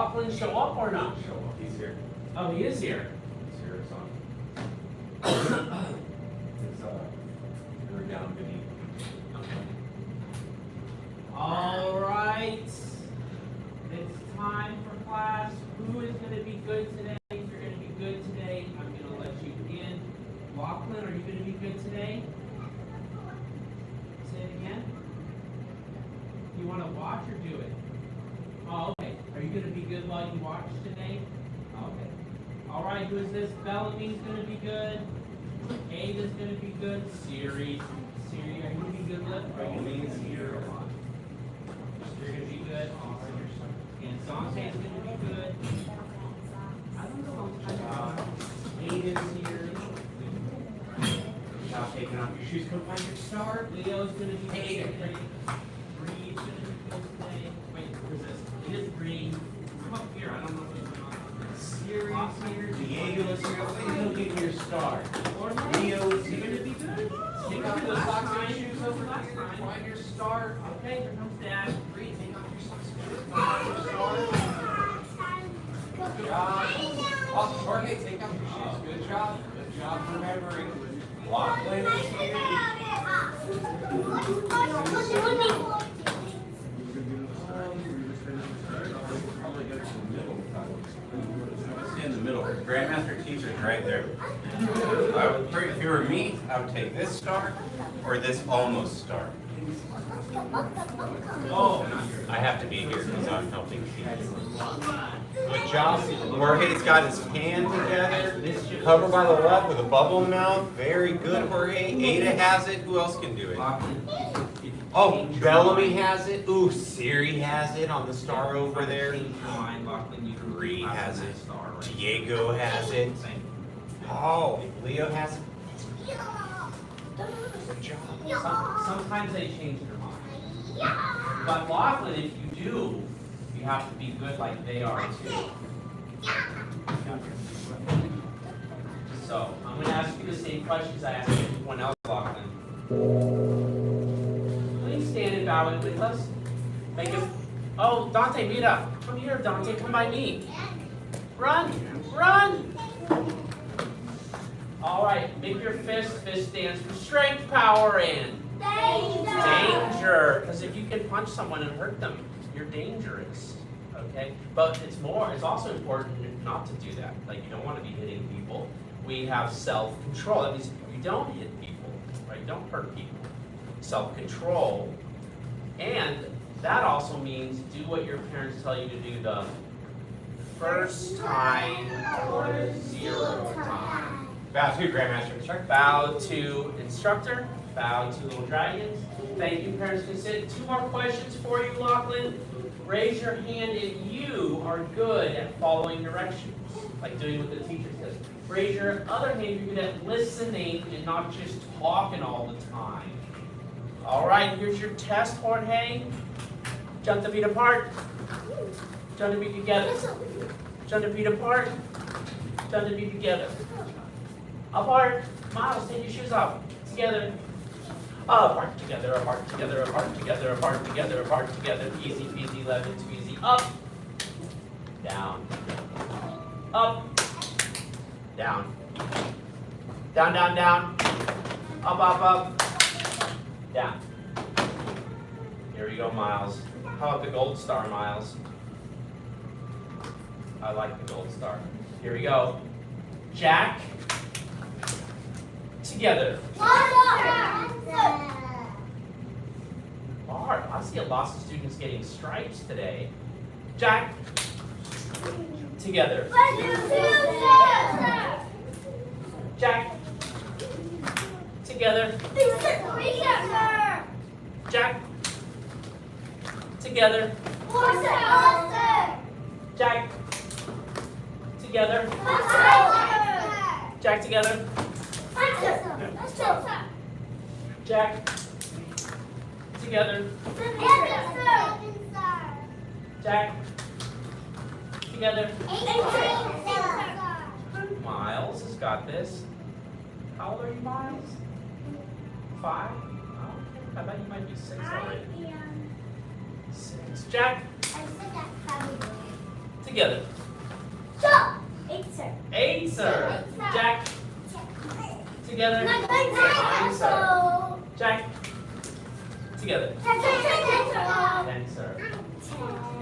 Lachlan show up or not? Show up. He's here. Oh, he is here. He's here. It's on. It's we're down beneath. All right. It's time for class. Who is going to be good today? If you're going to be good today, I'm going to let you in. Lachlan, are you going to be good today? Say it again. You want to watch or do it? Oh, okay. Are you going to be good while you watch today? Okay. All right. Who is this? Bellamy's going to be good. Ada's going to be good. Siri, are you going to be good with? Bellamy's here. You're going to be good. Awesome. And Sante's going to be good. I don't know. Ada's here. Now taking off your shoes. Come find your star. Leo's going to be good. Bree's going to be good today. Wait, where's this? It is Bree. Come up here. I don't know what's going on. Siri's here. Diego's here. Let's get your star. Leo's here. Going to be good. Take off those socks and shoes over here. Find your star. Okay, here comes Dad. Bree, take off your socks and shoes. Find your star. Good job. Oh, Jorge, take off your shoes. Good job. Good job remembering. Lachlan is here. In the middle. Grandmaster teacher's right there. If you were me, I would take this star or this almost star. Oh, I have to be here because I'm helping teach. Good job. Jorge's got his hand together, covered by the left with a bubble mouth. Very good, Jorge. Ada has it. Who else can do it? Oh, Bellamy has it. Ooh, Siri has it on the star over there. Bree has it. Diego has it. Oh, Leo has it. Good job. sometimes they change their mind. But Lachlan, if you do, you have to be good like they are too. So I'm going to ask you the same questions I asked everyone else, Lachlan. Please stand and bow in with us. Make it. Oh, Dante, mira. Come here, Dante. Come by me. Run, run. All right, make your fist. Fist stands for strength, power, and danger. Because if you can punch someone and hurt them, you're dangerous. Okay, but it's also important not to do that. Like, you don't want to be hitting people. We have self-control. That means you don't hit people, right? Don't hurt people. Self-control. And that also means do what your parents tell you to do the first time or the 0th time. Bow to Grandmaster Instructor. Bow to instructor. Bow to little dragons. Thank you, parents can sit. 2 more questions for you, Lachlan. Raise your hand if you are good at following directions, like doing what the teacher says. Raise your other hand if you're good at listening and not just talking all the time. All right, here's your test, Jorge. Jump the feet apart. Jump the feet together. Jump the feet apart. Jump the feet together. Apart. Miles, take your shoes off. Together. Apart together, apart together, apart together, apart together, apart together. Easy peasy, lemon squeezy. Up. Down. Up. Down. Down, down, down. Up, up, up. Down. Here we go, Miles. How about the gold star, Miles? I like the gold star. Here we go. Jack. Together. Bart. I see a lot of students getting stripes today. Jack. Together. Jack. Together. Jack. Together. Jack. Together. Jack together. Jack. Together. Jack. Together. Miles has got this. How old are you, Miles? 5? Oh, okay. I bet you might be 6 already. 6. Jack. Together. Eight, sir. 8, sir. Jack. Together. 9, sir. Jack. Together. 10, sir.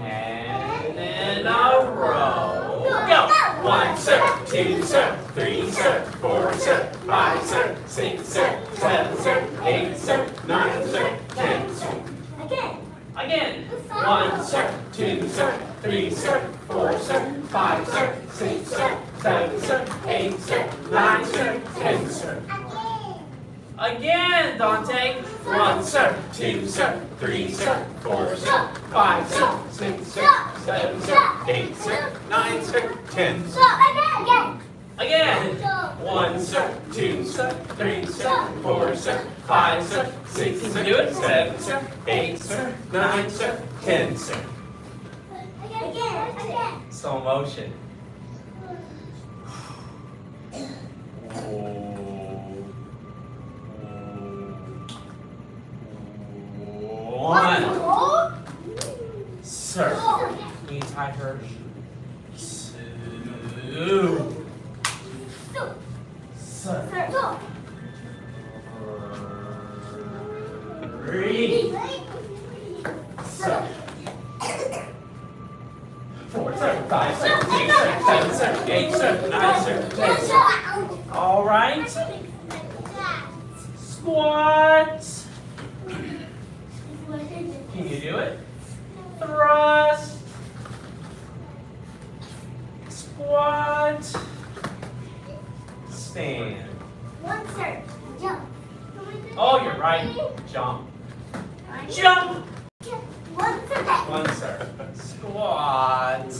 And then a row. Go. 1, sir. 2, sir. 3, sir. 4, sir. 5, sir. 6, sir. 7, sir. 8, sir. 9, sir. 10, sir. Again. 1, sir. 2, sir. 3, sir. 4, sir. 5, sir. 6, sir. 7, sir. 8, sir. 9, sir. 10, sir. Again, Dante. 1, sir. 2, sir. 3, sir. 4, sir. 5, sir. 6, sir. 7, sir. 8, sir. 9, sir. 10, sir. Again. 1, sir. 2, sir. 3, sir. 4, sir. 5, sir. 6, sir. Do it. 7, sir. 8, sir. 9, sir. 10, sir. Slow motion. 1. Sir. Can you tie her? 2. Sir. 3. Sir. 4, sir. 5, sir. 6, sir. 7, sir. 8, sir. 9, sir. 10, sir. All right. Squats. Can you do it? Thrust. Squat. Stand. Oh, you're right. Jump. Jump. 1, sir. Squat.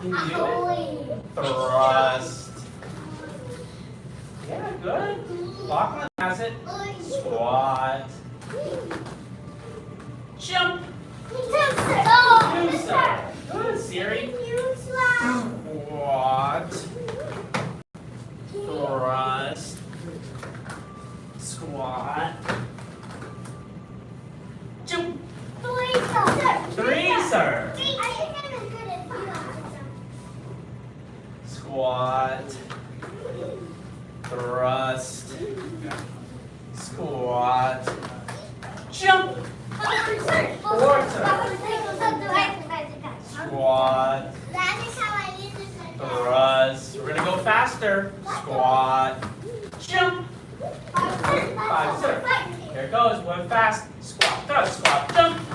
Can you do it? Thrust. Yeah, good. Lachlan has it. Squat. Jump. 2, sir. Good, Siri. Squat. Thrust. Squat. Jump. 3, sir. Squat. Thrust. Squat. Jump. 4, sir. Squat. Thrust. We're going to go faster. Squat. Jump. 5, sir. Here it goes. One fast. Squat. Thrust. Squat. Jump. 6,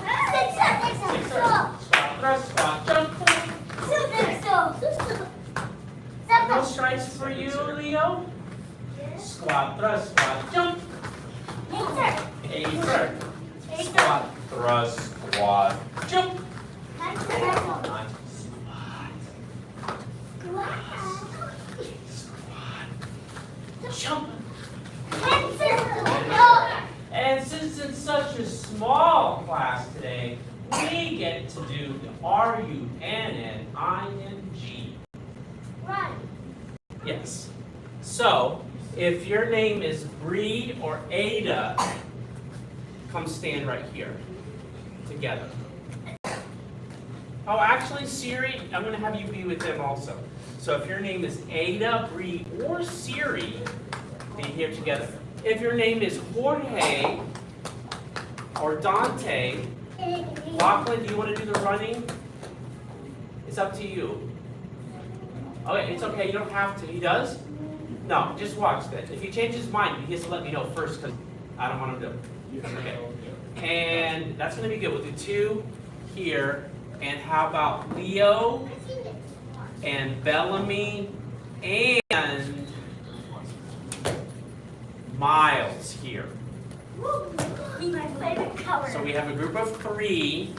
sir. Squat. Thrust. Squat. Jump. No stripes for you, Leo. Squat. Thrust. Squat. Jump. 8, sir. Squat. Thrust. Squat. Jump. 9. Squat. Jump. And since it's such a small class today, we get to do the R-U-N-N-I-N-G. Yes. So, if your name is Bree or Ada, come stand right here together. Oh, actually, Siri, I'm going to have you be with them also. So if your name is Ada, Bree, or Siri, be here together. If your name is Jorge or Dante, Lachlan, do you want to do the running? It's up to you. Okay, it's okay, you don't have to. He does? No, just watch that. If he changes his mind, he has to let me know first because I don't want him to. Okay. And that's going to be good. We'll do 2 here. And how about Leo and Bellamy and Miles here? My favorite color. So we have a group of 3.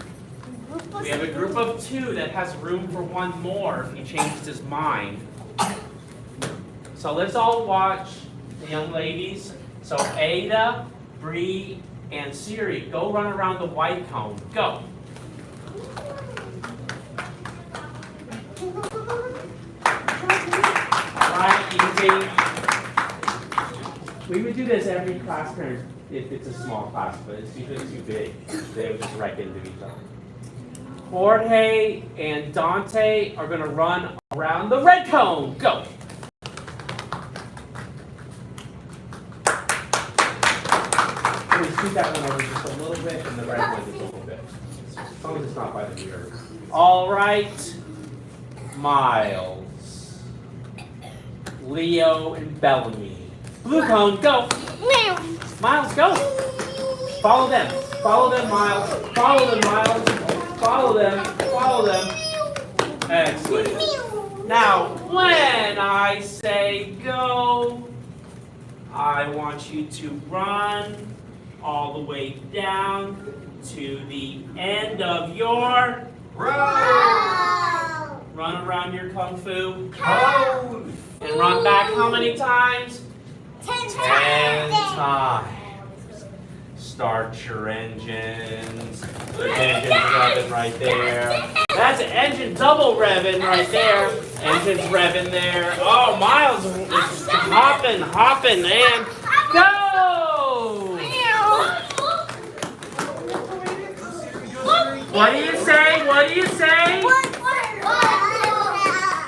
We have a group of 2 that has room for 1 more if he changes his mind. So let's all watch the young ladies. So Ada, Bree, and Siri, go run around the white cone. Go. Alright, easy. We would do this every class parent if it's a small class, but it's usually too big. They would just wreck into each other. Jorge and Dante are going to run around the red cone. Go. Please scoot that one over just a little bit and the red one just a little bit. As long as it's not by the ear. All right. Miles, Leo, and Bellamy. Blue cone, go. Miles, go. Follow them. Follow them, Miles. Follow them, Miles. Follow them. Follow them. Excellent. Now, when I say go, I want you to run all the way down to the end of your Row. run around your kung fu. Cone. And run back how many times? 10 10 times. Start your engines. The engine's revving right there. That's an engine double revving right there. Engine's revving there. Oh, Miles is hopping, hopping, and go! What do you say? What do you say?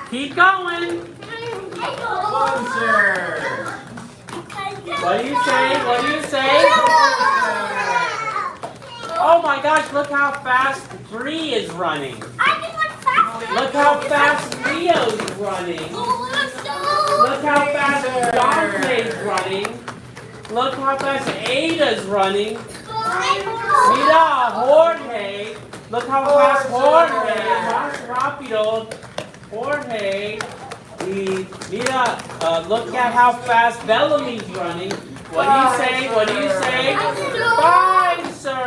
Keep going. Closer. What do you say? What do you say? Oh my gosh, look how fast Bree is running. Look how fast Leo's running. Look how fast Dante's running. Look how fast Ada's running. Mira, Jorge. Look how fast Jorge. Más rápido. Jorge. Y mira, look at how fast Bellamy's running. What do you say? What do you say? 5, sir.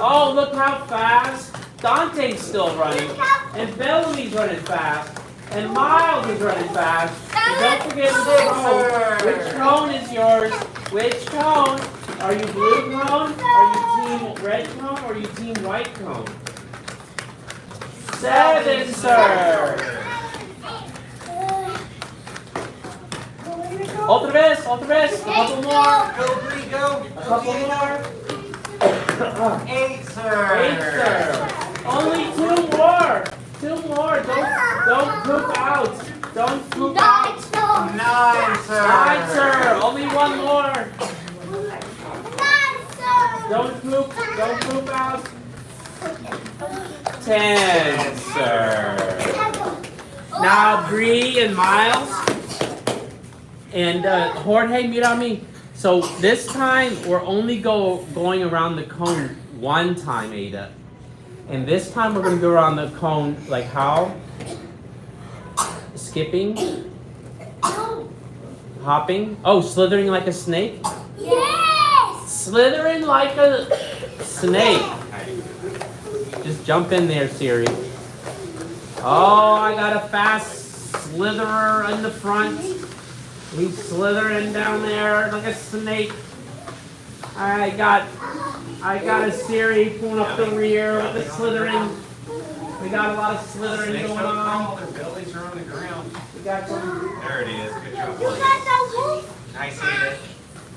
Oh, look how fast Dante's still running. And Bellamy's running fast. And Miles is running fast. And don't forget the cone. Which cone is yours? Which cone? Are you blue cone? Are you team red cone? Or are you team white cone? 7, sir. Otra vez, a couple more. Go, Bree, go. A couple more. 8, sir. 8, sir. Only 2 more. 2 more. Don't poop out. Don't poop out. 9, sir. 9, sir. Only 1 more. Don't poop out. 10, sir. Now Bree and Miles and Jorge, mira me. So this time we're only going around the cone 1 time, Ada. And this time we're gonna go around the cone like how? Skipping? Hopping? Oh, slithering like a snake? Yes! Slithering like a snake. Just jump in there, Siri. Oh, I got a fast slitherer in the front. He's slithering down there like a snake. I got a Siri pulling up the rear with the slithering. We got a lot of slithering Snakes going don't on. crawl, their bellies are on the ground. We got some. There it is. Good job. You got the wolf? Nice, Ada.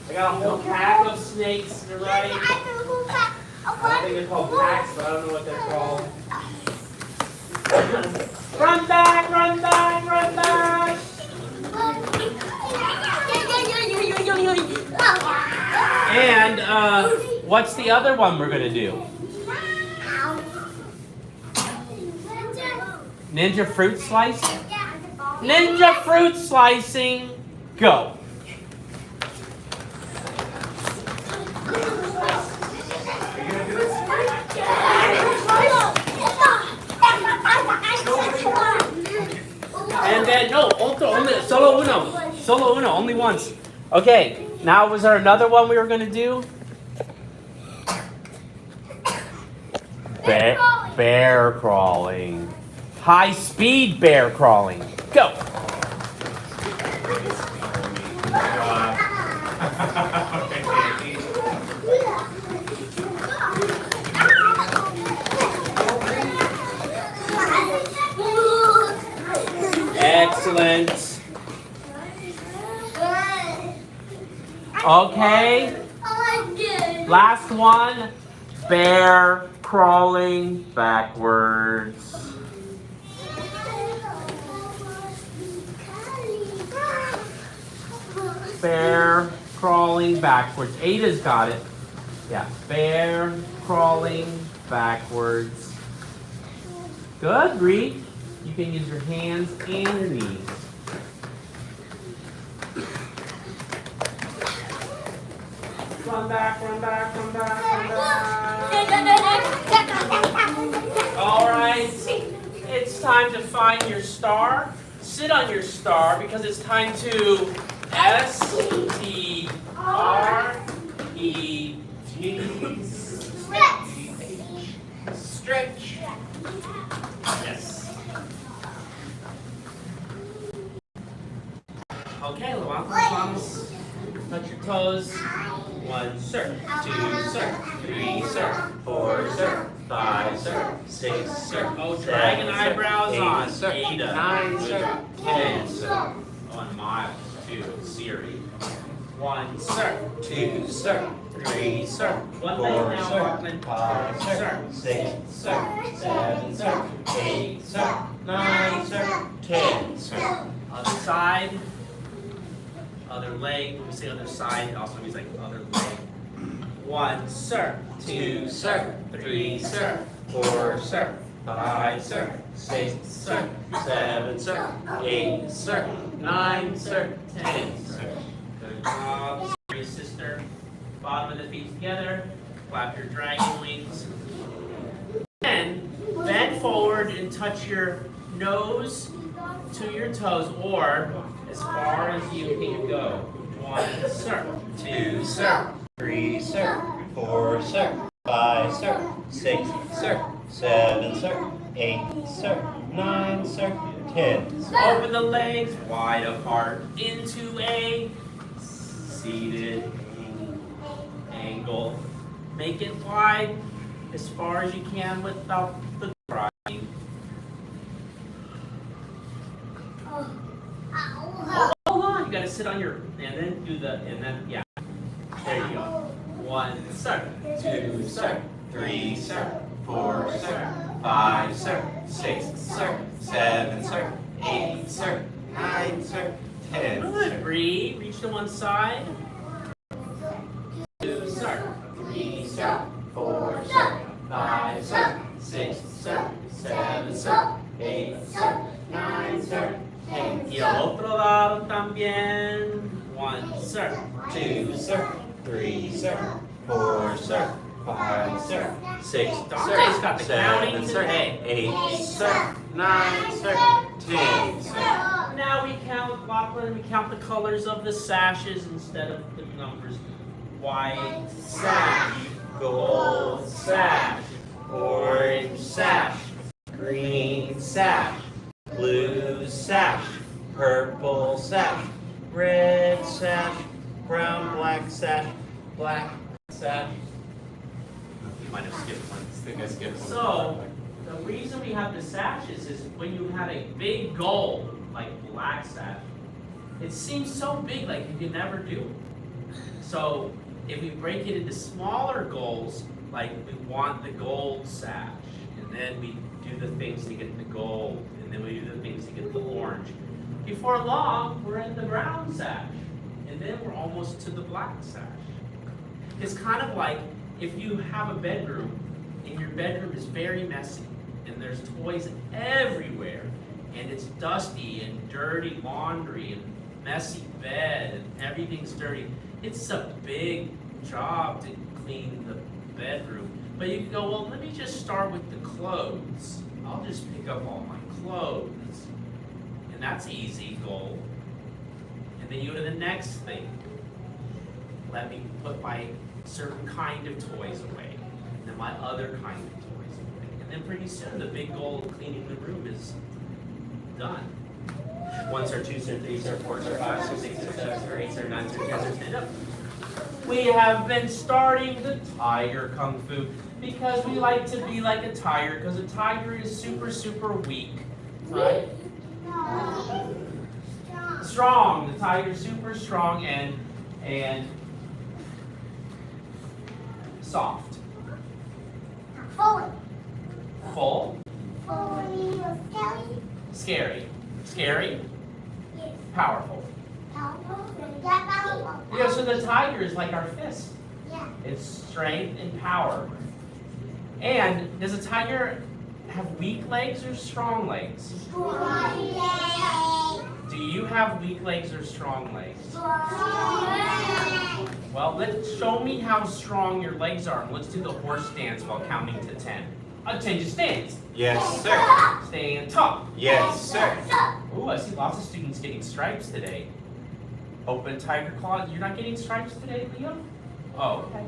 I got a whole pack of snakes. You're right. I think they're called packs, but I don't know what they're called. Run back! Run back! Run back! And what's the other one we're gonna do? Ninja fruit slice? Ninja fruit slicing, go. And then, no, solo uno, only once. Okay, now was there another one we were gonna do? Bear crawling. High speed bear crawling. Go. Excellent. Okay. Last one. Bear crawling backwards. Bear crawling backwards. Ada's got it. Yeah, bear crawling backwards. Good, Bree. You can use your hands and your knees. Run back, run back, run back, run back. All right, it's time to find your star. Sit on your star because it's time to S-T-R-E-T. Stretch. Yes. Okay, vamos. Touch your toes. 1 circle, 2 circle, 3 circle, 4 circle, 5 circle, 6 circle. Oh, dragging eyebrows on. Ada. 9 circle, 10 circle. On Miles, 2, Siri. 1 circle, 2 circle, 3 circle, 4 circle, 5 circle, 6 circle, 7 circle, 8 circle, 9 circle, 10 circle. Other side. Other leg. When we say other side, it also means like other leg. 1 circle, 2 circle, 3 circle, 4 circle, 5 circle, 6 circle, 7 circle, 8 circle, 9 circle, 10 circle. Good job. Your sister. Bottom of the feet together. Clap your dragon wings. Then bend forward and touch your nose to your toes, or as far as you can go. 1 circle, 2 circle, 3 circle, 4 circle, 5 circle, 6 circle, 7 circle, 8 circle, 9 circle, 10 circle. Open the legs wide apart into a seated angle. Make it wide as far as you can without the crying. Hold on, you gotta sit on your, and then do the, and then, yeah. There you go. 1 circle, 2 circle, 3 circle, 4 circle, 5 circle, 6 circle, 7 circle, 8 circle, 9 circle, 10 circle. Good, Bree. Reach to one side. 2 circle, 3 circle, 4 circle, 5 circle, 6 circle, 7 circle, 8 circle, 9 circle, 10. Y al otro lado también. 1 circle, 2 circle, 3 circle, 4 circle, 5 circle, 6 Dante's got the counting today. 8 circle, 9 circle, 10 circle. Now we count, Lachlan, we count the colors of the sashes instead of the numbers. White sash, gold sash, orange sash, green sash, blue sash, purple sash, red sash, brown, black sash, black sash. You might have skipped one. I think I skipped one. So, the reason we have the sashes is when you had a big goal, like black sash, it seems so big, like you could never do it. So, if we break it into smaller goals, like we want the gold sash, and then we do the things to get the gold, and then we do the things to get the orange. Before long, we're in the brown sash, and then we're almost to the black sash. It's kind of like if you have a bedroom, and your bedroom is very messy, and there's toys everywhere, and it's dusty and dirty laundry and messy bed, and everything's dirty. It's a big job to clean the bedroom. But you can go, well, let me just start with the clothes. I'll just pick up all my clothes. And that's an easy goal. And then you go to the next thing. Let me put my certain kind of toys away. And then my other kind of toys away. And then pretty soon the big goal of cleaning the room is done. 1 sir, 2 sir, 3 sir, 4 sir, 5 sir, 6 sir, 7 sir, 8 sir, 9 sir, 10 sir, stand up. We have been starting the tiger kung fu because we like to be like a tiger, because a tiger is super, super weak, right? Strong. The tiger's super strong and soft. Full. Full. Full. Scary. Scary. Yes. Powerful. Powerful. Yeah, powerful. Yeah, so the tiger is like our fist. Yeah. It's strength and power. And does a tiger have weak legs or strong legs? Strong. Do you have weak legs or strong legs? Strong. Well, show me how strong your legs are. And let's do the horse stance while counting to 10. 10 to stance. Yes, sir. Stand tall. Yes, sir. Ooh, I see lots of students getting stripes today. Open tiger claw. You're not getting stripes today, Leo? Oh, okay.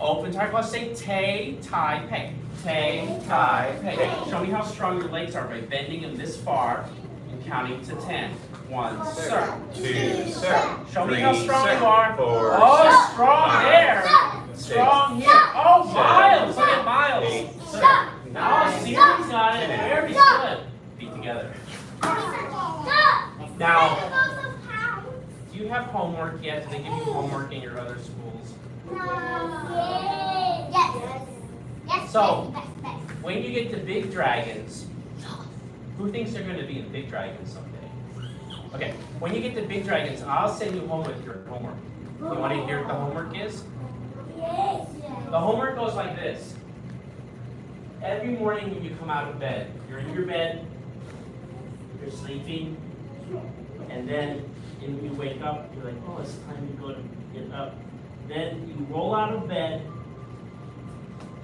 Open tiger claw. Say tay, tie, pay. Tay, tie, pay. Show me how strong your legs are by bending them this far and counting to 10. 1, sir. 2, sir. Show me 3, how strong sir. you are. 4, Oh, sir. strong 5, there. Strong here. Oh, Miles. Look at Miles. 8, Oh, Siri's got it. Very good. Feet together. Now, do you have homework yet? Do they give you homework in your other schools? Yes. So- Yes. When you get to big dragons, who thinks they're going to be in big dragons someday? Okay, when you get to big dragons, I'll send you home with your homework. You want to hear what the homework is? Yes. The homework goes like this. Every morning when you come out of bed, you're in your bed, you're sleeping, and then when you wake up, you're like, oh, it's time to go to get up. Then you roll out of bed,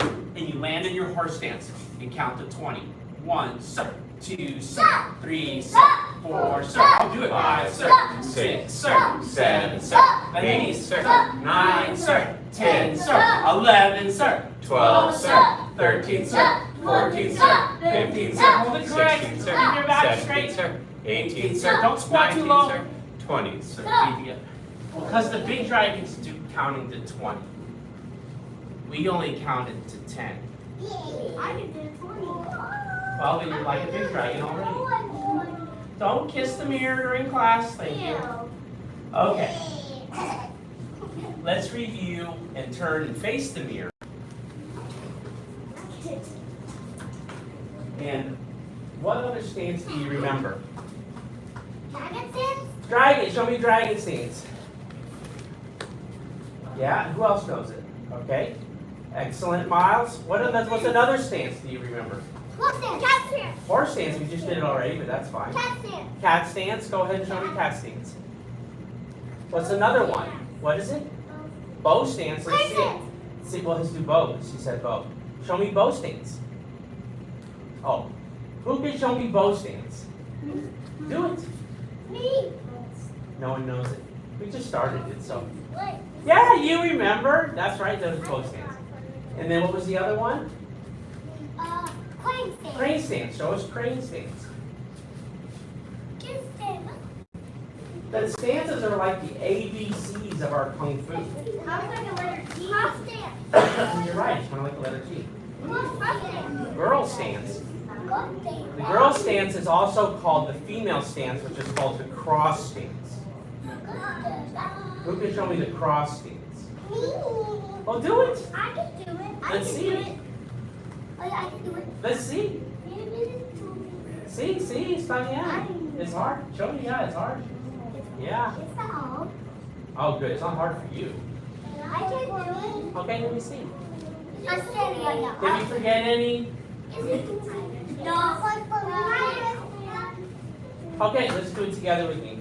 and you land in your horse stance and count to 20. 1, sir. 2, sir. 3, sir. 4, sir. I'll do it. 5, sir. 6, sir. 7, sir. 8, sir. 9, sir. 10, sir. 11, sir. 12, sir. 13, sir. 14, sir. 15, sir. Hold it correct. 16, Keep sir. your back 17, straight. sir. 18, sir. sir. Don't squat too 19, low. sir. 20, sir. Feet together. Because the big dragons do counting to 20. We only counted to 10. I can do 20. Well, then you're like a big dragon already. Don't kiss the mirror during class. Thank you. Okay, let's review and turn and face the mirror. And what other stance do you remember? Dragon, show me dragon stance. Yeah, who else knows it? Okay, excellent, Miles. What's another stance do you remember? Horse stance, we just did it already, but that's fine. Cat stance, go ahead and show me cat stance. What's another one? What is it? Bow stance, let's see it. See, well, let's do bows. She said bow. Show me bow stance. Oh, who can show me bow stance? Do it. No one knows it. We just started it, so. Yeah, you remember. That's right, that was bow stance. And then what was the other one? Crane stance. Show us crane stance. The stances are like the ABCs of our Kung Fu. You're right, it's kind of like the letter T. Girl stance. The girl stance is also called the female stance, which is called the cross stance. Who can show me the cross stance? Well, do it. I can do it. Let's see it. I can do it. Let's see. See, it's not, yeah. It's hard. Show me, yeah, it's hard. Yeah. It's not hard. Oh, good. It's not hard for you. I can do it. Okay, let me see. I'm standing right now. Did you forget any? No. Okay, let's do it together with me.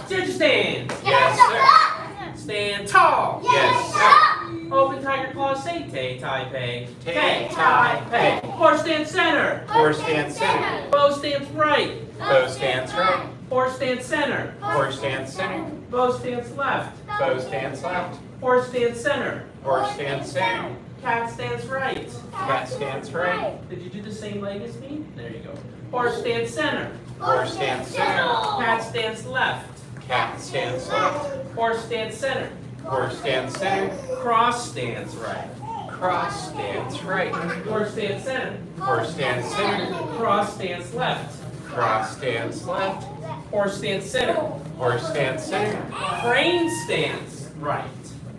Ginger stand. Yes, sir. Stand tall. Yes, sir. Open tiger claw, say tay, tai, pei. Tay, tai, pei. Horse stand center. Horse stand center. Bow stands right. Bow stands right. Horse stand center. Horse stands center. Bow stands left. Bow stands left. Horse stand center. Horse stands center. Cat stands right. Cat stands right. Did you do the same leg as me? There you go. Horse stands center. Horse stands center. Cat stands left. Cat stands left. Horse stands center. Horse stands center. Cross stands right. Cross stands right. Horse stands center. Horse stands center. Cross stands left. Cross stands left. Horse stands center. Horse stands center. Crane stands right.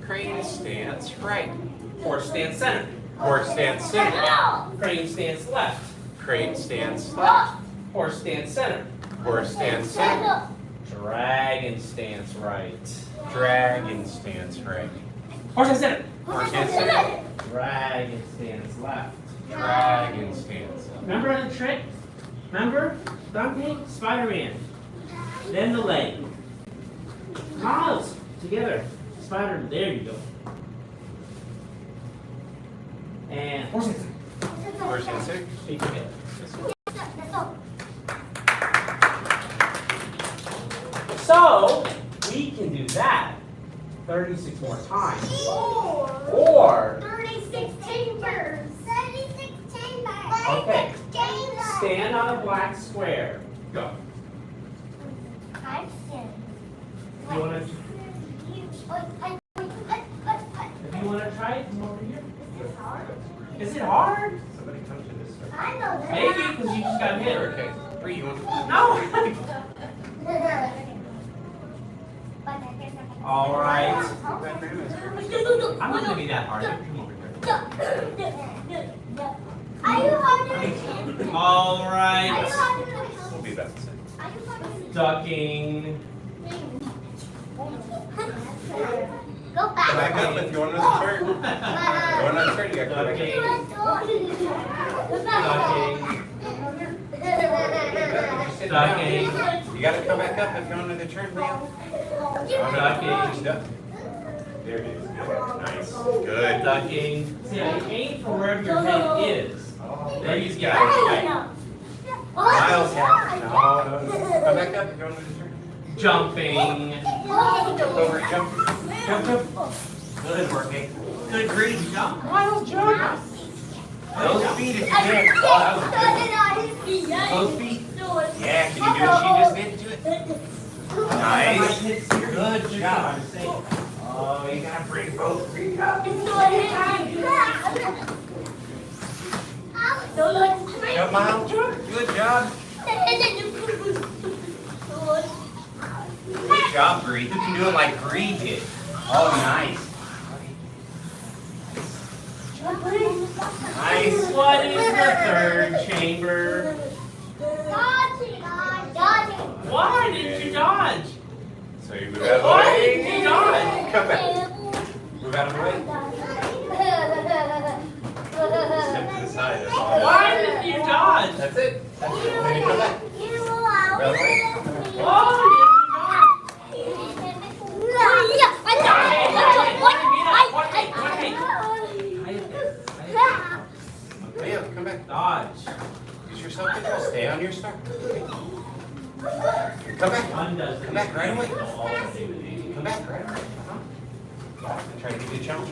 Crane stands right. Horse stands center. Horse stance center. Crane stance left. Crane stance left. Horse stance center. Horse stance center. Dragon stance right. Dragon stance right. Horse stance center. Horse stance center. Dragon stance left. Dragon stance. Remember the trick? Remember? Donkey? Spider-Man. Then the leg. Miles. Together. Spider. There you go. And horse stance center. Horse stance center. Feet together. So, we can do that 36 more times. Or, 36 chambers. 36 chambers. okay, stand on a black square. Go. I'm standing. If you want to, try it, come over here. Is it hard? Somebody come to this side. I know that. Maybe, because you just got hit. Okay. Bree, you want No. All right. I'm not gonna be that hard. Come over here. Are you harder than All Are you right. harder than We'll be about the same. Are you harder than Ducking. Go Come back up if you want another turn. You want another turn, you gotta come back Ducking. Ducking. up. You gotta come back up if you want another turn, Leo. Ducking. There it is. Good. Nice. Good. Ducking. See, I aim for wherever your head is. There you go. Miles. No. Come back up if you want another turn. Jumping. Jump over, jump. Jump, jump. Good working. Good green jump. Wild jump. Those feet if you can. Oh, that was good. Those feet. Yeah, can you do what she just did to it? Nice. Good job. Oh, you gotta bring both feet up. Jump, Miles. Good job. Good job, Bree. You can do it like Bree did. Oh, nice. Nice. What is the third chamber? Why did you dodge? So you move out of the Why way. did you dodge? Come back. Move out of the way. Step to the side. That's all. Why did you dodge? That's it. That's it. Then you come back. Out of the way. Why did Leo, come back. Dodge. Use your self-control. Stay on your start. Come back. Undoes. Come back right away. Come back right away. Try to give you a challenge.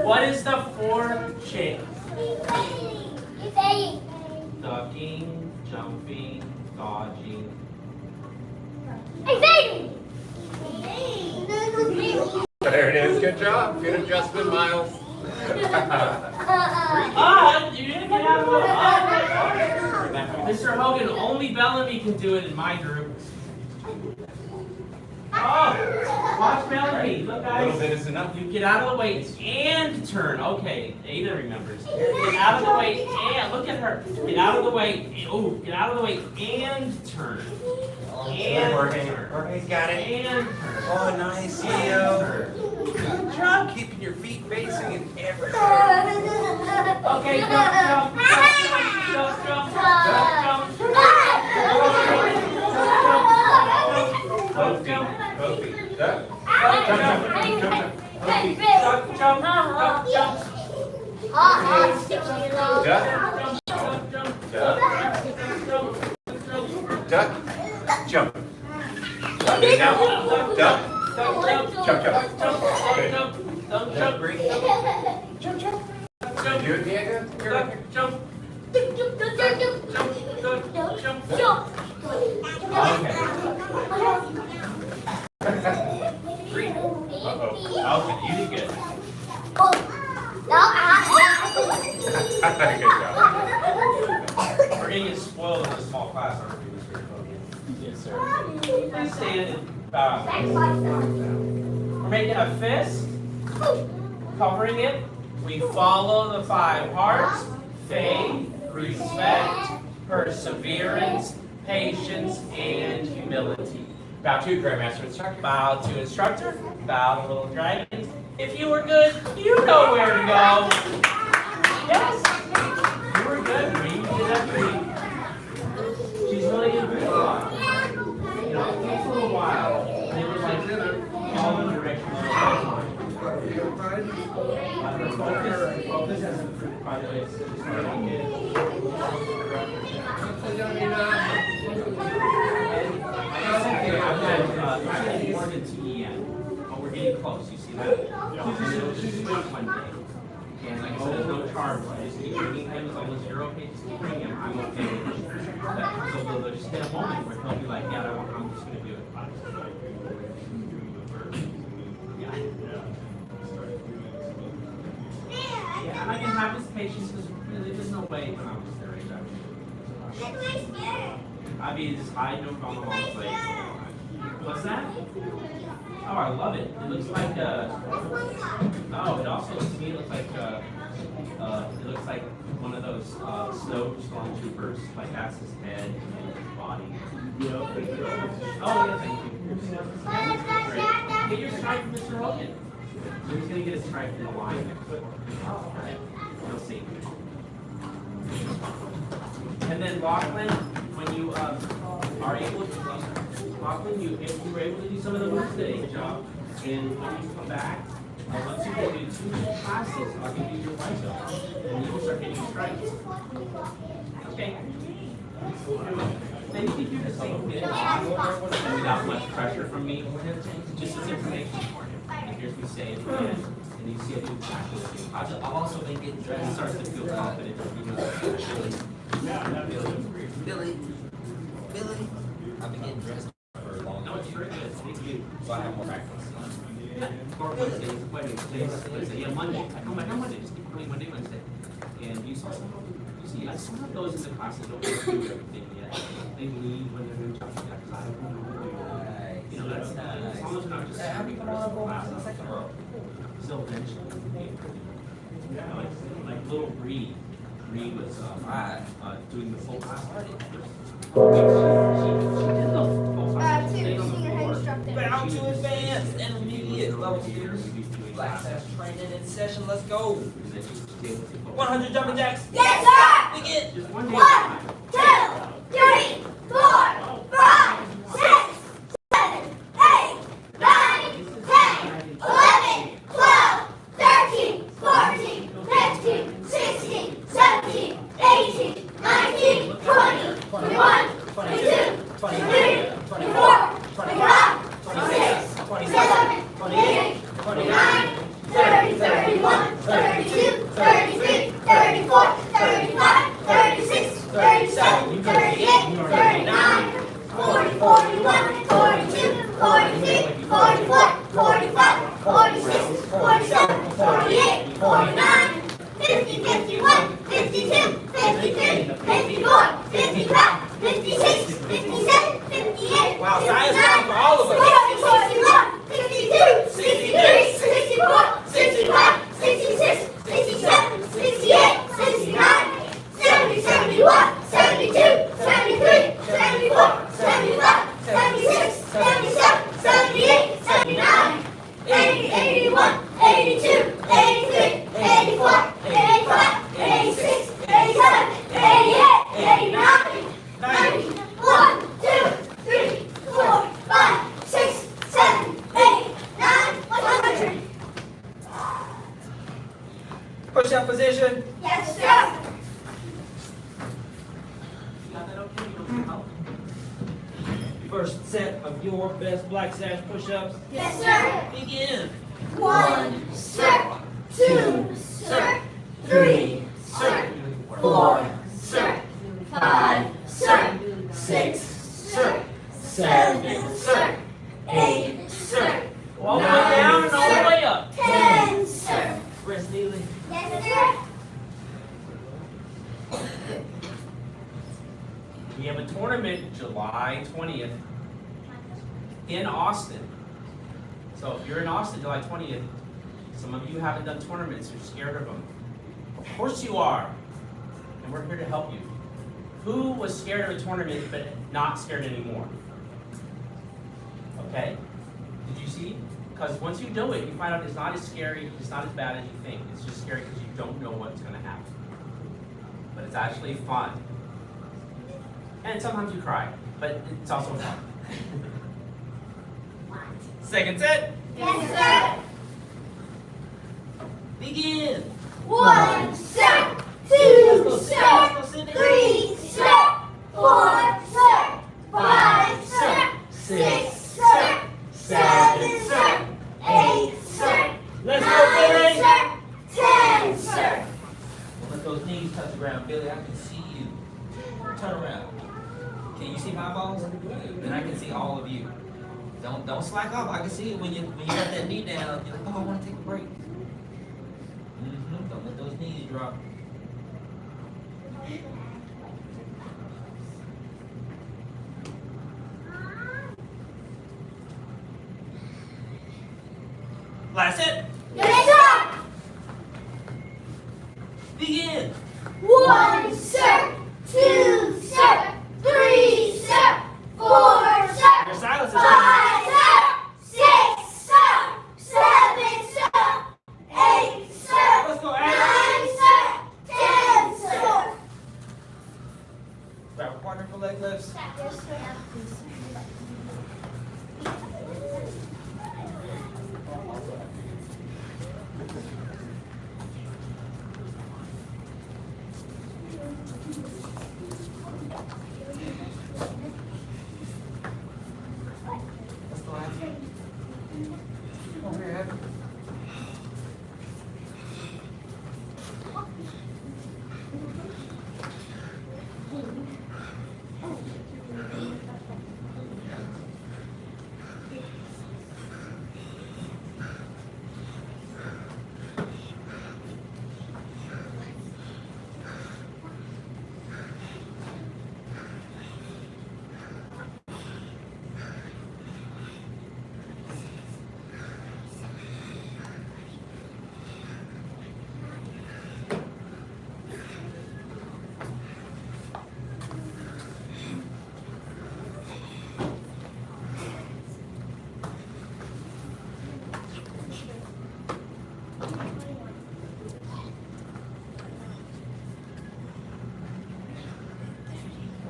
What is the fourth chamber? Ducking, jumping, dodging. There it is. Good job. Good adjustment, Miles. You didn't get out of the Mr. Hogan, only Bellamy can do it in my group. Oh, watch Bellamy. Look, A little guys. bit is enough. You get out of the way and turn. Okay, Ada remembers. Get out of the way and look at her. Get out of the way. Oh, get out of the way and turn. And turn. Jorge's got it. And turn. Oh, nice, Leo. Good job keeping your feet facing in every direction. Okay, jump, jump, jump, jump, jump, jump, Both feet. Both feet. Duck. Duck. Jump. Now. Duck. Jump, jump. Good. Jump, Bree. Jump, jump. Do it, Diego. You're up here. Jump. Bree. Uh-oh. Alvin, you did good. Good job. We're gonna get spoiled in a small class, aren't we, Mr. Hogan? Yes, sir. Please stand and bow. We're making a fist Covering it, we follow the 5 hearts: faith, respect, perseverance, patience, and humility. Bow to Grandmaster Instructor. Bow to instructor, bow to little dragons. If you were good, you know where to go. Yes, you were good. Read, did that read. She's really good. You know, it takes a little while. They were like following directions. Focus as a by the way. I've had more than TEN, but we're getting close. You see that? It'll just switch one day. And like I said, there's no charge. I just keep bringing him as long as you're okay. Just keep bringing him. I'm okay with it. So they'll just hit a moment where he'll be like, yeah, I'm just going to do it. Yeah. Yeah, and I can have this patience because really there's no way when I was their age I'd be just hiding on the wrong place. What's that? Oh, I love it. It looks like oh, it also looks to me it looks like one of those snow stormtroopers. Like that's his head and his body. Oh yeah, thank you. Great. Get your stripe from Mr. Hogan. So he's gonna get a stripe in the line next to it. Oh, okay. You'll see. And then Lachlan, when you are able to, Lachlan, if you were able to do some of the moves today, good job. And when you come back, once you do 2 classes, I'll give you your white belt, and you will start getting stripes. Okay. Then you can do the same thing without much pressure from me, just as information for him. And here's me say it again, and you see I do practice. I've also been getting dressed. He starts to feel confident. Billy, I've been getting dressed for a long No, time. it's very good. Thank you. So I have more practice. Or Wednesday. Yeah, Monday. I come back on Monday. Just keep going Monday, Wednesday. And you saw some. You see, some of those in the classes don't do everything yet. They leave when they're doing job because I don't know. You know, that's as long as we're not just having the rest of the class. Still eventually. You know, like little Bree. Bree was doing the full class already. She did the full class. She stayed on the floor. Bow to advanced and immediate level students. Black sash training in session. Let's go. 100 jumping jacks. Yes, sir! Begin. Just one day 1, at a time. 2, 3, 4, 5, 6, 7, 8, 9, 10, 11, 12, 13, 14, 15, 16, 17, 18, 19, 20, 21, 22, 23, 24, 25, 26, 27, 28, 29, 30, 31, 32, 33, 34, 35, 36, 37, 38, 39, 40, 41, 42, 43, 44, 45, 46, 47, 48, 49, 50, 51, 52, 53, 54, 55, 56, 57, 58, Wow, science time for all of us. 60, 61, 62, 63, 64, 65, 66, 67, 68, 69, 70, 71, 72, 73, 74, 75, 76, 77, 78, 79, 80, 81, 82, 83, 84, 85, 86, 87, 88, 89, 90, 1, 2, 3, 4, 5, 6, 7, 8, 9, 100. Push up position. Yes, sir. Got that okay? You don't need help? First set of your best black sash push-ups. Yes, sir. Begin. 1, sir. 2, sir. 3, sir. 4, sir. 5, sir. 6, sir. 7, sir. 8, sir. All the way down and all the way up. 10, sir. Rest kneeling. Yes, sir. We have a tournament July 20th in Austin. So if you're in Austin July 20th, Some of you haven't done tournaments, you're scared of them. Of course you are, and we're here to help you. Who was scared of a tournament but not scared anymore? Okay, did you see? Because once you do it, you find out it's not as scary, it's not as bad as you think. It's just scary because you don't know what's going to happen. But it's actually fun. And sometimes you cry, but it's also fun. Second set. Yes, sir. Begin. 1 sir, 2 sir, 3 sir, 4 sir, 5 sir, 6 sir, 7 sir, 8 sir, Let's go, 9 Billy. sir, 10 sir. Don't let those knees touch the ground, Billy. I can see you. Turn around. Can you see my balls? Then I can see all of you. Don't slack off. I can see it when you got that knee down. You're like, oh, I want to take a break. Don't let those knees drop. Last set. Yes, sir. Begin. 1 sir, 2 sir, 3 sir, 4 sir, Your silence is 5 sir, 6 sir, 7 sir, 8 sir, Let's go, 9 Adam. sir, 10 sir. Grab a partner for leg lifts. Yes, sir. Let's go, Adam. Come over here, Adam.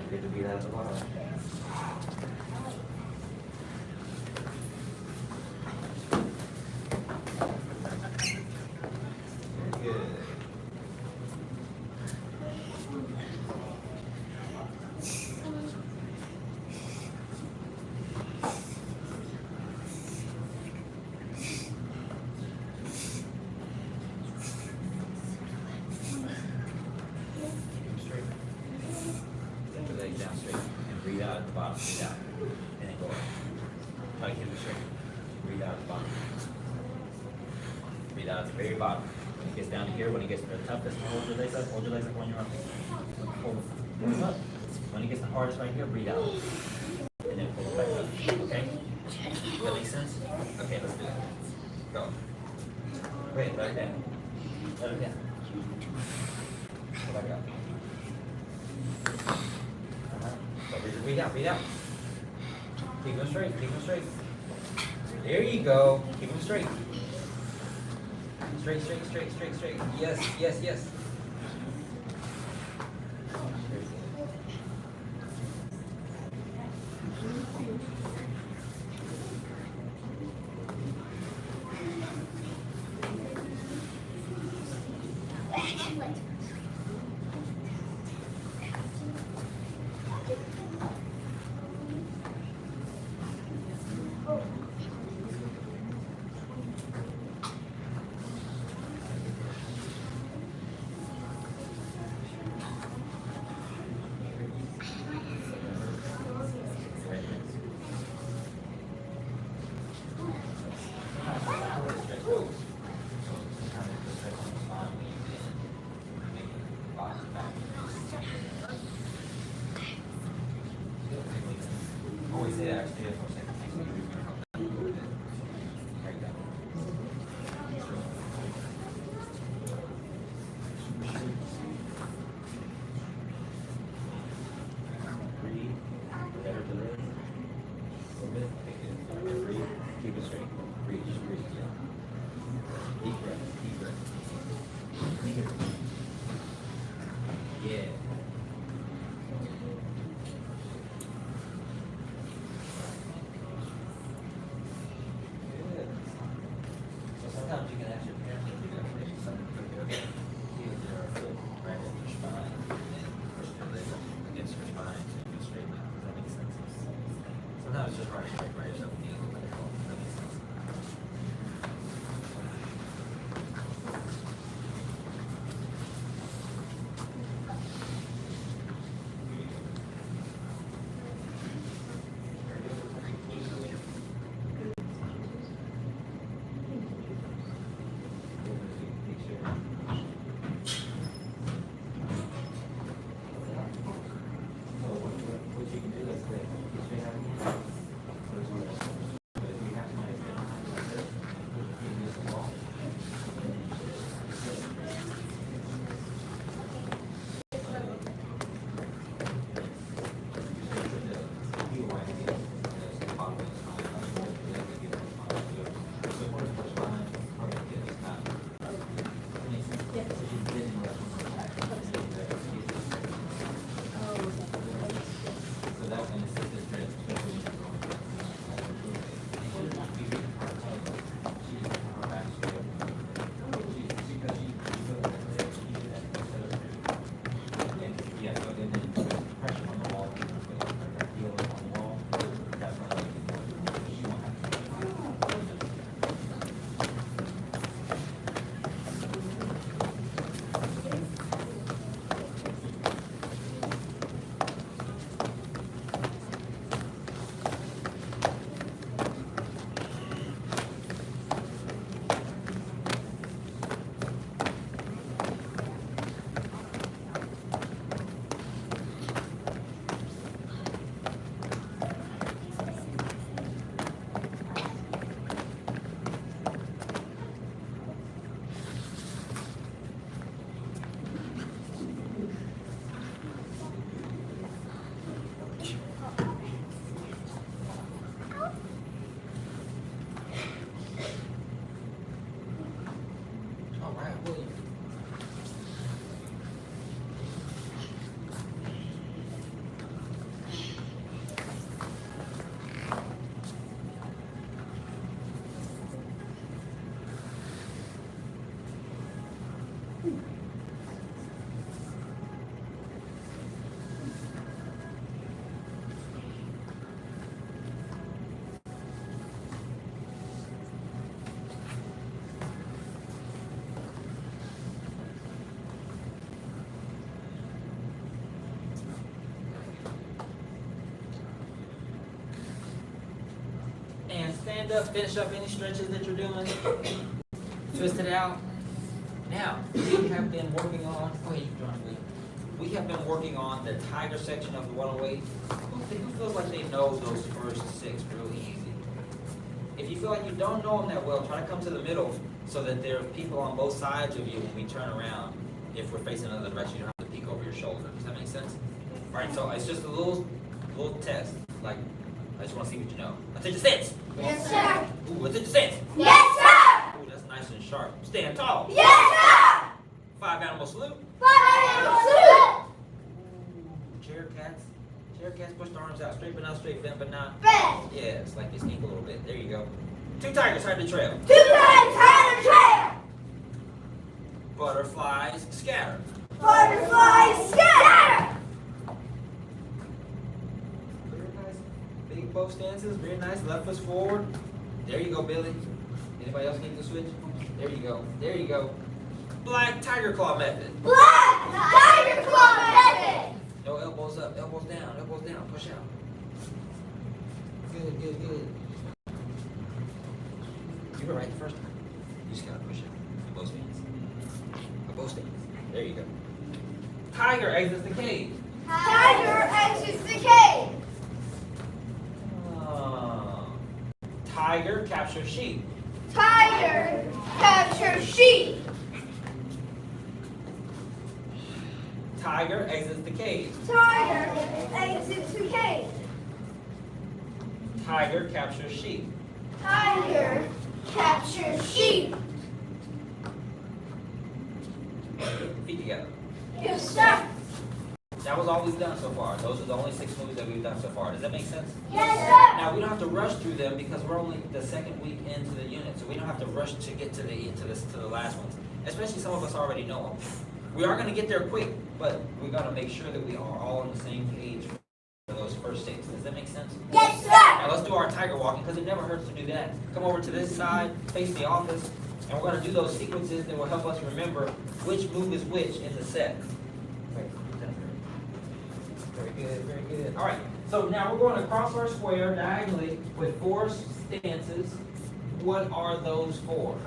Good to be out of the bottom. Very good. Straight. Set your legs down straight and breathe out at the bottom. Breathe out. And then go up. Try to keep it straight. Breathe out at the bottom. Breathe out at the very bottom. When it gets down to here, when it gets to the toughest, hold your legs up like when you're up. Hold them up. When it gets the hardest right here, breathe out. And then pull it back up. Okay? That makes sense? Okay, let's do it. Go. Wait, let it down. Let it down. Go back up. So breathe out, breathe out. Keep them straight, keep them straight. There you go. Keep them straight. Straight, straight, straight, straight, straight. Yes, yes, yes. stand up, finish up any stretches that you're doing. Twist it out. Now, we have been working on, go ahead, you join me. We have been working on the tiger section of the 108. Who feels like they know those first 6 real easy? If you feel like you don't know them that well, try to come to the middle so that there are people on both sides of you when we turn around. If we're facing another direction, you don't have to peek over your shoulder. Does that make sense? All right, so it's just a little test. Like, I just want to see what you know. Attention stance. Yes, sir. Ooh, attention stance. Yes, sir. Ooh, that's nice and sharp. Stand tall. Yes, sir. 5 animal salute. Salute. Chair cats. Chair cats, push the arms out. Straight but not straight, bent but not. Bend. Yeah, it's like they sneak a little bit. There you go. 2 tigers, hide the trail. 2 times higher trail. Butterflies, scatter. Butterflies scatter. Very nice. Big bow stances, very nice. Left foot forward. There you go, Billy. Anybody else need to switch? There you go. There you go. Black tiger claw method. Black tiger claw method. No elbows up, elbows down, push out. Good, good, good. You were right the first time. You just gotta push out. A bow stance. A bow stance. There you go. Tiger exits the cave. Tiger exits the cave. Tiger captures sheep. Tiger captures sheep. Tiger exits the cave. Tiger exits the cave. Tiger captures sheep. Tiger captures sheep. Feet together. Yes, sir. That was all we've done so far. Those are the only 6 moves that we've done so far. Does that make sense? Yes, sir. Now we don't have to rush through them because we're only the 2nd week into the unit, so we don't have to rush to get to the last ones. Especially some of us already know them. We are going to get there quick, but we got to make sure that we are all on the same page for those first 6. Does that make sense? Yes, sir. Now let's do our tiger walking because it never hurts to do that. Come over to this side, face the office, and we're going to do those sequences that will help us remember which move is which in the set. Very good, very good. All right, so now we're going across our square diagonally with 4 stances. What are those 4?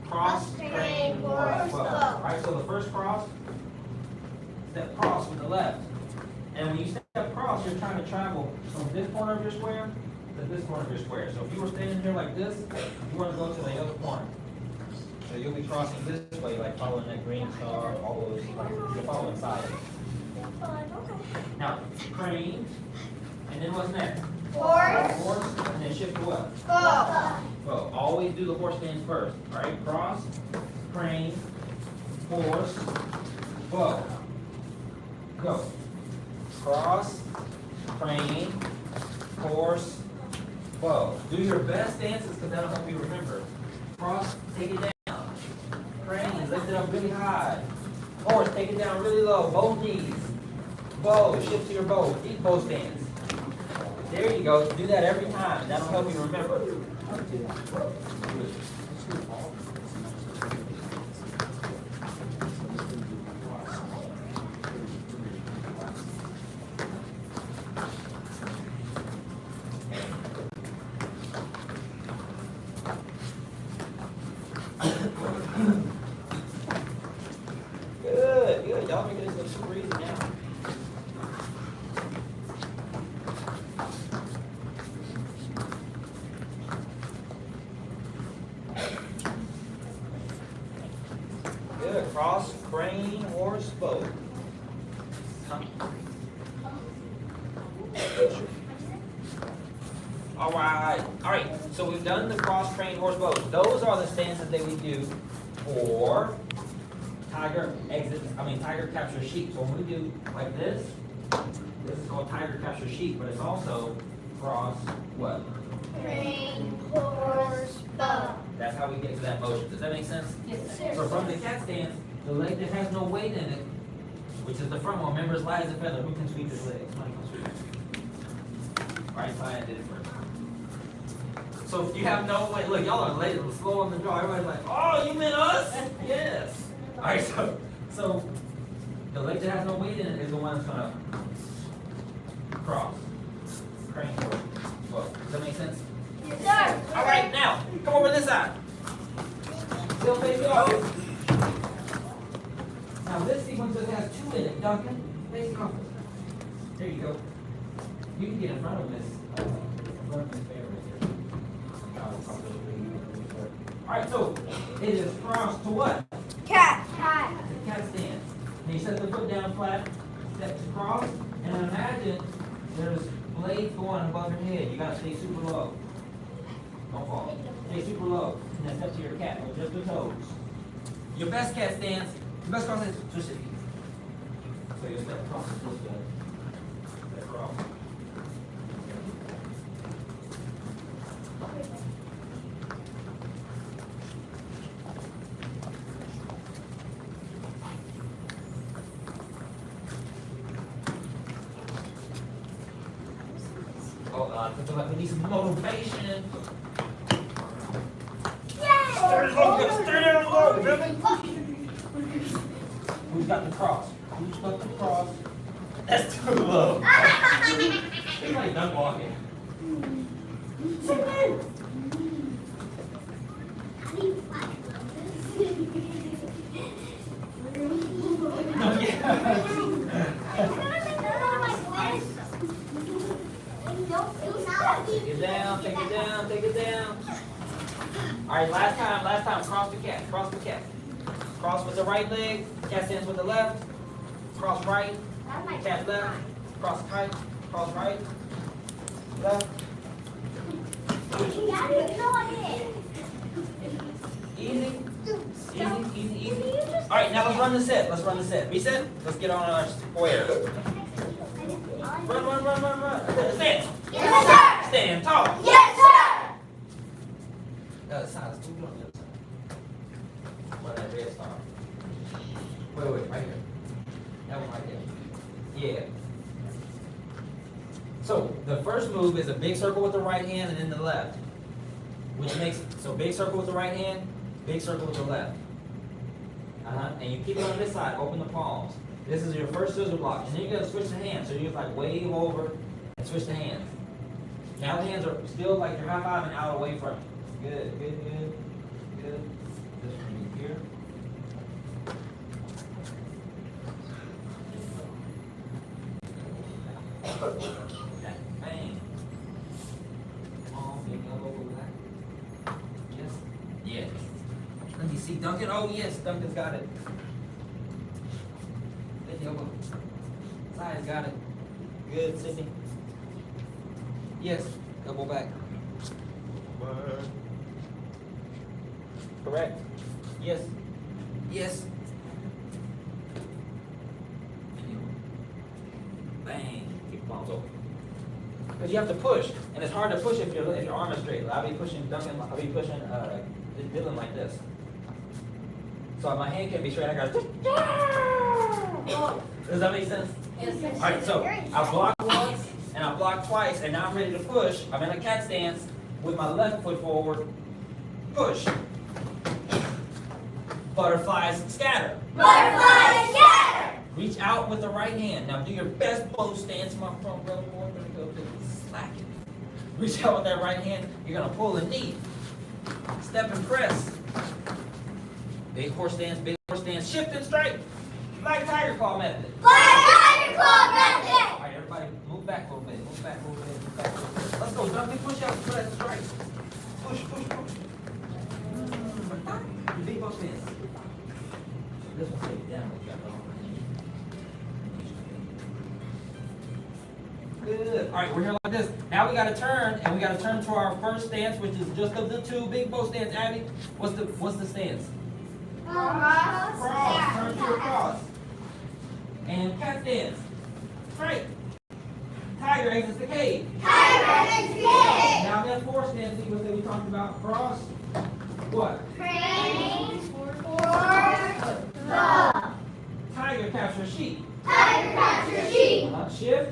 Cross, crane, horse, bow. All right, so the first cross, step cross with the left. And when you step cross, you're trying to travel from this corner of your square to this corner of your square. So if you were standing here like this, you want to go to the other corner. So you'll be crossing this way, like following that green star, all those, you're following side. Now, crane, and then what's next? Horse, and then shift to what? Bow. Bow. Always do the horse stance first. All right, cross, crane, horse, bow. Go. Cross, crane, horse, bow. Do your best stances because that'll help you remember. Cross, take it down. Crane, lift it up really high. Horse, take it down really low, both knees. Bow, shift to your bow, deep bow stance. There you go, do that every time. That'll help you remember. Good, good. Y'all making this look super easy now. Good. Cross, crane, horse, bow. All right. All right. So we've done the cross, crane, horse, bow. Those are the stances that we do for tiger capture sheep. So when we do like this is called tiger capture sheep, but it's also cross what? Crane, horse, bow. That's how we get to that motion. Does that make sense? Yes, sir. So from the cat stance, the leg that has no weight in it, which is the front one, remember, is light as a feather. Who can sweep his leg? Somebody can sweep it. Right side did it first. So if you have no weight, look, y'all are late, slow on the draw. Everybody's like, oh, you meant us? Yes. All right, so the leg that has no weight in it is the one that's gonna cross, crane, well, does that make sense? Yes, sir. All right, now, come over this side. Still face off. Now this sequence just has 2 in it. Duncan, face off. There you go. You can get in front of Miss Fair right here. All right, so it is crossed to what? Cat. Cat stance. And you set the foot down flat, step to cross, and imagine there's blades going above your head. You gotta stay super low. Don't fall. Stay super low. And then step to your cat with just the toes. Your best cat stance, your best cross stance, twist your feet. So you step across this way. Step across. We need some motivation. Stay down low, Billy. Who's got the cross? Who's got the cross? That's too low. It's like done walking. No, Take it down, take it down, take it down. All right, last time, cross the cat, cross the cat. Cross with the right leg, cat stands with the left. Cross right, cat left. Cross tight, cross right, left. Easy, easy. All right, now let's run the set. Reset. Let's get on our square. Run. Stand. Yes, sir. Stand tall. Yes, sir. The other side. Let's move it on the other side. Run that red star. Wait, right here. That one right there. Yeah. So the first move is a big circle with the right hand and then the left. Which makes, so big circle with the right hand, big circle with the left. And you keep it on this side, open the palms. This is your first scissor block. And then you're gonna switch the hands. So you just like wave over and switch the hands. Now the hands are still like you're high-fiving out away from you. Good. This one here. Bang. Come on, elbow over back. Yes. Let me see Duncan. Oh yes, Duncan's got it. Bend the elbow. Side's got it. Good, Sydney. Yes, elbow back. Correct. Yes. Bang. Keep the palms open. Because you have to push, and it's hard to push if your arm is straight. I'll be pushing Duncan. I'll be pushing Dylan like this. So my hand can be straight. I got. Does that make sense? Yes, All right. So I block once and I block twice, and now I'm ready to push. I'm in a cat stance with my left foot forward. Push. Butterflies scatter. Butterflies scatter. Reach out with the right hand. Now do your best bow stance, my front brother. We're gonna go to slack it. Reach out with that right hand. You're gonna pull a knee. Step and press. Big horse stance, shift and straight. Black tiger claw method. Black tiger claw method. All right, everybody, move back a little bit. Move back a little bit. Let's go, Duncan. Push out for that strike. Push. Your big bow stance. This one take it down. Good. All right, we're here like this. Now we got to turn, and we got to turn to our first stance, which is just of the two big bow stance. Abby, what's the stance? Cross. Turn to a cross. And cat stance. Straight. Tiger exits the cave. Tiger exits the cave. Now that four stance sequence that we talked about. Cross. What? Crane for the. Tiger captures sheep. Tiger captures sheep. Shift.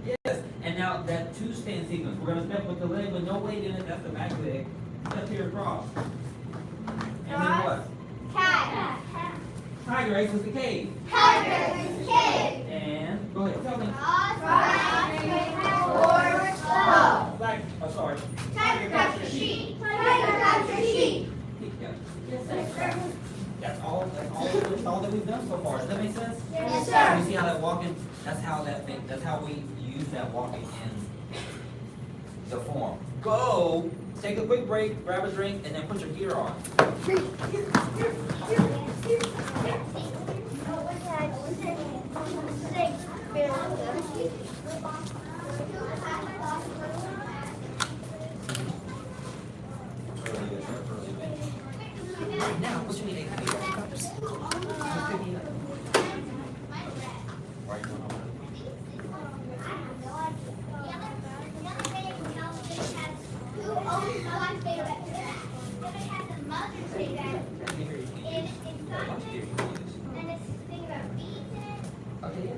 Yes. And now that two stance sequence. We're going to step with the leg with no weight in it. That's the back leg. Step here across. And then what? Cat. Tiger exits the cave. Tiger exits the cave. And go ahead. Tell me. Cross. Crane for the. Black sorry. Tiger capture sheep. Tiger capture sheep. That's all that we've done so far. Does that make sense? Yes, So sir. you see how that walking, that's how we use that walking in the form. Go, take a quick break, grab a drink, and then put your gear on. Right now, what you need to do? Right now. Okay, yeah.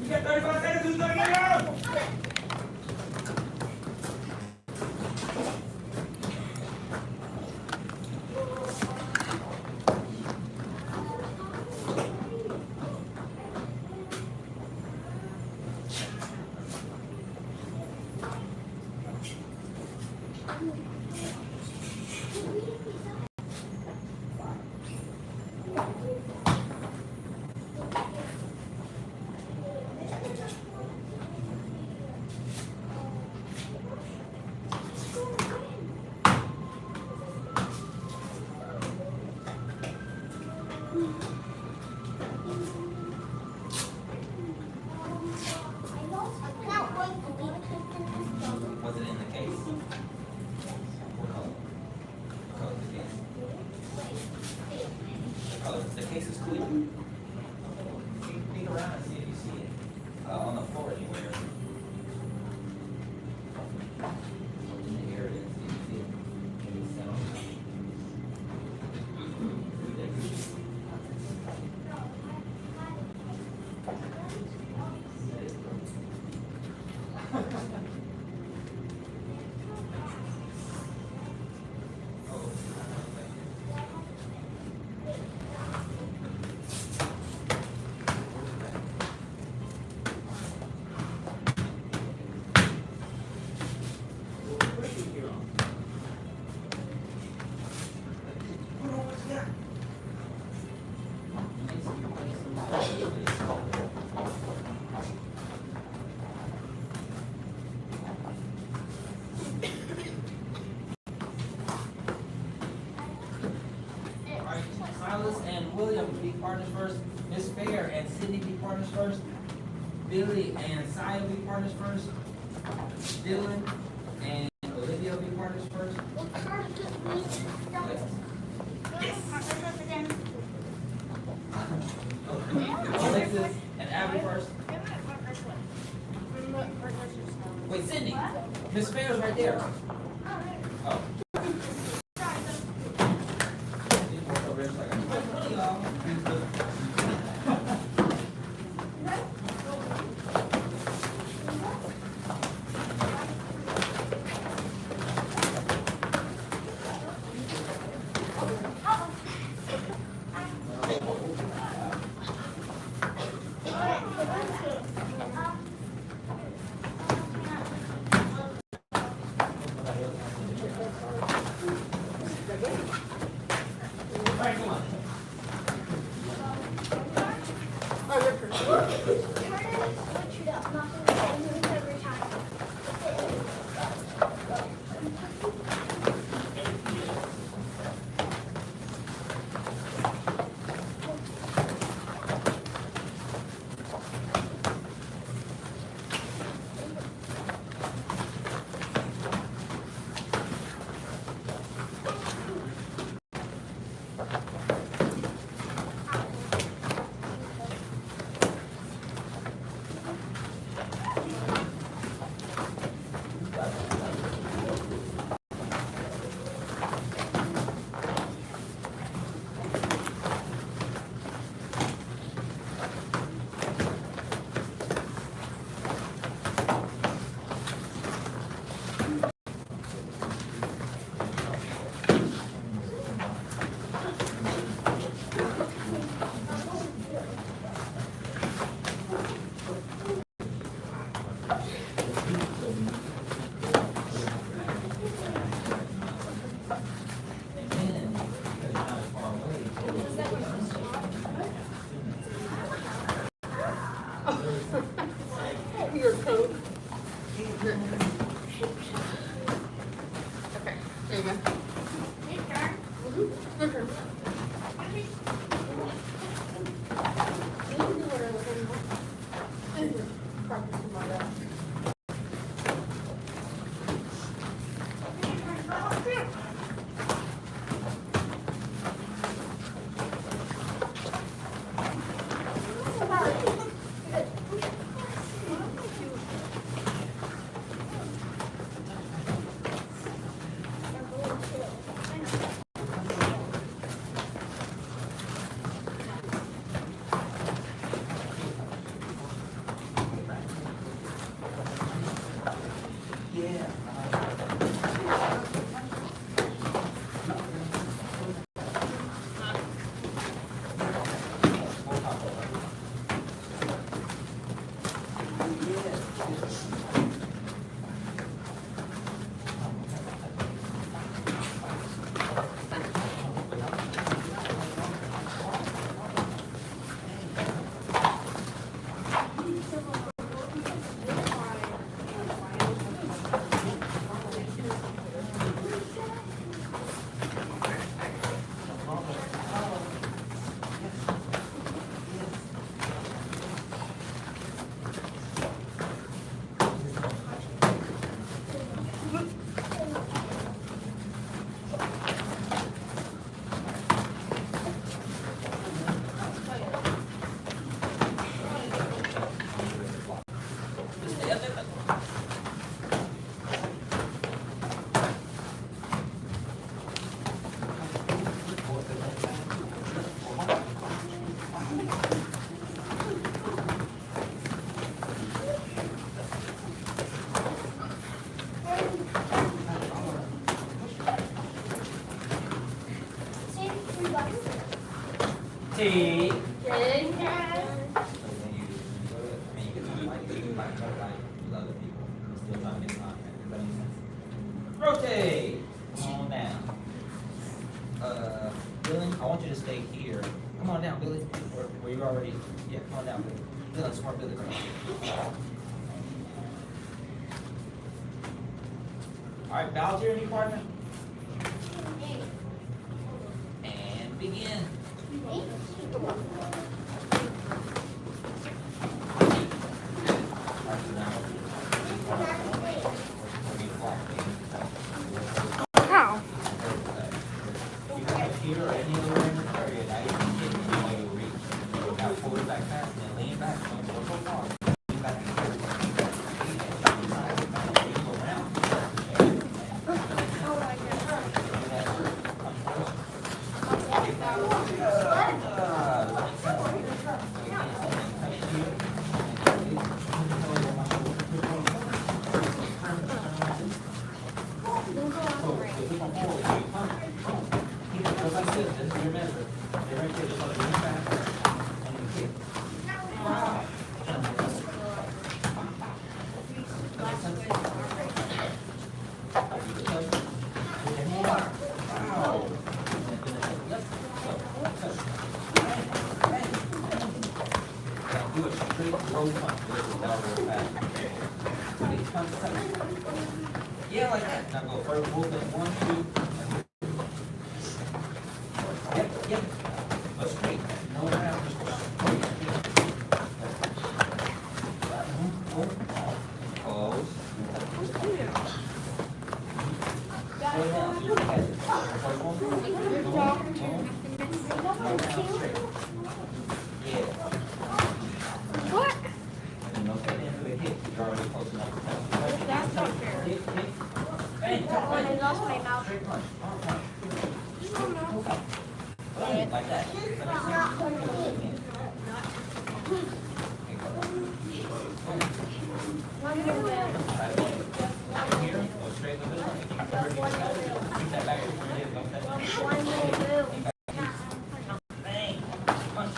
You got 35 seconds, who's gonna get out? Was it in the case? What color? What color is the case? The color, the case is clear. Peek around and see if you see it, on the floor anywhere. Here it is, see if you see it. Maybe it's down. Alright, Silas and William be partners first. Miss Fair and Sydney be partners first. Billy and Sia be partners first. Dylan and Olivia be partners first. Alexis and Abby first. Wait, Sydney. Miss Fair's right there. Oh. Your coat. Okay, there you go. Your turn. You can do whatever you want. Practice tomorrow. T. Rotate. Come on down. Billy, I want you to stay here. Come on down, Billy. Were you already? Yeah, come on down, Billy. Dylan, smart Billy. All right, bow to your new partner. And begin. How? You can have here or anywhere in the area. Now you can get it when you reach. Now pull it back fast and then lean back. Don't go so far. Lean back and forward. Go around. Do a straight roll punch with the down real fast. Yeah, like that. Now go first movement, 1, 2. Yep, yep. Go straight. No around, just go straight. Close. Slow down. You can catch it. First one. Boom. Straight. Yeah. What? And don't get into a hit. You're already close enough. That's not fair. Hit, hit. Bang. I lost my mouth. Straight punch. Arm punch. Boom, like that. Here, go straight with it. Keep that back. Bang. Punch.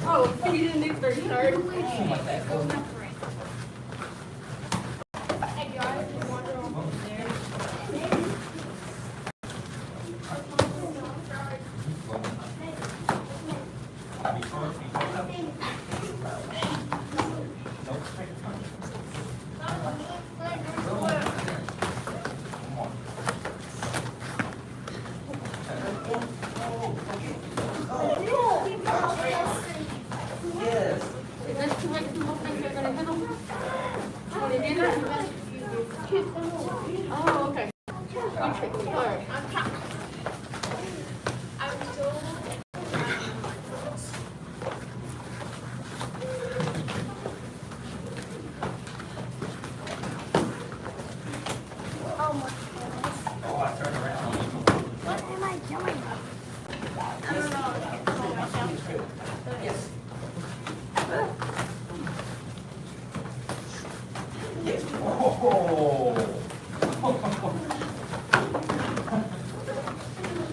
Oh, you didn't do 30 hard. Boom, like that. Boom. Before, Oh, okay. All right. Oh my goodness. Oh, I turned around. What am I doing? I don't know. Yes. Oh.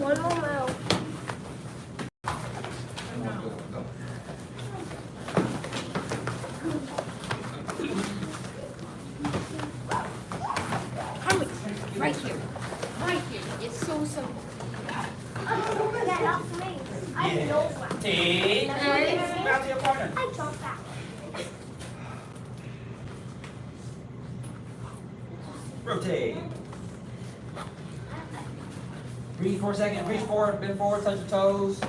One more mile. Right here. Right here. It's so simple. Get off me. I know that. T. Bounce to your partner. I jumped back. Rotate. Breathe for a second. Reach forward, bend forward, touch your toes.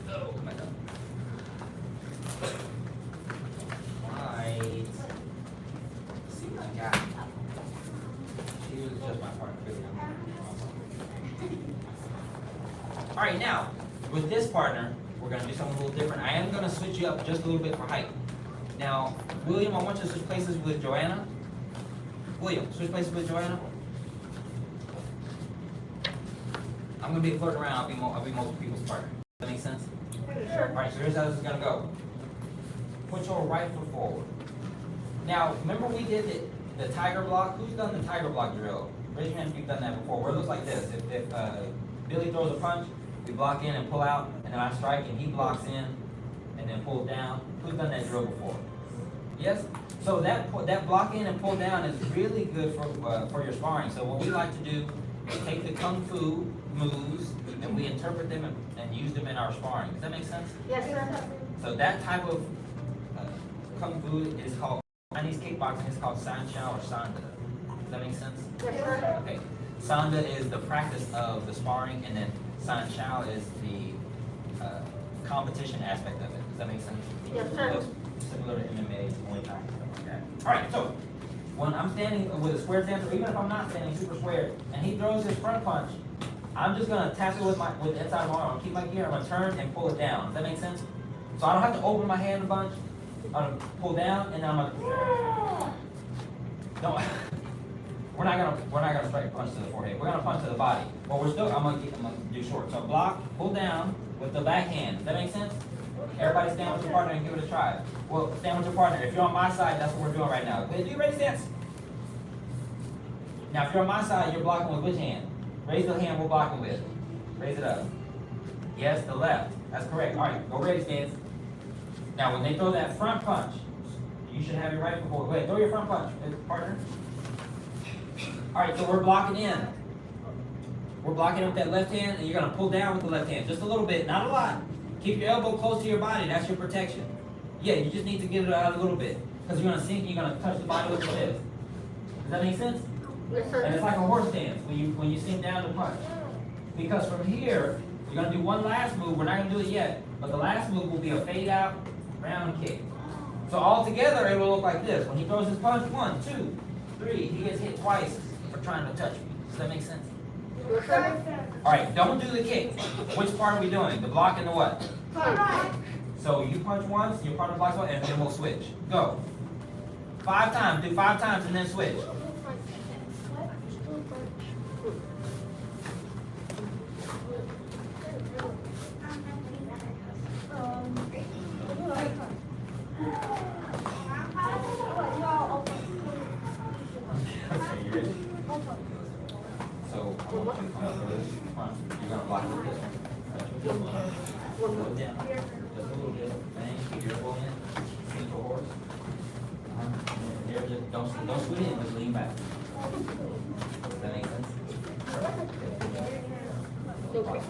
Oh, my God. Right. Let's see what I got. She was just my partner, really. All right, now, with this partner, we're gonna do something a little different. I am gonna switch you up just a little bit for height. Now, William, I want you to switch places with Joanna. William, switch places with Joanna. I'm gonna be flirting around. I'll be most people's partner. Does that make sense? Sure. All right, so here's how this is gonna go. Put your right foot forward. Now, remember we did the tiger block? Who's done the tiger block drill? Raise your hand if you've done that before. Where it looks like this. If Billy throws a punch, we block in and pull out, and then I strike and he blocks in and then pulls down. Who's done that drill before? Yes? So that block in and pull down is really good for your sparring. So what we like to do is take the kung fu moves and we interpret them and use them in our sparring. Does that make sense? Yes, sir. So that type of kung fu is called, Chinese kickboxing is called san shao or sanda. Does that make sense? Yes, sir. Okay. Sanda is the practice of the sparring, and then san shao is the competition aspect of it. Does that make sense? Yes, sir. Looks similar to MMA, Muay Thai, stuff like that. All right. So when I'm standing with a square stance, or even if I'm not standing super square, and he throws his front punch, I'm just gonna tap it with the inside of my arm. Keep my gear. I'm gonna turn and pull it down. Does that make sense? So I don't have to open my hand a bunch. I'm gonna pull down, and then I'm gonna. No, we're not gonna strike a punch to the forehead. We're gonna punch to the body. But I'm gonna do short. So block, pull down with the back hand. Does that make sense? Everybody stand with your partner and give it a try. Well, stand with your partner. If you're on my side, that's what we're doing right now. Do you ready, stance? Now, if you're on my side, you're blocking with which hand? Raise the hand we're blocking with. Raise it up. Yes, the left. That's correct. All right, go ready, stance. Now, when they throw that front punch, you should have your right foot forward. Go ahead, throw your front punch, partner. All right, so we're blocking in. We're blocking with that left hand, and you're gonna pull down with the left hand. Just a little bit, not a lot. Keep your elbow close to your body, that's your protection. Yeah, you just need to get it out a little bit. Because you're gonna sink, you're gonna touch the body with your fist. Does that make sense? Yes, And sir. it's like a horse stance when you sink down to punch. Because from here, you're gonna do one last move. We're not gonna do it yet, but the last move will be a fade out round kick. So all together, it will look like this. When he throws his punch, 1, 2, 3, he gets hit twice for trying to touch me. Does that make sense? Yes, sir. All right, don't do the kick. Which part are we doing? The block and the what? Right. So you punch once, your partner blocks one, and then we'll switch. Go. 5 times. Do 5 times and then switch. Okay, you ready? So I'm going to come up with this front. You're going to block with this one. Pull it down. Just a little bit. Bang. Keep your elbow in. Sink your horse. There, just don't scoot in. Just lean back. Does that make sense? Pull down.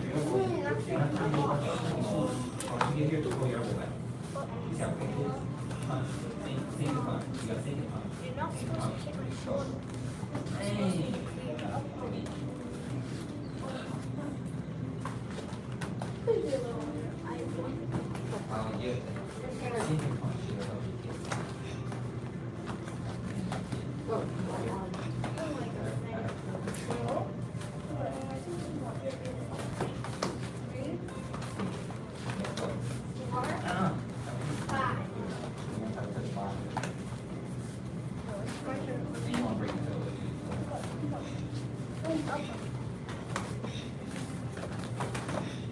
You don't have to do much. You get here to pull your elbow back. You gotta think it. You're not supposed to hit my shoulder. Hey. Could be a little under. I want Oh, yeah. Sinking punch. You know, Oh my God. ah. Five. You won't have to touch the bottom. And you wanna break the toe.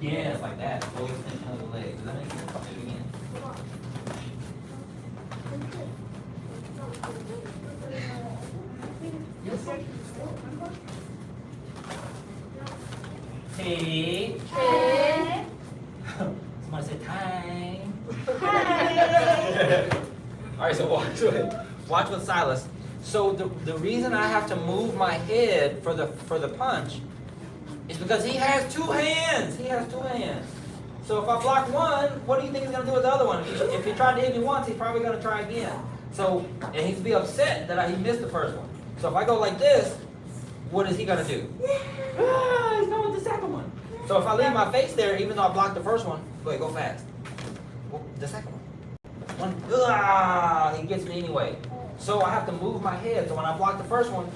Yeah, it's like that. Full extension of the leg. Does that make sense? Do it again. Hey. Hey. Somebody say time. All right, so watch with Silas. So the reason I have to move my head for the punch is because he has two hands. He has two hands. So if I block one, what do you think he's gonna do with the other one? If he tried to hit me once, he's probably gonna try again. So and he's be upset that he missed the first one. So if I go like this, what is he gonna do? Ah, he's going with the second one. So if I leave my face there, even though I blocked the first one, wait, go fast. The second one. He gets me anyway. So I have to move my head. So when I block the first one,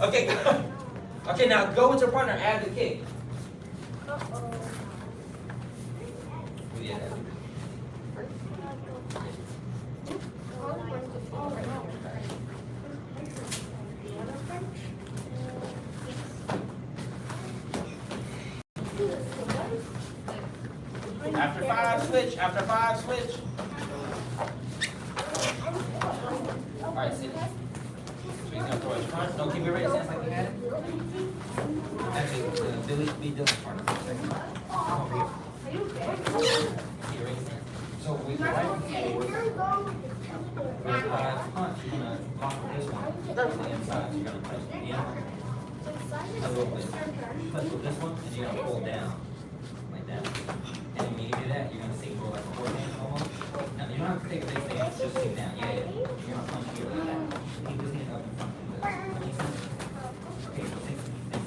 okay, okay. Now go with your partner. Add the kick. Yeah. After five, switch. After five, switch. All right, sit. So he's gonna throw his front. Don't keep it right stance like you had it. Actually, Billy, be Dylan's partner for a second. Come over here. Keep it right stance. So with your right forward, with your last punch, you're gonna block this one to the inside. So you're gonna touch the end a little bit. Touch with this one, and you're gonna pull down like that. And when you do that, you're gonna see more like a forehand almost. Now you don't have to take a big stance, just sit down. Yeah, yeah. You're gonna punch here like that. Keep this hand up in front of you. That makes sense? Okay, so take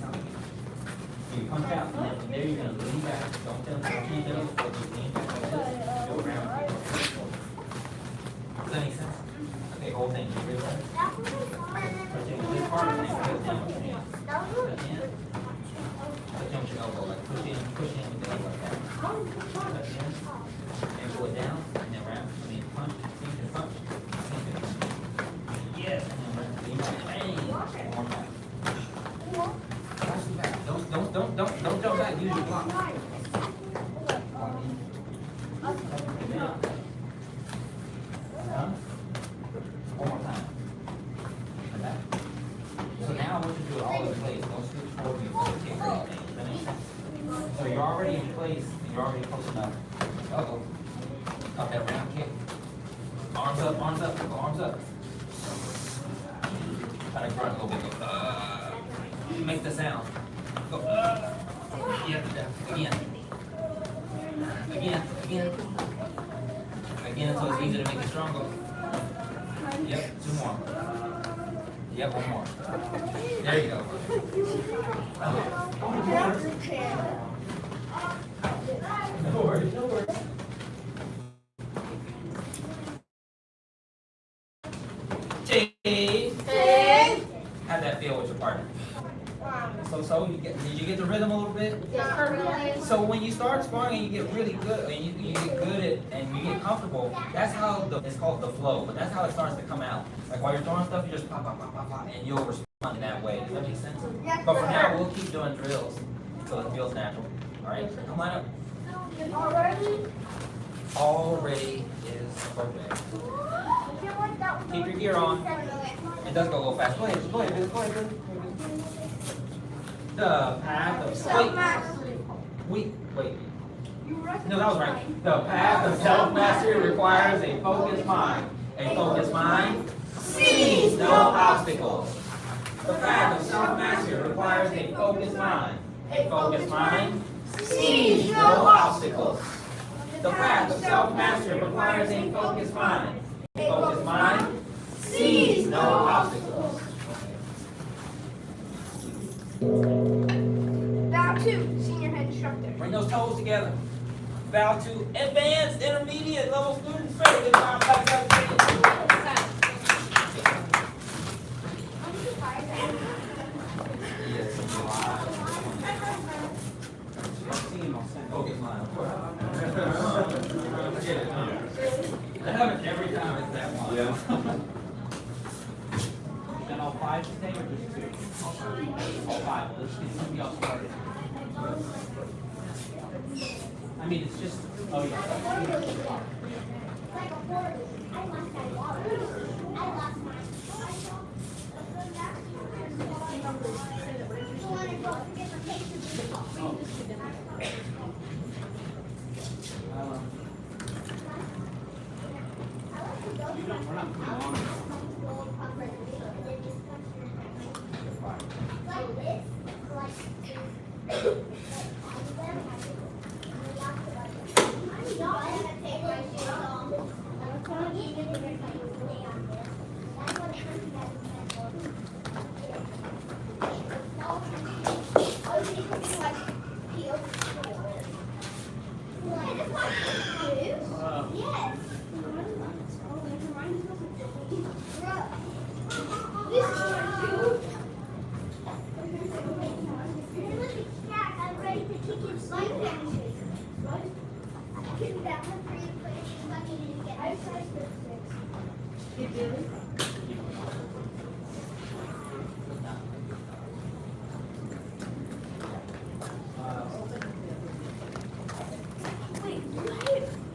out again. So you punch out, and then from there you're gonna lean back. Don't tell me what you do, but you lean back like this, go around, does that make sense? Okay, hold thing. You realize? Touch in with this part, and then put it down with your hand. Touch in. Touch in with your elbow, like push in with the elbow like that. Touch in, and pull it down, and then wrap, I mean punch, sink and punch, sink and punch. Yes, and then wrap, lean back, bang, one more time. Don't jump back, use your block. One more time. Like that. So now I want you to do it all in place. Don't switch forward before you kick or anything. Does that make sense? So you're already in place, and you're already close enough. Uh-oh. Got that round kick. Arms up, go arms up. Try to grunt a little bit. Go, make the sound. Go, yeah, again. Again, so it's easy to make it stronger. Yep, two more. Yep, one more. There you go. No worries, no worries. Chase. How'd that feel with your partner? So did you get the rhythm a little bit? So when you start sparring and you get really good, and you get good at, and you get comfortable, that's how it's called the flow, but that's how it starts to come out. Like while you're throwing stuff, you just pop, and you'll respond in that way. Does that make sense? But for now, we'll keep doing drills, so it feels natural. All right, come on up. Already is perfect. Keep your gear on. It does go a little fast. Go ahead. The path of wait. No, that was right. The path of self-mastery requires a focused mind. A focused mind sees no obstacles. The path of self-mastery requires a focused mind. A focused mind Sees no obstacles. The path of self-mastery requires a focused mind. A focused mind sees no obstacles. Bow to senior head instructor. Bring those toes together. Bow to advanced, intermediate level students. Ready? Good job. Clap, clap, clap. Focus mind. That happens every time it's that one. Yeah. Done all five today or just two? All five. Let's get somebody else started. I mean, it's just, oh yeah. We're not putting on.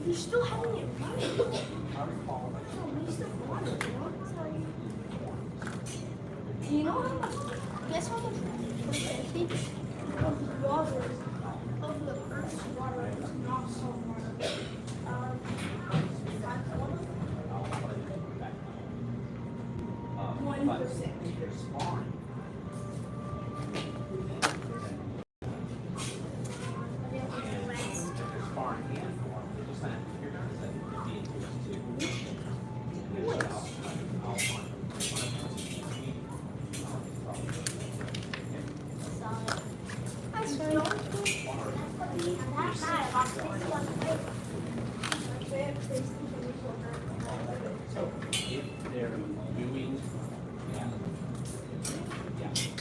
You still having it running? You still want it, Do you know how much? Guess how much percentage of water, of the Earth's water is not salt water? 1%. So if they're doing,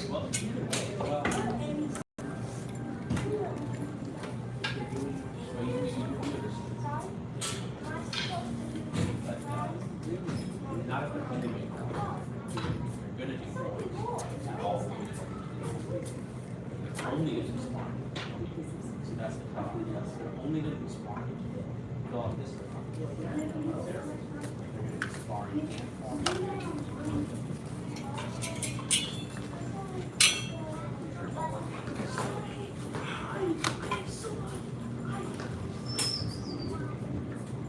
well, either way, well. Not if they're going to do it. They're going to do it at all. It's only if it's smart. So that's the problem. Yes, they're only going to be smart. Go off this way. They're going to be sparring and forming.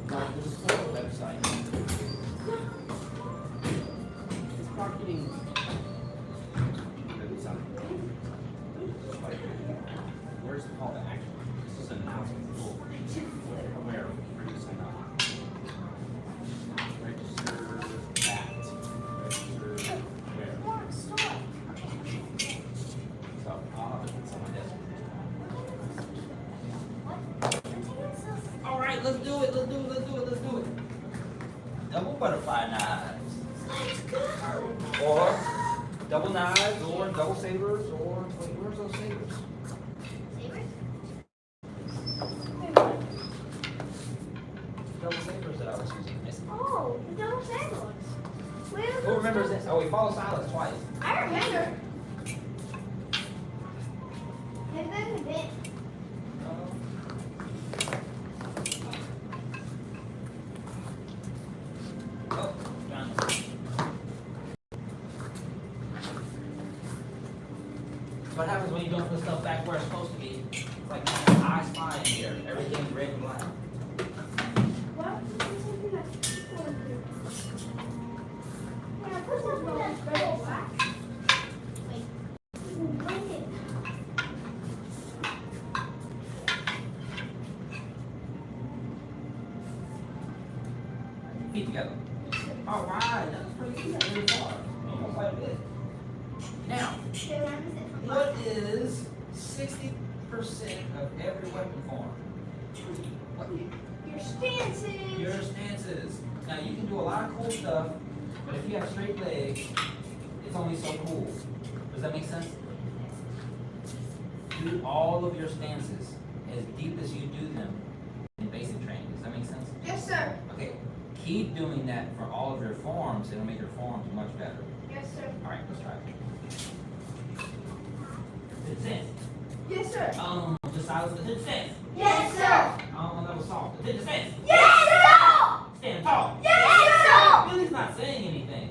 Now, there's a full website. It's marketing. Where's the call to action? This is an announcement tool. Where you sign up. Register that. Register where? So I'll have to put some on this. All right, let's do it. Let's do it. Let's do it. Let's do it. Double butterfly knives. Or double knives, or double sabers, or wait, where's those sabers? Double sabers that I was using. Oh, the double sandals. Who remembers this? Oh, we follow silence twice. I remember. Have been a bit. Oh, John. What happens when you don't put stuff back where it's supposed to be? It's like I spy in here. Everything's red and black. What? This is something that's going through. When I put something that's red and black. Wait. When it. Feet together. All right, that's pretty good. That's really far. Almost quite a bit. Now, what is 60% of every weapon form? What? Your stances. Your stances. Now you can do a lot of cool stuff, but if you have straight legs, it's only so cool. Does that make sense? Do all of your stances as deep as you do them in basic training. Does that make sense? Yes, sir. Okay. Keep doing that for all of your forms. It'll make your forms much better. Yes, sir. All right, let's try it. Good sense. Yes, sir. Just silence the good sense. Yes, sir. That was soft. The good sense. Yes, sir. Stand tall. Yes, sir. Billy's not saying anything.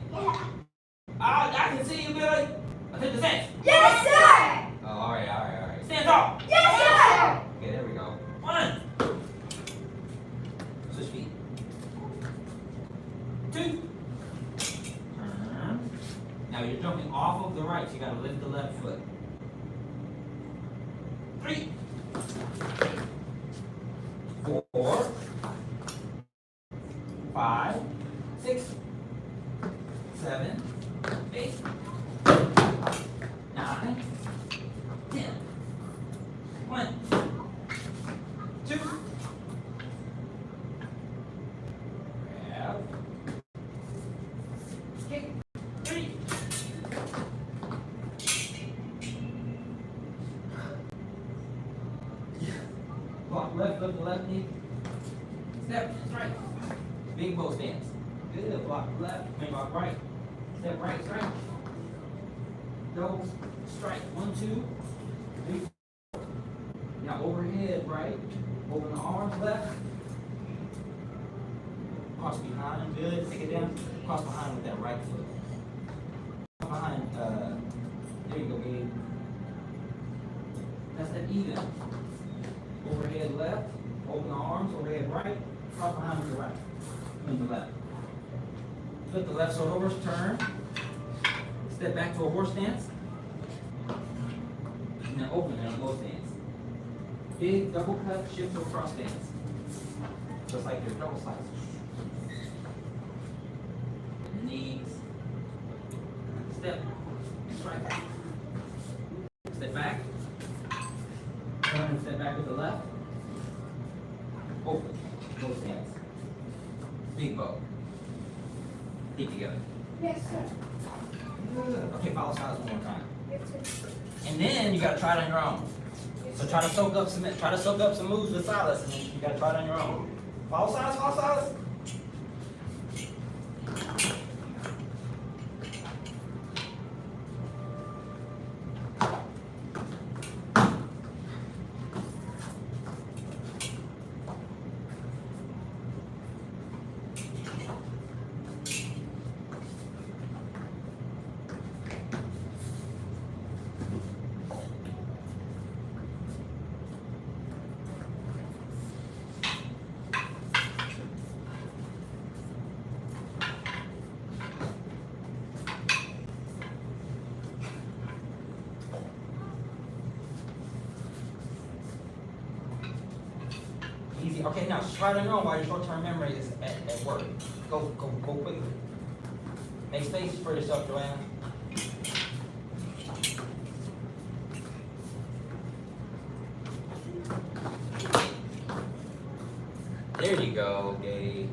I can see you, Billy. Attention, sense. Yes, sir. Oh, all right. Stand tall. Yes, sir. Okay, there we go. 1. Switch feet. 2. Turn. Now you're jumping off of the right, so you gotta lift the left foot. 3. 4. 5. 6. 7. 8. 9. 10. 1. 2. Grab. Kick. 3. Block left, lift the left knee. Step, that's right. Big bow stance. Good. Block left, block right. Step right, strike. Double strike. 1, 2, 3, 4. Now overhead, right? Open the arms left. Cross behind, good. Take it down. Cross behind with that right foot. Cross behind, there you go, Gabe. That's that even. Overhead left. Open the arms, overhead right. Cross behind with the right. And the left. Flip the left sword over, turn. Step back to a horse stance. And then open in a low stance. Big double cut, shift to a cross stance. Just like your double slice. Knees. Step. Strike. Step back. Turn and step back with the left. Open. Low stance. Big bow. Feet together. Yes, sir. Good. Okay, follow sides one more time. Yes, sir. And then you gotta try it on your own. So try to soak up some moves with Silas, and then you gotta try it on your own. Follow Silas, follow Silas. Easy. Okay, now try to know why your short-term memory is at work. Go quickly. Make space for yourself, Joanna. There you go, Gabe.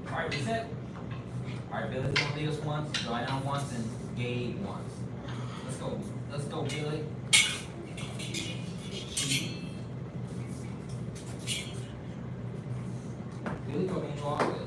All right, reset. All right, Billy's gonna lead us once, Joanna once, and Gabe once. Let's go. Let's go, Billy. Billy told me to walk with.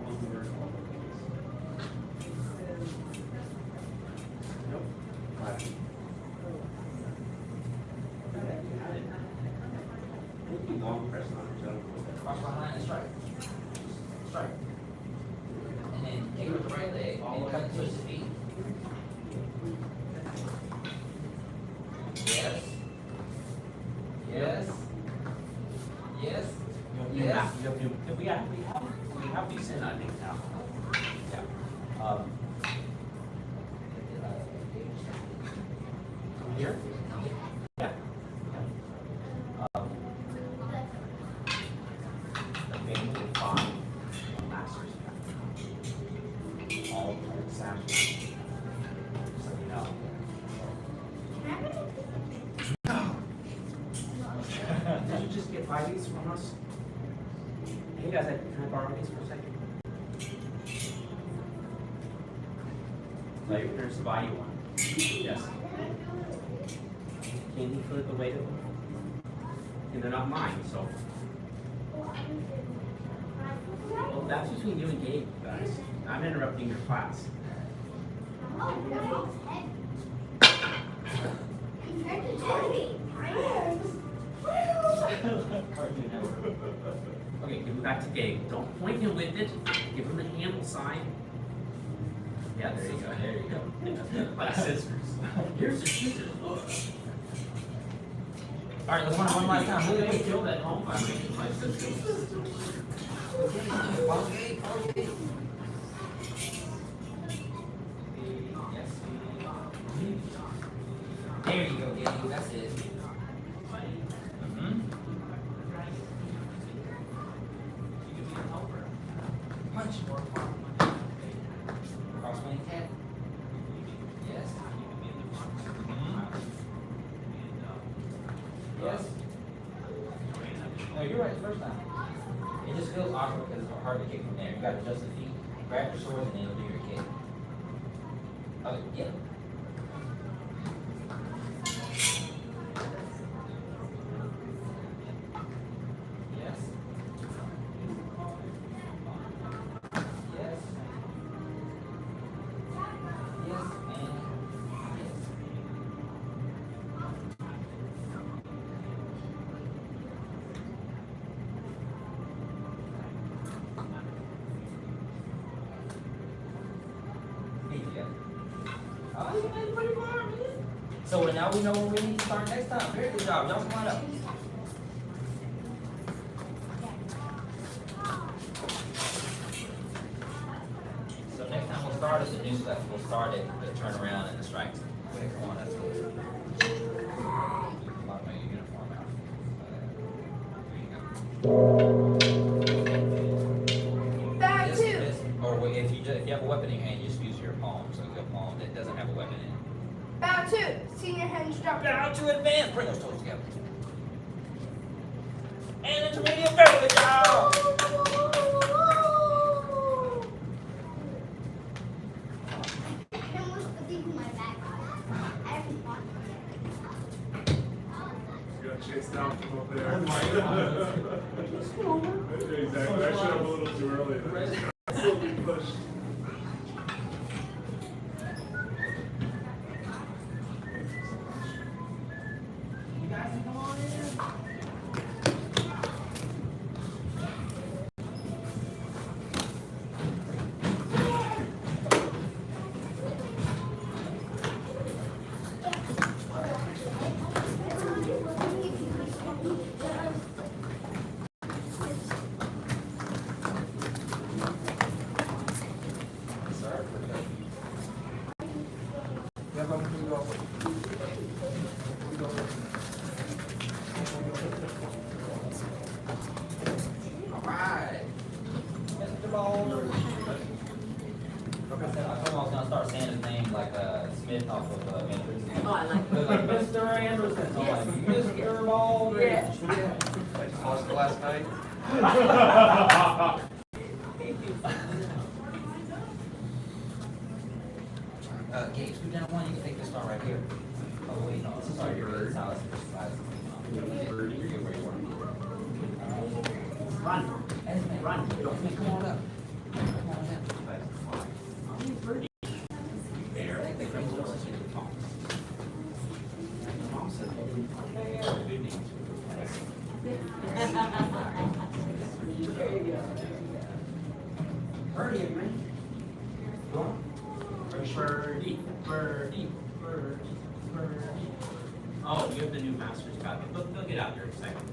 over. Nope. Left. Long press on it, so. Cross behind and strike. Strike. And then kick with the right leg and cut and twist the feet. Yes. Yes. Yes. Yes. We have these in, I think, now. Yeah. Here? Yeah. Family of 5 masters. All samples. So you know. Did you just get 5 of these from us? Hey guys, can I borrow these for a second? Tell your parents to buy you one. Yes. Can you feel the weight of them? And they're not mine, so. Well, that's between you and Gabe, guys. I'm interrupting your class. Okay, give it back to Gabe. Don't point him with it. Give him the handle sign. Yeah, there you go. There you go. Like scissors. Here's the scissors. All right, let's one last time. Who they killed at home by making my scissors. There you go, Gabe. That's it. Punch. Cross swing tap. Yes. Yes. No, you're right the first time. It just feels awkward because it's hard to kick from there. You got to adjust the feet, grab your sword, and then you'll do your kick. Okay, yeah. Yes. Yes. Yes, and yes. Feet together. Oh, you made it pretty far, man. So now we know where we need to start next time. Very good job. Y'all come on up. So next time we'll start at the new stuff. We'll start at the turnaround and the strikes. Wait, come on, that's good. Lock my uniform out. Back This- two. this- Or if you have a weapon in your hand, just use your palm. So your palm that doesn't have a weapon in it. Bow two. Senior hinge jump. Down to advance. Bring those toes together. And intermediate. Very good job. You got chased down from up there. Exactly. I showed up a little too early. Still being pushed. You guys can come on in. Alright. Mr. Boulder. I said, I told him I was gonna start saying his name like Smith off of Matrix. Oh, I like Look like Mr. Anderson. So I'm like, Mr. Boulder. Yeah. Like lost last night. Gabe, scoot down one, you can take this star right here. Oh wait, no, this is already your red size. You're good where you were. Run. Run. Don't come on up. out here in a second.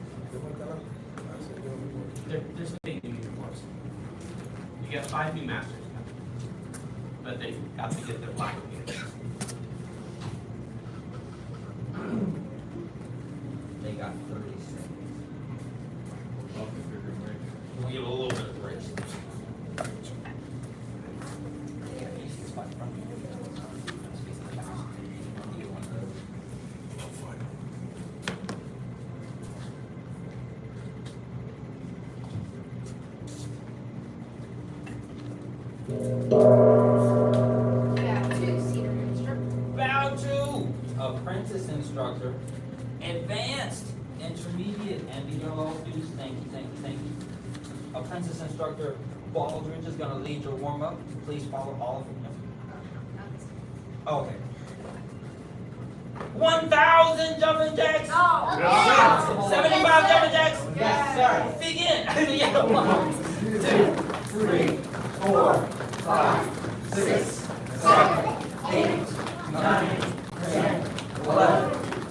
There's big new uniforms. You got 5 new masters coming, but they've got to get their black units. They got 30 seconds. We'll give a little bit of grace. Bow to apprentice instructor, advanced, intermediate, and below students. Thank you, thank you, thank you. Apprentice instructor Baldridge is going to lead your warm up. Please follow all of them. Okay. 1,000 jumping jacks. No. 75 jumping jacks. Yes, sir. Begin. Yeah, 1, 2, 3, 4, 5, 6, 7, 8, 9, 10, 11,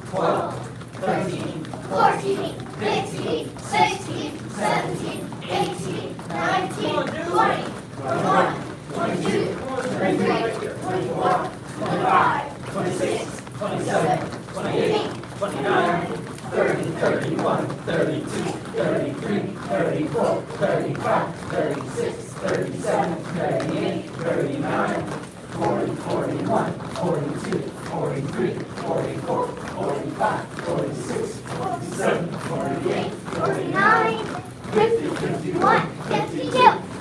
12, 13, 14, 15, 16, 17, 18, 19, 20, 21, 22, 23, 24, 25, 26, 27, 28, 29, 30, 31, 32, 33, 34, 35, 36, 37, 38, 39, 40, 41, 42, 43, 44, 45, 46, 47, 48, 49, 50, 51, 52,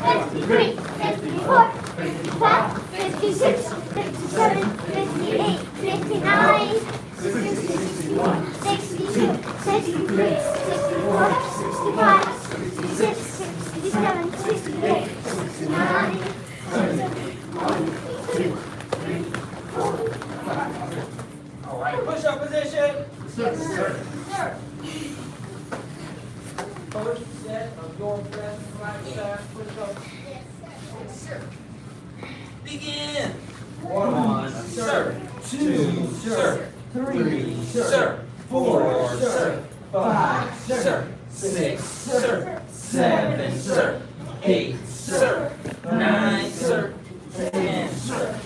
53, 54, 55, 56, 57, 58, 59, 60, 61, 62, 63, 64, 65, 66, 67, 68, 69, 1, 2, 3, 4, 5. All right, push up position. Sir. First set of your breath flat staff push up. Yes, sir. Begin. 1, sir. 2, sir. 3, sir. 4, sir. 5, sir. 6, sir. 7, sir. 8, sir. 9, sir. 10, sir.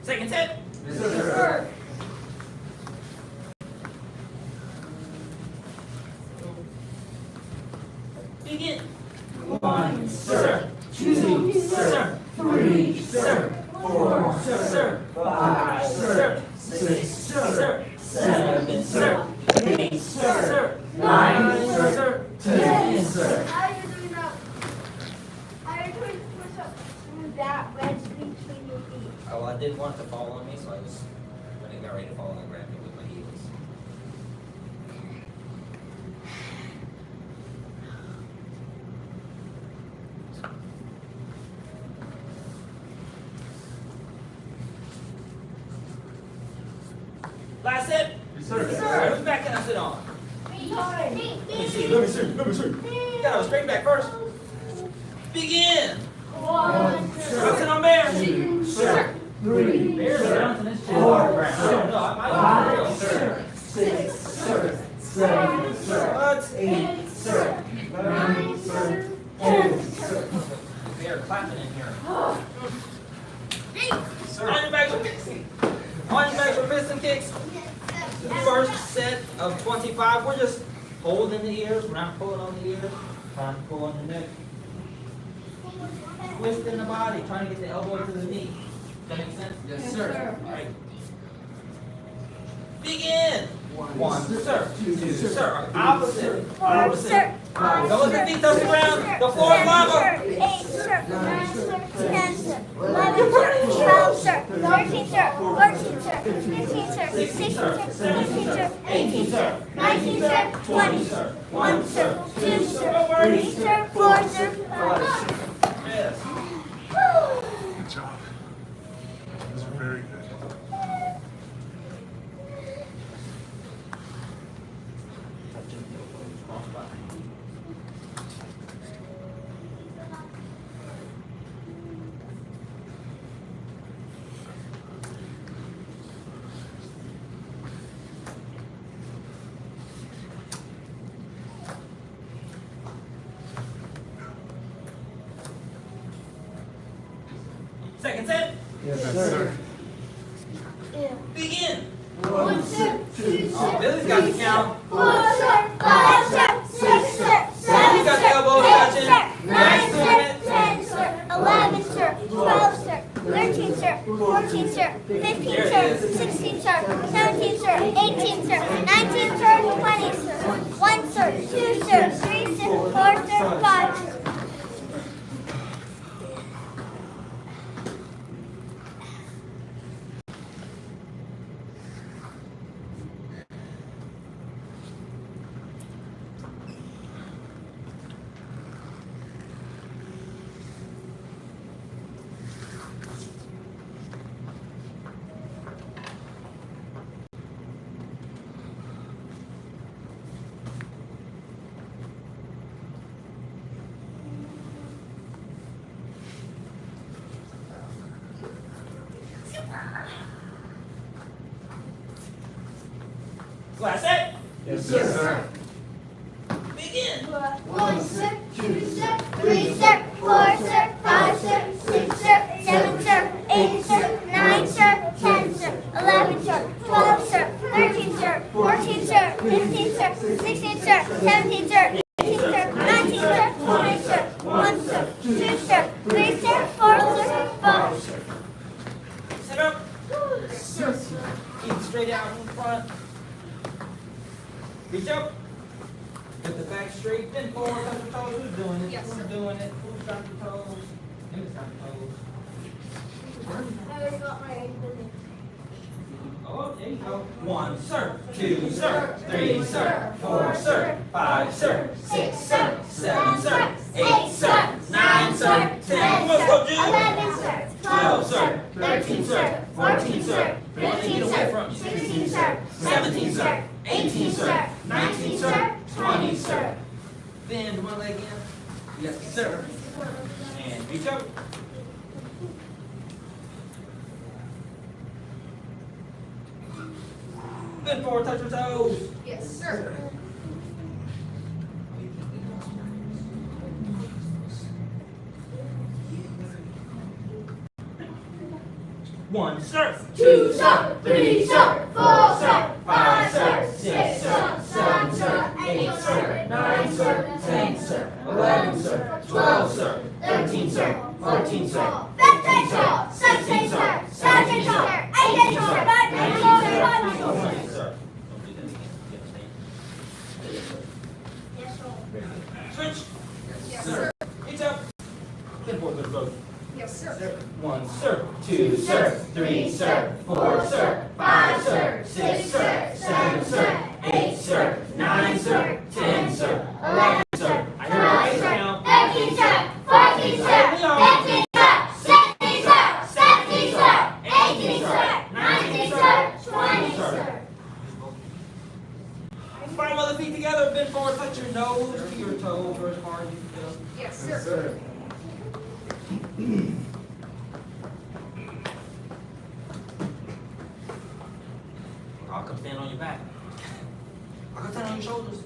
Second set. Yes, sir. Begin. 1, sir. 2, sir. 3, sir. 4, sir. 5, sir. 6, sir. 7, sir. 8, sir. 9, sir. 10, sir. How are you doing that? How are you doing push-ups through that wedge between your feet? Oh, well, I didn't want it to fall on me, so I was when it got ready to fall, I grabbed it with my heels. Last set. Yes, sir. Yes, sir. Whose back can I sit on? Me. Let me see. Let me see. Gotta straight back first. Begin. 1, Sit on bear. 2, sir. 3, bears bouncing his chin off the ground. I don't know. I might be real. 6, sir. 7, sir. What? 8, sir. 9, sir. 10, sir. Bear clapping in here. On your back for piston. On your back for piston kicks. First set of 25. We're just holding the ears. We're not pulling on the ears. Trying to pull on the neck. Twisting the body. Trying to get the elbow to the knee. Does that make sense? Yes, sir. All right. Begin. 1, sir. 2, sir. Opposite. Opposite. Don't let the feet touch the ground. The floor is level. 8, sir. 9, sir. 10, sir. 11, sir. 12, sir. 13, 13, sir. 14, sir. 15, sir. 16, sir. 17, sir. 18, sir. 19, sir. 20, sir. 1, sir. 2, sir. 3, sir. 4, sir. 5. Yes. Good job. That's very good. Second set. Yes, sir. Begin. 1, sir. 2, sir. Billy's got the count. 4, sir. 5, sir. 6, sir. 7, got the sir. elbows 8, touching. sir. 9, Next sir. minute. 10, sir. 11, sir. 12, sir. 13, sir. 14, sir. 15, sir. 16, sir. 17, sir. 18, sir. 19, sir. 20, sir. 1, sir. 2, sir. 3, sir. 4, sir. 5, sir. Last set. Yes, sir. Begin. 1, sir. 2, sir. 3, sir. 4, sir. 5, sir. 6, sir. 7, sir. 8, sir. 9, sir. 10, sir. 11, sir. 12, sir. 13, sir. 14, sir. 15, sir. 16, sir. 17, sir. 18, sir. 19, sir. 20, sir. 1, sir. 2, sir. 3, sir. 4, sir. 5, sir. Set up. Keep straight out in front. Reach up. Get the back straight. Bend forward, touch your toes. Who's doing it? Yes, Who's sir. doing it? Who's got your toes? Who's got your toes? I already got my ankle. Oh, there you go. 1, sir. 2, sir. 3, sir. 4, sir. 5, sir. 6, sir. 7, sir. 8, sir. 9, sir. 10. Let's go, Jude. 11, sir. 12, sir. 13, sir. 14, sir. 15, sir. 16, sir. 17, sir. 18, sir. 19, sir. 20, sir. Bend one leg in. Yes, sir. And reach up. Bend forward, touch your toes. Yes, sir. One, sir. 2, sir. 3, sir. 4, sir. 5, sir. 6, sir. 7, sir. 8, sir. 9, sir. 10, sir. 11, sir. 12, sir. 13, sir. 14, sir. 15, sir. 16, sir. 17, sir. 18, sir. 19, sir. 20, sir. Switch. Yes, sir. Reach up. Bend forward, touch your toes. Yes, sir. 1, sir. 2, sir. 3, sir. 4, sir. 5, sir. 6, sir. 7, sir. 8, sir. 9, sir. 10, sir. 11, sir. I hear a raise count. 13, sir. 14, sir. 15, sir. 16, sir. 17, sir. 18, sir. 19, sir. 20, sir. Bottom of the feet together. Bend forward. Touch your nose to your toe for as far as you can go. Yes, Yes, sir. I'll come stand on your back. I'll come stand on your shoulders.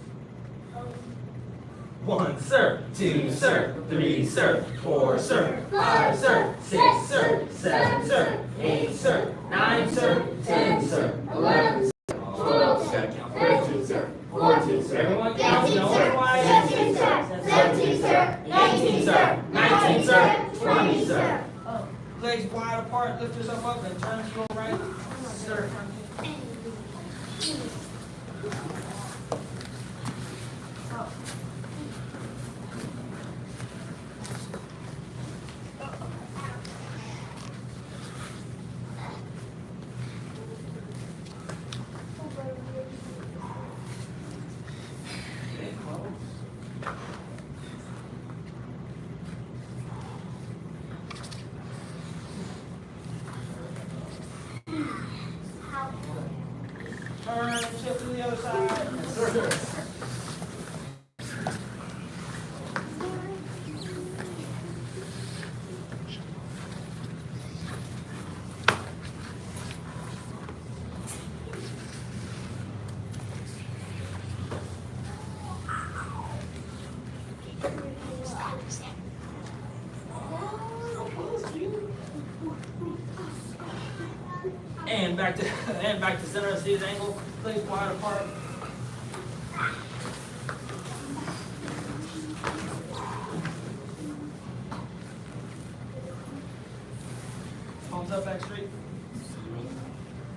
1, sir. 2, sir. 3, sir. 4, sir. 5, sir. 6, sir. 7, sir. 8, sir. 9, sir. 10, sir. 11, sir. 12, sir. 13, sir. 14, sir. Everyone counts. No one quiet. 17, sir. 17, sir. 18, sir. 19, sir. 20, sir. Legs wide apart. Lift yourself up and turn to your right. Sir. And back to center of seated angle. Legs wide apart. Palms up, back straight.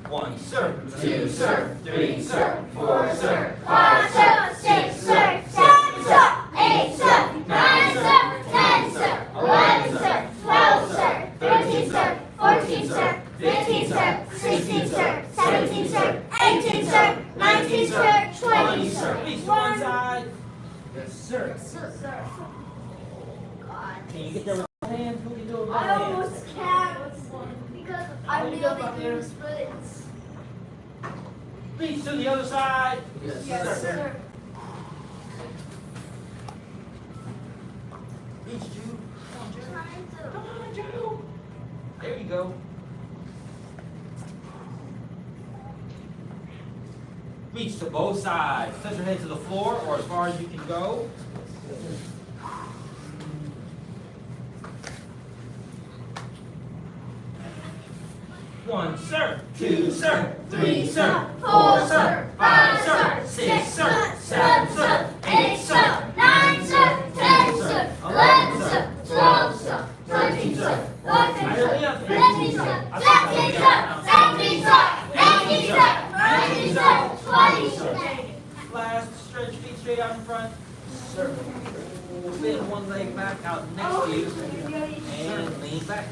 1, sir. 2, sir. 3, sir. 4, sir. 5, sir, 6, sir, 7, sir, 8, sir, 9, sir, 10, sir, 11, sir, 12, sir, 13, sir, 14, sir, 15, sir, 16, sir, 17, sir, 18, sir, 19, sir, 20, sir. Reach to one side. Yes, sir. Sir. God. Can you get there with both hands? Who can do it with both I hands? almost can't because I'm the only doing the splits. Reach to the other side. Yes, sir. Reach, Jude. Trying to. Come on, Jude. There you go. Reach to both sides. Touch your head to the floor or as far as you can go. One, sir. 2, sir. 3, sir. 4, sir. 5, sir. 6, sir. 7, sir. 8, sir, 9, sir, 10, sir, 11, sir, 12, sir, 13, sir, 14, sir, 15, sir, 16, sir, 17, sir, 18, sir, 19, sir, 20, sir. Last, stretch feet straight out in front. Circle. Bend one leg back out next to you. And lean back.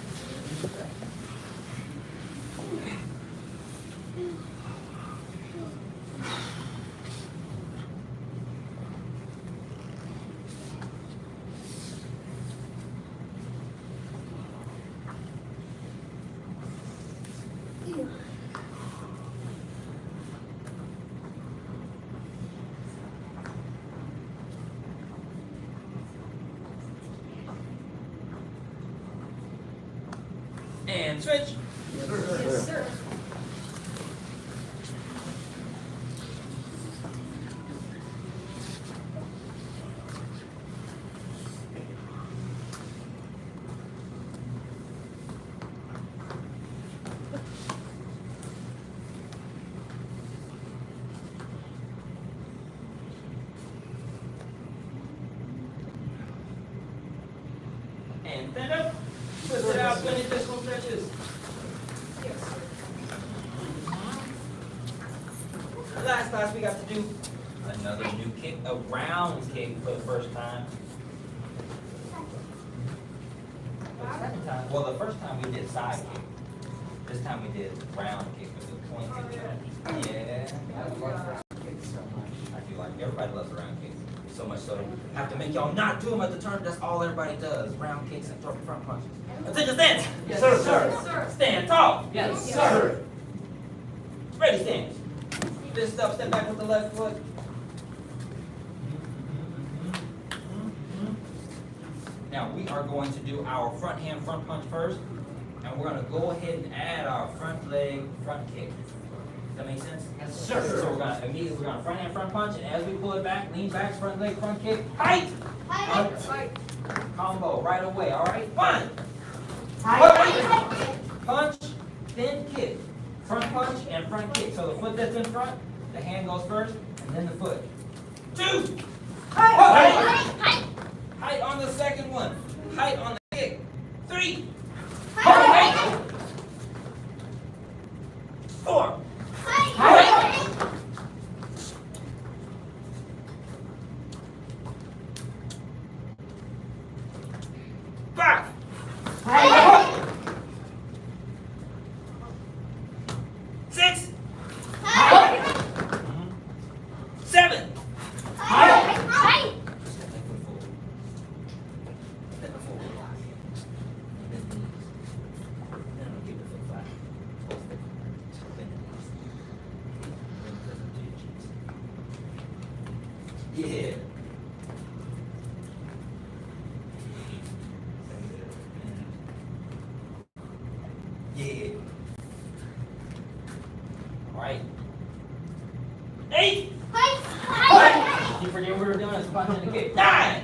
And switch. Yes, sir. And stand up. Twist it out, 20 physical stretches. Last class we got to do another new kick, a round kick for the first time. The second time, well, the first time we did side kick. This time we did round kick with the pointed toe. Yeah. I love round kicks so much. I do like, everybody loves round kicks. So much so, I have to make y'all not do them at the turn. That's all everybody does. Round kicks and front punches. Attention stance. Yes, sir. Stand tall. Yes, sir. Ready stance. Fist up, step back with the left foot. Now we are going to do our front hand front punch first, and we're going to go ahead and add our front leg front kick. Does that make sense? Yes, sir. So we're going to front hand front punch, and as we pull it back, lean back, front leg front kick, height. Combo right away. All right. 1. Punch, then kick. Front punch and front kick. So the foot that's in front, the hand goes first, and then the foot. 2. Height on the second one. Height on the kick. 3. Height. 4. Height. 5. 6. 7. Yeah. Yeah. All right. 8. You forget we were doing a punch and a kick. 9.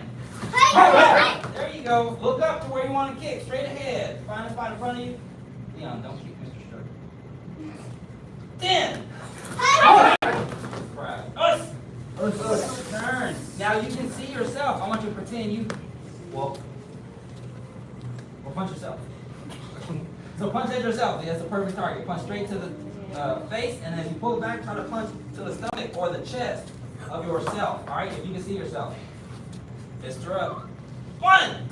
There you go. Look up to where you want to kick. Straight ahead. Find a spot in front of you. Leon, don't kick Mr. Sturger. 10. Us. Turn. Now you can see yourself. I want you to pretend you well punch yourself. So punch at yourself. That's the perfect target. Punch straight to the face, and as you pull it back, try to punch to the stomach or the chest of yourself. All right, if you can see yourself. Fist her up. 1.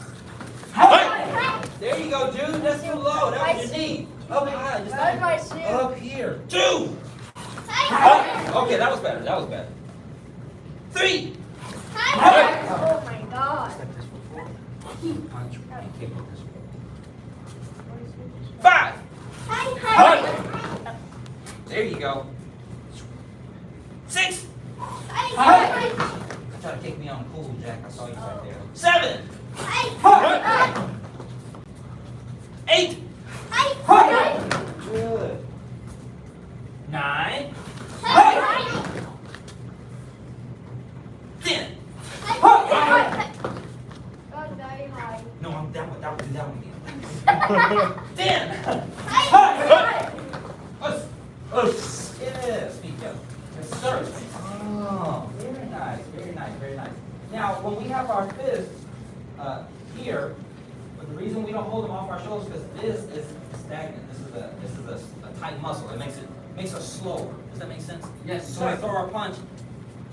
There you go, Jude. That's too low. That was your knee. Up high. Just up here. 2. Okay, that was better. That was better. 3. Oh my God. Punch and kick. 5. There you go. 6. Try to kick me on the cool, Jack. I saw you right there. 7. 8. Good. 9. 10. No, I'm that one. That one. Do that one again. 10. Yes. Speak up. Yes, sir. Oh, very nice. Very nice. Very nice. Now, when we have our fists here, but the reason we don't hold them off our shoulders is because this is stagnant. This is a tight muscle. It makes us slower. Does that make sense? Yes, So when I throw our punch,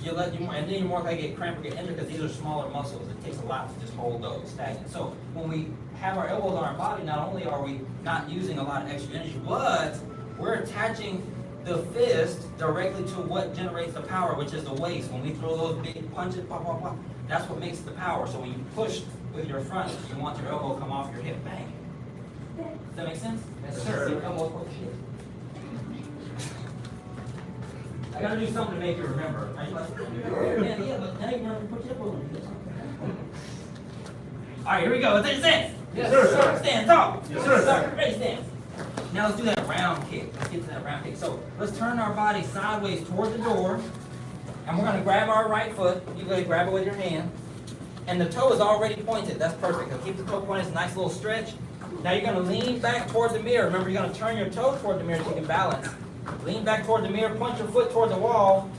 and then you're more likely to get cramped or get injured because these are smaller muscles. It takes a lot to just hold those stagnant. So when we have our elbows on our body, not only are we not using a lot of extra energy, but we're attaching the fist directly to what generates the power, which is the waist. When we throw those big punches, pop, pop, pop, that's what makes the power. So when you push with your front, you want your elbow to come off your hip. Bang. Does that make sense? Yes, sir. Your elbow towards the hip. I gotta do something to make you remember. Are you like, yeah, but now you remember to put your elbow on your hip. All right, here we go. Is it sense? Yes, sir. Stand tall. Yes, sir. Ready, stand. Now let's do that round kick. Let's get to that round kick. So let's turn our body sideways toward the door, and we're gonna grab our right foot. You go ahead and grab it with your hand, and the toe is already pointed. That's perfect. Now keep the toe pointed. It's a nice little stretch. Now you're gonna lean back toward the mirror. Remember, you're gonna turn your toe toward the mirror so you can balance. Lean back toward the mirror. Point your foot toward the wall.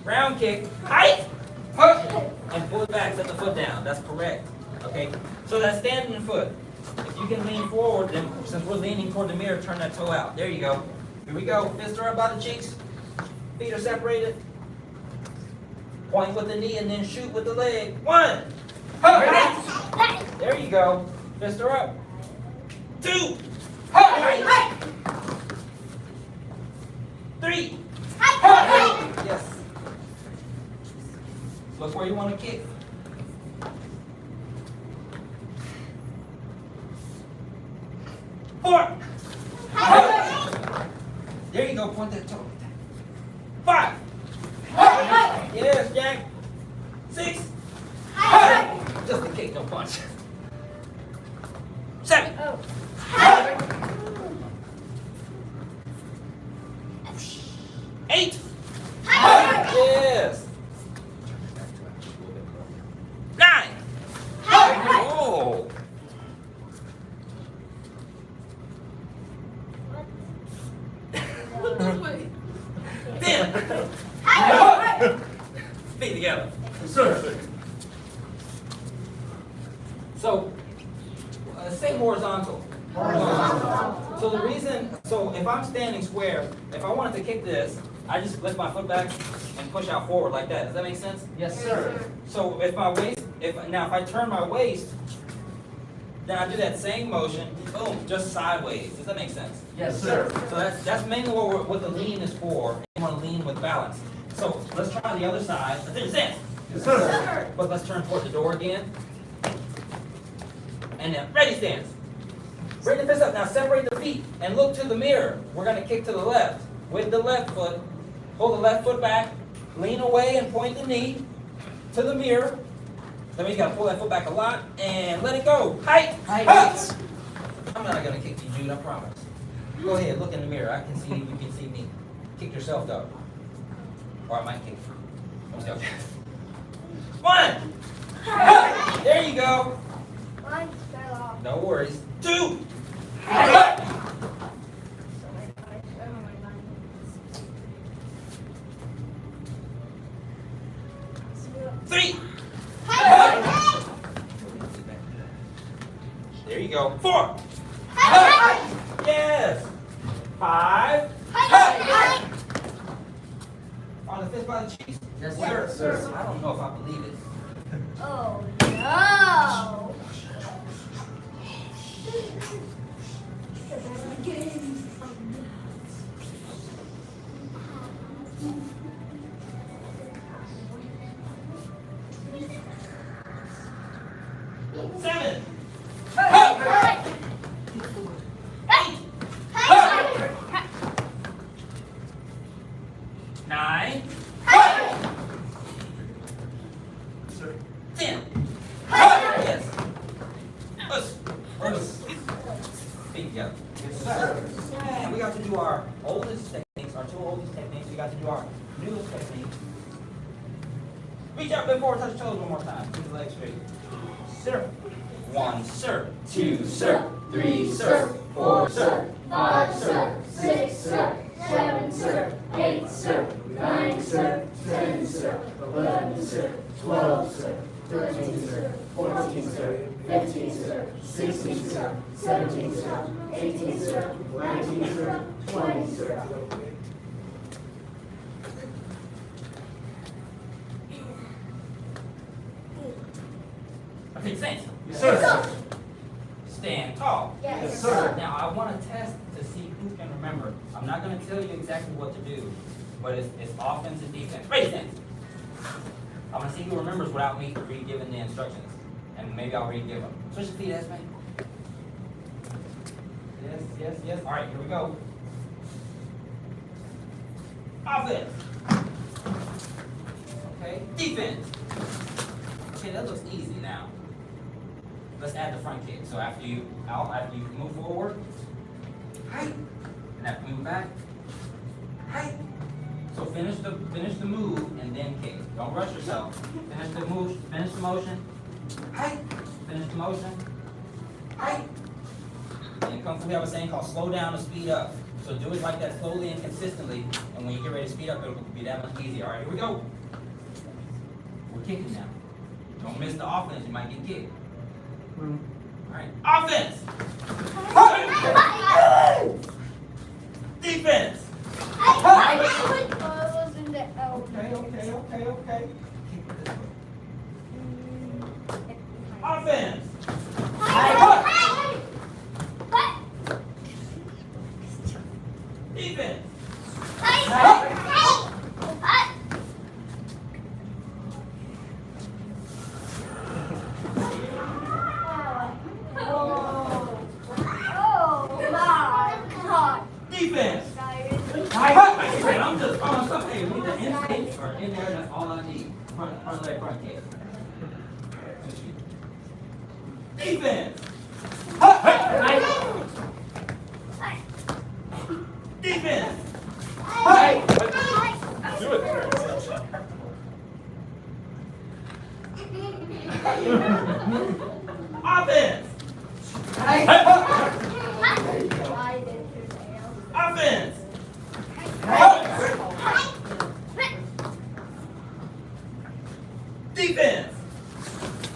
Round kick. Height. Push. And pull it back. Set the foot down. That's correct. Okay. So that's standing foot. If you can lean forward, then since we're leaning toward the mirror, turn that toe out. There you go. Here we go. Fists are up by the cheeks. Feet are separated. Point with the knee and then shoot with the leg. 1. There you go. Fists are up. 2. 3. Yes. Look where you want to kick. 4. There you go. Point that toe. 5. Yes, Jack. 6. Just a kick, no punch. 7. 8. Yes. 9. Oh. 10. Feet together. Sir. So, say horizontal. So the reason, so if I'm standing square, if I wanted to kick this, I just lift my foot back and push out forward like that. Does that make sense? Yes, sir. So if my waist, if I turn my waist, then I do that same motion, boom, just sideways. Does that make sense? Yes, sir. So that's mainly what the lean is for. You want to lean with balance. So let's try the other side. That's it, stand. Yes, sir. But let's turn toward the door again. And then ready, stance. Bring the fist up. Now separate the feet and look to the mirror. We're going to kick to the left with the left foot. Pull the left foot back. Lean away and point the knee to the mirror. That means you got to pull that foot back a lot and let it go. Height. Height. I'm not going to kick you, Jude. I promise. Go ahead. Look in the mirror. I can see you. You can see me. Kick yourself, though. Or I might kick you. Let's go. 1. There you go. One fell off. No worries. 2. Oh my gosh. Oh my God. There you go. 4. Yes. 5. Hey! On the fist by the cheeks. Yes, Sir. I don't know if I believe it. Oh no! Seven. Hey! 9. 10. Yes. Let's feet together. Yes, sir. And we got to do our oldest techniques, our 2 oldest techniques. We got to do our newest technique. Reach out before, touch toes one more time. Keep the legs straight. Sir. 1, sir. 2, sir. 3, sir. 4, sir. 5, sir. 6, sir. 7, sir. 8, sir. 9, sir. 10, sir. 11, sir. 12, sir. 13, sir. 14, sir. 15, sir. 16, sir. 17, sir. 18, sir. 19, sir. 20, sir. Okay, stand. Yes, sir. Stand tall. Yes, sir. Now, I want to test to see who can remember. I'm not going to tell you exactly what to do, but it's offense and defense. Raise stance. I'm going to see who remembers without me re-giving the instructions. And maybe I'll re-give them. Switch your feet, Esme. Yes. All right, here we go. Offense. Okay, defense. Okay, that looks easy now. Let's add the front kick. So after you move forward, height, and after you move back, height. So finish the move and then kick. Don't rush yourself. Finish the move, finish the motion, height, finish the motion, height. And in Kung Fu we have a saying called slow down to speed up. So do it like that slowly and consistently, and when you get ready to speed up, it'll be that much easier. All right, here we go. We're kicking now. Don't miss the offense, you might get kicked. Alright, offense! Defense! Okay. Offense! Defense! Defense! I'm just throwing stuff. Hey, we the instincts are in there, that's all I need. Front leg, front kick. Defense! Defense! Do it. Offense! Offense! Defense!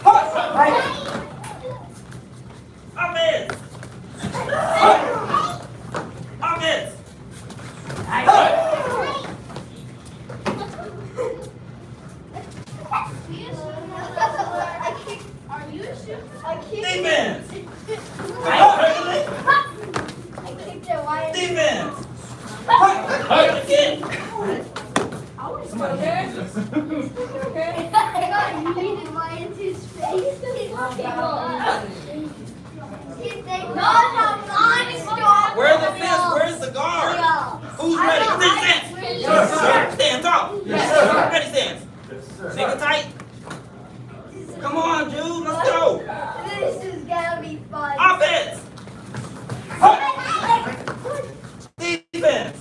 Offense! Offense! Are you a shooter? Defense! I kicked it wide. Defense! Somebody hit Jesus. I got yeeted right into his face. Where's the fist? Where's the guard? Who's ready? Ready stance. Yes, sir. Stand tall. Yes, sir. Ready stance. Yes, sir. Single tight. Come on, Jude. Let's go. This is gonna be fun. Offense. Defense.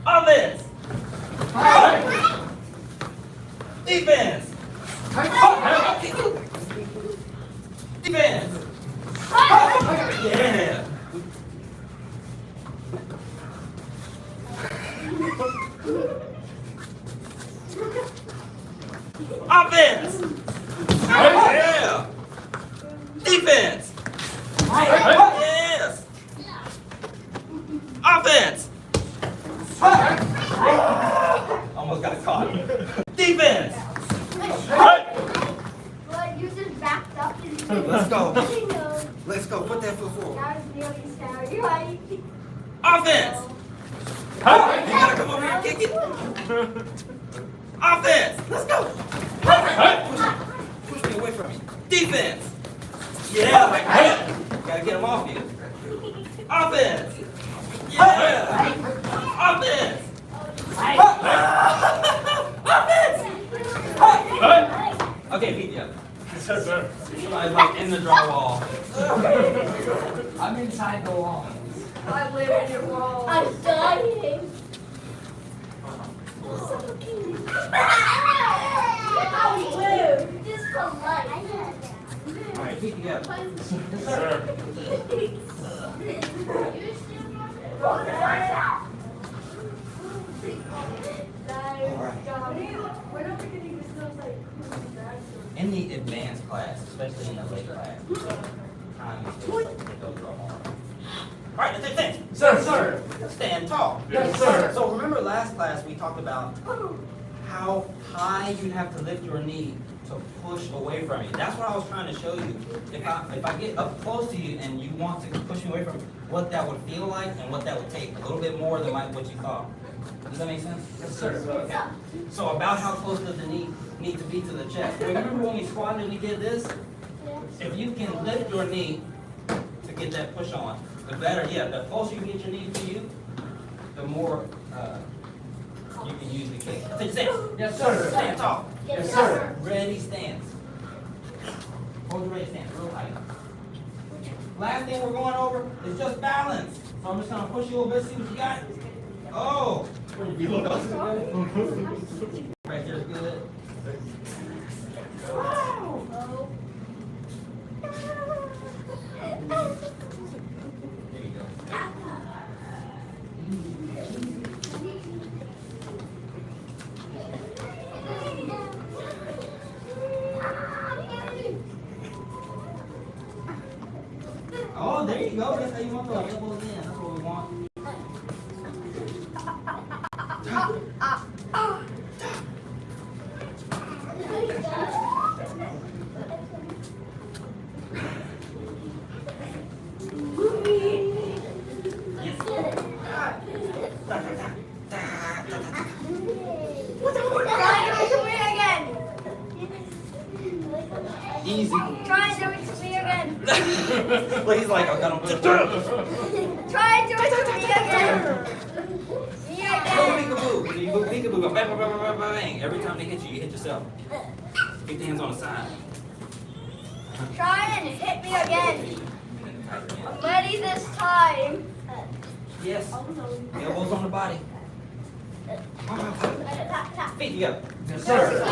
Offense. Defense. Defense. Yeah. Offense! Yeah! Defense! Yes! Offense! Almost got caught. Defense! But you just backed up and Let's go. No. Let's go. Put that foot forward. That was really scary, right? Offense! You gotta come over here and kick it. Offense! Let's go! Push me away from me. Defense! Yeah, like that. Gotta get him off you. Offense! Yeah! Offense! Offense! Okay, beat you up. Yes, sir. Somebody's like in the drywall. I'm inside the wall. I live in your wall. I'm dying. How blue? Just polite. Alright, feet together. Yes, sir. In the advanced class, especially in the late class, time is still something to go through more. Alright, let's take things. Sir. Stand tall. Yes, sir. So remember last class we talked about how high you have to lift your knee to push away from you. That's what I was trying to show you. If I get up close to you and you want to push me away from me, what that would feel like and what that would take. A little bit more than what you thought. Does that make sense? Yes, sir. Okay. So about how close does the knee need to be to the chest? Remember when we squatted and we did this? If you can lift your knee to get that push on, the better, the closer you get your knee to you, the more you can use the kick. Take stance. Yes, sir. Stand tall. Yes, sir. Ready stance. Hold your ready stance real tight. Last thing we're going over is just balance. So I'm just gonna push you a little bit, see what you got. Oh! Right there's good. There you go. Oh, there you go. That's how you want the elbows in. That's what we want. Easy. Try and do it to me again. Well, he's like, I got him. Try and do it to me again. Me again. Peekaboo. You go peekaboo. Go bang, bang, bang, bang, bang, bang. Every time they hit you, you hit yourself. Keep the hands on the side. Try and hit me again. I'm ready this time. Yes. Elbows on the body. Feet together. Yes, sir.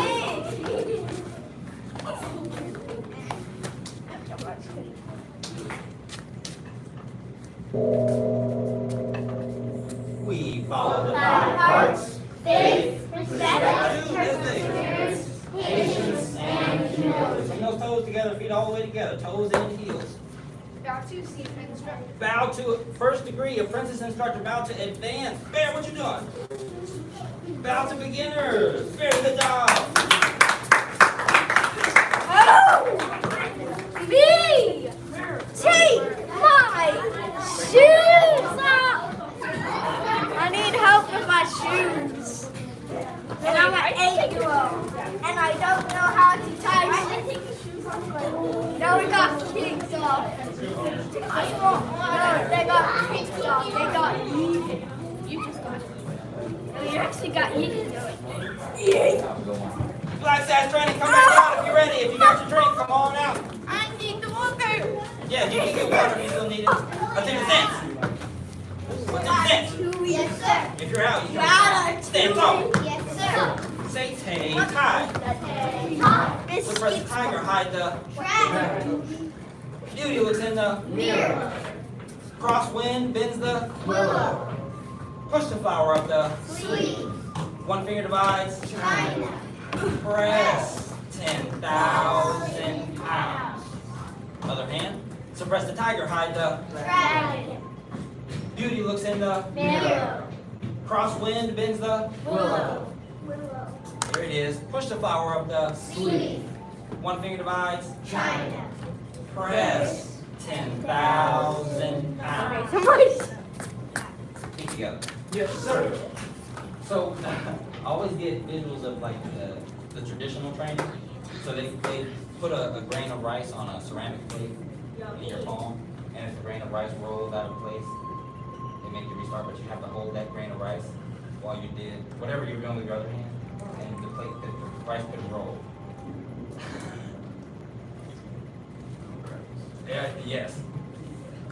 We follow the Hearts, faith, respect, perseverance, patience, and humility. Bring those toes together, feet all the way together, toes and heels. Bow to see instructor. Bow to first degree, apprentice instructor, bow to advanced. Bear, what you doing? Bow to beginners. Very good job. Me! Take my shoes off! I need help with my shoes. And I'm an 8-year-old. And I don't know how to tie shoes. No, we got kicked off. No, they got kicked off. They got yeeted. You just got it. No, you actually got yeeted. Black Sash training, come back out if you're ready. If you got your drink, come on out. I need the water. Yeah, you can get water if you still need it. Attention stance. Attention stance. Yes, sir. If you're out, you Got can it. stand tall. Yes, sir. Say tay tie. Look for the tiger, hide the beauty what's in the mirror. Crosswind bends the willow. Push the flower up the Sweet. one finger divides. China. Press 10,000 pounds. Other hand. Suppress the tiger, hide the Dragon. beauty, looks in the Mirror. crosswind, bends the Willow. There it is. Push the flower up the Sleeve. one finger divides. China. Press 10,000 pounds. Keep together. Yes, sir. So I always get visuals of like the traditional training. So they put a grain of rice on a ceramic plate in your palm, and if the grain of rice rolls out of place, they make you restart, but you have to hold that grain of rice while you did whatever you were doing with your other hand, and the rice couldn't roll. Yeah, yes.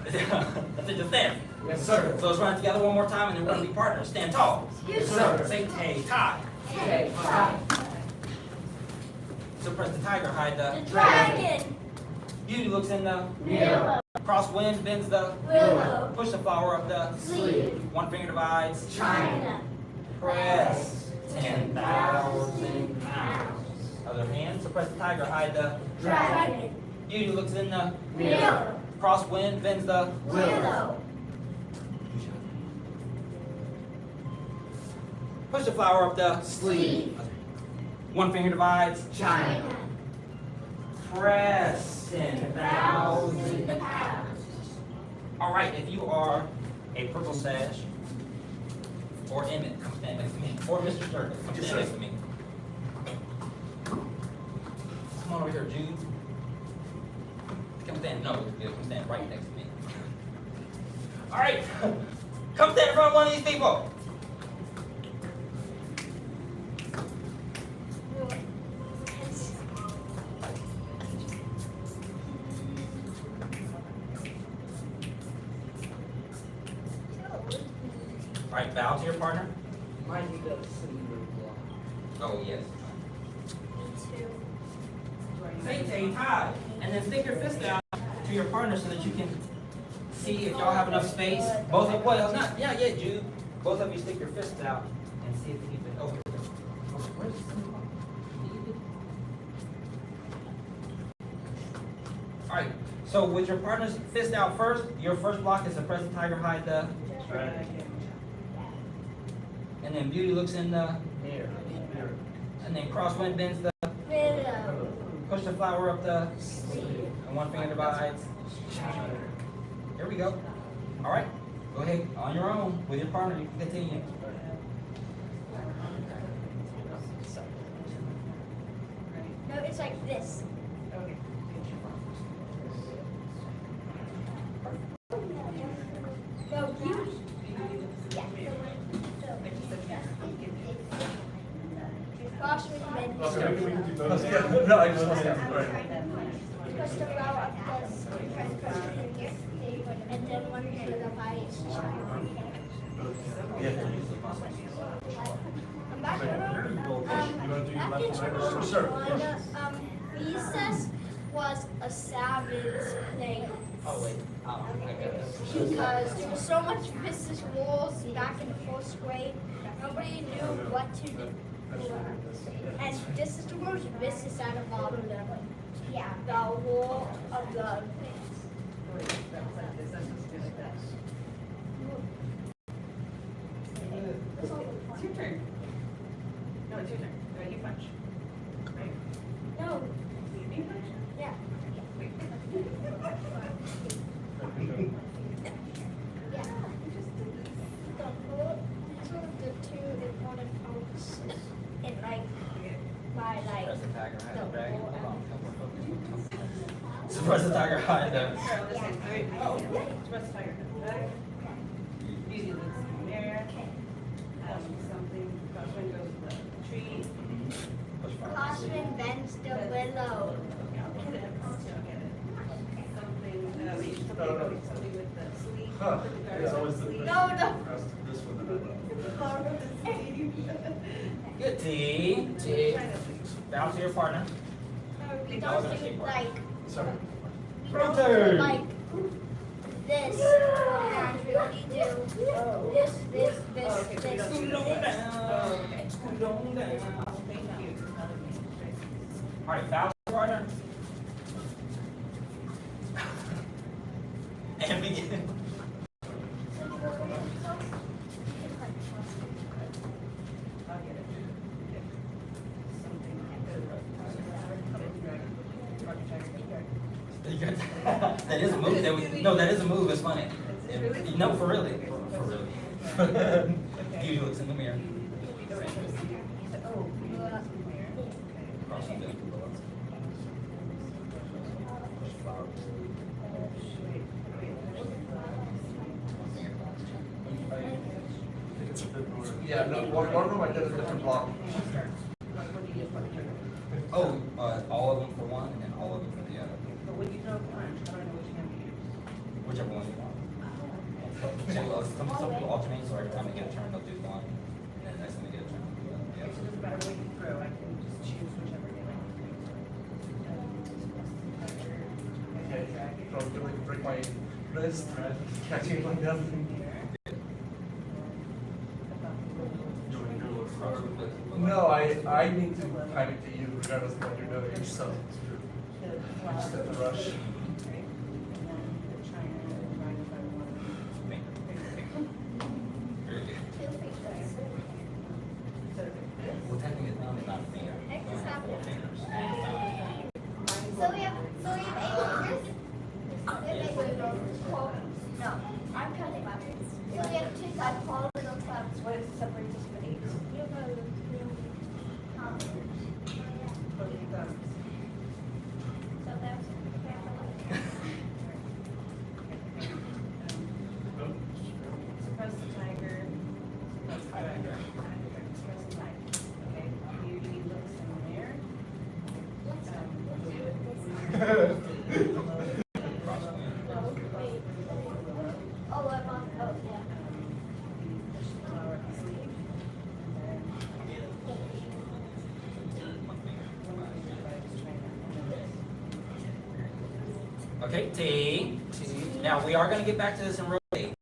That's it, just stand. Yes, sir. So let's run it together one more time, and then we're gonna be partners. Stand tall. Yes, sir. Say tay, tie. Okay. Suppress the tiger, hide the Dragon. beauty, looks in the Mirror. crosswind, bends the Willow. push the flower up the Sleeve. one finger divides. China. Press 10,000 pounds. Other hand, suppress the tiger, hide the Dragon. beauty, looks in the Mirror. crosswind, bends the Willow. push the flower up the Sleeve. one finger divides. China. Press 10,000 pounds. All right, if you are a purple sash, or Emmett, come stand next to me, or Mr. Sturgis, come stand next to me. Come on over here, Jude. Come stand, no, come stand right next to me. All right, come stand in front of one of these people. All right, bow to your partner. Mind you, go sleep. Oh, yes. Say tay tie, and then stick your fist out to your partner so that you can see if y'all have enough space. Both of well, not yet, Jude. Both of you stick your fists out and see if you can. Oh, where's all right. So with your partner's fist out first, your first block is suppress the tiger, hide the, and then beauty looks in the, and then crosswind bends the. Willow. Push the flower up the, and one finger divides. Here we go. All right, go ahead on your own with your partner. You can continue. No, it's like this. No, you. Yeah. Cross with men. Okay, we can do those. No, I just want to. Push the flower up this. Press here. And then one hand of the body is I'm back. Back in school, Sir. recess was a savage thing. Oh wait. I got this. Because there was so much vicious rules back in the first grade, nobody knew what to do. And this is the most vicious out of all of them. Yeah, the rule of the It's your turn. No, it's your turn. You punch. Right? no, You punch? yeah. Wait. Yeah. The rule, these are the two important parts in like my like Suppress the tiger, hide the the dragon. rule. Hold on. Suppress the tiger, hide the. Here, on this side. All right. Oh, suppress the tiger. Back. Beauty looks in the mirror. Something, crosswind goes to the tree. Push flower. Crosswind bends the willow. I'll get it. Something, something with the sleeve. Huh, it's always the. No, no. This one that I love. Good T. Bow to your partner. We don't do like Sorry. we don't do like this. And we only do this. Scoot on down. Scoot on down. Thank you. All right, foul partner. And begin. I'll get it. Something. That is a move. No, that is a move. It's funny. No, for really. For really. Beauty looks in the mirror. Cross the middle. Yeah, no, one of them I did a different block. Oh, all of them for one, and then all of them for the other. But when you throw a punch, I don't know which hand to use. Whichever one you want. Some people alternate, so every time they get a turn, they'll do one, and then the next time they get a turn, they'll do the Okay, so other. it doesn't matter what you throw, I can just choose whichever hand I want to use. Okay, so I'm gonna break my wrist, catching it like that. No, I need to time it to you regardless of what you're doing, so I just have to rush. Well, technically, it's not a finger. We only have 4 fingers. So we have 8 fingers? No, I'm counting backwards. So we have 2 small little clubs. What separates us from 8? Both of your thumbs. So that's. Suppress the tiger. Suppress the tiger. Suppress the tiger. Okay, beauty looks in there. Oh, I'm on. Oh, yeah. Push the flower up the sleeve. Okay, T. Now, we are going to get back to this in rotate.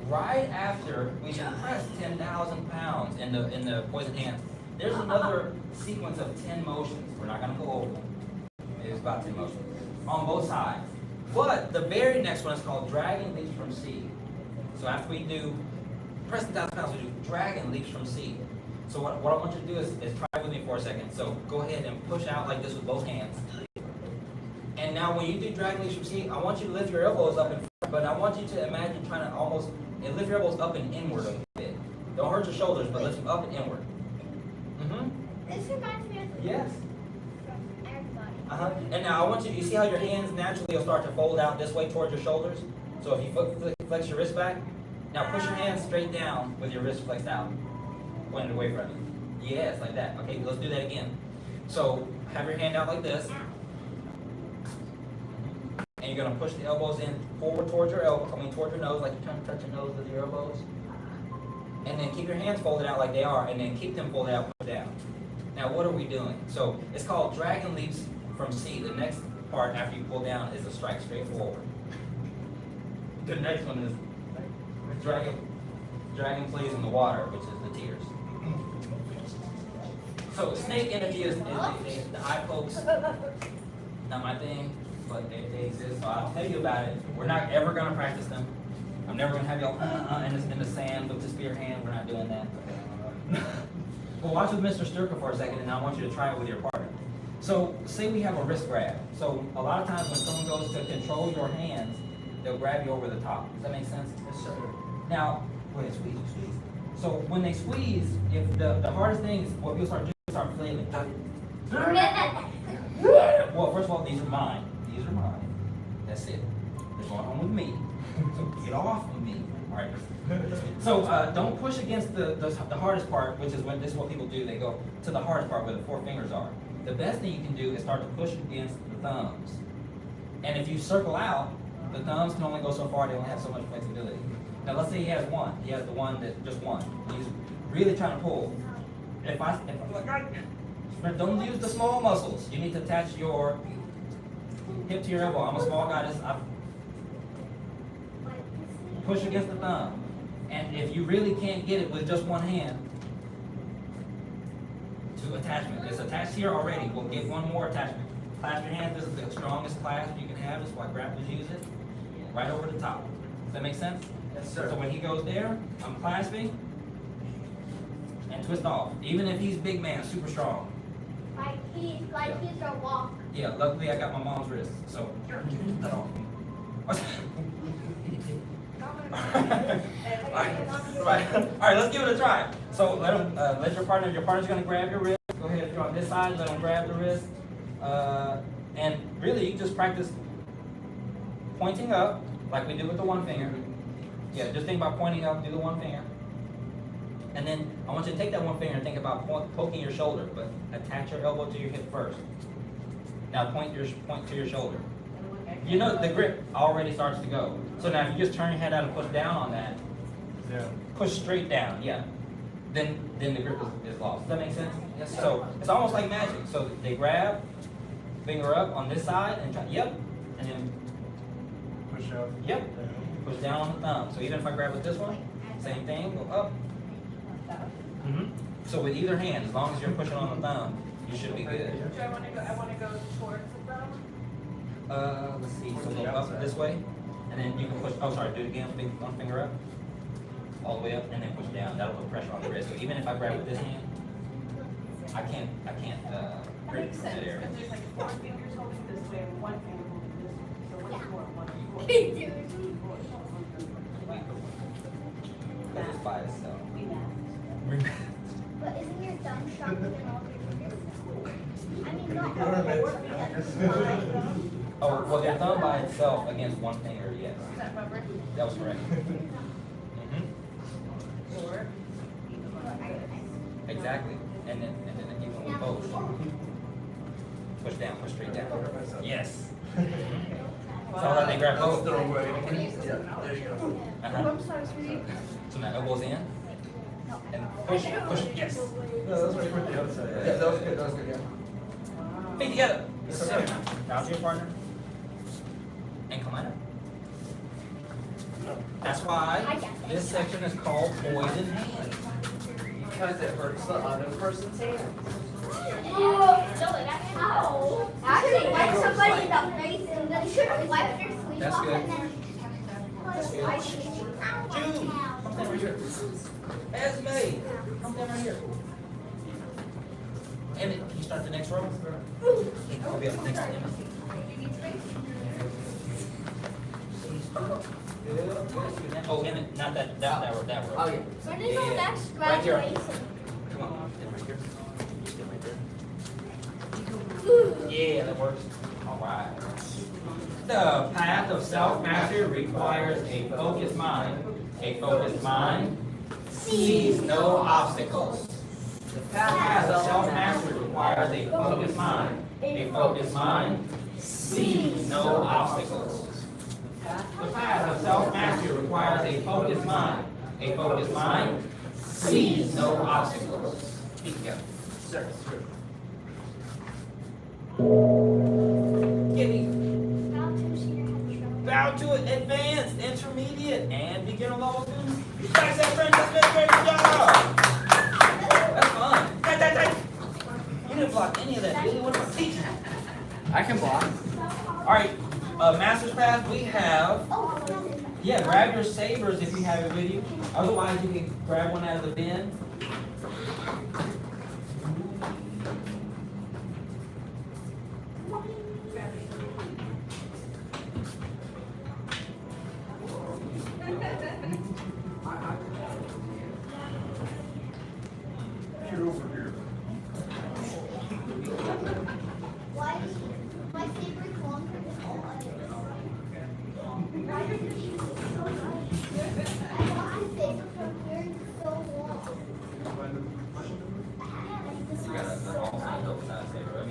Right after we press 10,000 pounds in the poison hand, there's another sequence of 10 motions. We're not going to go over them. It's about 10 motions on both sides. But the very next one is called Dragon Leaps from C. So after we do press 10,000 pounds, we do Dragon Leaps from C. So what I want you to do is try with me for a second. So go ahead and push out like this with both hands. And now when you do Dragon Leaps from C, I want you to lift your elbows up in front, but I want you to imagine trying to almost lift your elbows up and inward a bit. Don't hurt your shoulders, but lift them up and inward. This reminds me of Yes. everybody. And now I want you see how your hands naturally will start to fold out this way towards your shoulders? So if you flex your wrist back, now push your hands straight down with your wrist flexed out, pointed away from you. Yes, like that. Okay, let's do that again. So have your hand out like this. And you're going to push the elbows in forward towards your towards your nose, like you're trying to touch your nose with your elbows. And then keep your hands folded out like they are, and then keep them folded out, push down. Now, what are we doing? So it's called Dragon Leaps from C. The next part after you pull down is a strike straight forward. The next one is Dragon Plays in the Water, which is the tears. So snake energy is the eye pokes. Not my thing, but they exist, so I'll tell you about it. We're not ever going to practice them. I'm never going to have y'all in the sand with the spear hand. We're not doing that. Well, watch with Mr. Sturka for a second, and I want you to try it with your partner. So, say we have a wrist grab. So, a lot of times when someone goes to control your hands, they'll grab you over the top. Does that make sense? Yes, sir. Now, go ahead, squeeze. So, when they squeeze, if the hardest thing is what people start doing, start flailing. Well, first of all, these are mine. These are mine. That's it. They're going home with me. So get off of me. All right. So don't push against the hardest part, which is when this is what people do. They go to the hardest part where the 4 fingers are. The best thing you can do is start to push against the thumbs. And if you circle out, the thumbs can only go so far. They only have so much flexibility. Now let's say he has one. He has the one that just one. He's really trying to pull. If I don't use the small muscles. You need to attach your hip to your elbow. I'm a small guy. Push against the thumb. And if you really can't get it with just one hand, 2 to attachment. It's attached here already. We'll get one more attachment. Clasp your hands. This is the strongest clasp you can have. That's why grapplers use it. Right over the top. Does that make sense? Yes, sir. So when he goes there, I'm clasping and twist off. Even if he's big man, super strong. Like he's a walk. Yeah, luckily I got my mom's wrist. So that off. Alright, let's give it a try. So let your partner's gonna grab your wrist. Go ahead, if you're on this side, let him grab the wrist. And really, you can just practice pointing up, like we did with the one finger. Yeah, just think about pointing up, do the one finger. And then I want you to take that one finger and think about poking your shoulder, but attach your elbow to your hip first. Now point to your shoulder. You know the grip already starts to go. So now if you just turn your head out and push down on that, push straight down, yeah. Then the grip is lost. Does that make sense? Yes. So it's almost like magic. So they grab, finger up on this side, and try, yep, and then Push up. yep, push down on the thumb. So even if I grab with this one, same thing, go up. So with either hand, as long as you're pushing on the thumb, you should be good. Do I wanna go towards the thumb? Let's see, so go up this way, and then you can push, oh sorry, do it again, one finger up, all the way up, and then push down. That'll put pressure on the wrist. So even if I grab with this hand, I can't, That grip makes sense, that area. but there's like 4 fingers holding this way and 1 finger holding this way. So what's more, one or four? Because it's by itself. But isn't your thumb stronger than all your fingers? I mean, not all four because Oh, well, their thumb by itself against one finger, yes. Is that rubber? That was correct. Or? Exactly. And then even with both. Push down, push straight down. Yes. So how they grab both. Throw away. Yeah, there you go. I'm sorry, sweetie. So now elbows in. And push, yes. No, that's right, put the other side. Yeah, that was good, yeah. Feet together. Now to your partner. And come on up. That's why this section is called poison hand. Because it hurts the other person's hand. Ow. Actually, wipe somebody in the face and then you should have wiped your sleeve That's off good. and then. Jude, come down right here. Esme, come down right here. Emmett, can you start the next row? I'll be up next to Emmett. Oh, Emmett, not that row, that row. Oh, yeah. When is our next Right here. graduation? Come on, stand right here. Stand right there. Yeah, that works. All right. The path of self-mastery requires a focused mind. A focused mind sees no obstacles. The path of self-mastery requires a focused mind. A focused mind sees no obstacles. The path of self-mastery requires a focused mind. A focused mind sees no obstacles. Speak together. Sir. Give me. Bow to senior head show. Bow to it, advanced, intermediate, and beginner level students. You guys have friends that's been great job. That's fun. Hey. You didn't block any of that, did you? What about teaching? I can block. All right, master's path, we have, yeah, grab your sabers if you have it with you. Otherwise, you can grab one out of the bin. You're over here. Why is my favorite longer than all others? Why does it use so much? I want my favorite from here is so long. You got a all-size, double-size saber, right?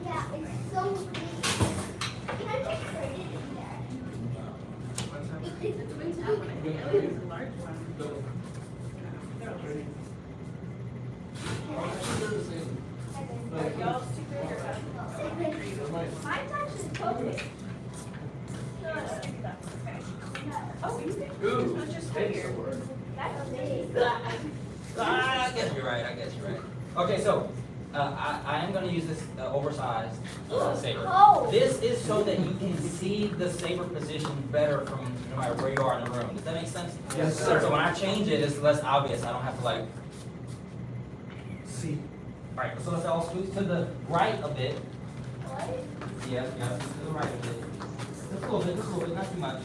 Yeah, it's so big. Can I just put it in there? It's a large one. Y'all's too big or something? Mine's actually perfect. Oh, you did. Ooh, It's just thanks here. for it. That's big. I guess you're right, I guess you're right. Okay, so I am going to use this oversized saber. Oh. This is so that you can see the saber position better from no matter where you are in the room. Does that make sense? Yes, sir. So when I change it, it's less obvious. I don't have to like. See. All right, so let's all scoot to the right a bit. What? Yeah, scoot to the right a bit. Just a little bit, not too much.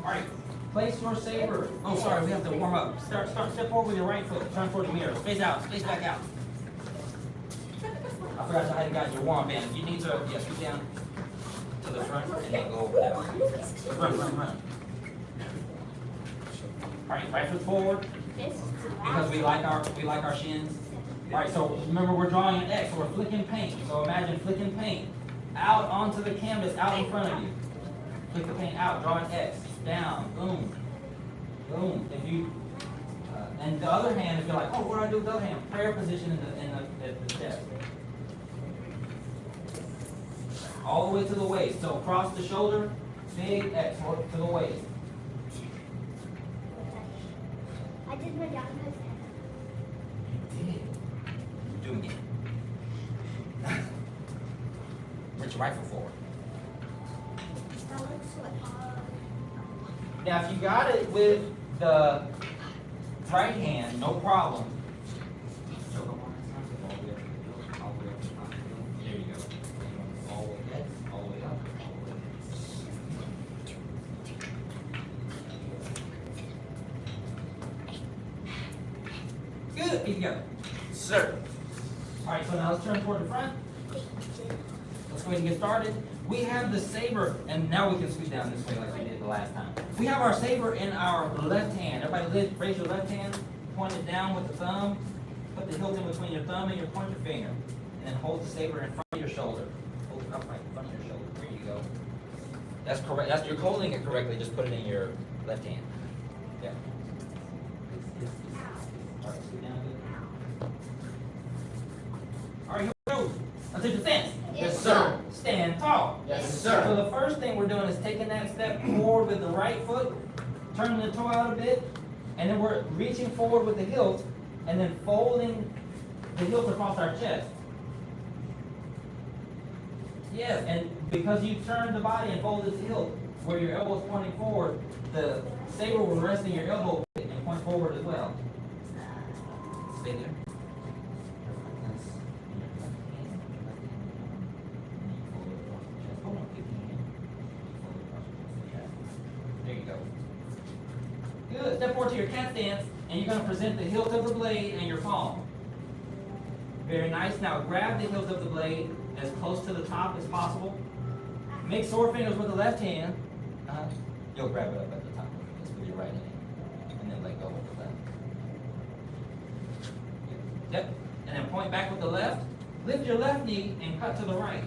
All right, place your saber. Oh, sorry, we have to warm up. Step forward with your right foot. Turn toward the mirror. Face out, face back out. I forgot to hide the guys your warm band. If you need to, yeah, scoot down to the front and then go over that. Run. All right, right foot forward This is too because we like our shins. All right, so remember we're drawing an X, so we're flicking paint. So imagine flicking paint out onto the canvas out in front of you. Flick the paint out, draw an X, down, boom, boom. If you, and the other hand, if you're like, oh, what do I do with the other hand? Prayer position in the chest. All the way to the waist. So across the shoulder, big X to the waist. I did my job. Do it again. Reach your right foot forward. That looks so hard. Now, if you got it with the right hand, no problem. There you go. All the way up, all the way up, all the way up. Good, feet together. Sir. All right, so now let's turn toward the front. Let's go ahead and get started. We have the saber, and now we can scoot down this way like we did the last time. We have our saber in our left hand. Everybody raise your left hand, point it down with the thumb, put the hilt in between your thumb and your pointer finger, and then hold the saber in front of your shoulder. Hold it upright in front of your shoulder. There you go. That's correct. You're holding it correctly. Just put it in your left hand. Yeah. All right, scoot down a bit. All right, here we go. Attention, stand. Yes, sir. Stand tall. Yes, sir. So the first thing we're doing is taking that step forward with the right foot, turning the toe out a bit, and then we're reaching forward with the hilt, and then folding the hilt across our chest. Yes, and because you turned the body and folded the hilt, where your elbow is pointing forward, the saber will rest in your elbow and point forward as well. Stay there. There you go. Good. Step forward to your cat stance, and you're going to present the hilt of the blade and your palm. Very nice. Now grab the hilt of the blade as close to the top as possible. Make sword fingers with the left hand. You'll grab it up at the top just with your right hand, and then let go with the left. Yep. And then point back with the left. Lift your left knee and cut to the right.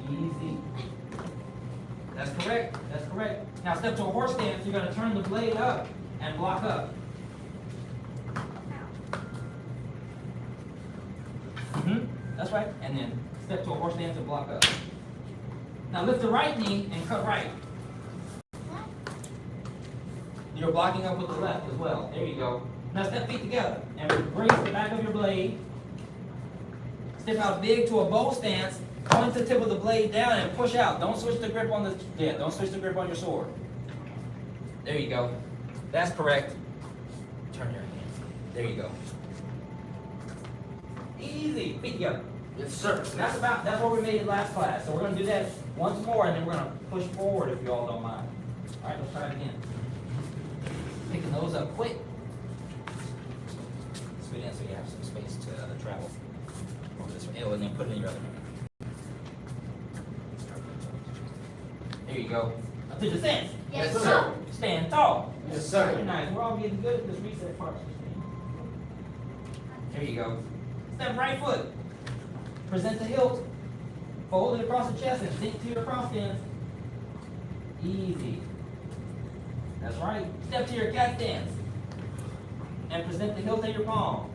Easy. That's correct. That's correct. Now step to a horse stance. You're going to turn the blade up and block up. That's right. And then step to a horse stance and block up. Now lift the right knee and cut right. You're blocking up with the left as well. There you go. Now step feet together and brace the back of your blade. Step out big to a bow stance. Point the tip of the blade down and push out. Don't switch the grip on don't switch the grip on your sword. There you go. That's correct. Turn your hand. There you go. Easy. Feet together. Yes, sir. That's what we made last class. So we're going to do that once more, and then we're going to push forward if you all don't mind. All right, let's try it again. Picking those up quick. Spit in so you have some space to travel. Over this way. And then put it in your other hand. There you go. Up to the stance. Yes, sir. Stand tall. Yes, sir. Very nice. We're all getting good at this reset part. There you go. Step right foot. Present the hilt. Fold it across the chest and sink to your cross stance. Easy. That's right. Step to your cat stance. And present the hilt in your palm.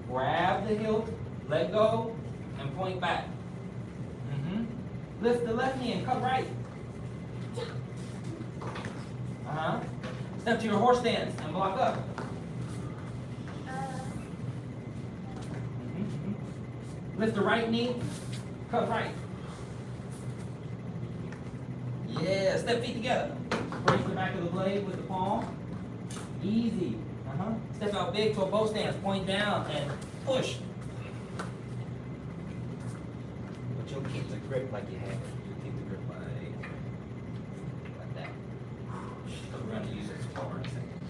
Grab the hilt, let go, and point back. Lift the left knee and cut right. Step to your horse stance and block up. Lift the right knee, cut right. Yeah, step feet together. Brace the back of the blade with the palm. Easy. Step out big to a bow stance, point down and push. But you'll keep the grip like you have it. You'll keep the grip like that. So we're gonna use it as a bar in a second.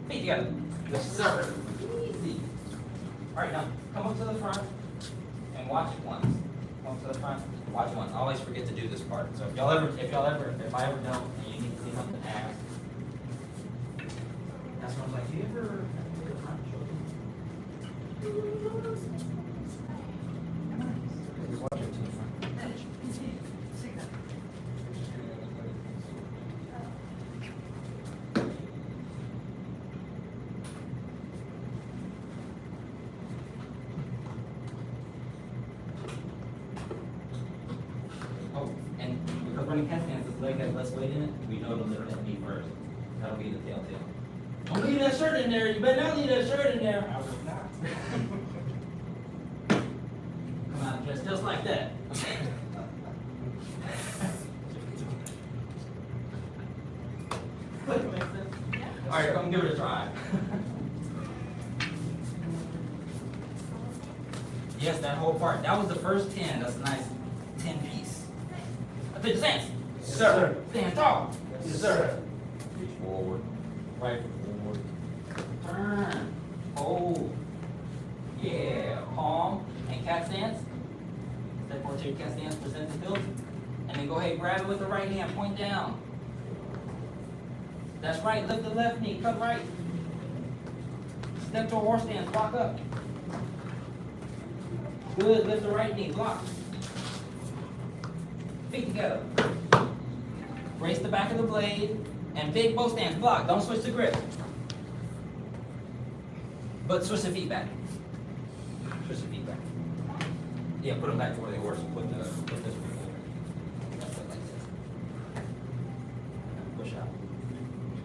Feet together. Yes, sir. Easy. All right, now come up to the front and watch it once. Come up to the front, watch once. I always forget to do this part. So if I ever don't, and you need to see something, ask. That's when I was like, do you ever do the front shoulder? Just watch it to the front. Oh, and because running cat stance, this leg has less weight in it, we know to lift that knee first. That'll be the telltale. Don't leave that shirt in there. You better not leave that shirt in there. I will not. Come out dressed just like that. Make sense? All right, come give it a try. Yes, that whole part. That was the first 10. That's a nice 10 piece. I take the stance. Yes, sir. Stand tall. Yes, sir. Reach forward. Right foot forward. Turn. Hold. Yeah. Palm and cat stance. Step forward to your cat stance, present the tilt. And then go ahead, grab it with the right hand, point down. That's right, lift the left knee, cut right. Step to a horse stance, block up. Good, lift the right knee, block. Feet together. Brace the back of the blade, and big bow stance, block. Don't switch the grip. But switch the feet back. Switch the feet back. Yeah, put them back to where they were, so put this one forward. That's it, like this. Push out.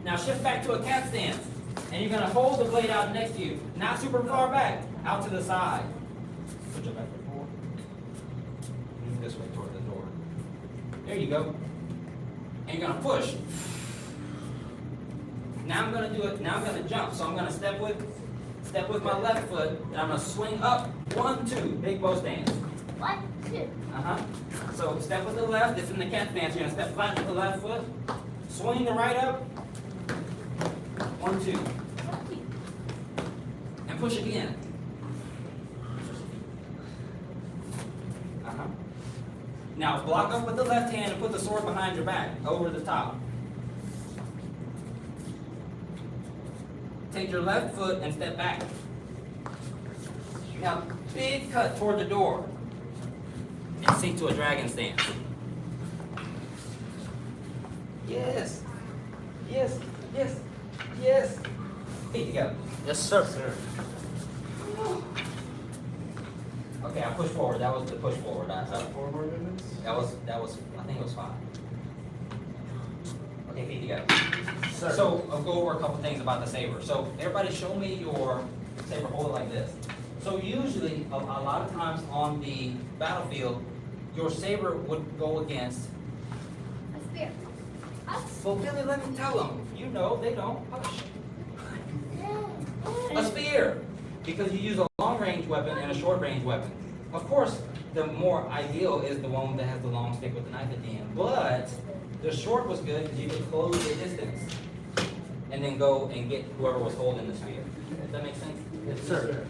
Now shift back to a cat stance, and you're gonna hold the blade out next to you. Not super far back, out to the side. Put your back foot forward. Move this way toward the door. There you go. And you're gonna push. Now I'm gonna do it, now I'm gonna jump. So I'm gonna step with my left foot, and I'm gonna swing up. 1, 2, big bow stance. 1, 2. So step with the left, it's in the cat stance. You're gonna step flat with the left foot. Swing the right up. 1, 2. And push again. Now block up with the left hand and put the sword behind your back, over the top. Take your left foot and step back. Now, big cut toward the door. And sink to a dragon stance. Yes. Yes. Yes. Yes. Feet together. Yes, sir. Okay, I pushed forward. That was the push forward. Is that 4 more minutes? That was, I think it was 5. Okay, feet together. Sir. So I'll go over a couple things about the saber. So everybody show me your saber, hold it like this. So usually, a lot of times on the battlefield, your saber would go against, A spear. well, Billy, let me tell them. You know, they don't. Hush. A spear, because you use a long-range weapon and a short-range weapon. Of course, the more ideal is the one that has the long stick with the knife at the end. But the short was good because you could close the distance and then go and get whoever was holding the spear. Does that make sense? Yes, sir.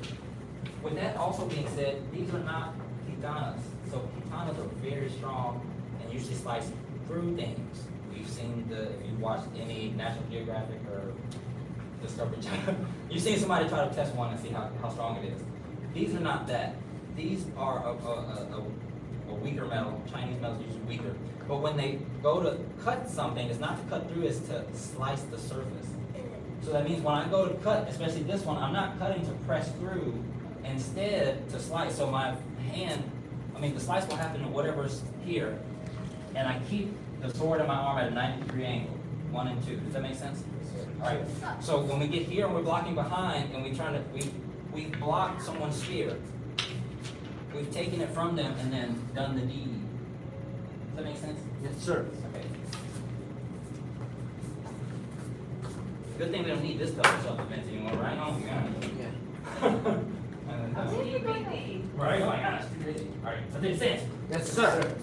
With that also being said, these are not katanas. So katanas are very strong and usually slice through things. We've seen if you watched any National Geographic or Discovery Channel, you've seen somebody try to test one and see how strong it is. These are not that. These are a weaker metal. Chinese metal is usually weaker. But when they go to cut something, it's not to cut through, it's to slice the surface. So that means when I go to cut, especially this one, I'm not cutting to press through, instead to slice. So my hand, the slice will happen to whatever's here, and I keep the sword in my arm at a 90-degree angle, 1 and 2. Does that make sense? All right. So when we get here and we're blocking behind, and we we've blocked someone's spear. We've taken it from them and then done the deed. Does that make sense? Yes, sir. Okay. Good thing we don't need this type of self-defense anymore, right? Oh, yeah. Right, oh my gosh, too crazy. Alright, so then stand. Yes, sir.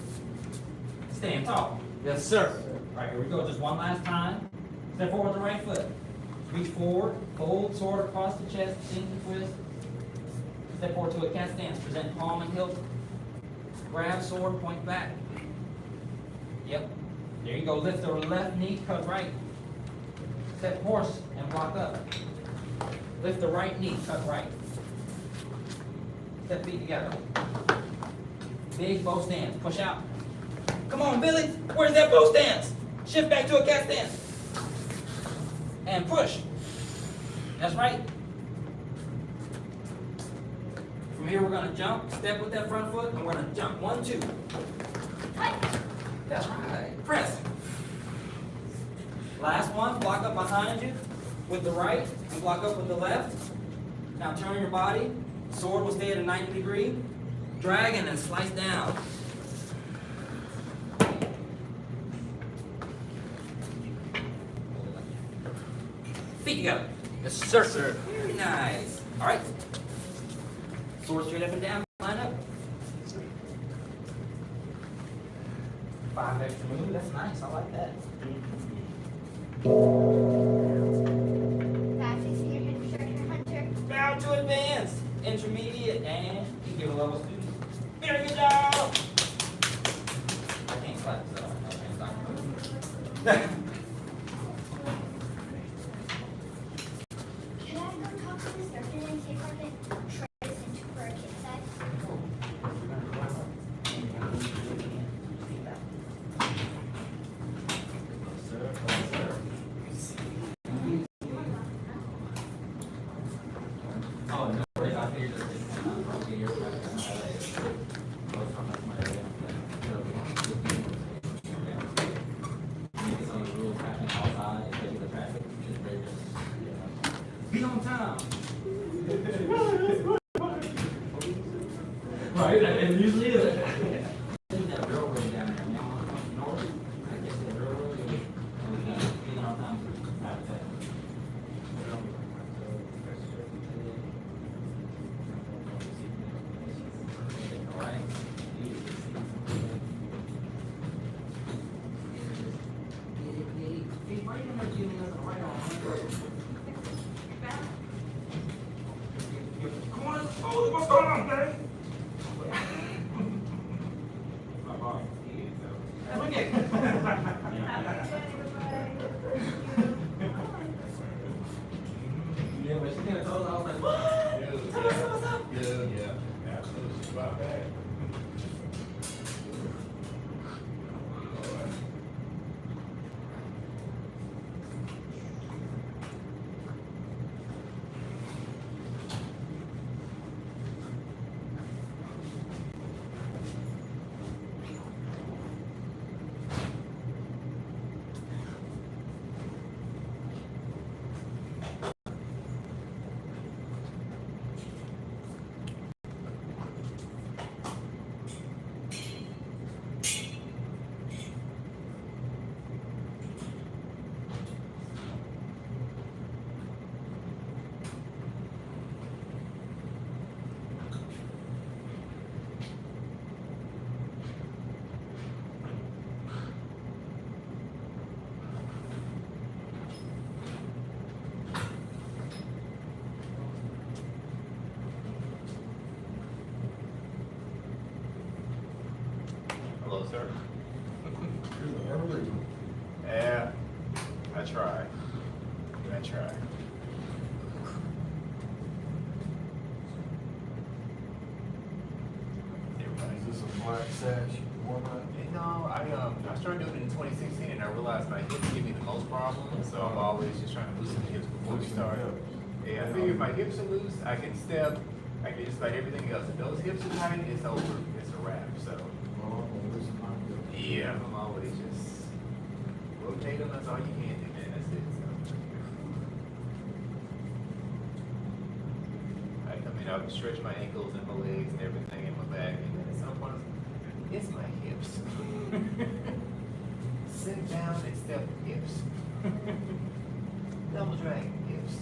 Stand tall. Yes, sir. Alright, here we go, just one last time. Step forward with the right foot. Reach forward, fold sword across the chest, sink and twist. Step forward to a cat stance, present palm and hilt. Grab sword, point back. Yep. There you go, lift the left knee, cut right. Step horse and block up. Lift the right knee, cut right. Step feet together. Big bow stance, push out. Come on, Billy, where's that bow stance? Shift back to a cat stance. And push. That's right. From here, we're gonna jump, step with that front foot, and we're gonna jump. 1, 2. That's right. Press. Last one, block up behind you with the right and block up with the left. Now turn your body. Sword will stay at a 90 degree. Dragon and slice down. Feet together. Yes, sir. Sir. Very nice. All right. Sword straight up and down. Line up. 5 extra moves. That's nice. I like that. Fastest your instructor, Hunter. Bound to advanced. Intermediate. And you give a level student. Very good job. I can't clap, so I can't stop. Can I go talk to the instructor and see if I can try this into for a kid set? Oh, no worries. I figured this is probably your be on time. Right, and usually is. That railroad down there, north, I guess the railroad, being on time, habitat. All right. Why you not giving us a right on? Come on, what's going on, man? Look at yeah, but she kind of told us, I was like, what? What's up? Yeah. Absolutely. She's about that. Hello, sir. Yeah, I try. I try. Is this a black sash warm-up? No, I started doing it in 2016 and I realized my hips give me the most problems, so I'm always just trying to loosen the hips before we start. Yeah, I figure if my hips are loose, I can step, I can just like everything else. If those hips are tight, it's over, it's a wrap, so. Yeah, I'm always just rotate them, that's all you can do, man, that's it, so. Alright, I would stretch my ankles and my legs and everything in my back. And then at some point, I was like, it's my hips. Sit down and step hips. Double dragon hips.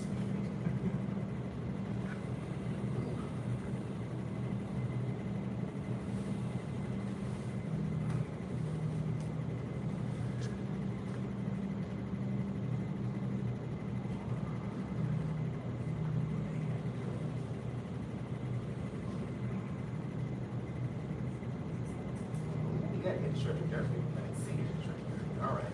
You got hip stretcher, Derek. I see hip stretcher. All right.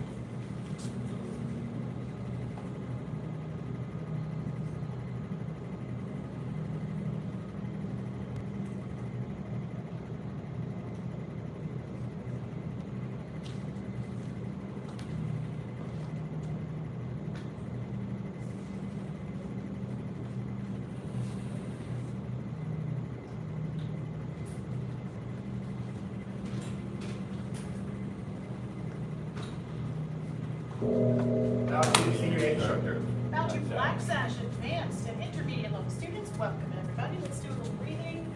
Now, senior hip instructor. About your Black Sash advanced and intermediate level students, welcome everybody. Let's do a little breathing.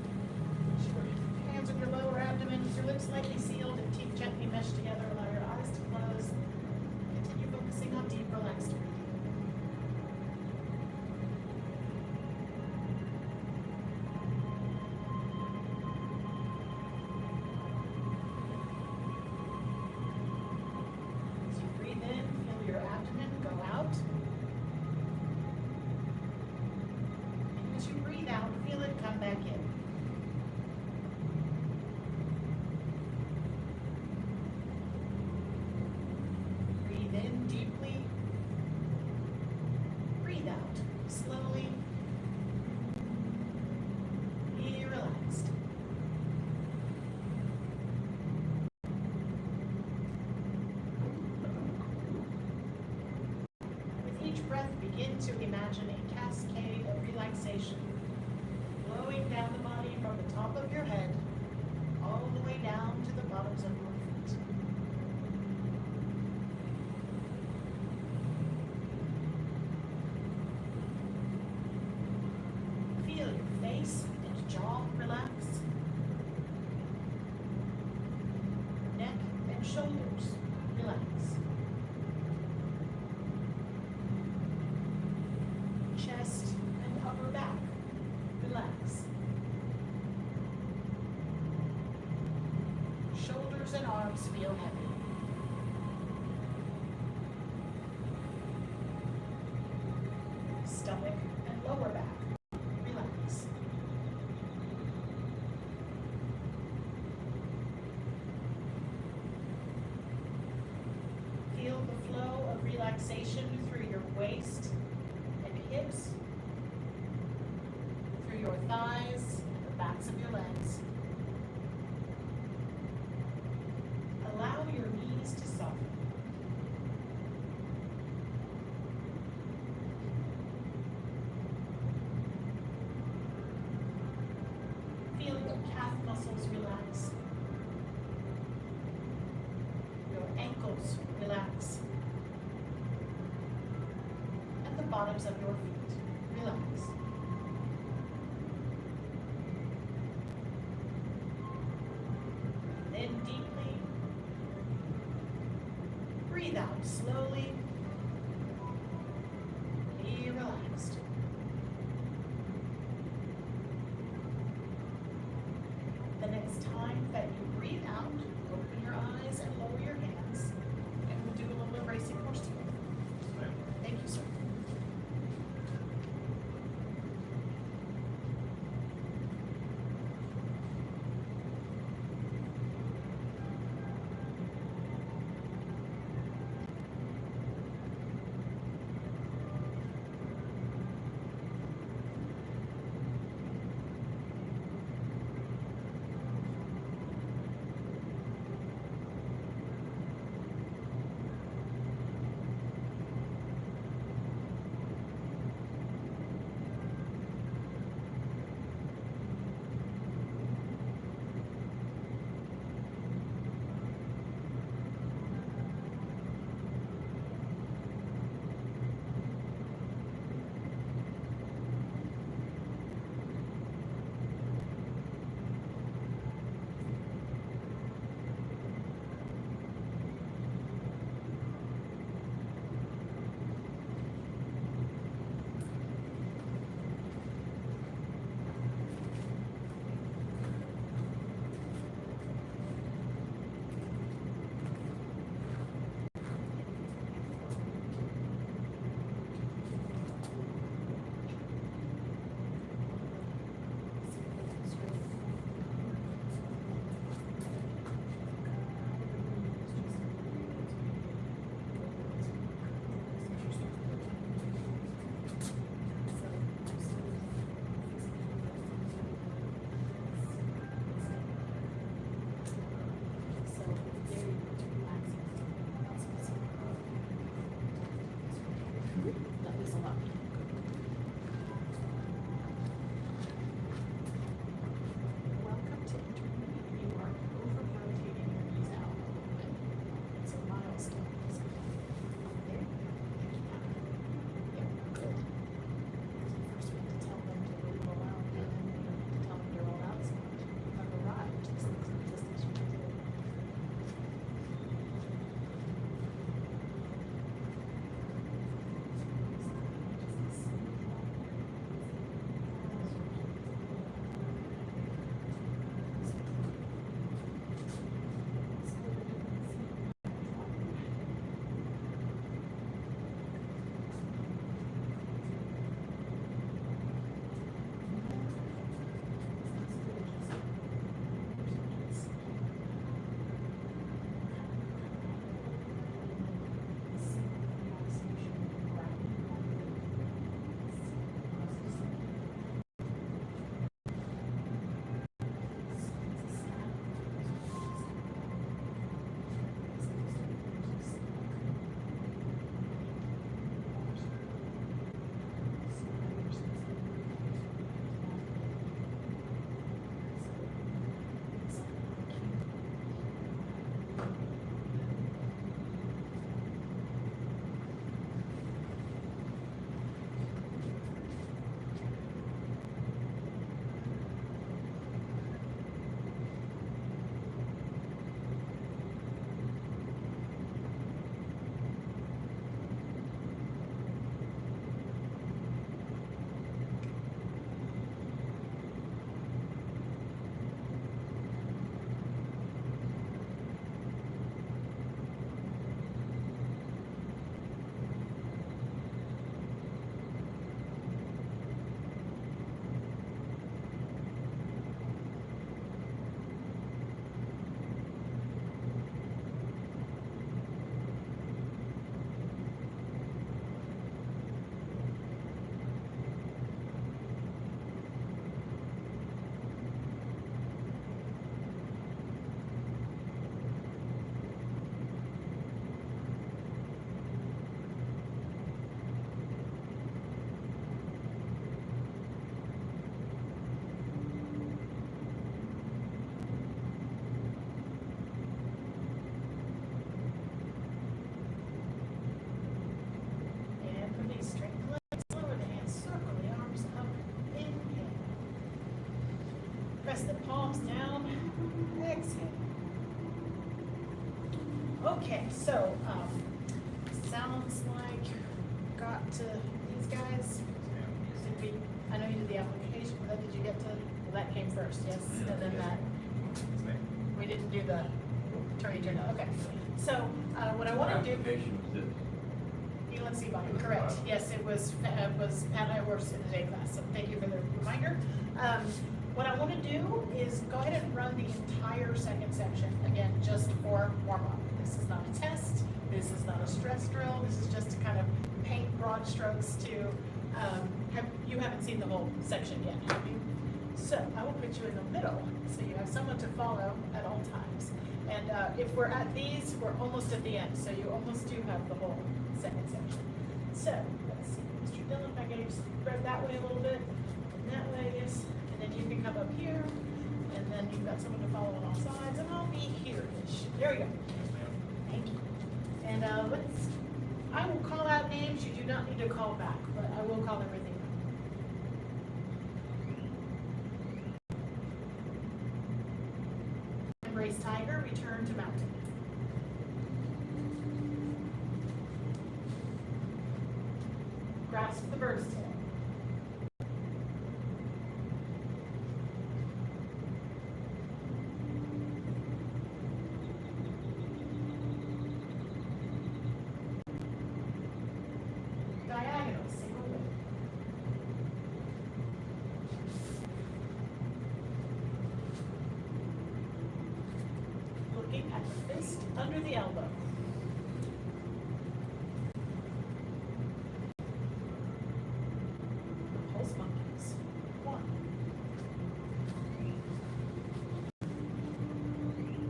Hands on your lower abdomen, your lips slightly sealed and teeth gently meshed together. Allow your eyes to close. Continue focusing on deep, relaxed breathing. As you breathe in, feel your abdomen go out. And as you breathe out, feel it come back in. Breathe in deeply. Breathe out slowly. Be relaxed. With each breath, begin to imagine a cascade of relaxation flowing down the body from the top of your head all the way down to the bottoms of your feet. Feel your face and jaw relax. Neck and shoulders relax. Chest and upper back relax. Shoulders and arms feel heavy. Stomach and lower back relax. Feel the flow of relaxation through your waist and hips, through your thighs and the backs of your legs. Allow your knees to soften. Feel your calf muscles relax. Your ankles relax. And the bottoms of your feet relax. Then deeply. Breathe out slowly. Be relaxed. The next time that you breathe out, open your eyes and lower your hands, and we'll do a little embracing course together. Thank you, sir. Press the palms down. Exhale. Okay, so, sounds like got to these guys. Did we, I know you did the application, but then did you get to, well, that came first, yes? And then that, we didn't do the attorney general, okay. So, what I want to do. Let's see, Bobby, correct. Yes, it was Pat and I were in the day class, so thank you for the reminder. What I want to do is go ahead and run the entire second section, again, just for warm-up. This is not a test, this is not a stress drill, this is just to kind of paint broad strokes to, you haven't seen the whole section yet, have you? So I will put you in the middle, so you have someone to follow at all times. And if we're at these, we're almost at the end, so you almost do have the whole second section. So, let's see, Mr. Dillon, if I can just spread that way a little bit, and that way, yes, and then you can come up here, and then you've got someone to follow on all sides, and I'll be here-ish. There we go. Thank you. And I will call out names, you do not need to call back, but I will call everything out. Embrace tiger, return to mountain. Grasp the bird's tail. Diagonal, single whip. Looking at the fist under the elbow. Repulse monkeys. 1.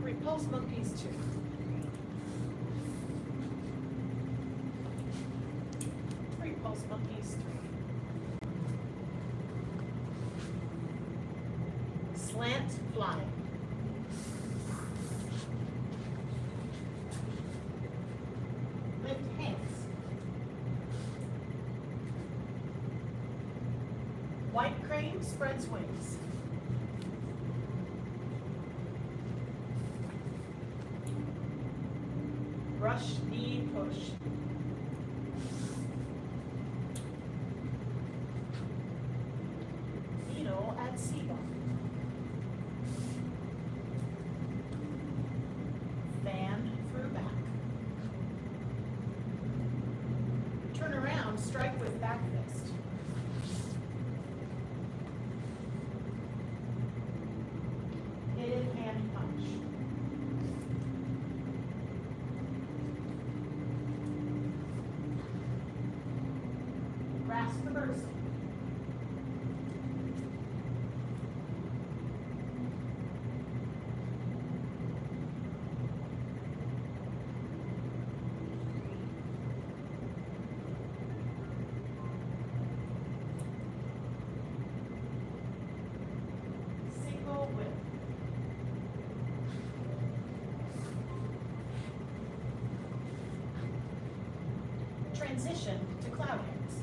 Repulse monkeys 2. Repulse monkeys 3. Slant flying. Lift hands. White crane spreads wings. Brush, knee, push. Needle at seagull. Fan through back. Turn around, strike with back fist. Hidden hand punch. Grasp the bursting. Single whip. Transition to cloud hands.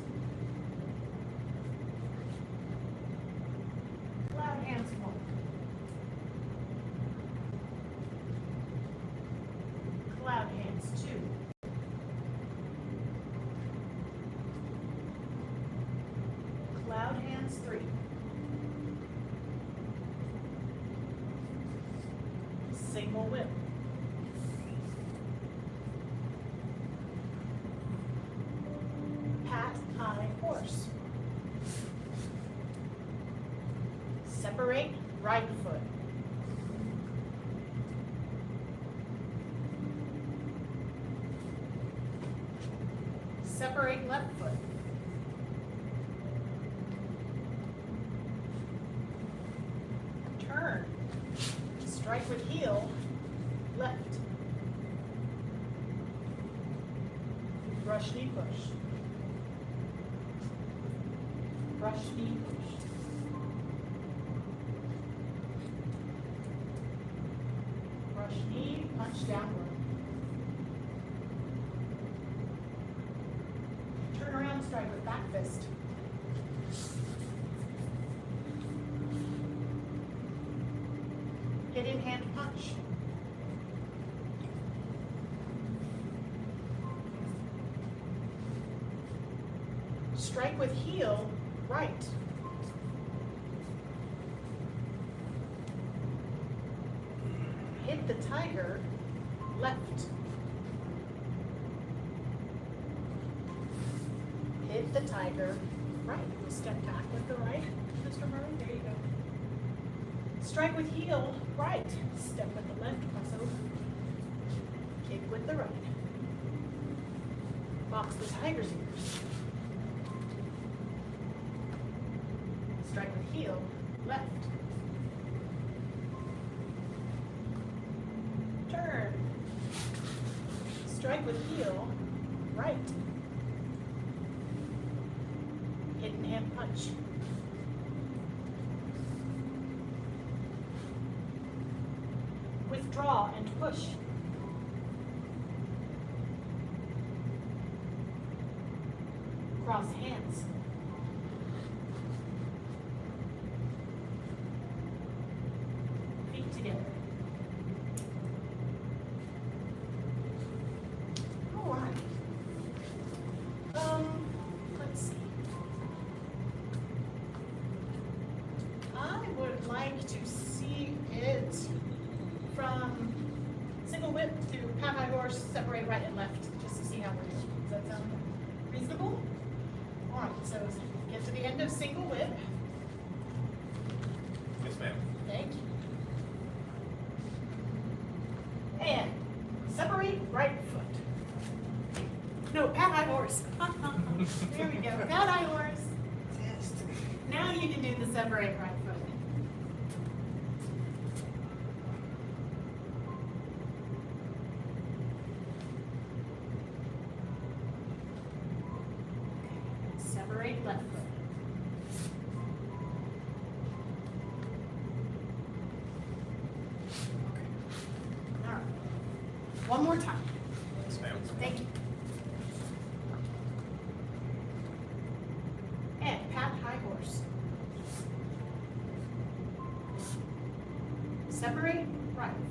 Cloud hands 1. Cloud hands 2. Cloud hands 3. Single whip. Pat, high horse. Separate right foot. Separate left foot. Turn. Strike with heel, left. Brush knee push. Brush knee push. Brush knee, punch downward. Turn around, strike with back fist. hidden hand punch. Strike with heel, right. Hit the tiger, left. Hit the tiger, right. Step back with the right, Mr. Murray, there you go. Strike with heel, right. Step with the left, cross over. Kick with the right. Box the tiger's ears. Strike with heel, left. Turn. Strike with heel, right. Hidden hand punch. Withdraw and push. Cross hands. Feet together. All right. Let's see. I would like to see it from single whip to pat high horse, separate right and left, just to see how we're doing. Does that sound reasonable? All right, so get to the end of single whip. Yes, ma'am. Thank you. And separate right foot. No, pat high horse. There we go, pat high horse. Now you can do the separate right foot. Separate left foot. All right. One more time. Yes, ma'am. Thank you. And pat high horse. Separate right foot.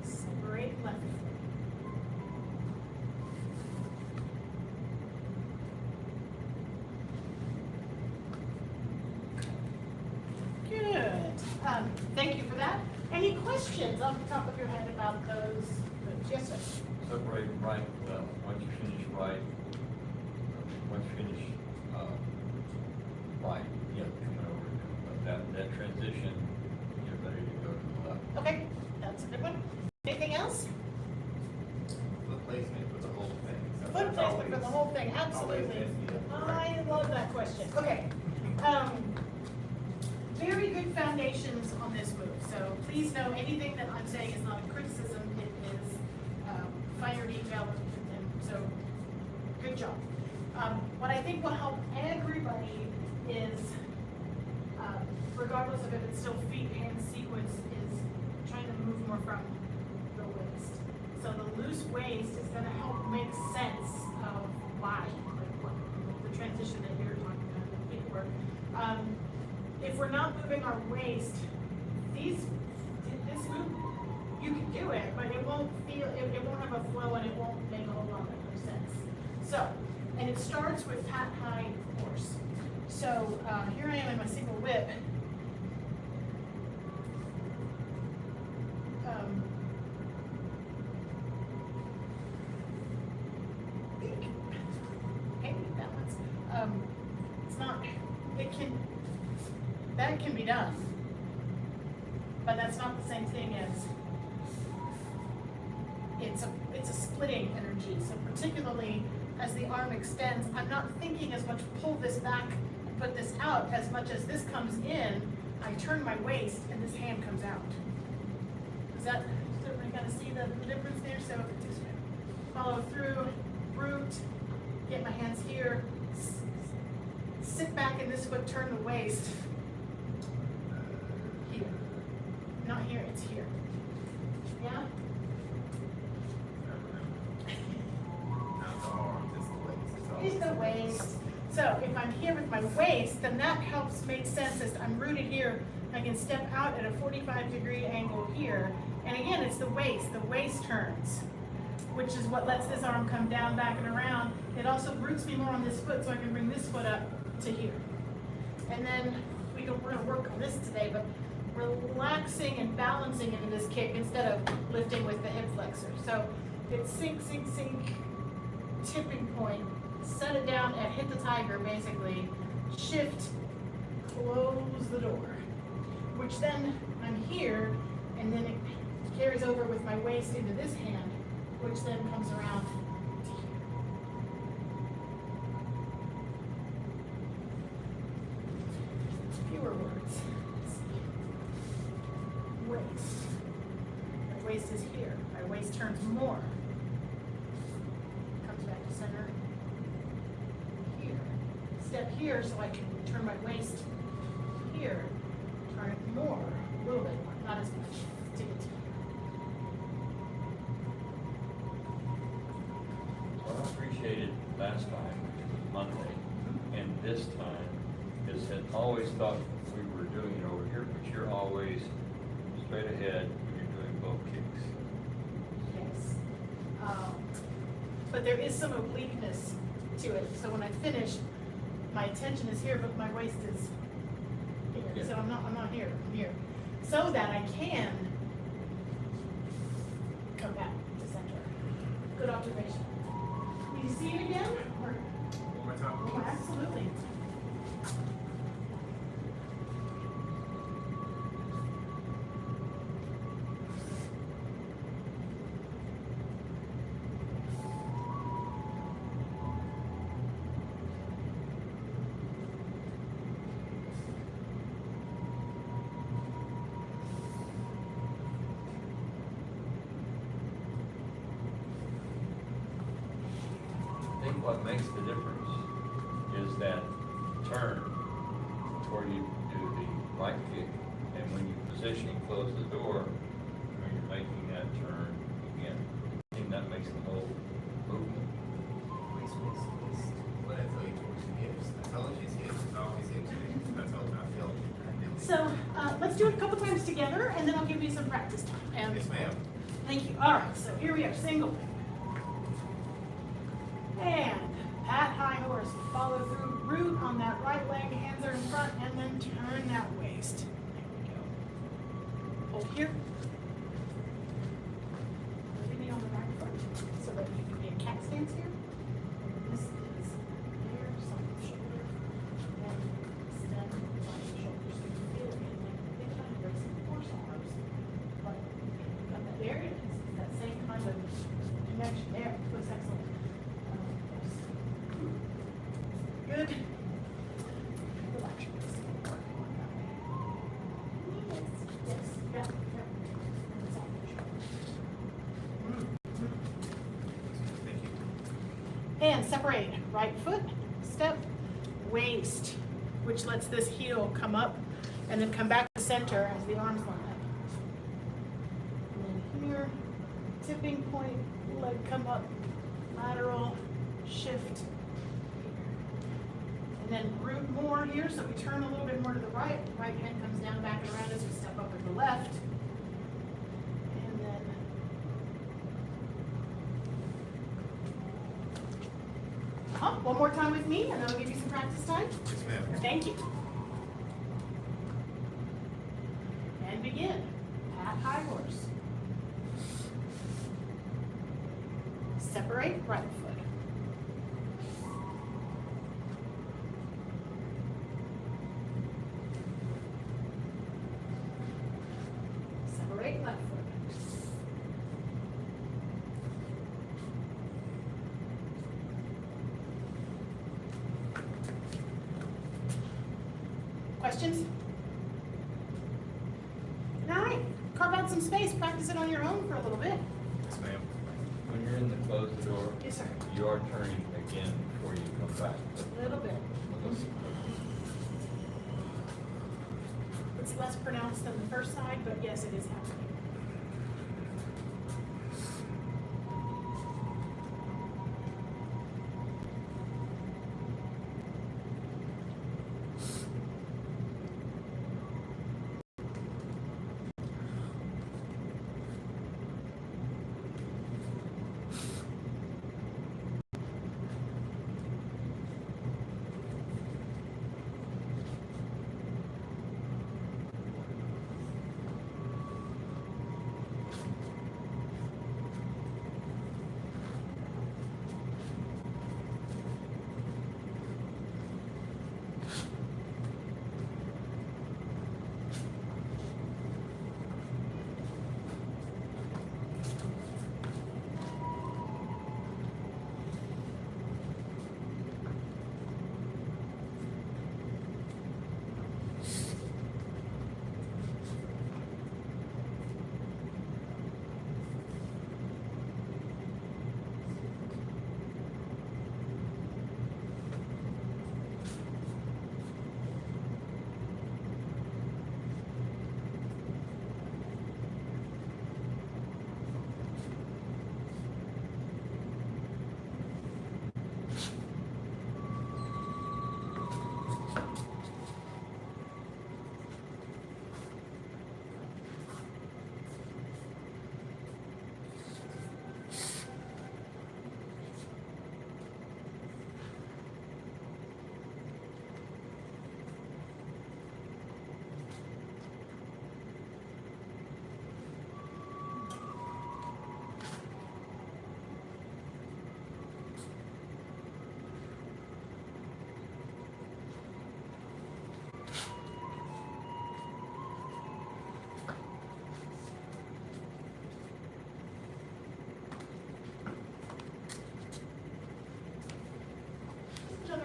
Separate left foot. Good. Thank you for that. Any questions off the top of your head about those? Yes, sir. Separate right, once you finish right, once you finish, right, yeah, coming over, that transition, you're ready to go to the left. Okay, that's a good one. Anything else? Foot placement for the whole thing. Foot placement for the whole thing, absolutely. I love that question. Okay. Very good foundations on this move. So please know anything that I'm saying is not a criticism. It is finer detail, and so good job. What I think will help everybody is, regardless of if it's still feet-hand sequence, is trying to move more from the waist. So the loose waist is going to help make sense of why, like what the transition that you're talking about in the feet work. If we're not moving our waist, this move, you can do it, but it won't feel, it won't have a flow and it won't make a whole lot of sense. So, and it starts with pat high horse. So here I am in my single whip. Okay, that one's, it's not, that can be done, but that's not the same thing as, it's a splitting energy. So particularly as the arm extends, I'm not thinking as much pull this back and put this out as much as this comes in, I turn my waist and this hand comes out. Does everybody kind of see the difference there? So just follow through, root, get my hands here, sit back in this foot, turn the waist. Here. Not here, it's here. Yeah? Now the arm. the waist. So if I'm here with my waist, then that helps make sense as I'm rooted here. I can step out at a 45-degree angle here. And again, it's the waist turns, which is what lets this arm come down, back, and around. It also roots me more on this foot so I can bring this foot up to here. And then we're gonna work on this today, but relaxing and balancing into this kick instead of lifting with the hip flexor. So it's sink, sink, sink, tipping point, set it down and hit the tiger basically, shift, close the door, which then I'm here, and then it carries over with my waist into this hand, which then comes around to here. Fewer words. Waist. My waist is here. My waist turns more. Comes back to center. Here. Step here so I can turn my waist here. Turn it more. A little bit more. Not as much. To get to here. What I appreciated last time, which was Monday, and this time, is that I always thought we were doing it over here, but you're always straight ahead when you're doing both kicks. Yes. But there is some obliqueness to it. So when I finish, my attention is here, but my waist is here. Yeah. So I'm not here, I'm here. So that I can come back to center. Good observation. Will you see it again? Or? One more time. Oh, absolutely. I think what makes the difference is that turn where you do the right kick, and when you position and close the door, when you're making that turn again, I think that makes the whole movement. Waist, waist, waist. What I tell you towards your hips. I tell you it's hips. It's always hips. That's all I feel. So let's do it a couple times together, and then I'll give you some practice time. And Yes, ma'am. thank you. All right, so here we are, single. And pat high horse, follow through, root on that right leg, hands are in front, and then turn that waist. There we go. Hold here. Really on the right foot, so that you can be a cat stance here. This is here, some shoulder, and extend my shoulders. So you feel it in like big time bracing horse arms. But got that, there it is. It's that same kind of connection there. Looks excellent. Good. Relax your waist. Yes, yes, yeah, yeah. And it's on your shoulder. Thank you. And separate. Right foot, step, waist, which lets this heel come up and then come back to center as the arms line up. And then here, tipping point, leg come up, lateral, shift. And then root more here, so we turn a little bit more to the right. Right hand comes down, back and around as we step up with the left. And then one more time with me, and then I'll give you some practice time. Yes, ma'am. Thank you. And begin. Pat high horse. Separate right foot. Separate left foot. Questions? All right, carve out some space, practice it on your own for a little bit. Yes, ma'am. When you're in the closed door, Yes, sir. you are turning again before you come back. A little bit. It's less pronounced than the first side, but yes, it is happening.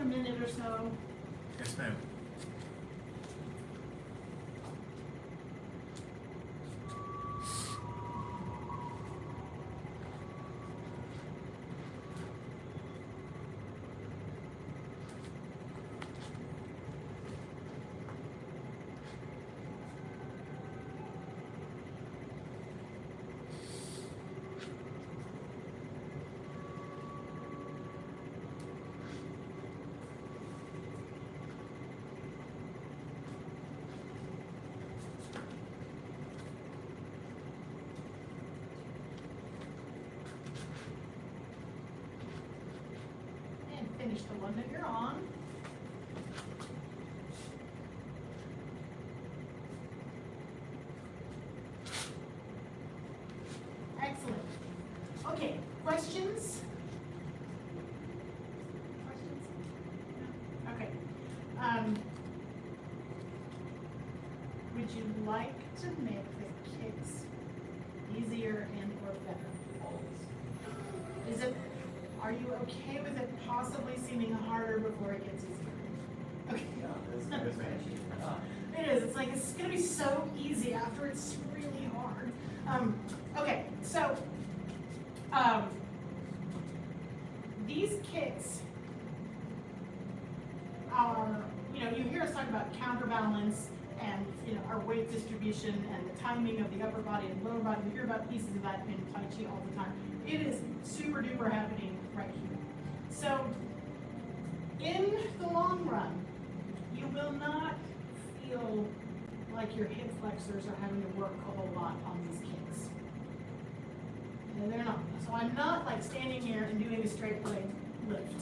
another minute or so. Yes, ma'am. And finish the one that you're on. Excellent. Okay, questions? Questions? No? Okay. Would you like to make the kicks easier and or better? Is it, are you okay with it possibly seeming harder before it gets easier? Okay. It is, it's like, it's gonna be so easy after it's really hard. Okay, so, these kicks are, you know, you hear us talk about counterbalance and, you know, our weight distribution and the timing of the upper body and lower body. We hear about pieces of that in Tai Chi all the time. It is super duper happening right here. So, in the long run, you will not feel like your hip flexors are having to work a whole lot on these kicks. And they're not. So I'm not like standing here and doing a straight leg lift.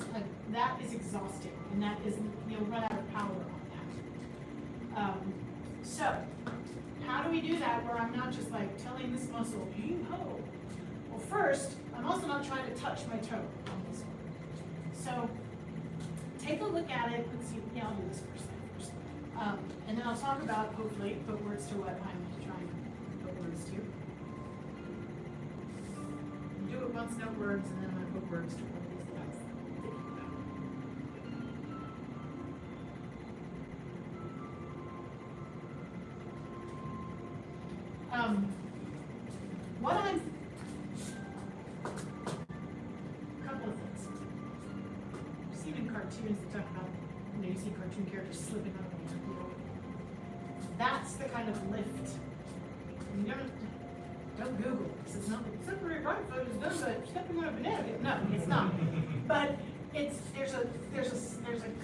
That is exhausting, and that is, you'll run out of power on that. So, how do we do that where I'm not just like telling this muscle, you ho? Well, first, I'm also not trying to touch my toe on this one. So, take a look at it. Let's see. Yeah, I'll do this first. And then I'll talk about, hopefully, put words to what I'm trying to put words to. Do it once, no words, and then I'm going to put words to what it is that I'm thinking about. What I'm, a couple of things. I've seen in cartoons that talk about, you know, you see cartoon characters slipping on the field. That's the kind of lift. You don't Google this. It's not like separate right foot is done by stepping on a banana. No, it's not. But there's a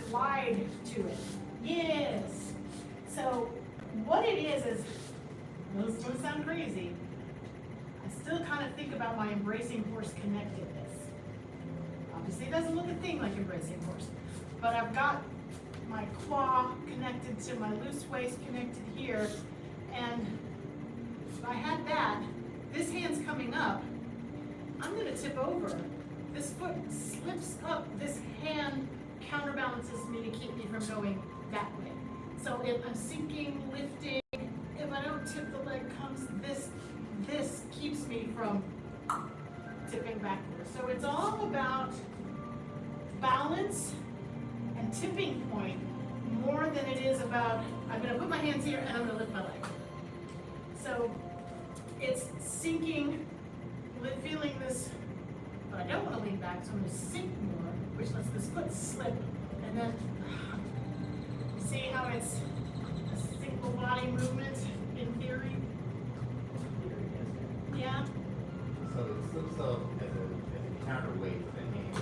glide to it. Yes. So what it is well, it's gonna sound crazy. I still kind of think about my embracing horse connectedness. Obviously, it doesn't look a thing like embracing horse, but I've got my quad connected to my loose waist connected here, and if I had that, this hand's coming up, I'm gonna tip over. This foot slips up, this hand counterbalances me to keep me from going that way. So if I'm sinking, lifting, if I don't tip, the leg comes, this keeps me from tipping backwards. So it's all about balance and tipping point more than it is about, I'm gonna put my hands here and I'm gonna lift my leg. So it's sinking, feeling this, but I don't wanna lean back, so I'm gonna sink more, which lets this foot slip, and then see how it's a single body movement in theory? Yeah? So it slips up as a counterweight for the hand.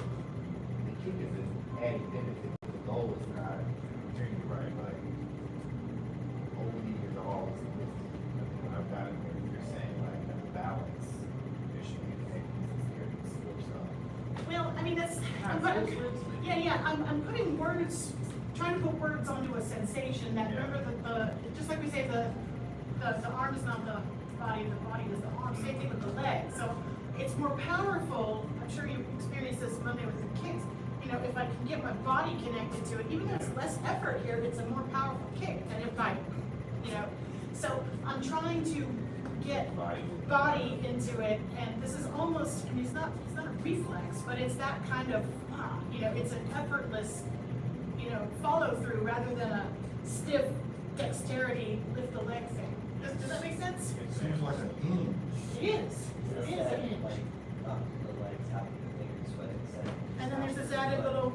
The kick is an added benefit. The goal is not doing it right, but over the years, I've always lifted. When I've gotten there, you're saying like the balance, there should be techniques there that slips up. Well, I mean, that's, I'm putting words, trying to put words onto a sensation that, remember the just like we say the arm is not the body is the arm, same thing with the leg. So it's more powerful, I'm sure you experienced this Monday with the kicks, you know, if I can get my body connected to it, even though it's less effort here, it's a more powerful kick than if I, you know, so I'm trying to get body into it, and this is almost, I mean, it's not a reflex, but it's that kind of, you know, it's an effortless follow through rather than a stiff dexterity, lift the leg thing. Does that make sense? Seems like a hinge. It is. It is a hinge. Up the legs, how the fingers sweat, etc. And then there's this added little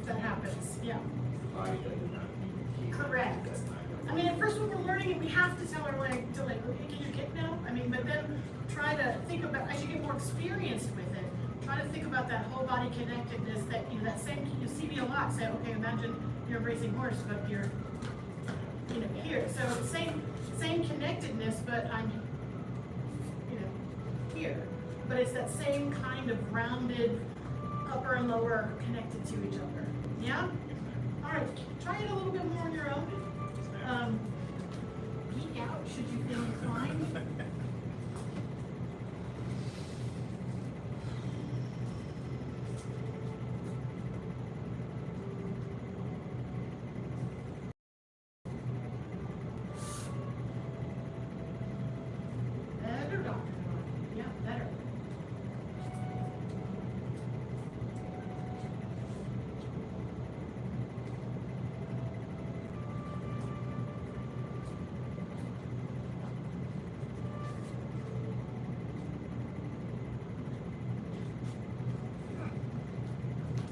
that happens, yeah. Correct. I mean, at first when we're learning it, we have to tell our leg to like, okay, can you kick now? I mean, but then try to think about, as you get more experienced with it, try to think about that whole body connectedness that, that same, you see me a lot say, okay, imagine you're a racing horse, but you're, here. So same connectedness, but I'm, here. But it's that same kind of rounded upper and lower connected to each other. Yeah? All right, try it a little bit more on your own. Peek out should you feel inclined. Better, doctor. Yeah, better.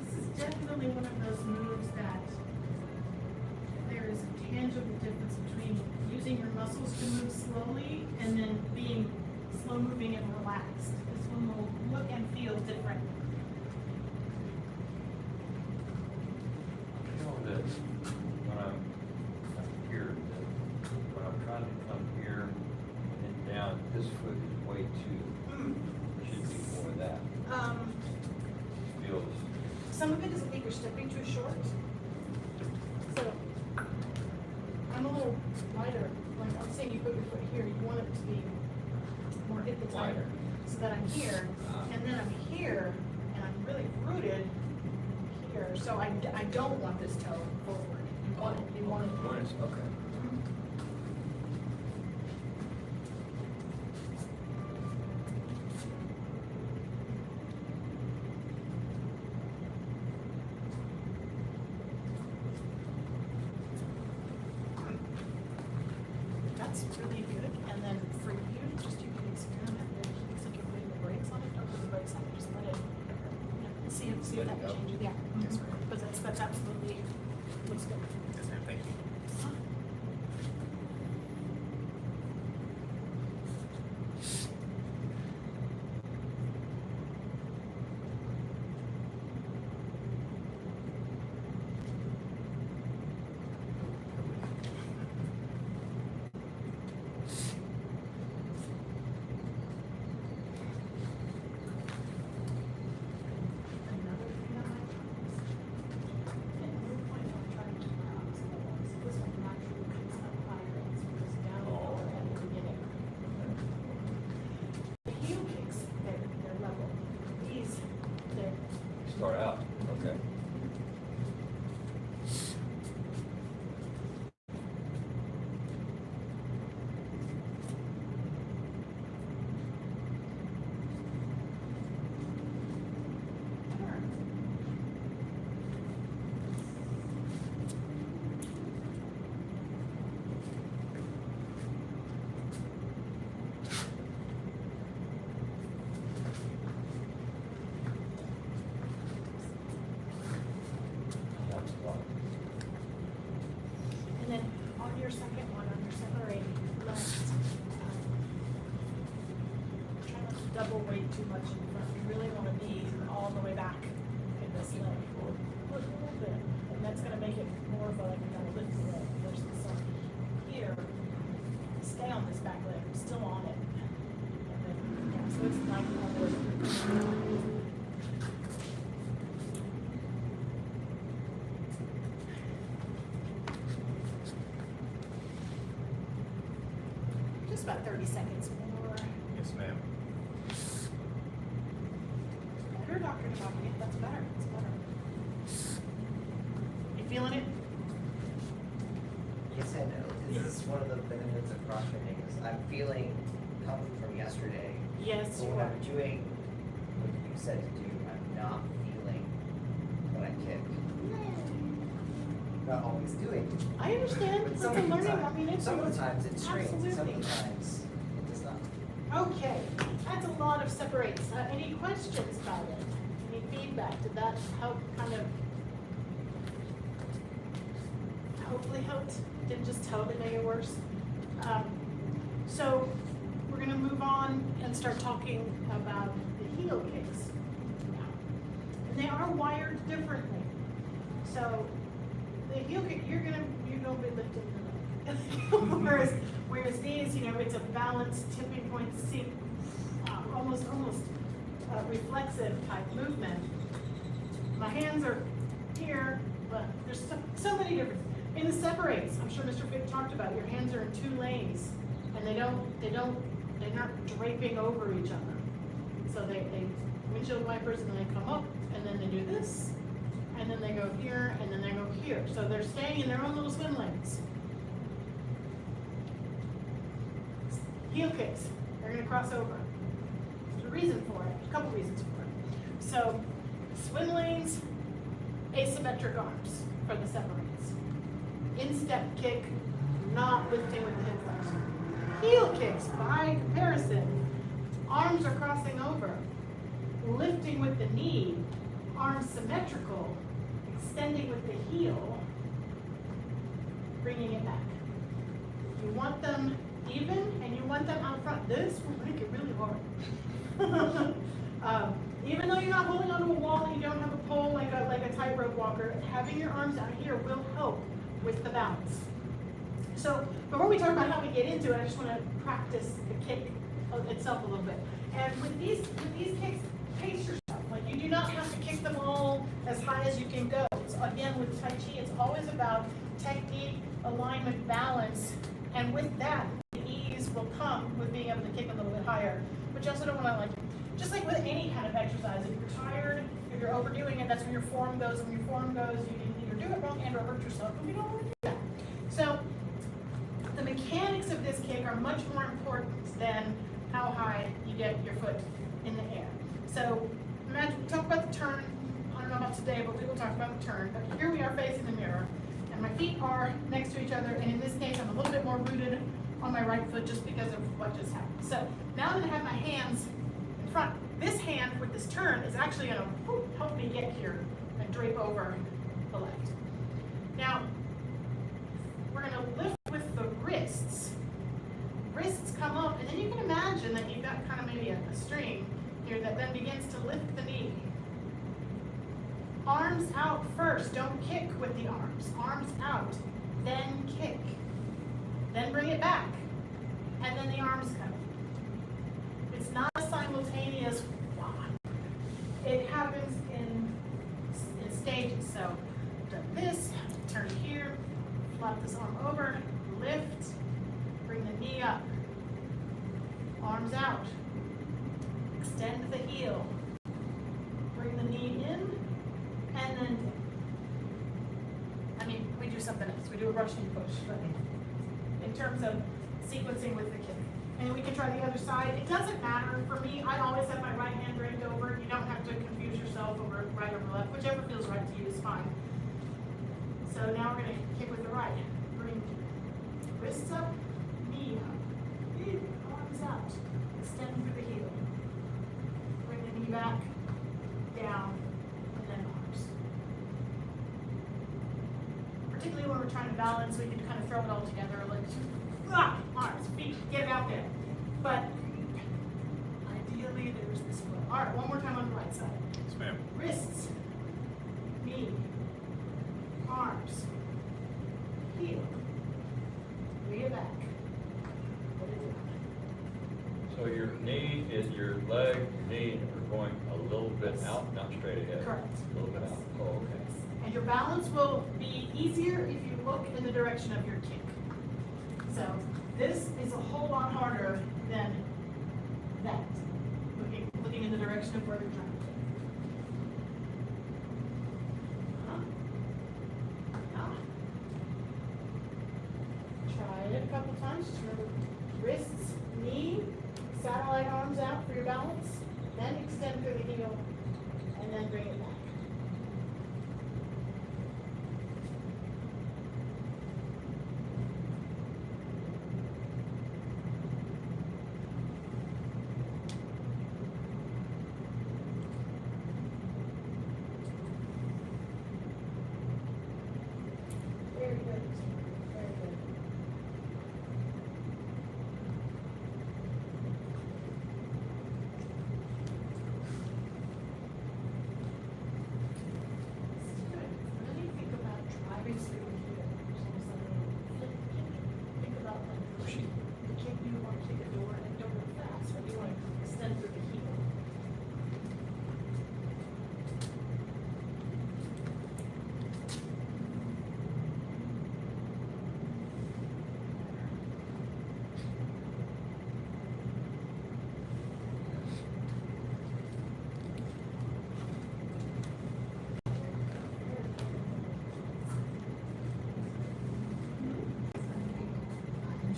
This is definitely one of those moves that there is a tangible difference between using your muscles to move slowly and then being slow moving and relaxed. This one will look and feel different. You know that when I'm here, that when I'm trying to come here and down, this foot is way too, should be more of that. Feels, Some of it is I think you're stepping too short. So I'm a little wider. Like I'm saying, you put your foot here. You want it to be more hip and tighter, so that I'm here, and then I'm here, and I'm really rooted here. So I don't want this toe forward. You want it. You want it. okay. That's really good. And then for you, just you can experiment with it. Looks like you're putting the brakes on it. Don't put the brakes on it. Just let it. Yeah, see if that can change it. Yeah. Yes, ma'am. But that's absolutely looks good. Yes, ma'am, thank you. Another thing that might at no point I'm trying to keep my arms in the wall. So this one naturally comes up higher and so goes down lower at the beginning. The heel kicks, they're level. These, they're Start out, okay. That's a lot. And then on your second one, on your separating left, try not to double weight too much in front. You really want to be all the way back in this leg. A little bit. And that's going to make it more of a like kind of lift the leg versus some here. Stay on this back leg. Still on it. And then, yeah, so it's like just about 30 seconds more. Yes, ma'am. Better, Dr. Talkie. That's better. That's better. You feeling it? Yes, I know. This is one of the benefits of cross training is I'm feeling coming from yesterday. Yes, But you when are. I'm doing what you said to do, I'm not feeling what I kicked. not always doing it. I understand, But it's a some of the learning, I time- mean, it's. Some of the times it strains, and some Absolutely. of the times it does not. Okay, that's a lot of separates. Any questions about it? Any feedback? Did that help kind of, hopefully helped? Didn't just totally make it worse? So we're gonna move on and start talking about the heel kicks now. And they are wired differently. So the heel kick, you're gonna be lifting your leg. Whereas these, you know, it's a balanced tipping point, almost reflexive type movement. My hands are here, but there's so many differences. In the separates, I'm sure Mr. Fick talked about, your hands are in 2 lanes, and they're not draping over each other. So they windshield wipers, and then they come up, and then they do this, and then they go here, and then they go here. So they're staying in their own little swim lanes. Heel kicks, they're gonna cross over. There's a reason for it, a couple reasons for it. So, swim lanes, asymmetric arms for the separates. Instep kick, not lifting with the hip flexor. Heel kicks, by comparison, arms are crossing over, lifting with the knee, arms symmetrical, extending with the heel, bringing it back. You want them even, and you want them out front. This will make it really hard. Even though you're not holding onto a wall and you don't have a pole like a tightrope walker, having your arms out here will help with the balance. So before we talk about how we get into it, I just want to practice the kick itself a little bit. And with these kicks, pace yourself. Like, you do not have to kick them all as high as you can go. It's, again, with Tai Chi, it's always about technique, alignment, balance, and with that, the ease will come with being able to kick a little bit higher. But you also don't want to, just like with any kind of exercise, if you're tired, if you're overdoing it, that's when your form goes. And when your form goes, you can either do it wrong and or hurt yourself, but we don't want to do that. So the mechanics of this kick are much more important than how high you get your foot in the air. So imagine, talk about the turn. I don't know about today, but we will talk about the turn. But here we are facing the mirror, and my feet are next to each other, and in this case, I'm a little bit more rooted on my right foot just because of what just happened. So now that I have my hands in front, this hand with this turn is actually going to help me get here and drape over the left. Now, we're going to lift with the wrists. Wrists come up, and then you can imagine that you've got kind of maybe a string here that then begins to lift the knee. Arms out first, don't kick with the arms. Arms out, then kick. Then bring it back, and then the arms come. It's not a simultaneous one. It happens in stages. So I've done this, turn here, flop this arm over, lift, bring the knee up, arms out, extend the heel, bring the knee in, and then, we do something else. We do a Russian push, but in terms of sequencing with the kick. And we can try the other side. It doesn't matter. For me, I always have my right hand draped over. You don't have to confuse yourself over right or left. Whichever feels right to you is fine. So now we're going to kick with the right. Bring wrists up, knee up, arms out, extend through the heel. Bring the knee back, down, and then arms. Particularly when we're trying to balance, we can kind of throw it all together, like arms, feet, get it out there. But ideally, there's this foot. All right, one more time on the right side. Yes, ma'am. Wrists, knee, arms, heel. Bring it back. Put it down. So your knee is your leg, knee are going a little bit out, not straight ahead. Correct. A little bit out. Oh, okay. And your balance will be easier if you look in the direction of your kick. So this is a whole lot harder than that, looking in the direction of where you're trying to kick. Try it a couple times. Just remember, wrists, knee, satellite arms out for your balance, then extend through the heel, and then bring it back.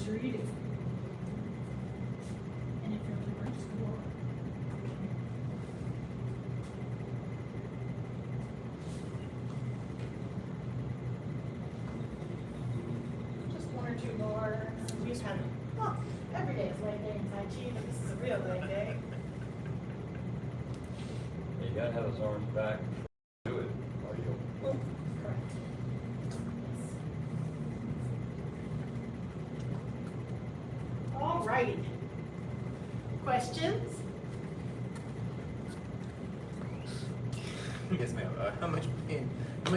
sure you do. And if you're liver, just go over. Just one or two more. We've had, well, every day is leg day in Tai Chi, but this is a real leg day. You gotta have those arms back, do it, or you'll. Correct. All righty. Questions? Yes, ma'am. How much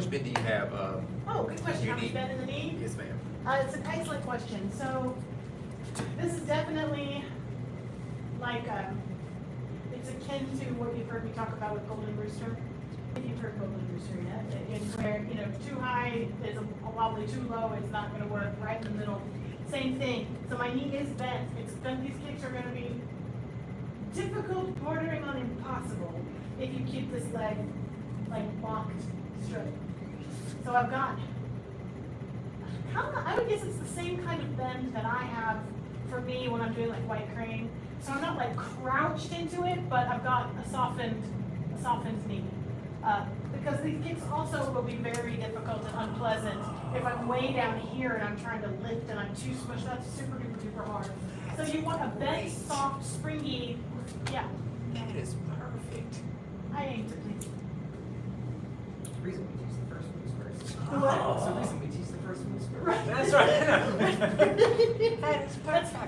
bend do you have? Oh, good question. You How much need- bend in the knee? Yes, ma'am. It's an excellent question. So this is definitely like, it's akin to what you've heard me talk about with Golden Rooster. If you've heard Golden Rooster yet, it's where, you know, too high is a wobbly, too low, it's not gonna work, right in the middle. Same thing. So my knee is bent. It's bent. These kicks are gonna be difficult, bordering on impossible if you keep this leg like locked straight. So I've got, I would guess it's the same kind of bend that I have for me when I'm doing like white crane. So I'm not like crouched into it, but I've got a softened knee. Because these kicks also will be very difficult and unpleasant if I'm way down here and I'm trying to lift and I'm too smushed. That's super duper hard. So you want a bent, soft, springy, yeah. That is perfect. I aim to please. The reason we teach the first moves first. What? It's the reason we teach the first moves first. Right. That's right.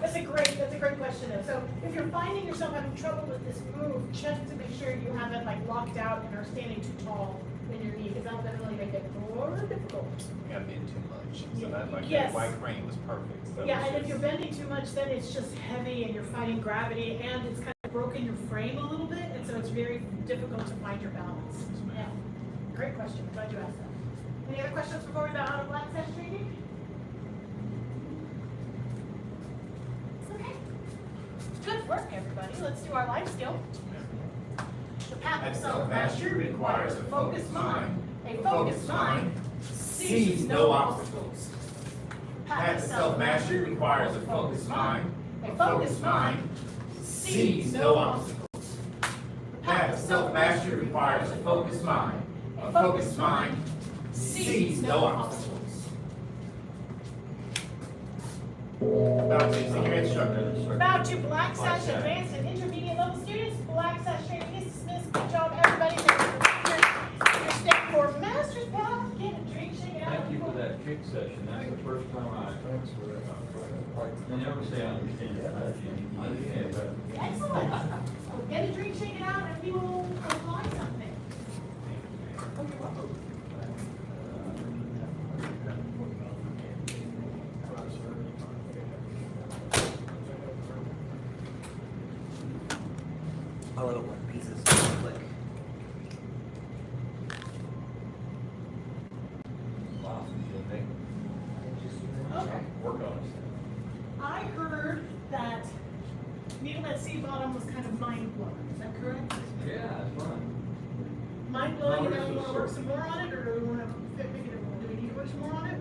That's a great question though. So if you're finding yourself having trouble with this move, check to make sure you haven't like locked out and are standing too tall in your knee, because that'll definitely make it more difficult. Yeah, I bend too much. So that like Yes. that white crane was perfect. So Yeah, it's and if just- you're bending too much, then it's just heavy and you're fighting gravity and it's kind of broken your frame a little bit, and so it's very difficult to find your balance. Yeah, great question. Glad you asked that. Any other questions before we bow out of black sash training? Okay. Good work, everybody. Let's do our life skill. The path of self-mastery requires a focused mind. A focused mind sees no obstacles. The path of self-mastery requires a focused mind. A focused mind sees no obstacles. The path of self-mastery requires a focused mind. A focused mind sees no obstacles. Bow to senior instructor. Bow to Black Sash Advanced and Intermediate level students. Black Sash training is dismissed. Good job, everybody. Your step for Master's Path. Get a drink, shake it out. Thank you for that kick session, that's the first time they never say I understand it. I understand that. Excellent. So get a drink, shake it out, and we will apply something. I love it when pieces click. Wow, you'll make, Okay. work on it. I heard that needle at sea bottom was kind of mind blowing. Is that correct? Yeah, it's fun. Mind blowing, and No, then we this want to was- work some more on it, or do we want to do we need to work some more on it?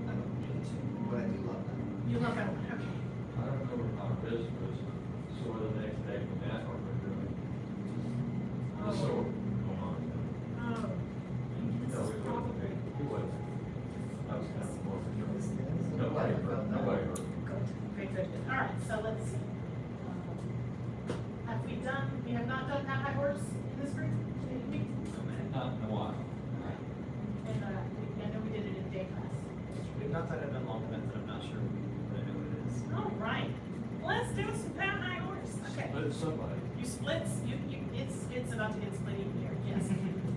I don't need to, but I do love that. You love that one, okay. I don't know how this was sort of the next day from that, what we're doing. The sort, come on. Oh, No, we wasn't, we wasn't. I was kind of more for sure. Nobody hurt, nobody hurt. great, good. All right, so let's see. Have we done, we have not done that high horse in this group? Not in a while. And, I know we did it in day class. We've not done it in long events, and I'm not sure what I know what it is. All right, let's do some pound high horse. Okay. But it's somebody. You splits, it's about to get split even here, yes.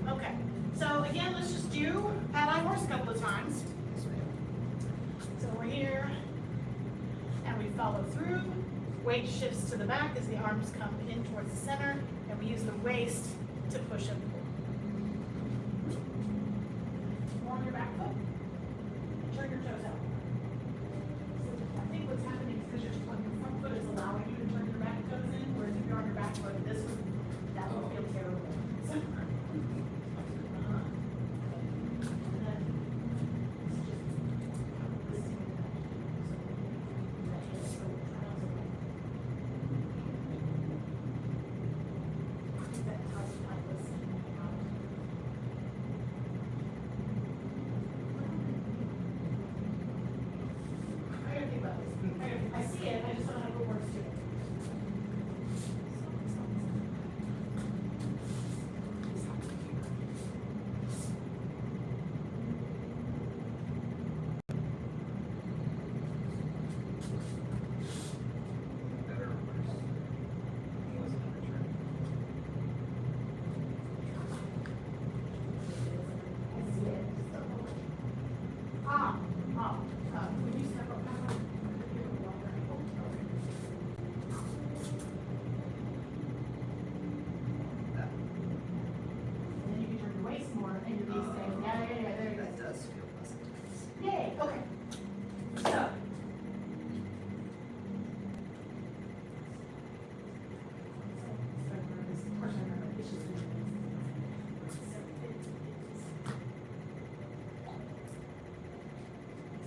Okay, so again, let's just do pat high horse a couple of times. So we're here, and we follow through. Weight shifts to the back as the arms come in towards the center, and we use the waist to push and pull. More on your back foot, and turn your toes out. I think what's happening is because your front foot is allowing you to turn your back toes in, whereas if you're on your back foot, that would feel terrible. So, and then, this is just,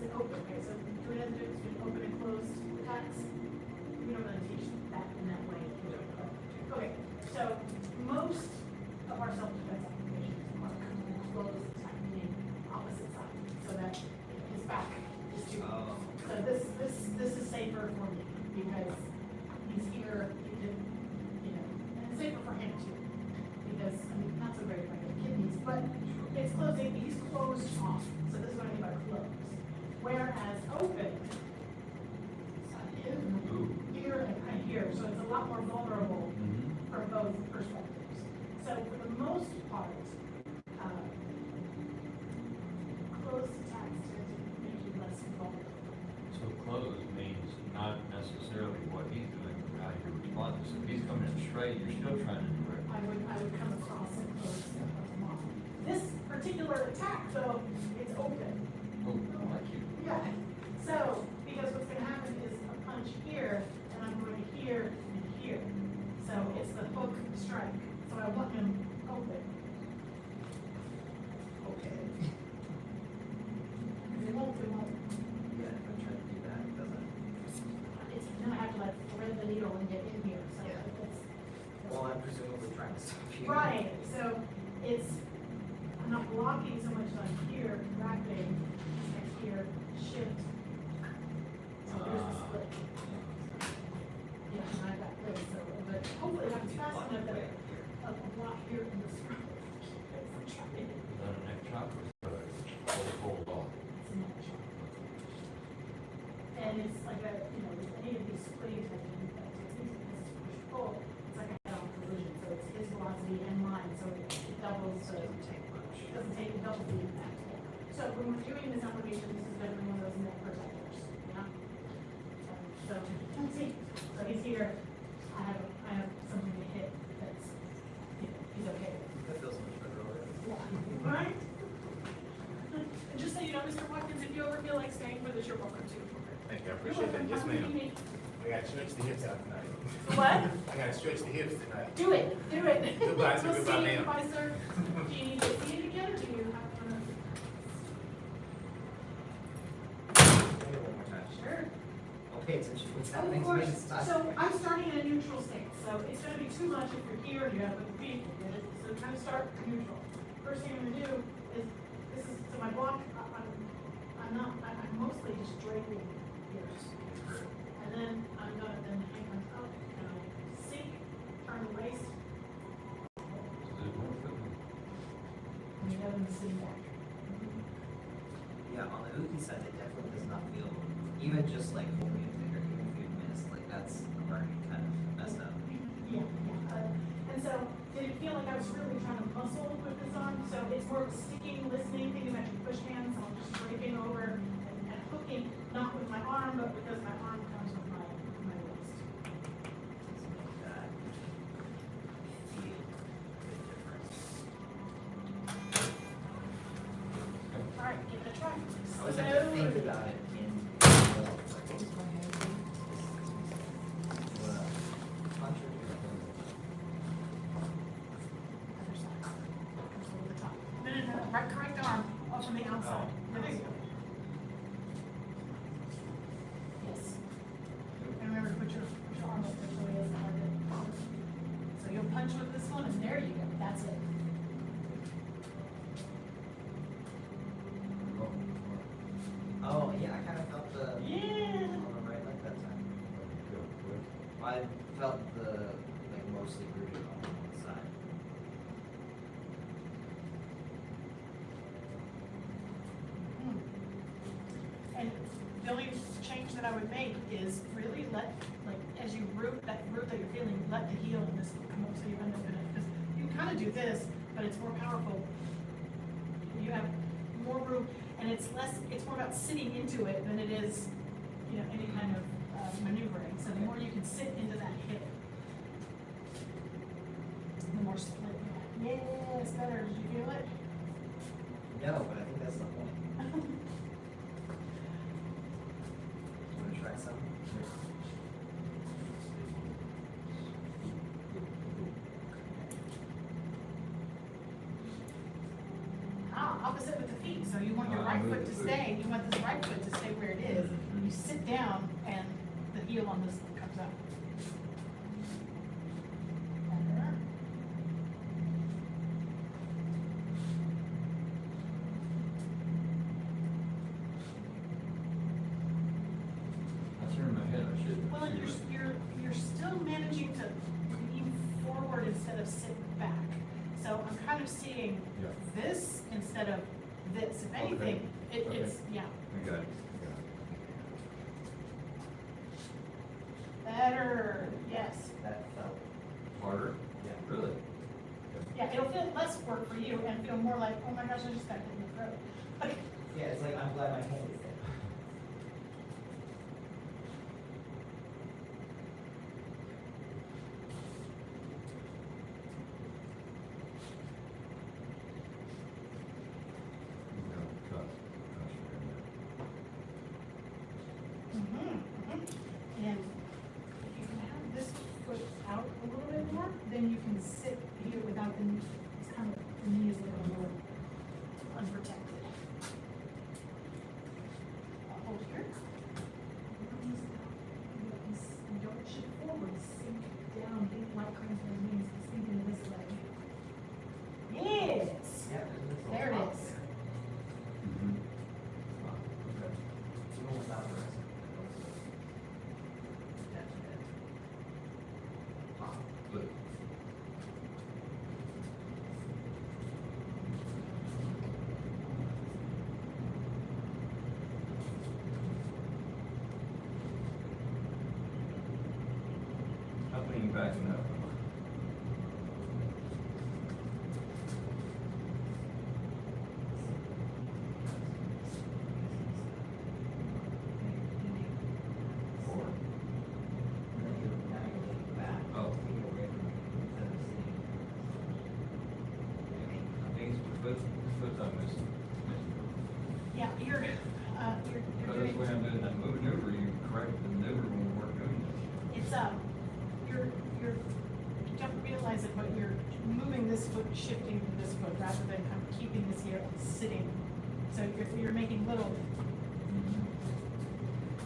it open? Okay, so do we have to do this between open and closed tags? We don't really teach that in that way. Okay, so most of our self-defense applications are closed tag, meaning opposite side, so that his back is to you. So this is safer for me because he's here, he can, and it's safer for him too. Because, I mean, not so great if I get kidneys, but it's closing, he's closed off. So this is what I mean by closed. Whereas open, here and here, so it's a lot more vulnerable for both perspectives. So for the most part, closed attacks tend to make you less vulnerable. So closed means not necessarily what he's doing, but how you're responding. So if he's coming in straight, you're still trying to direct. I would come across and close them off. This particular attack, though, it's open. Oh, like you. Yeah. So, because what's going to happen is a punch here, and I'm going to here and here. So it's the hook strike. So I want him open. Okay. It won't. Yeah, if I try to do that, it doesn't. It's gonna have to like thread the needle and get in here. So Yeah. it's Well, I'm presumably trying to stop you. right. So I'm not blocking so much as I'm here, wrapping, and here, shift. So there's the split. Yeah, and I got this, so, but hopefully I'm fast enough that a block here in this room. I'm trying. Is that a neck chop or is it a hold off? It's a neck chop. And it's like with any of these splitting techniques, push-pull, it's like a head-on collision, so it's his velocity and mine, so it doubles, so it doesn't take a double the impact. So when we're doing this application, this is definitely one of those neck protectors, yeah? So, let's see, so he's here, I have something to hit that's, he's okay with. That feels much better already. Yeah. Right? And just so you know, Mr. Watkins, if you ever feel like staying for this, you're welcome to. Thank you, I You're appreciate that. welcome. Yes, Have a good ma'am. evening. I gotta stretch the hips out tonight. What? I gotta stretch the hips tonight. Do it, do it. Goodbye, sir. We'll Goodbye, see you. ma'am. Goodbye, sir. Do you need to see it again, or do you have to? Maybe one more time. Sure. I'll pay attention to what's Of happening to me course. this time. So I'm starting in a neutral state, so it's gonna be too much if you're here and you have a feet, so kind of start neutral. First thing I'm gonna do is, so my block, I'm mostly just draping here. And then I'm gonna hang on up, and I sink, turn the waist, and the other one's sitting back. Yeah, on the Uki side, it definitely does not feel, even just like holding it there, even if you missed, like that's already kind of messed up. Yeah. And so, did it feel like I was really trying to muscle with this arm? So it's more sticking, listening, thinking about your push hands, so I'm just draping over and hooking, not with my arm, but because my arm comes with my waist. Let's make that feel a bit different. All right, give it a try. I always have to think about it in, like, what was my hand doing? Punch or do I Other side. Comes over the top. No, right, correct arm, off from the outside. There you go. Yes. And remember to put your arm up there so he doesn't hurt it. So you'll punch with this one, and there you go, that's it. Oh, yeah, I kind of felt the, Yeah. on the right like that time. I felt the, like, mostly rooted on one side. And the only change that I would make is really let, like, as you root that you're feeling, let the heel in this come up so you end up in it. Because you can kind of do this, but it's more powerful. You have more room, and it's more about sitting into it than it is, any kind of maneuvering. So the more you can sit into that hip, the more split you have. Yeah, it's better. Did you feel it? No, but I think that's the point. Want to try some? I'll opposite with the feet, so you want your right foot to stay, you want this right foot to stay where it is. You sit down and the heel on this comes up. Better. I turned my head, I should. Well, and you're still managing to lean forward instead of sit back. So I'm kind of seeing Yeah. this instead of this. If anything, it's, yeah. I got it. Better, yes. That felt, Harder? yeah. Really? Yeah, it'll feel less work for you and feel more like, oh my gosh, I just got hit in the throat. Okay. Yeah, it's like, I'm glad my hand is there. And if you can have this foot out a little bit more, then you can sit here without the knee. It's kind of, the knee is a little more unprotected. Hold here. And don't shift forward, sink down, think like cranes on your knees, sink into this leg. Yes! Yeah, there's a There it lot is. there. Mm-hmm. Even without the rest of it, also. That's it. Good. How many backing up? Four. And then now you're leaning back. Oh. Feet away from you instead of sitting. I think it's the foot's on this. Yeah, you're But that's the way doing, I'm doing that maneuver, you correct the maneuver when we're doing this. it's, you don't realize it, but you're moving this foot, shifting to this foot, rather than kind of keeping this here and sitting. So you're making little,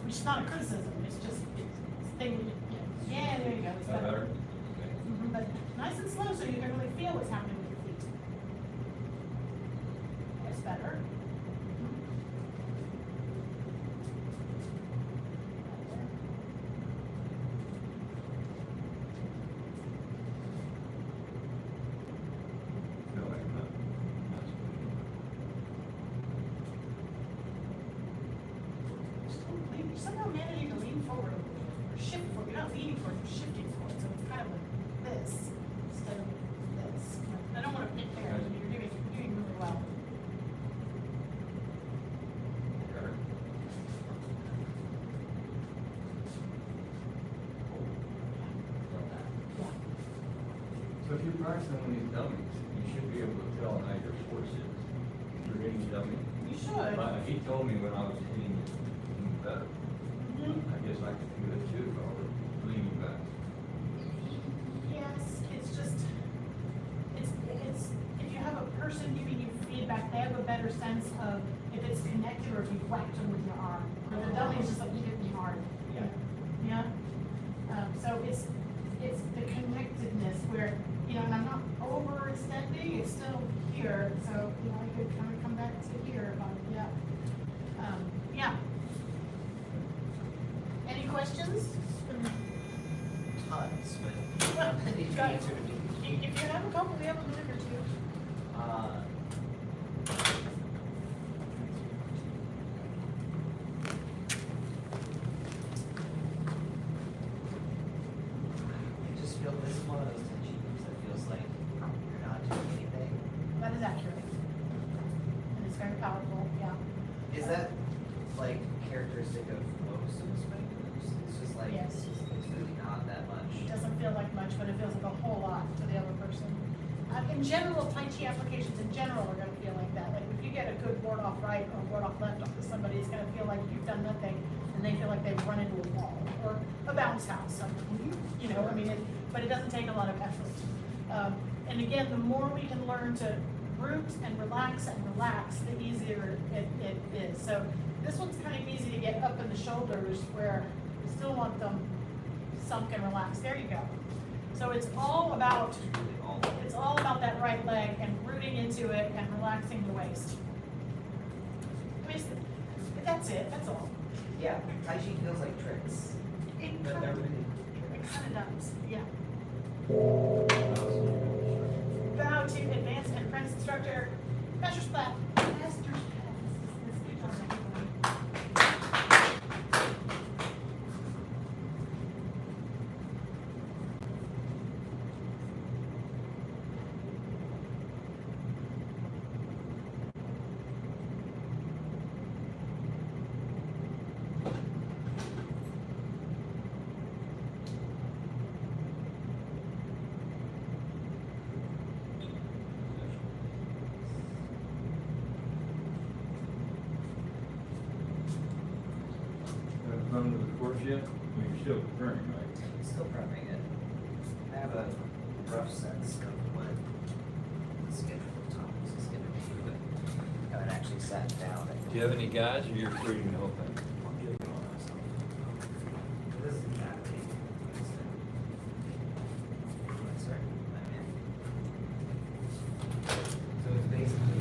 which is not a criticism, it's just, it's thing, yeah, there you go, it's Is that better. better? Okay. But nice and slow, so you can really feel what's happening with your feet. That's better. Feel like that. That's You're somehow managing to lean forward, or shift forward. You're not leaning forward, you're shifting forward. So it's kind of like this instead of this. I don't want to pick there. You're doing really well. better. So if you're practicing on these dummies, you should be able to tell how your force is. If you're hitting a dummy. You should. But he told me when I was hitting it better. Mhm. I guess I could do it too if I were leaning back. Yes, it's just, it's, if you have a person giving you feedback, they have a better sense of if it's connected or if you whacked them with your arm. But the dummy is just like, you hit me hard. Yeah. Yeah? So it's the connectedness where, you know, and I'm not overextending, it's still here, so, you know, I could kind of come back to here, yeah. Yeah. Any questions? Tons, but Well, you can got it. answer to me. If you have a couple, we have a minute or two. I just feel this is one of those touchy moves that feels like you're not doing anything. That is accurate. And it's very powerful, yeah. Is that like characteristic of most of the spike moves? It's just like, Yes. it's really not that much. It doesn't feel like much, but it feels like a whole lot to the other person. In general, Tai Chi applications in general are gonna feel like that. Like if you get a good ward off right or ward off left onto somebody, it's gonna feel like you've done nothing and they feel like they've run into a wall or a bounce house. You know, I mean, but it doesn't take a lot of effort. And again, the more we can learn to root and relax, the easier it is. So this one's kind of easy to get up in the shoulders where you still want them sunk and relaxed. There you go. So it's all about that right leg and rooting into it and relaxing the waist. I mean, that's it, that's all. Yeah, Tai Chi feels like tricks. It But they're really kind of does, yeah. Bow to advanced and apprentice instructor, Master Splat. Master Splat. Haven't come to the course yet? I mean, you're still preparing, right? I'm still prepping it. I have a rough sense of what the schedule of topics is gonna be, but I haven't actually sat down and. Do you have any guides or you're reading the whole thing? This is exactly. Sorry, I'm in. So it's basically.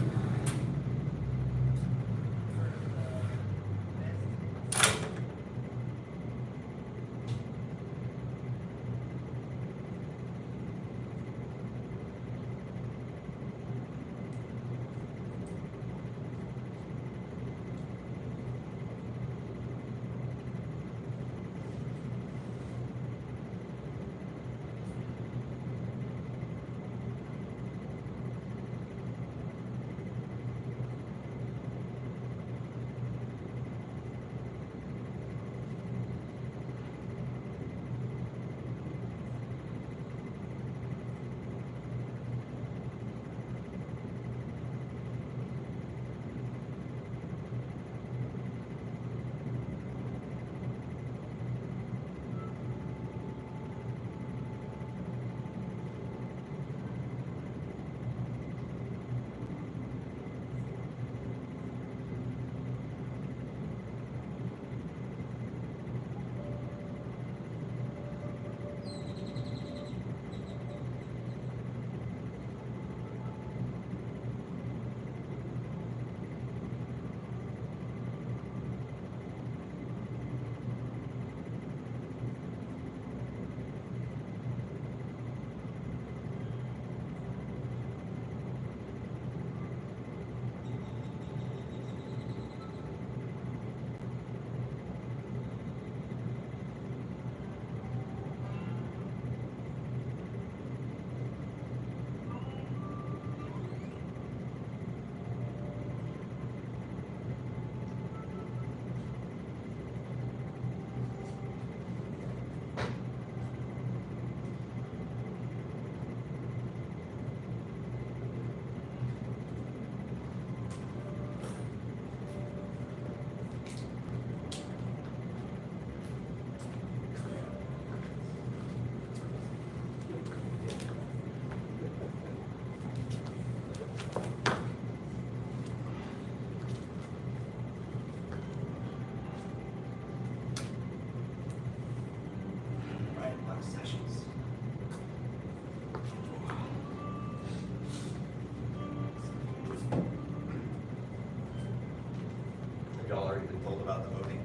Have y'all already been told about the voting?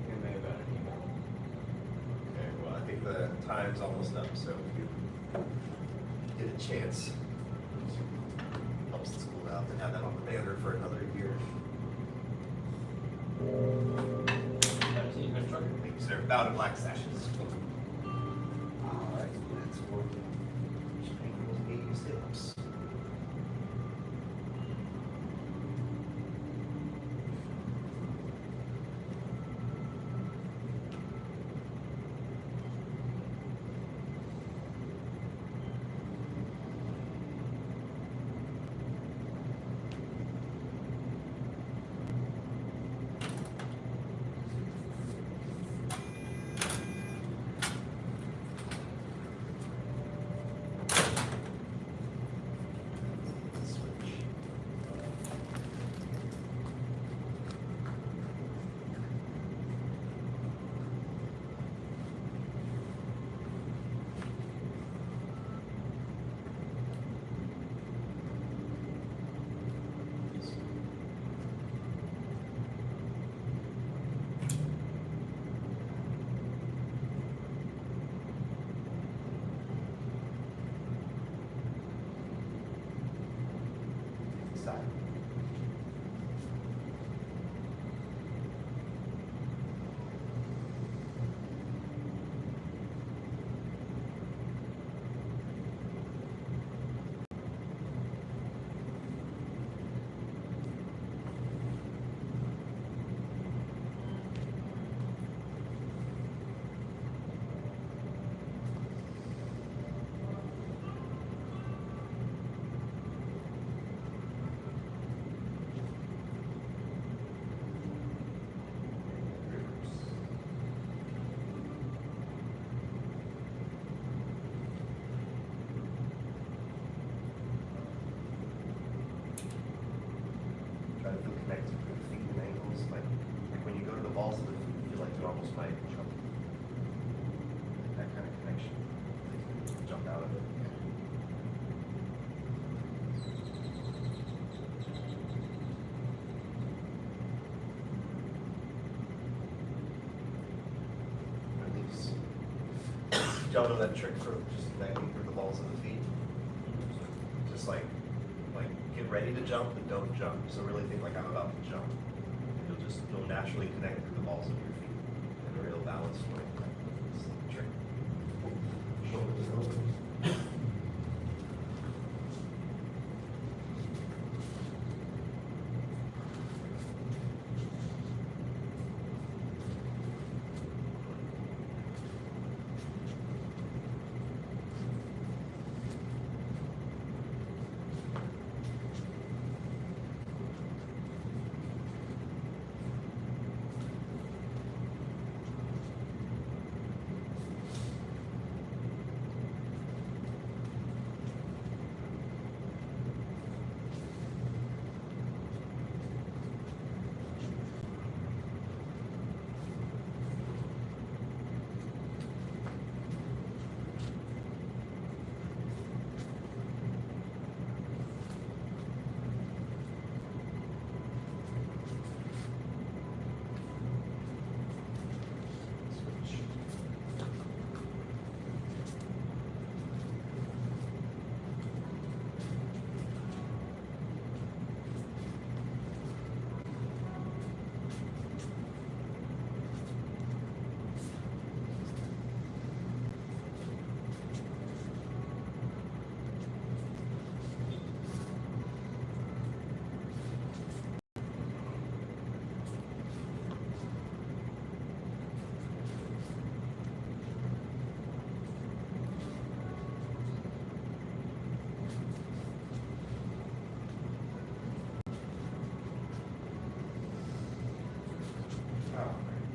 And they about it. Okay, well, I think the time's almost up, so if you get a chance, helps the school out to have that on the banner for another year. Thank you, sir. Bow to black sashes. All right, that's for strength, sit-ups. side. Try to feel connected with the feet and ankles. Like when you go to the balls of the feet, you feel like you almost might jump. That kind of connection. Jump out of it. Release. Y'all know that trick for just connecting through the balls of the feet? Just like get ready to jump, but don't jump. So really think like I'm about to jump. You'll naturally connect through the balls of your feet in a real balanced way. It's the trick. Shoulders open.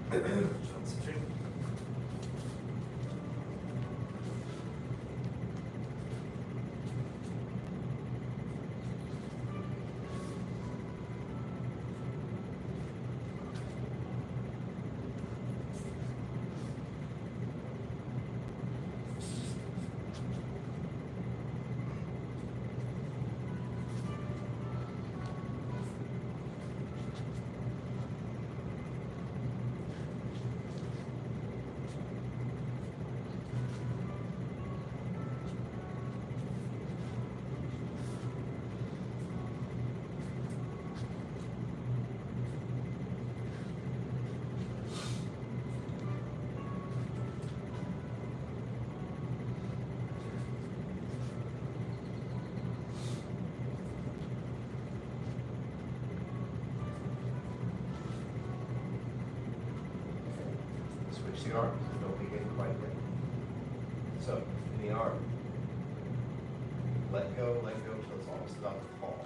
Concentrate. Switch the arms, don't begin quite yet. So, in the arm, let go till it's almost about to fall.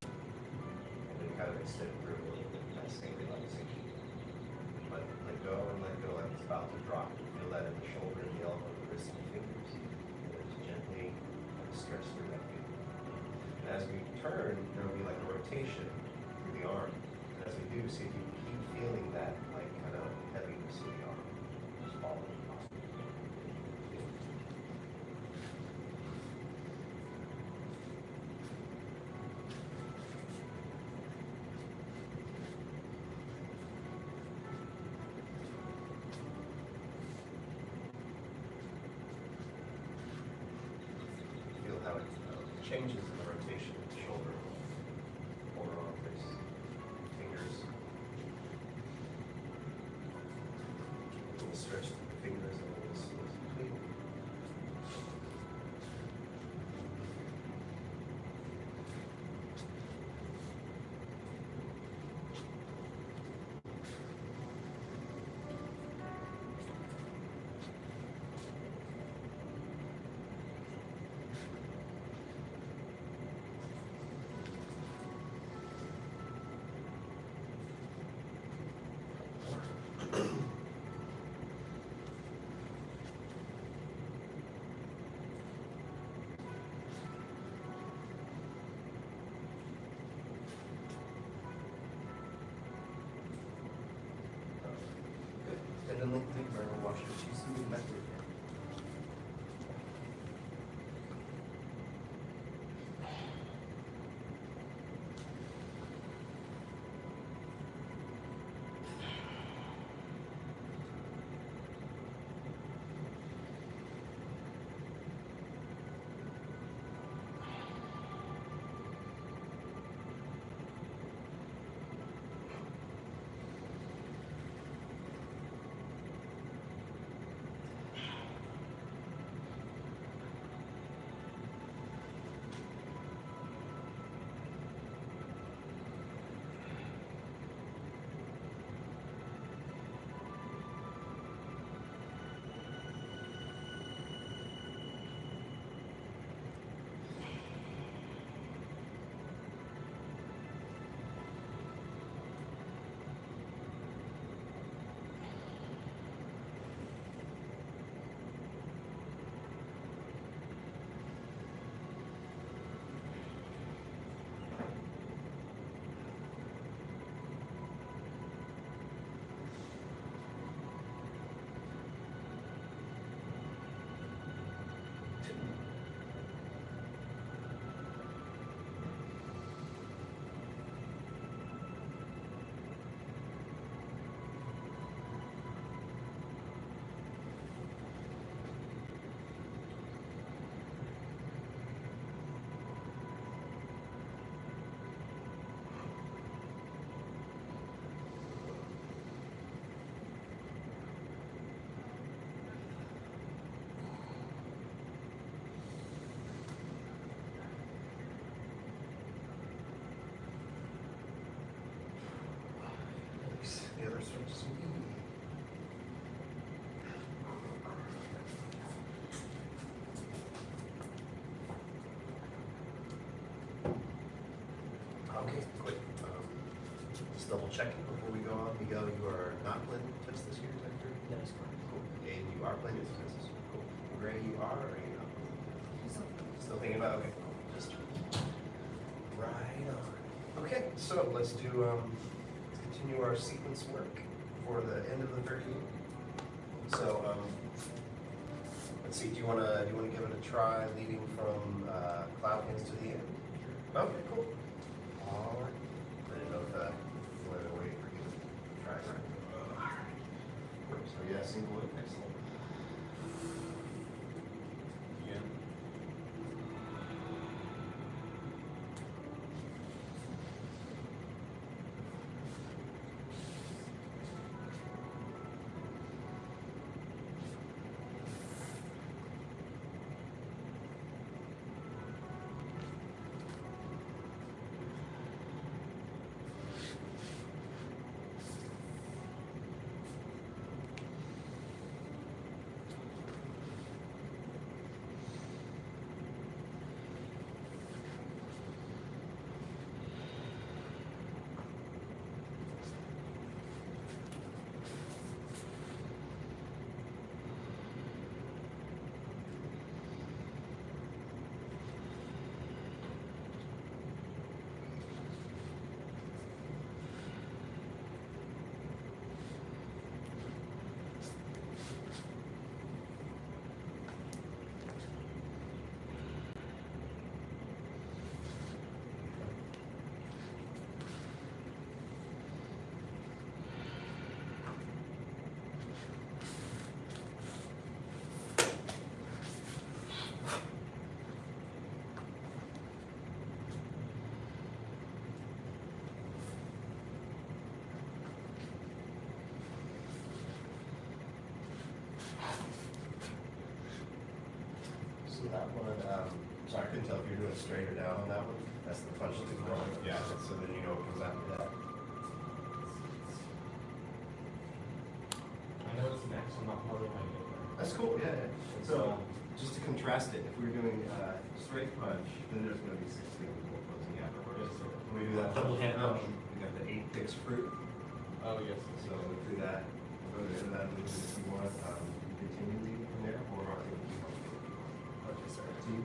And then kind of extend through a little bit, that same relaxation. Let go like it's about to drop. Feel that in the shoulder, the elbow, the wrist, and the fingers. And then just gently stretch through that finger. And as we turn, there will be like a rotation through the arm. And as we do, see if you keep feeling that like kind of heaviness in the arm. Just follow it. Feel how it changes in the rotation of the shoulder. stretch the fingers and was clean. And then link the burner wash it. She's moving back there. The other stretches will be. Okay, quick. Just double checking before we go on. Miguel, you are not planning to test this year, is that correct? That is correct. Cool. And you are planning to test this year? Cool. Gray, you are, or are you not? Still thinking about, okay, cool. Just right on. Okay, so let's do, let's continue our sequence work for the end of the third unit. So, let's see, do you wanna give it a try leading from, cloud hands to the end? Okay, cool. All right. I didn't know if, you wanted to wait for you to try, right? So, yeah, single whip, excellent. Again. that one. Sorry, I couldn't tell if you're doing it straight or down on that one. That's the punch to groin. Yeah, so then you know what comes after that. I know it's next, I'm not probably going to get there. That's cool, yeah. So, just to contrast it, if we were doing straight punch, then there's going to be 16 more closing afterwards. When we do that Double hand punch. we got the 8 picks fruit. Oh, yes. So we do that. Go into that movement if you want. Continue reading from there, or are you keep on? Okay, sorry. To you.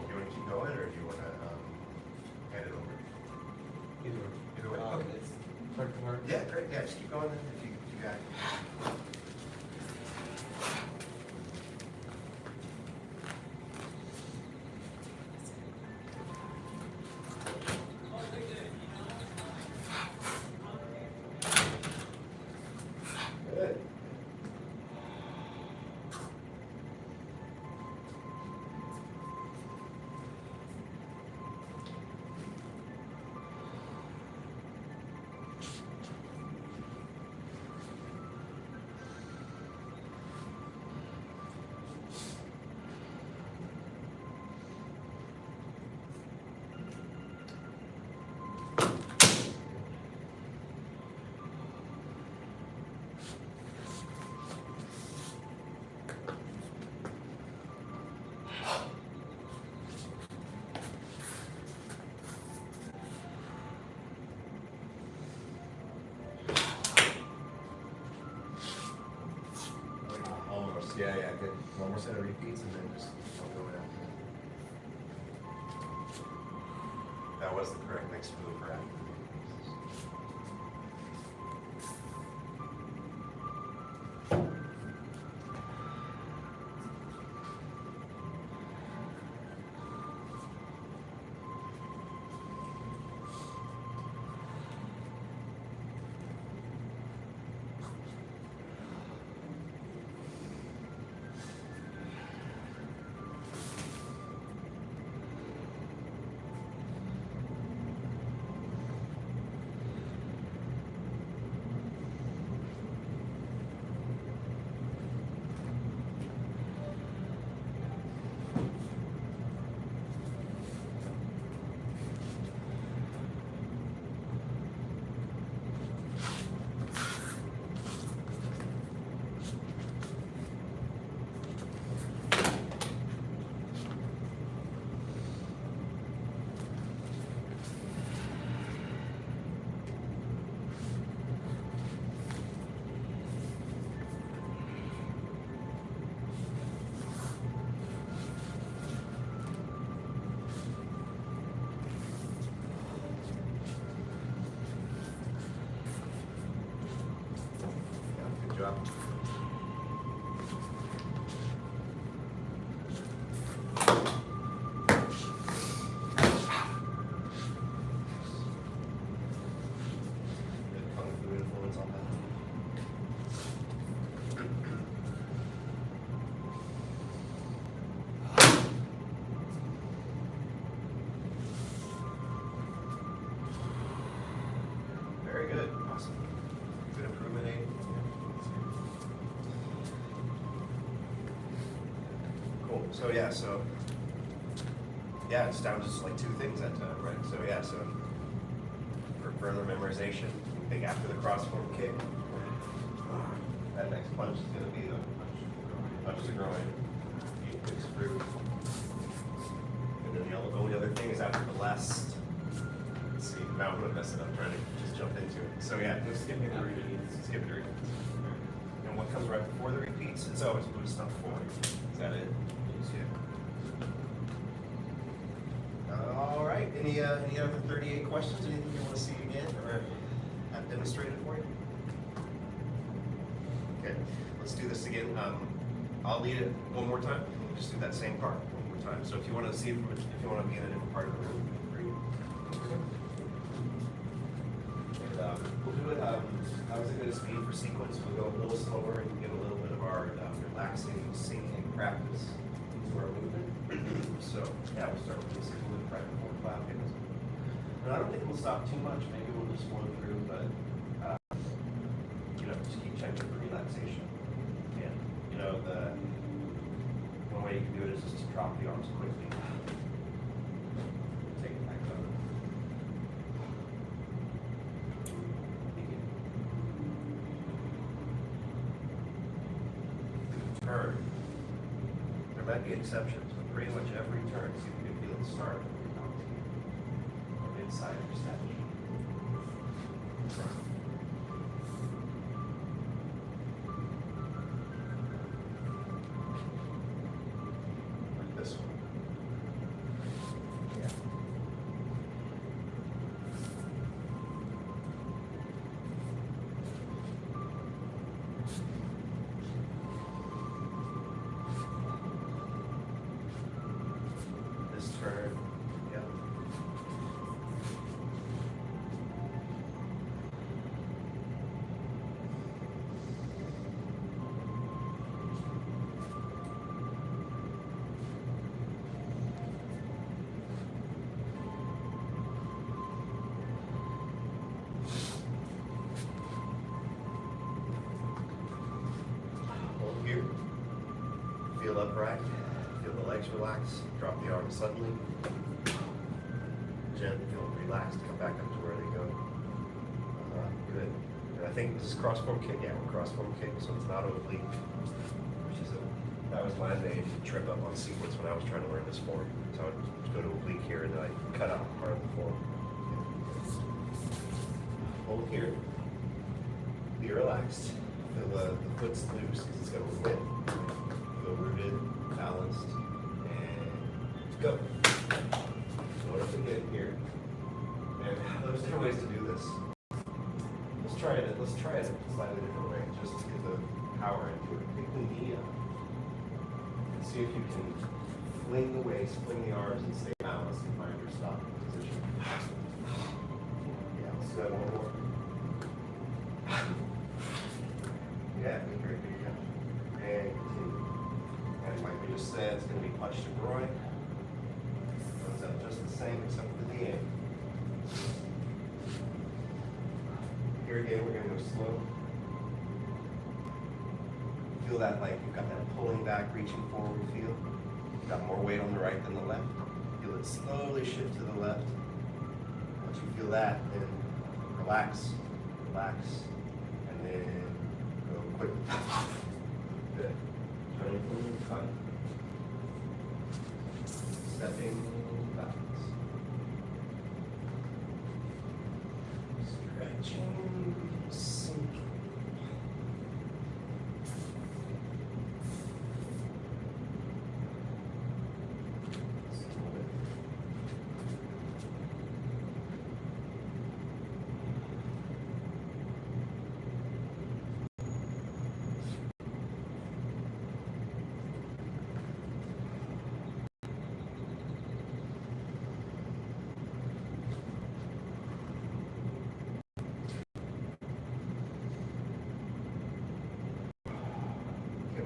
Do you want to keep going, or do you want to hand it over? Either way. Okay. Start to work. Yeah, great. Yeah, just keep going then, if you got it. Good. Almost. Yeah, yeah, good. One more set of repeats and then just keep going after that. That was the correct next move for after. Yeah, good job. Good kung fu influence on that. Very good. Awesome. Good improvement, Aiden. Cool. So yeah, it's down to just like 2 things that time, right? So yeah, so for further memorization, think after the cross-form kick, that next punch is going to be the punch to groin, 8 picks fruit. And then the only other thing is after the last. Let's see, now I'm gonna mess it up trying to just jump into it. So yeah, just skip me the repeats. Skip the repeats. And what comes right before the repeats? It's always boost on forward. Is that it? Yeah. All right. Any other 38 questions? Anything you want to see again or have demonstrated for you? Okay. Let's do this again. I'll lead it one more time. We'll just do that same part one more time. So if you want to see it if you want to be in a different part of the room, feel free. speed for sequence, we'll go a little slower and get a little bit of our relaxing, sinking practice into our movement. So, yeah, we'll start with this movement right before the clap hits. And I don't think we'll stop too much, maybe we'll just flow through, but, just keep checking for relaxation. And, the one way you can do it is just to drop the arms quickly. Take it back up. Turn. There might be exceptions, but pretty much every turn, see if you can feel the start of your or inside your step. Like this one. Yeah. This turn, yeah. Hold here. Feel upright. Feel the legs relax. Drop the arms suddenly. Gently feel relaxed. Come back up to where they go. Good. And I think this is cross-form kick. Yeah, we're cross-form kick, so it's not oblique. That was my main trip up on sequence when I was trying to learn this form. So I would go to oblique here and then I cut out part of the form. Hold here. Be relaxed. Feel the foot's loose because it's got a width. Feel rooted, balanced, and go. Load up again here. And there's different ways to do this. Let's try it a slightly different way, just to get the power into it. Pick the knee up. And see if you can fling the waist, fling the arms, and stay balanced and find your stopping position. Yeah, let's do that one more. Yeah, great, good catch. And continue. And it might be just said it's going to be punch to groin. Goes up just the same except for the end. Here again, we're going to go slow. Feel that like you've got that pulling back, reaching forward feel. You've got more weight on the right than the left. Feel it slowly shift to the left. Once you feel that, then relax, relax, and then go quick. Good. Turning from the front. Stepping backwards. Stretching, sinking.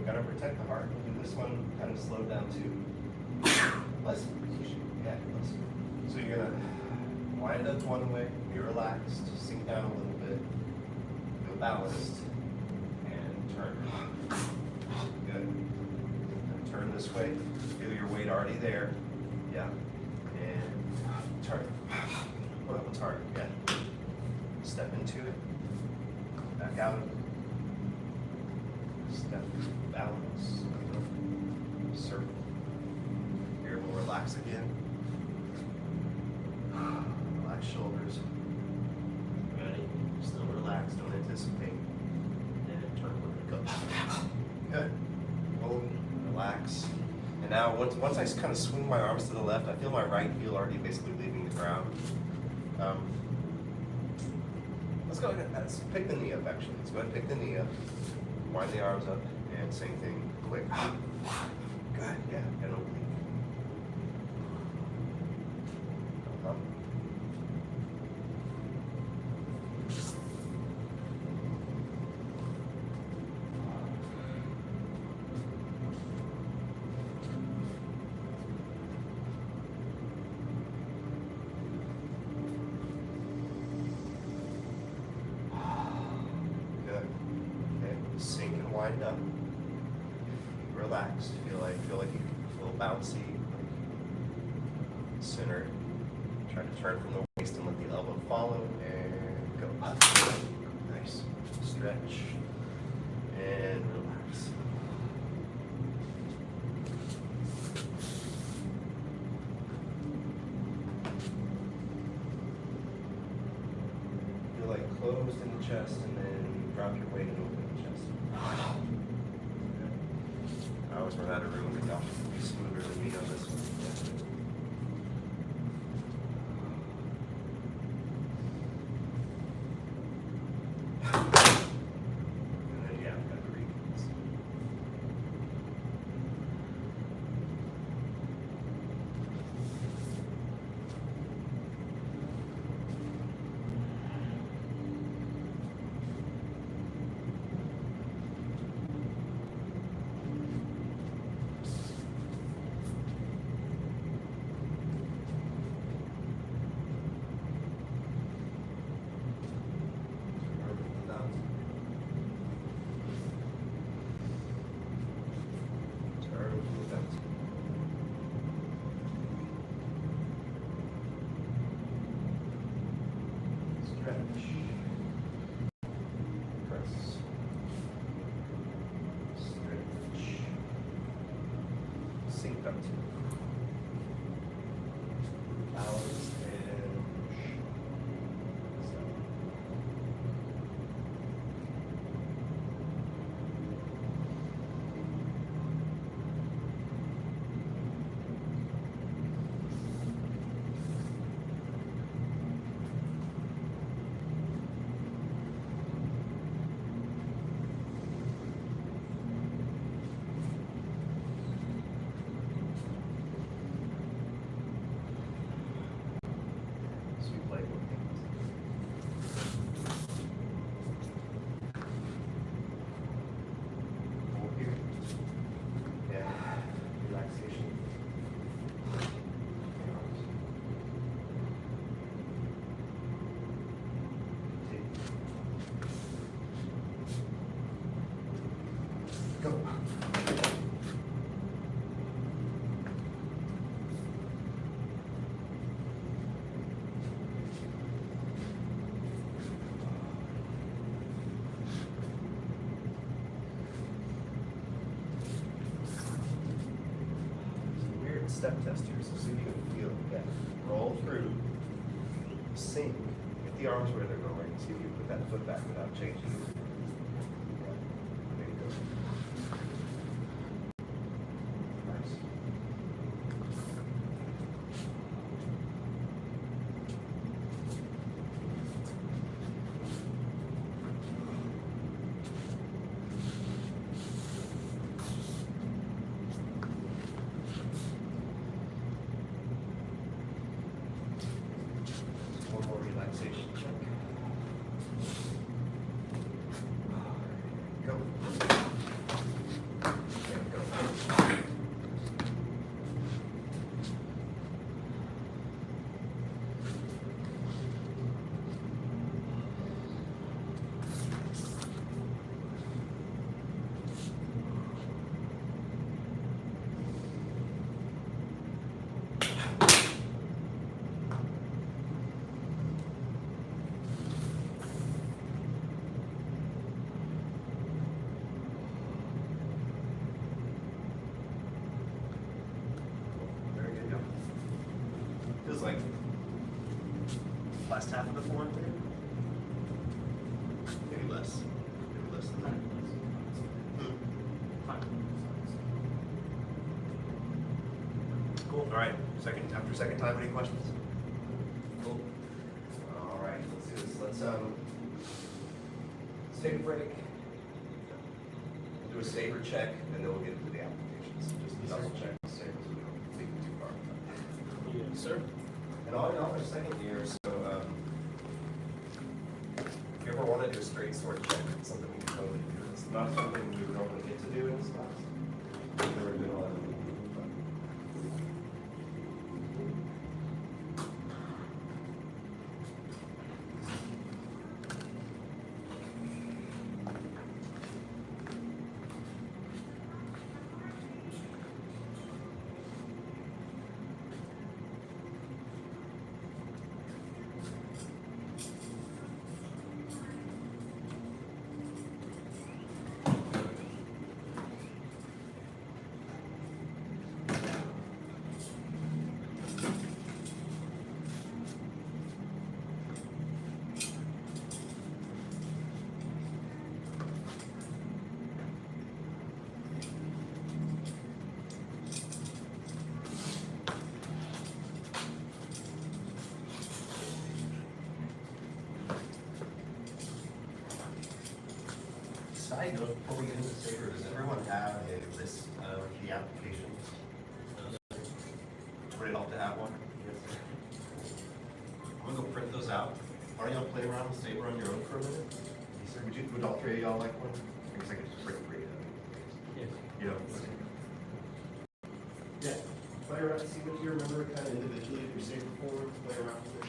Gotta protect the heart. We'll do this one kind of slowed down to less position. Yeah, less. So you're gonna wind up one way, be relaxed, sink down a little bit, feel balanced, and turn. Good. And turn this way. Feel your weight already there. Yeah. And turn. Oh, that one's hard. Yeah. Step into it. Back out of it. Step, balance, circle. Here we'll relax again. Relax shoulders. Ready? Still relax, don't anticipate. And turn a little bit, go. Good. Hold, relax. And now once I kind of swing my arms to the left, I feel my right heel already basically leaving the ground. Let's go ahead, let's pick the knee up actually. Let's go ahead and pick the knee up. Wind the arms up, and same thing, quick. Good, yeah, and oblique. wind up. Relax. Feel like you feel bouncy, centered. Try to turn from the waist and let the elbow follow and go up. Nice. Stretch and relax. Feel like closed in the chest and then drop your weight and open the chest. I always run out of room, but y'all should be smoother than me on this one. And then, yeah, I've got the repeats. Stretch. Press. Stretch. Sink up to. Balance and stop. Sweet leg movement. Hold here. Yeah. Relaxation. Go. Weird step test here, so see if you can feel it. Yeah. Roll through, sink, get the arms where they're going, see if you put that foot back without changing it. Yeah. There you go. Nice. One more relaxation check. Go. And go. Very good, yeah. Feels like last half of the form there. Maybe less. Maybe less than that. Cool. All right. After second time, any questions? Cool. All right. Let's do this. Let's take a break. We'll do a saber check, and then we'll get into the applications. Just double check the sabers so we don't leave it too far. Yes, sir. And all in all, our second year, so if you ever want to do a straight sword check, it's something we can totally do. It's not something we would normally get to do in this class. We've never been allowed to do it, but Side note, before we get into Sabre, does everyone have a list of the applications? Would it help to have one? I'm gonna go print those out. Why don't y'all play around with Sabre on your own for a minute? Yes, sir. Would all three of y'all like one? I guess I could just print three of them. Yes. Yeah. Yeah. Play around, see what you remember kind of individually if you're Sabre forms, play around with it.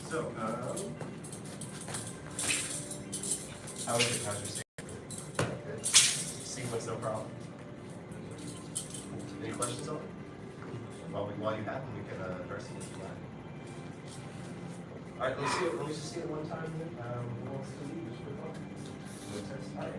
So, how was it? How's your Sabre? Good. Sequence, no problem. Any questions on it? While you have them, we can address them if you like. All right, let me just see it one time here. Who wants to lead? Which one? No test. All right.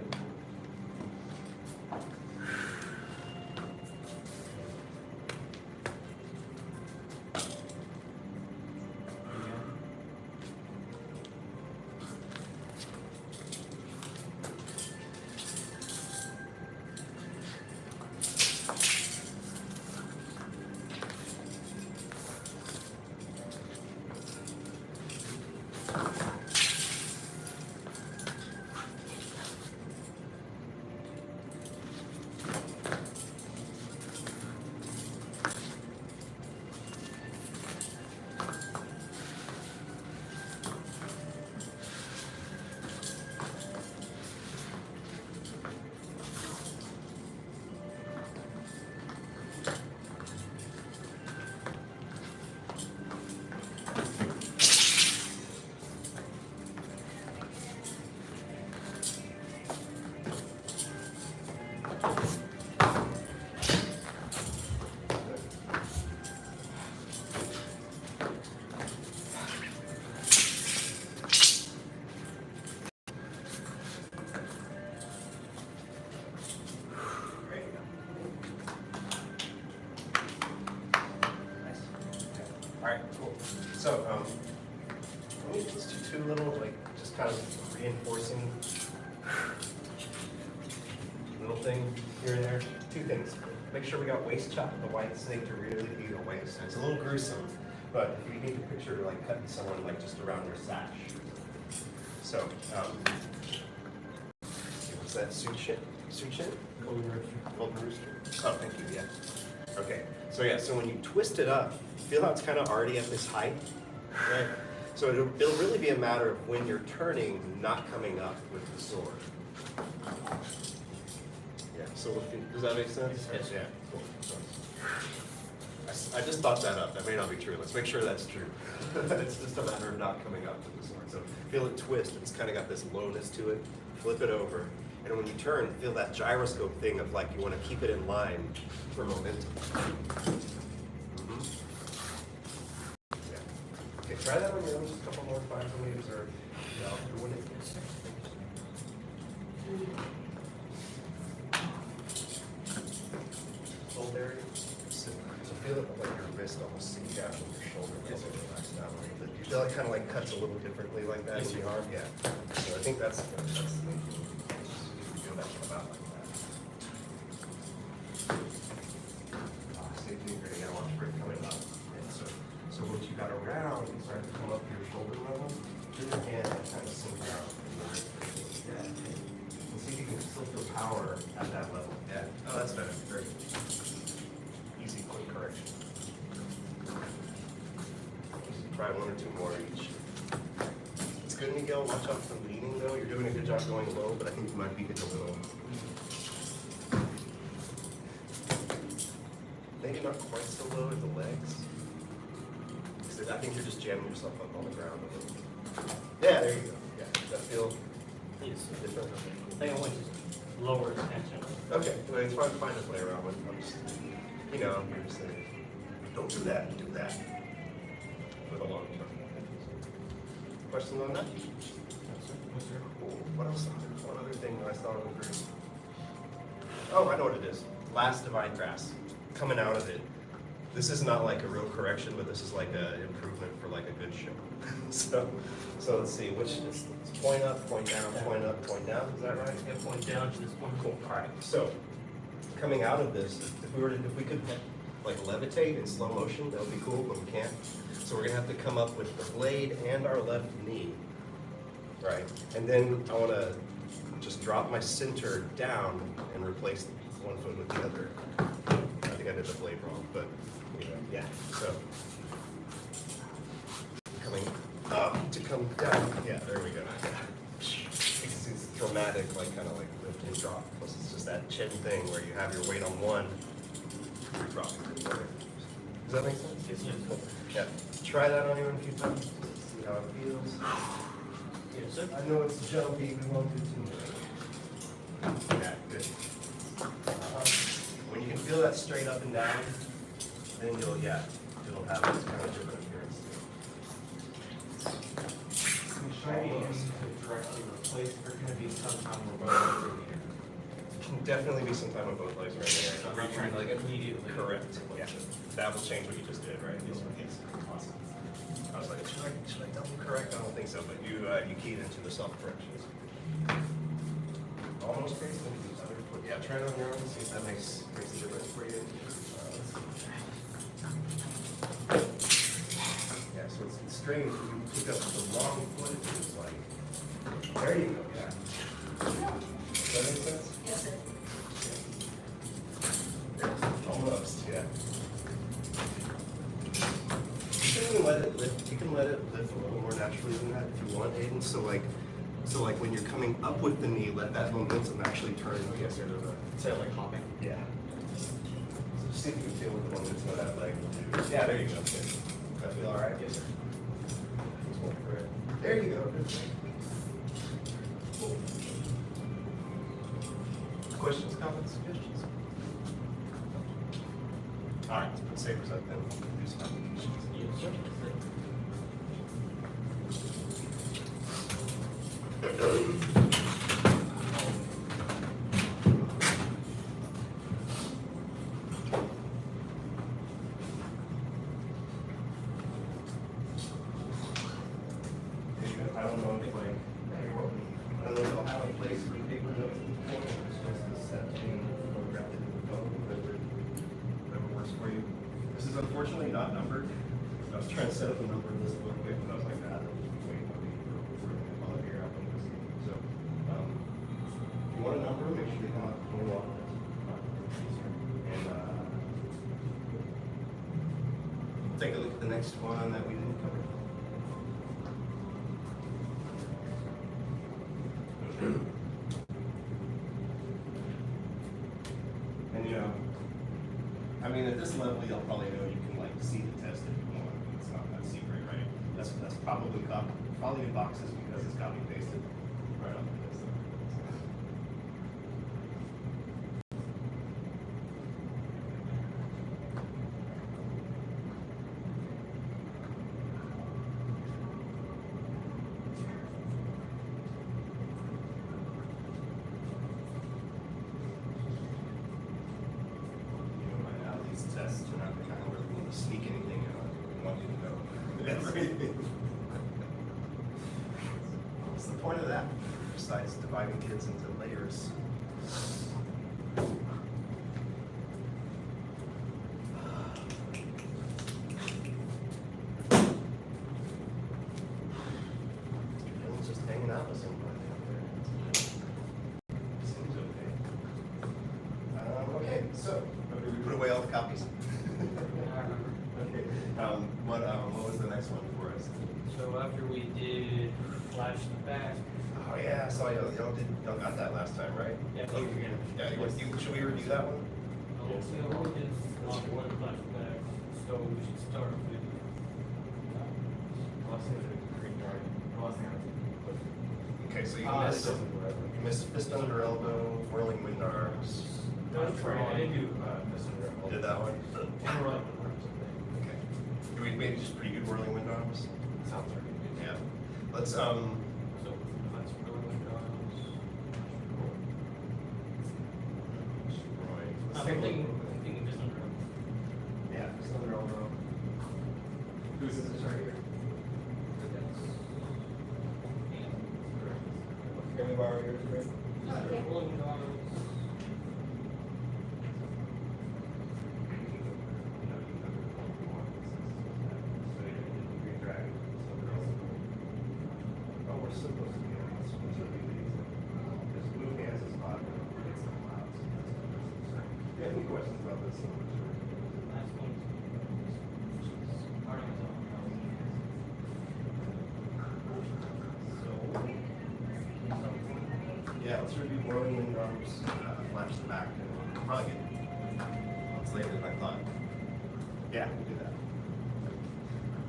So, let me just do two little, just kind of reinforcing little thing here and there. Two things. Make sure we got waist chop with the white snake to really be the waist. And it's a little gruesome, but if you need to picture cutting someone just around their sash. So, what's that? Suit shit? Golden rooster. Oh, thank you. Yeah. Okay. So yeah. So when you twist it up, feel how it's kind of already at this height. right? So it'll really be a matter of when you're turning, not coming up with the sword. Yeah, so does that make sense? Yes. Yeah, cool. I just thought that up. That may not be true. Let's make sure that's true. It's just a matter of not coming up with the sword. So feel it twist. It's kind of got this lowness to it. Flip it over. And when you turn, feel that gyroscope thing of like you want to keep it in line for momentum. Mm-hmm. Yeah. Okay, try that on your own. Just a couple more 5 millimeters or when it hold there. So feel it like your wrist almost sink down with your shoulder. Yes, relax down a little bit. You feel it kind of like cuts a little differently like that in the arm? Yeah. So I think that's the main thing. You feel that come out like that. Same thing, you're gonna watch for it coming up. And so once you got around, you start to come up to your shoulder level, bring your hand and kind of sink down. Yeah. And see if you can still feel power at that level. Yeah. Oh, that's better. Great. Easy, quick correction. Try 1 or 2 more each. It's good, Miguel. Watch out for leaning, though. You're doing a good job going low, but I think you might be hitting a little. Maybe not quite so low as the legs. I think you're just jamming yourself up on the ground a little. Yeah, there you go. Yeah, does that feel different? I think I want to lower tension. Okay, well, it's fine to find a play around with. I'm just, I'm here to say, don't do that, do that. For the long term. Questions on that? Cool. What else? One other thing that I thought was great. Oh, I know what it is. Last divine grasp. Coming out of it. This is not like a real correction, but this is like an improvement for like a good show. so let's see, which is point up, point down, point up, point down. Is that right? Yeah, point down to this one. Cool. All right. So coming out of this, if we could like levitate in slow motion, that would be cool, but we can't. So we're gonna have to come up with the blade and our left knee, right? And then I want to just drop my center down and replace one foot with the other. I think I did the blade wrong, but yeah. So coming up to come down. Yeah, there we go. It's dramatic, like kind of like lift and drop. Plus, it's just that chin thing where you have your weight on one, you're dropping to the other. Does that make sense? Yes, Cool. Yeah. Try that on you in a few times. See how it feels. Yes, sir. I know it's jumpy. We won't do too much. Yeah, good. When you can feel that straight up and down, then it'll have this kind of different appearance. Directly replace, or can it be sometime we're both over here? Can definitely be some time of both legs right there. So I'm not trying to like immediately. Correct. Yeah. That will change what you just did, right? Yes. Awesome. I was like, should I double correct? I don't think so, but you keyed into the self corrections. Almost crazy. Yeah, try it on your own. See if that makes a difference for you. Yeah, so it's strange. You pick up the wrong foot. It's like, there you go. Yeah. Does that make sense? Yes, sir. Almost, yeah. You can let it lift. You can let it lift a little more naturally than that if you want, Aiden. So like when you're coming up with the knee, let that momentum actually turn. Yes, sir. Say like hopping? Yeah. So just see if you can feel what the momentum of that leg will do. Yeah, there you go. Good. That feel all right? Yes, sir. There you go. Good. Cool. Questions, comments, suggestions? All right, let's put sabers up then. We'll do some applications. Yes, sir. I don't know if like, I don't know if I'll have a place for paper notes at this point. It's just a set thing, photograph it in the phone, whatever works for you. This is unfortunately not numbered. I was trying to set up a number in this book, but I was like, nah, wait, I'll figure out what this is. So, if you want a number, make sure they come out when you walk. And take a look at the next one that we didn't cover. And I mean, at this level, you'll probably know you can like see the test if you want. It's not that secret, right? That's probably in boxes because it's copy pasted right on the test. By now, these tests are not the kind where we want to sneak anything out. We want you to know everything. What's the point of that? Besides dividing kids into layers. Dylan's just hanging out with somebody out there. Seems okay. Okay, so did we put away all the copies? Okay. What was the next one for us? So after we did flash the back. Oh yeah, I saw y'all got that last time, right? Yeah, Oh, should we review that one? So we did block one flash the back, so we should start with. Okay, so you missed fist under elbow, whirling wind arms. I didn't do Did that one? Okay. Do we maybe just pretty good whirling wind arms? Sounds right. Yeah. Let's So that's really I'm thinking just under. Yeah, fist under elbow. Who's this right here? Can we borrow yours, Rick? Oh, we're supposed to be on this. Because blue hands is not going to create some clouds. You have any questions about this? Last one. Yeah, let's review whirling wind arms, flash the back, and we'll probably get it's later than I thought. Yeah, we'll do that.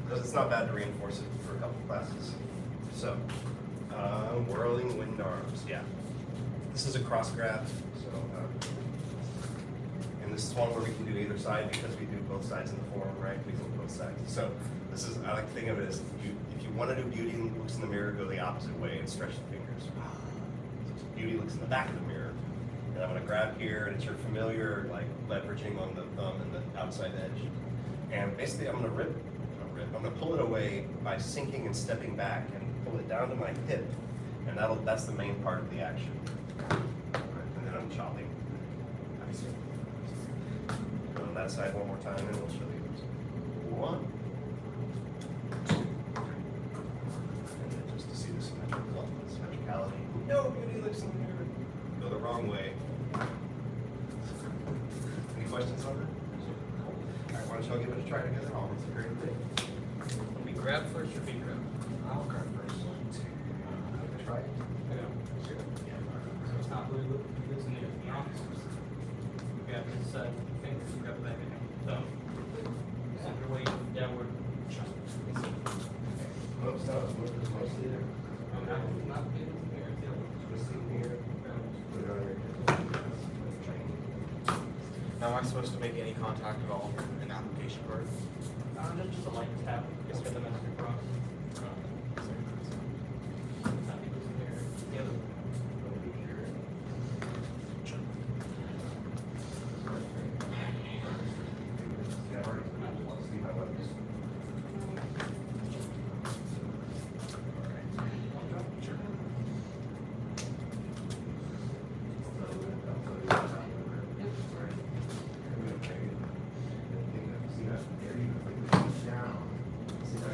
Because it's not bad to reinforce it for a couple classes. So, whirling wind arms, yeah. This is a cross graph, so, and this is one where we can do either side because we do both sides in the form, right? We do both sides. So, this is, I like to think of it as if you want to do beauty looks in the mirror, go the opposite way and stretch the fingers. Beauty looks in the back of the mirror. And I'm going to grab here, and it's your familiar, like, leveraging on the thumb and the outside edge. And basically, I'm going to pull it away by sinking and stepping back and pull it down to my hip. And that's the main part of the action. And then I'm chopping. Go on that side one more time, and we'll show you. 1, 2. And then just to see the symmetricality. No beauty looks in the mirror. Go the wrong way. Any questions on that? All right, why don't y'all give it a try together? Oh, it's a great thing. We grab first or be grab? I'll grab first. 1, 2. Try it. So it's not really losing it, it's the opposite. You grab this side, fingers, you grab the back of your thumb. Send your weight downward. Oops, no, it's mostly there. Not getting here, it's the other. Just in here. Put it on your hip. Now, am I supposed to make any contact at all in the application part? Just a light tap, just get the message across. Not losing here, the other. Yeah, I've already see my weapons. See that? There you go. Down. See how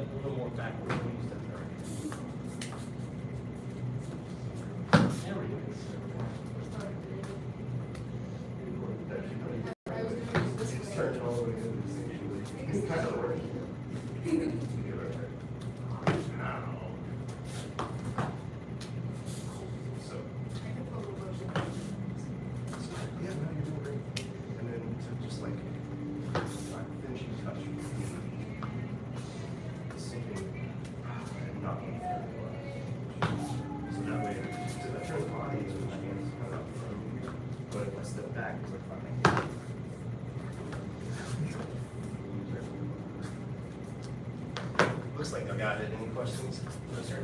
step a little more backwards when you step there. There we go. He's turned all the way in. He's kind of working. So. Yeah, no, you're doing great. And then to just like finishing touch. Sinking and not moving forward. So that way, if I turn the body, so my hands kind of up front. But if I step back, it's like fine. Looks like I got it. Any questions? No, sir.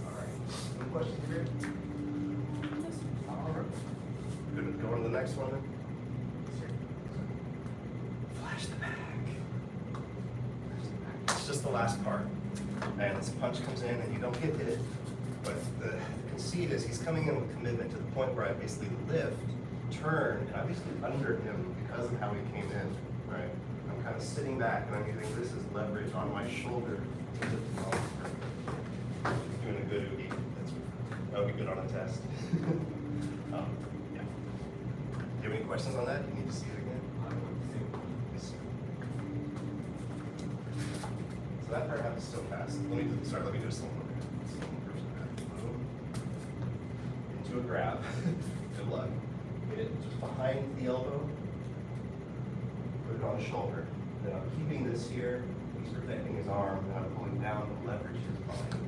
All right. Any questions here? All right. Good. Go on to the next one then. Flash the back. It's just the last part. And this punch comes in and you don't get hit. But the conceit is he's coming in with commitment to the point where I basically lift, turn, and I'm basically under him because of how he came in, right? I'm kind of sitting back and I'm using this as leverage on my shoulder to lift him off. Doing a good oogie. That'll be good on a test. Yeah. Do you have any questions on that? You need to see it again? Yes. So that part happens so fast. Let me do a slow one. Into a grab. Good luck. Get it just behind the elbow. Put it on the shoulder. Then I'm keeping this here. He's protecting his arm. And I'm pulling down to leverage his body.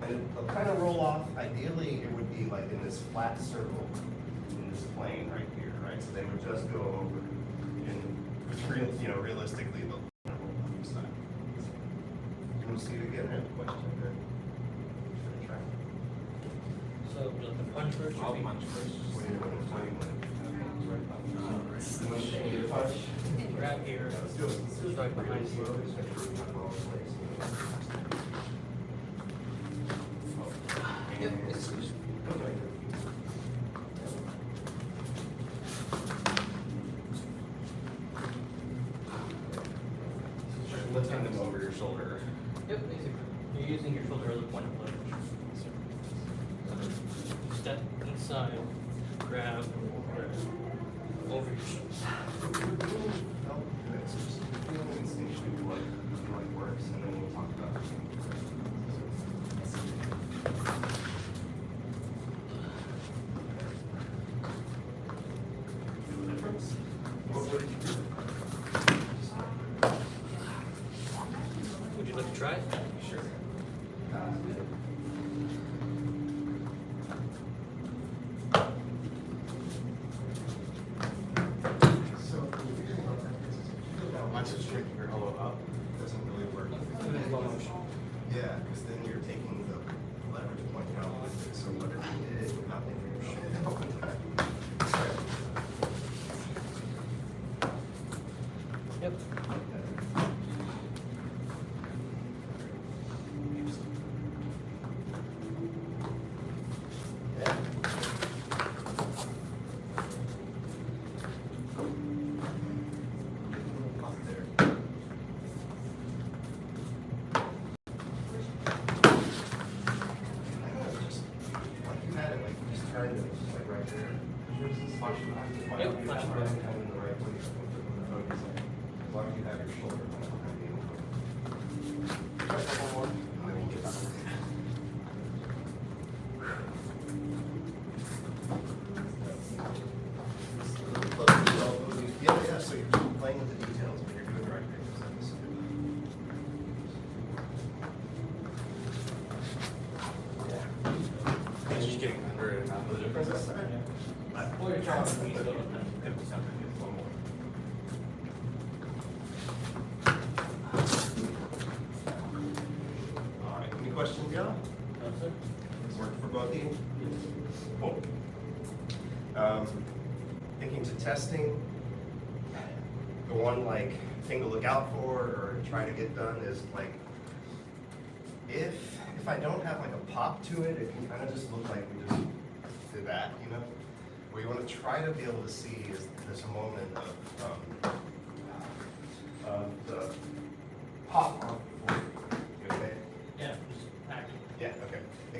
And it'll kind of roll off. Ideally, it would be like in this flat circle in this plane right here, right? So they would just go over. And realistically, they'll kind of roll off the side. You want to see it again? I have a question there. Should I try? So the punch first. I'll punch first. What do you want to punch? Grab here. Let's do it. Strike behind you. Lifting them over your shoulder. Yep, basically. You're using your shoulder as a point of leverage. Step inside, grab over your shoulder. Oh, good. So just feel instinctually what works, and then we'll talk about it. Feel the difference? What did you do? Would you like to try it? Sure. So, when you're figuring out that business, if you feel that much of shrinking your elbow up, it doesn't really work. Yeah, because then you're taking the leverage point out with it. So whatever you did, you're not making your shoulder back. Yep. Up there. I know it's just like you had it, like you just tried it, like right there. Yours is flashing back. Yep, flashing back. Kind of in the right place. As long as you have your shoulder kind of behind the elbow. Try that one more, and then we'll get back. Close the elbow. Yeah, so you're playing with the details, but you're doing the right things. Yeah. It's just getting under it and out. The difference is that. Or you're trying to reach the One more. All right, any questions, y'all? No, sir. This worked for both of you? Cool. Thinking to testing, the one like thing to look out for or try to get done is like, if I don't have like a pop to it, it can kind of just look like we just did that, you know? What you want to try to be able to see is there's a moment of the pop on before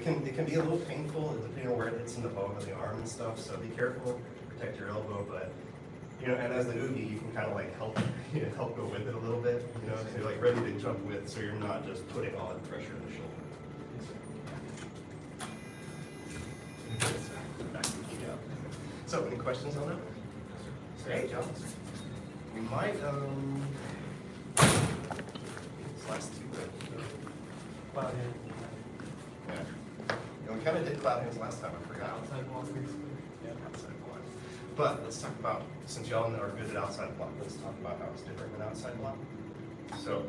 it can be a little painful depending on where it hits in the bone of the arm and stuff, so be careful, protect your elbow, but, you know, and as the oogie, you can kind of like help, you know, help go with it a little bit, you know, so you're like ready to jump with, so you're not just putting all the pressure in the shoulder. So, any questions on that? Great, John. We might, these last two, Cloud hand. yeah. And we kind of did cloud hands last time, I forgot. Outside block. Yeah, outside block. But let's talk about, since y'all are good at outside block, let's talk about how it's different than outside block. So,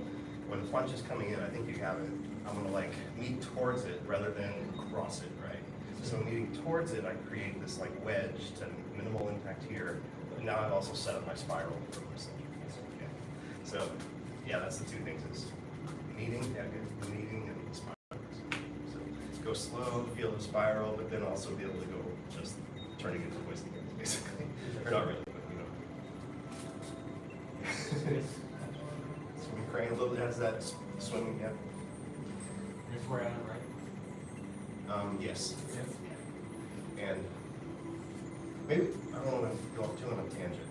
when the punch is coming in, I think you have it, I'm gonna like meet towards it rather than cross it, right? So meeting towards it, I create this like wedge to minimal impact here, but now I've also set up my spiral from the center. Okay. So, yeah, that's the two things, is meeting, yeah, good, meeting and spiral. So go slow, feel the spiral, but then also be able to go just turning into twisting it, basically. Or not really, but you know. Swimming crane, a little, has that swimming, yeah. Here's where I am, right? Yes. And maybe, I don't want to go off too on a tangent,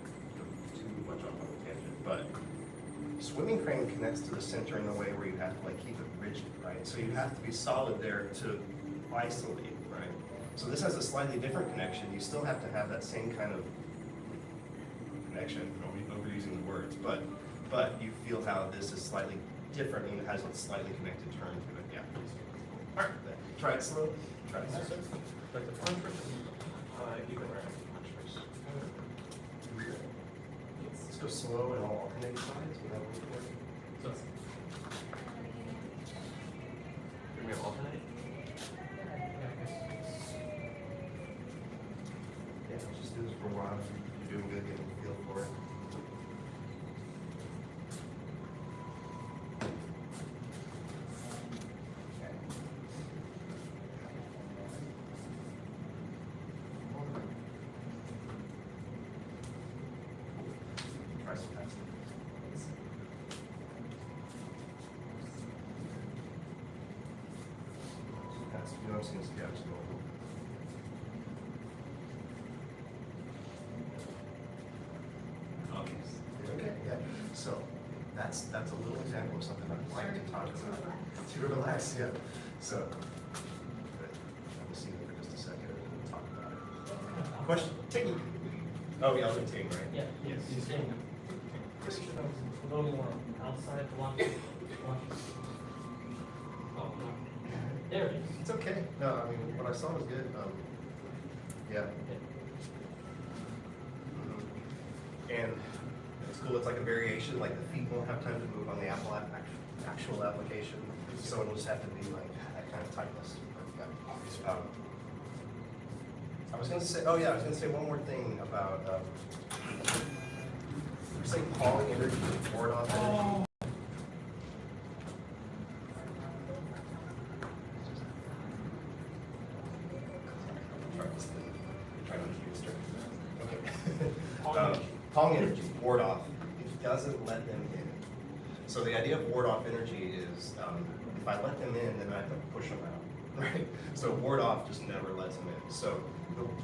too much off on a tangent, but swimming crane connects to the center in a way where you have to like keep it rigid, right? So you have to be solid there to isolate, right? So this has a slightly different connection. You still have to have that same kind of connection, overusing the words, but you feel how this is slightly different and it has a slightly connected turn to it, yeah. All right, try it slow, try it slow. Like the punch first? You go right. Punch first. Let's go slow and all alternate sides without before. So. Can we alternate? Yeah, let's just do this for a while. You're doing good, getting a feel for it. Try some fast. Fast, you know, I'm seeing scabs going. Okay, yeah. So that's a little example of something I'd like to talk about. To relax, yeah. So, good. Let me see you for just a second and we'll talk about it. Question, taking. Oh, yeah, I was in taking, right? Yeah. Yes. You're saying. Yes, sir. A little more outside block. Oh, no. There it is. It's okay. No, I mean, what I saw was good. Yeah. And it's cool, it's like a variation, like the feet won't have time to move on the actual application, so it'll just have to be like that kind of tightness. Yeah. I was gonna say, oh yeah, I was gonna say one more thing about, you're saying calling energy, board off energy. Try not to be distracted. Okay. Calling energy, ward off, it doesn't let them in. So the idea of ward off energy is, if I let them in, then I have to push them out, right? So ward off just never lets them in. So,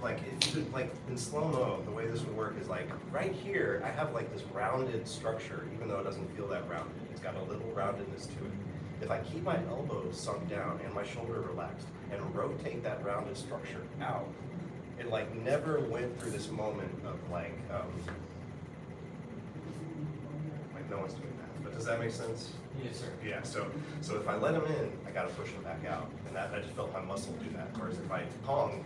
like, if you could, like, in slow-mo, the way this would work is like, right here, I have like this rounded structure, even though it doesn't feel that rounded. It's got a little roundedness to it. If I keep my elbows sunk down and my shoulder relaxed and rotate that rounded structure out, it like never went through this moment of like no one's doing that. But does that make sense? Yes, sir. Yeah, so if I let them in, I gotta push them back out. And that I just felt my muscle do that. Whereas if I pong,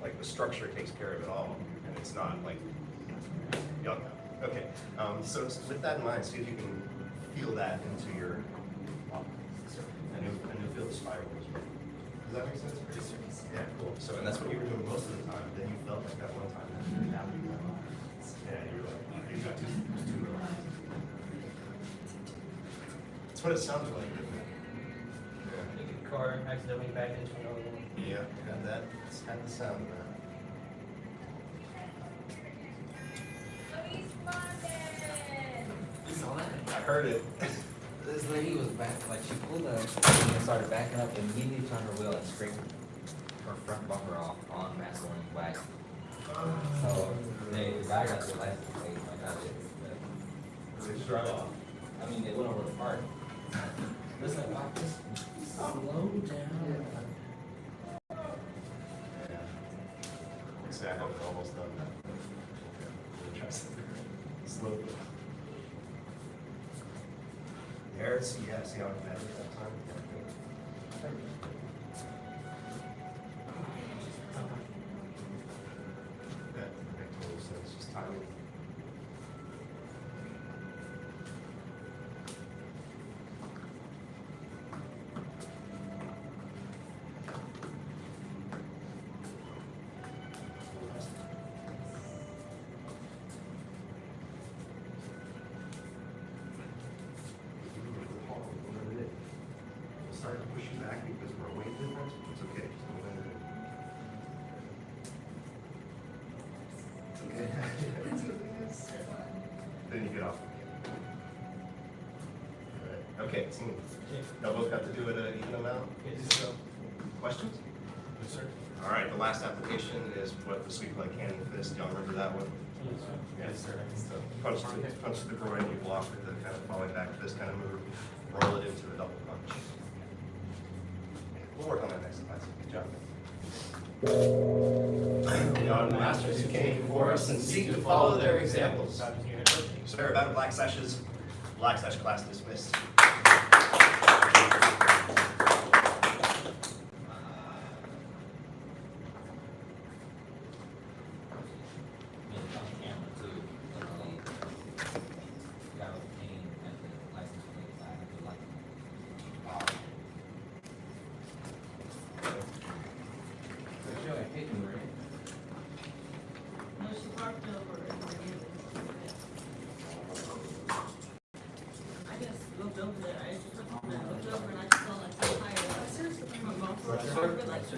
like the structure takes care of it all. And it's not like, y'all got it. Okay, so with that in mind, see if you can feel that into your, and you'll feel the spiral as well. Does that make sense? Yes, sir. Yeah, cool. So, and that's what you were doing most of the time. Then you felt like that one time. Yeah, you were like, you got too relaxed. That's what it sounded like, didn't it? The car accidentally backed into another one. Yeah, had that, had the sound of that. You saw that? I heard it. This lady was back, like she pulled up and started backing up and immediately turned her wheel and scraped her front bumper off on Maslin wagon. So the guy got their license plate, I got it. They struck off. I mean, they went over the park. Listen, like, just slow down. See, I have almost done that. Slow. There's, yeah, see how it matters that time? That makes total sense, just timing. Start to push you back because of our weight difference, but it's okay, just go ahead and. It's okay. Then you get off. Alright. Okay, team. Y'all both got to do it an even amount? Questions? Yes, sir. All right, the last application is what the sweep like cannon fist. Y'all remember that one? Yes, sir. So punch to the groin, you block with the kind of falling back fist kind of move, roll it into a double punch. We'll work on that next class. Good job. The autumn masters who came before us and seek to follow their examples. Sir, about black sashes, black sash class dismissed.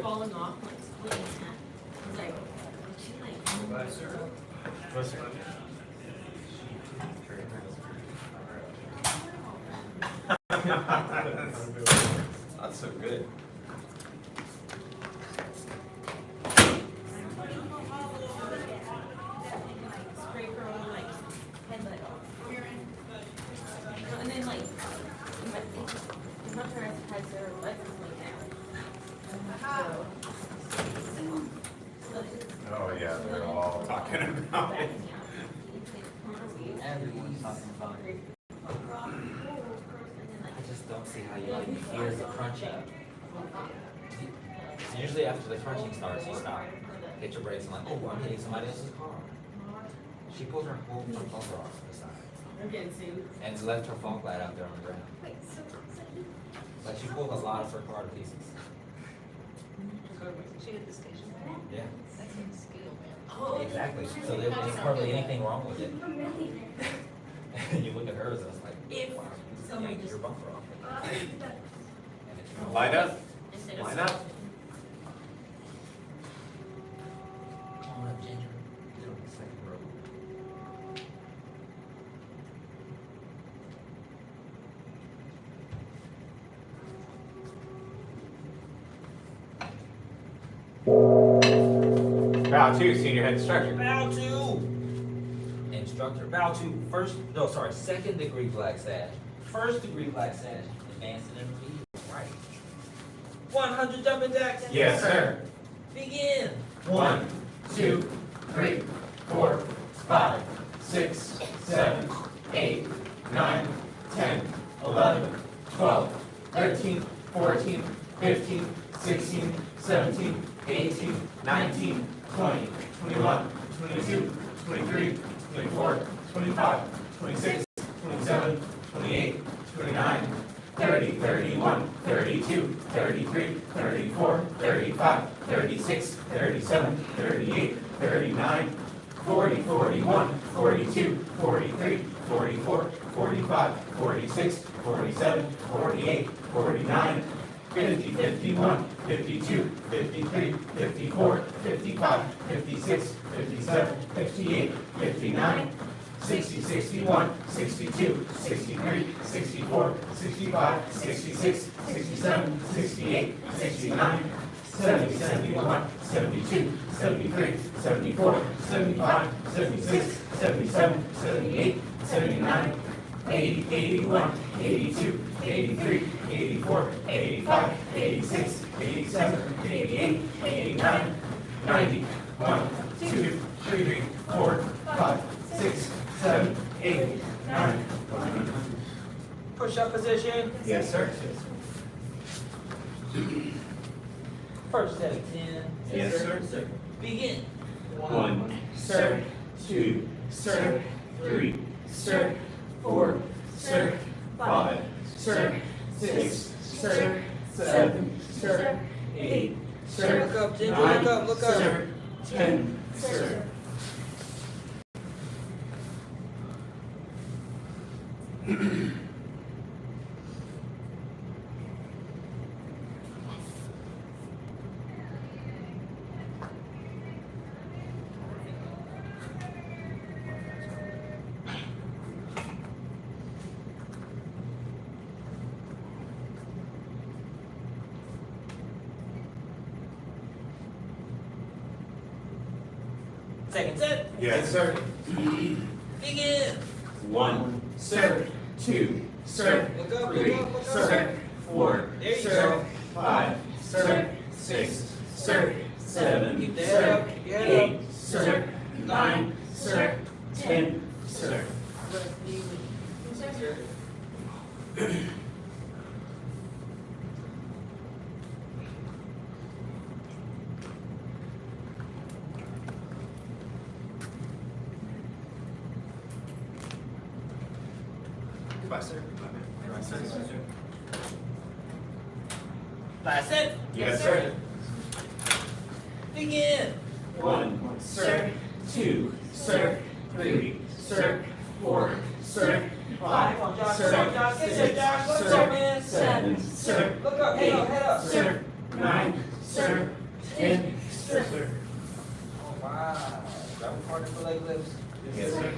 Falling off, like splitting that. It's like, she That's so good. spray her like headlight off. And then like, you must has their license like that. Oh, yeah, they're all talking about it. Everyone's talking about it. I just don't see how you like hear the crunching. Usually after the crunching starts, you stop, hit your brakes, and like, oh, I'm hitting somebody else's car. She pulled her whole front bumper off to the side. They're getting sued. And left her fog light out there on the ground. Like she pulled a lot of her car to pieces. She hit the station. Yeah. That's a skill, man. Exactly. So there was hardly anything wrong with it. And you look at hers and it's like, If wow, somebody your just- bumper off. And it's Line up. Instead of Line up. Come on up, Ginger. Get on the second row. Bow two, senior head instructor. Bow to instructor. Bow to second degree black sash. First degree black sash. Advanced and intermediate. Right. 100 jumping jacks. Yes, sir. Begin. 1, 2, 3, 4, 5, 6, 7, 8, 9, 10, 11, 12, 13, 14, 15, 16, 17, 18, 19, 20, 21, 22, 23, 24, 25, 26, 27, 28, 29, 30, 31, 32, 33, 34, 35, 36, 37, 38, 39, 40, 41, 42, 43, 44, 45, 46, 47, 48, 49, 50, 51, 52, 53, 54, 55, 56, 57, 58, 59, 60, 61, 62, 63, 64, 65, 66, 67, 68, 69, 70, 71, 72, 73, 74, 75, 76, 77, 78, 79, 80, 81, 82, 83, 84, 85, 86, 87, 88, 89, 90, 1, 2, 3, 4, 5, 6, 7, 8, 9. Push-up position. Yes, sir. First set of 10. Yes, sir. Begin. 1, sir, 2, sir, 3, sir, 4, sir, 5, sir, 6, sir, 7, sir, 8, sir, Look up, Ginger, 9, look up, look up. sir, 10, sir. Second set. Yes, sir. Begin. 1, sir, 2, sir, Look up, 3, look up, look up. sir, 4, There you sir, go. 5, sir, 6, sir, 7, Keep the head sir, up, keep your head 8, sir, 9, sir, 10, sir. Goodbye, sir. Last set. Yes, sir. Begin. 1, sir, 2, sir, 3, sir, 4, sir, 5, Come on, Josh, sir, come on, Josh, get there, 6, Josh. Let's sir, go, man. 7, sir, Look up, head up, 8, head up. sir, 9, sir, 10, sir. Oh, wow. Grab a partner for leg lifts. Yes, sir.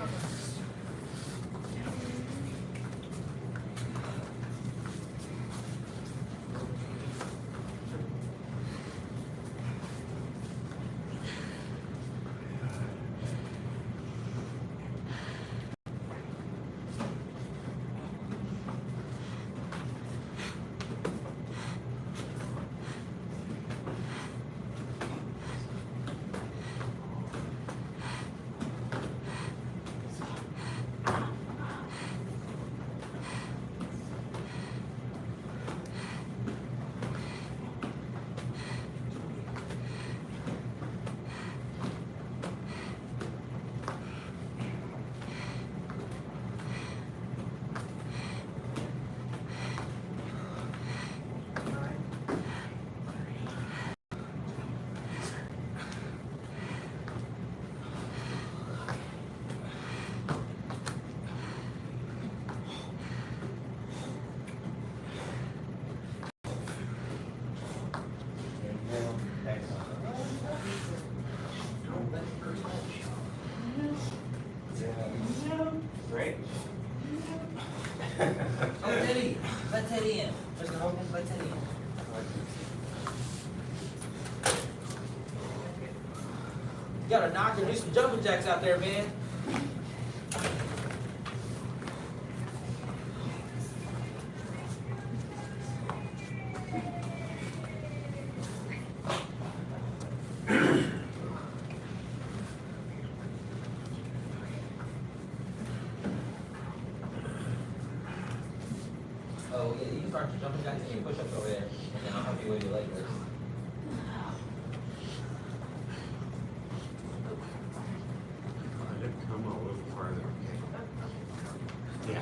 Great. Oh, Teddy. Let Teddy in. Mr. Hogan, let Teddy in. You gotta knock and do some jumping jacks out there, man. Oh, yeah, you can start your jumping jacks and your push-ups over there, and then I'll help you with your leg lifts. Come a little farther, okay? Yeah.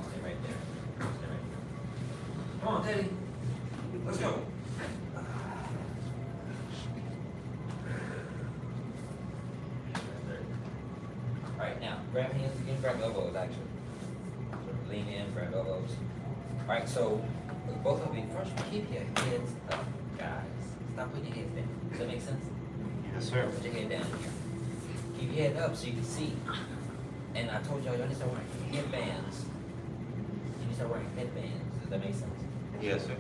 Stay right there. Stay right there. Come on, Teddy. Let's go. Alright, now, grab hands again, grab elbows, actually. Sort of lean in, grab elbows. Alright, so, both of you, first, keep your heads up, guys. Stop putting your heads down. Does that make sense? Yes, sir. Put your head down here. Keep your head up so you can see. And I told y'all, y'all need to start wearing headbands. You need to start wearing headbands. Does that make sense? Yes, sir.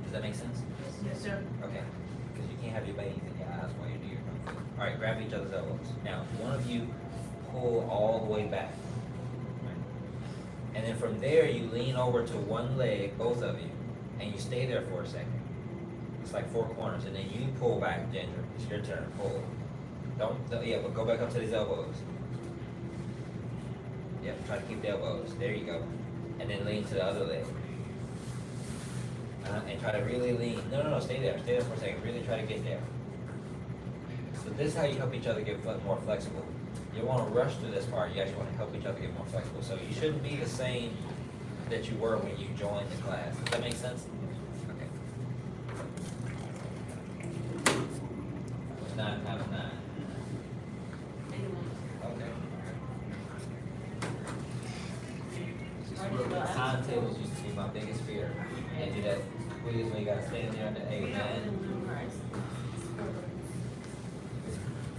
Does that make sense? Yes, sir. Okay. Because you can't have your bangs in your eyes while you do your kung fu. All right, grab each other's elbows. Now, one of you pull all the way back. Right? And then from there, you lean over to one leg, both of you, and you stay there for a second. It's like four corners, and then you pull back, Ginger. It's your turn. Pull. Yeah, but go back up to these elbows. Yep, try to keep the elbows. There you go. And then lean to the other leg. And try to really lean. No, stay there. Stay there for a second. Really try to get there. So this is how you help each other get more flexible. You want to rush through this part. You actually want to help each other get more flexible. So you shouldn't be the same that you were when you joined the class. Does that make sense? Okay. 9 times 9. Okay. Timetables used to be my biggest fear. And do that quiz when you gotta stand there under 8, 9.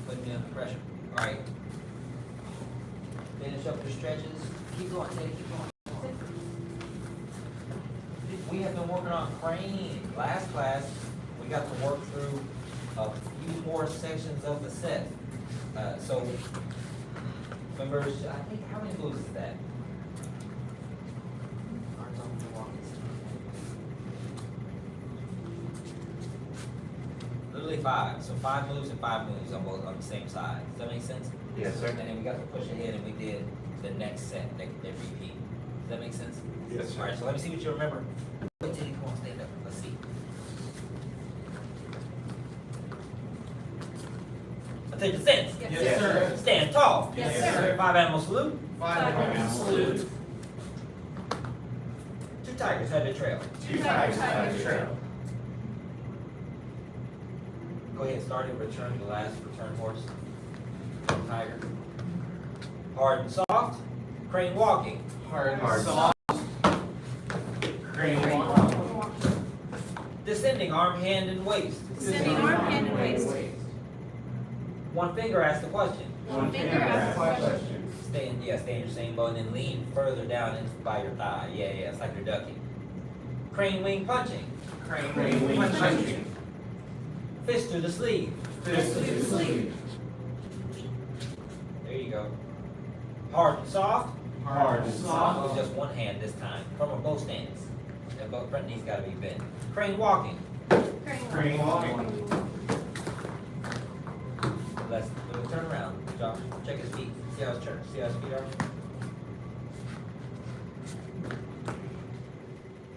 Putting me under pressure. Alright. Finish up your stretches. Keep going, Teddy, keep going. We have been working on crane. Last class, we got to work through a few more sections of the set. So, remember, I think, how many moves is that? really 5. So 5 moves and 5 moves on both on the same side. Does that make sense? Yes, sir. And then we got to push ahead and we did the next set, they repeat. Does that make sense? Yes, sir. Alright, so let me see what you remember. Wait till you come on, stand up. Let's see. Attention, sense. Yes, sir. Stand tall. Yes, sir. 5 animal salute. 5 animal salute. 2 tigers head to trail. 2 tigers head to trail. Go ahead, start it, return the last return horse. Tiger. Hard and soft. Crane walking. Hard Hard. soft. Crane walk. Descending arm, hand, and waist. Descending arm, hand, and waist. One finger asks the question. One finger asks the question. Stay in your same bow and then lean further down by your thigh. Yeah, it's like you're ducking. Crane wing punching. Crane wing punching. Fist to the sleeve. Fist to the sleeve. There you go. Hard and soft. Hard and soft. With just one hand this time. From a bow stance. The both front knees gotta be bent. Crane walking. Crane walking. We'll turn around. Josh, check his feet. See how his feet are?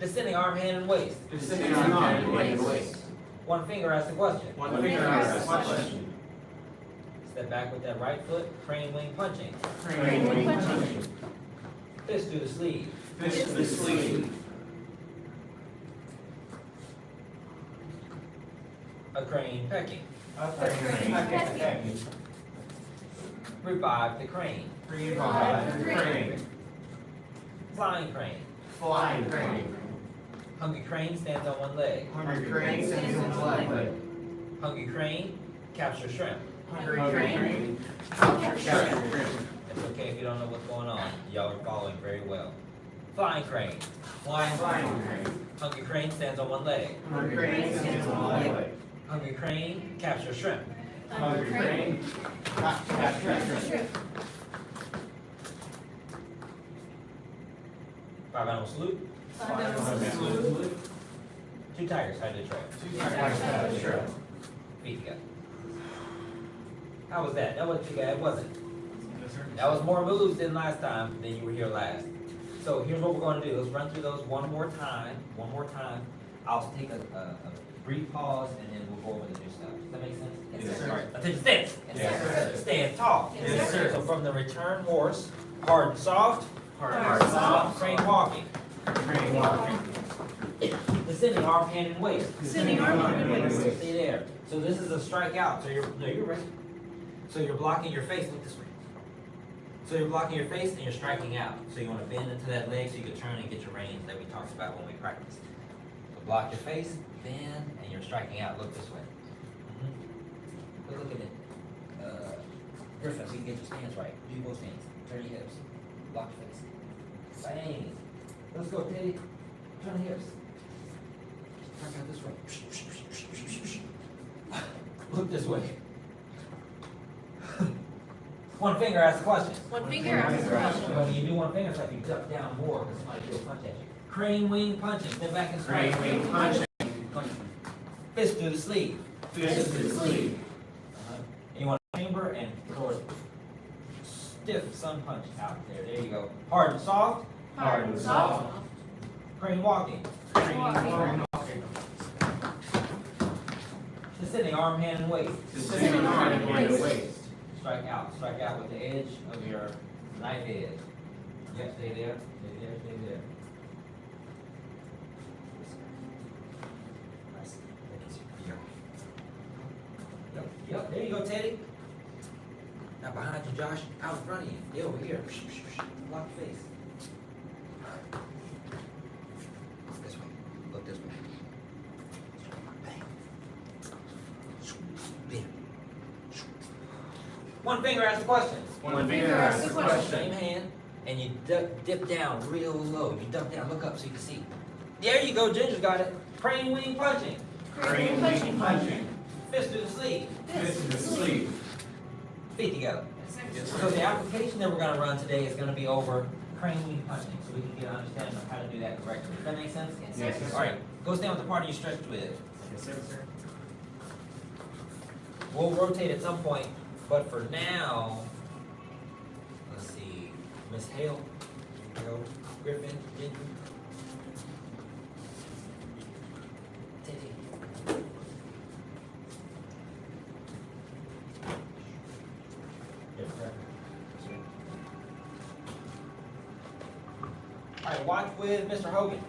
Descending arm, hand, and waist. Descending arm, hand, and waist. One finger asks the question. One finger asks the question. Step back with that right foot. Crane wing punching. Crane wing punching. Fist to the sleeve. Fist to the sleeve. A crane pecking. Crane. Revive the crane. Revive the crane. Flying crane. Flying crane. Hungry crane stands on one leg. Hungry crane stands on one leg. Hungry crane capture shrimp. Hungry crane. Capture shrimp. It's okay if you don't know what's going on. Y'all are following very well. Flying crane. Flying crane. Hungry crane stands on one leg. Hungry crane stands on one leg. Hungry crane capture shrimp. Hungry crane. Capture shrimp. 5 animal salute. 5 animal salute. 2 tigers hide the trail. 2 tigers hide the trail. Feet together. How was that? That wasn't too bad, was it? That was more moves than last time than you were here last. So here's what we're going to do. Let's run through those one more time. I'll take a brief pause and then we'll go over the new stuff. Does that make sense? Yes, sir. All right. Attention, stance. Yes, sir. Stand tall. Yes, sir. So from the return horse, hard and soft. Hard and soft. Crane walking. Crane walking. Descending arm, hand, and waist. Descending arm, hand, and waist. Stay there. So this is a strikeout. So you're ready. So you're blocking your face. Look this way. So you're blocking your face and you're striking out. So you want to bend into that leg so you can turn and get your range that we talked about when we practiced. So block your face, bend, and you're striking out. Look this way. Look at it. Griffin, so you can get your stance right. Do both stance. Turn your hips. Block your face. Bang. Let's go, Teddy. Turn the hips. Strike out this way. Look this way. One finger asks the question. One finger asks the question. When you do one finger, it's like you duck down more because somebody will punch at you. Crane wing punching. Step back and strike. Crane wing punching. Fist to the sleeve. Fist to the sleeve. And you want to chamber and throw a stiff sun punch out there. There you go. Hard and soft. Hard and soft. Crane walking. Crane walking. Descending arm, hand, and waist. Descending arm, hand, and waist. Strike out. Strike out with the edge of your knife edge. Yep, stay there. Stay there. Stay there. Yep, there you go, Teddy. Now behind you, Josh. Out in front of you. Get over here. Block your face. Look this way. Look this way. Bang. Bam. One finger asks the question. One finger asks the question. Same hand, and you dip down real low. You duck down, look up so you can see. There you go, Ginger's got it. Crane wing punching. Crane wing punching. Fist to the sleeve. Fist to the sleeve. Feet together. So the application that we're going to run today is going to be over crane wing punching, so we can get an understanding of how to do that correctly. Does that make sense? Yes, sir. All right, go stand with the part you stretched with. Yes, sir. we'll rotate at some point, but for now, let's see, Miss Hale, Griffin, Lincoln. Teddy. All right, watch with Mr. Hogan.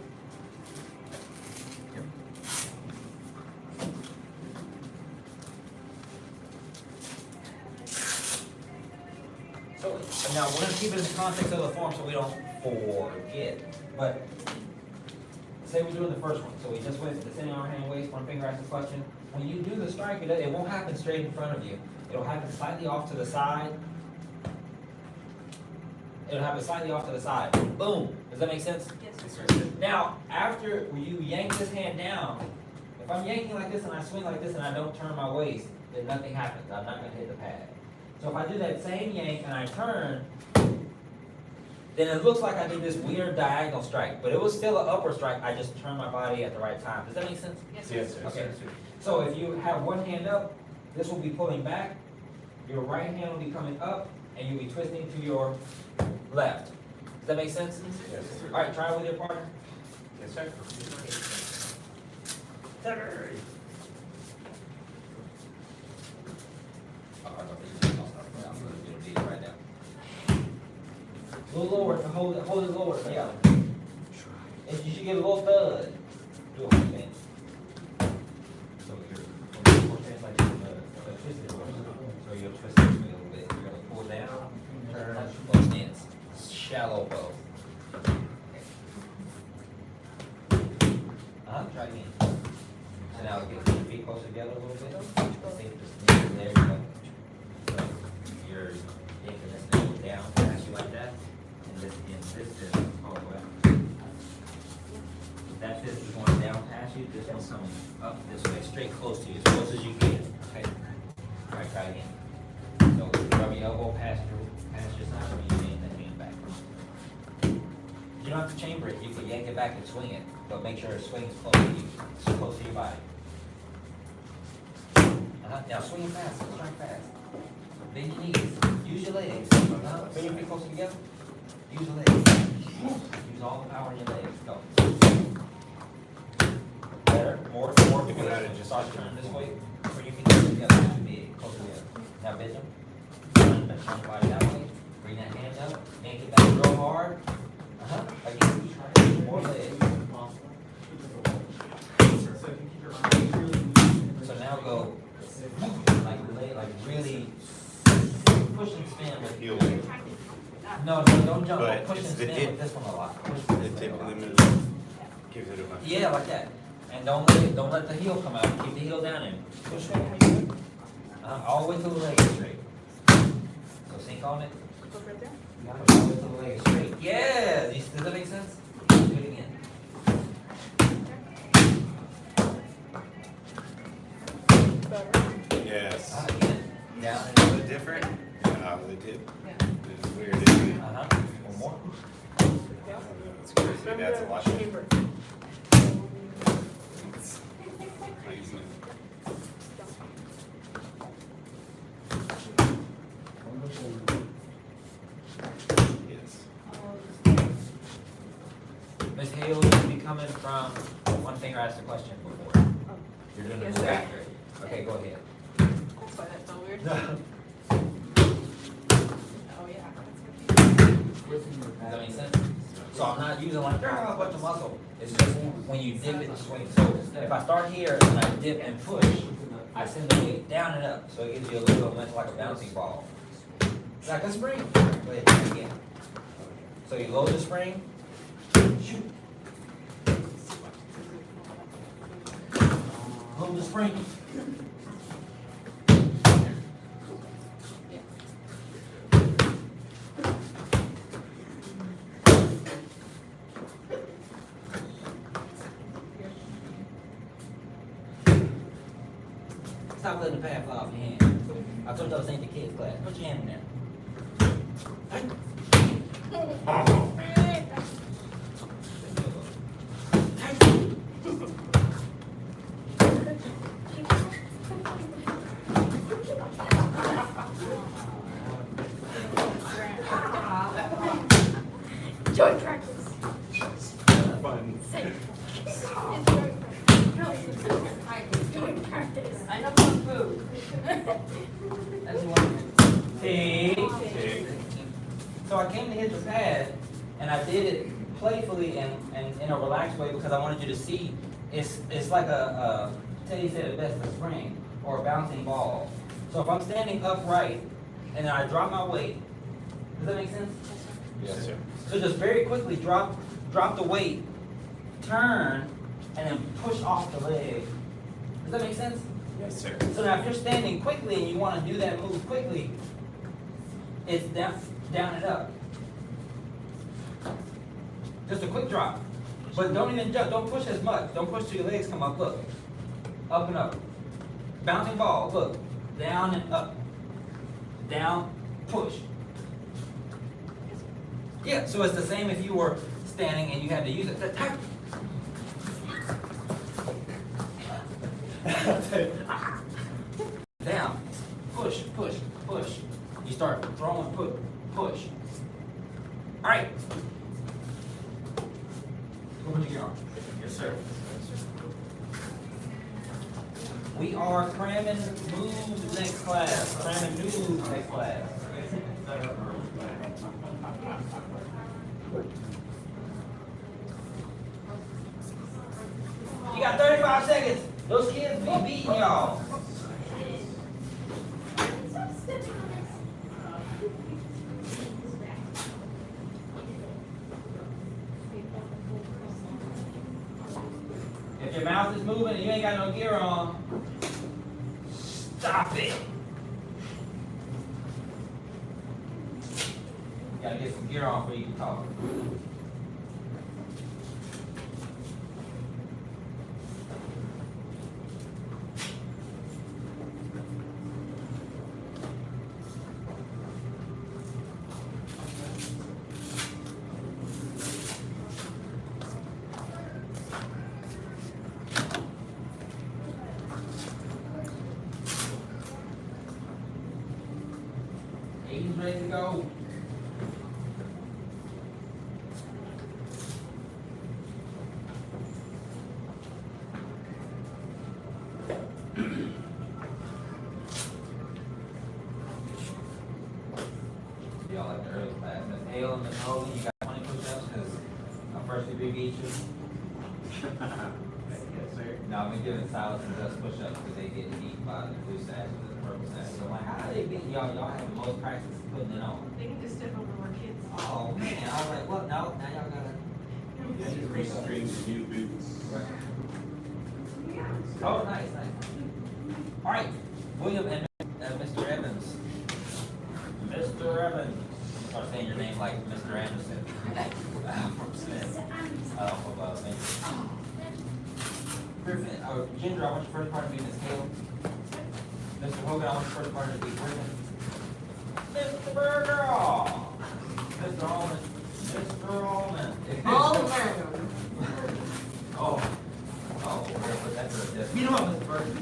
So now we're gonna keep it in the context of the form so we don't forget. But say we're doing the first one. So we just went to the sitting arm, hand, waist, one finger, ask the question. When you do the strike, it won't happen straight in front of you. It'll happen slightly off to the side. It'll happen slightly off to the side. Boom. Does that make sense? Yes, sir. Now, after you yank this hand down, if I'm yanking like this and I swing like this and I don't turn my waist, then nothing happens. I'm not gonna hit the pad. So if I do that same yank and I turn, then it looks like I did this weird diagonal strike, but it was still an upward strike. I just turned my body at the right time. Does that make sense? Yes, sir. Yes, sir. Okay. So if you have one hand up, this will be pulling back. Your right hand will be coming up, and you'll be twisting to your left. Does that make sense? Yes, sir. All right, try it with your partner. Yes, sir. A little lower, hold it lower, yeah. If you should get a little thud, do a whole thing. So you're like twisted, so you'll twist it a little bit. You're gonna pull down, turn, bow stance, shallow bow. Try again. So now get your feet closer together a little bit. There you go. So you're taking this nail down, pass you like that, and this is all the way up. That fist is going down past you, this one's coming up this way, straight close to you, as close as you can, okay? All right, try again. So rub your elbow past your side, or you lean that hand back. You don't have to chamber it, you can yank it back and swing it, but make sure it swings close to you, it's close to your body. Now swing it fast, strike fast. Bend your knees, use your legs. Bring your feet closer together, use your legs. Use all the power in your legs, go. Better, more You can add it twist. just Start like turning that. this way. Bring your feet closer together, nice and big, closer together. Now bend them. Turn the body that way. Bring that hand up, yank it back real hard. Again, more legs. So now go like really push and spin with Heel. No, don't jump. But Push and it's the spin dip. with this one a lot. Push The and tip spin a in the lot. middle gives it a bunch. Yeah, like that. And don't let the heel come out. Keep the heel down and push it. All the way till the leg is straight. So sink on it. Look right there. All the way till the leg is straight. Yeah. Does that make sense? Do it again. Yes. Again. Down A and little bit different. The tip. It's weird, isn't it? One more. It's crazy. That's a lot. Chamber. Yes. Miss Hale, you should be coming from one finger asked the question before. You're doing the Yes, move sir. after it. Okay, go ahead. That's why that felt weird. Oh, yeah. Does that make sense? So I'm not using like a bunch of muscle. It's just when you dip and swing. So if I start here and I dip and push, I send the weight down and up. So it gives you a little bit like a bouncing ball. Like a spring. Go ahead, try it again. So you load the spring. Shoot. Load the spring. Stop letting the pad fly off your hand. I told you this ain't the kids' class. Put your hand in there. fun. I know some food. That's one. See? So I came to hit the pad, and I did it playfully and in a relaxed way because I wanted you to see it's like Teddy said it best, a spring or a bouncing ball. So if I'm standing upright and then I drop my weight, does that make sense? Yes, sir. So just very quickly drop the weight, turn, and then push off the leg. Does that make sense? Yes, sir. So now if you're standing quickly and you want to do that move quickly, it's down and up. Just a quick drop. But don't even jump, don't push as much. Don't push till your legs come up, look. Up and up. Bouncing ball, look. Down and up. Down, push. Yeah, so it's the same if you were standing and you had to use it. Down, push, push, push. You start throwing, push. All right. Go put your gear on. Yes, sir. We are cramming moves next class. Cramming new moves next class. You got 35 seconds. Those kids be beating y'all. If your mouth is moving and you ain't got no gear on, stop it. You gotta get some gear on before you can talk. He's ready to go. Y'all like the early class. Miss Hale and Miss Hogan, you got 20 push-ups because I'm first degree beat you. Yes, sir. Now, we giving Silas and Gus push-ups because they get beat by the blue sashes and the purple sashes. So I'm like, how are they beating y'all? Y'all have the most practice putting it on. They can just step over more kids. Oh, man. I was like, what? No, now y'all gotta. Increase strings and new boots. Oh, nice, nice. All right, William and Mr. Evans. Mr. Evans. Start saying your name like Mr. Anderson. From Smith. From Mason. Griffin, Ginger, I want your first partner to be Miss Hale. Mr. Hogan, I want your first partner to be Griffin. Mr. Burger. Mr. Allman. Mr. Allman. Oh. Oh, that's a death. You know what, Mr. Burger?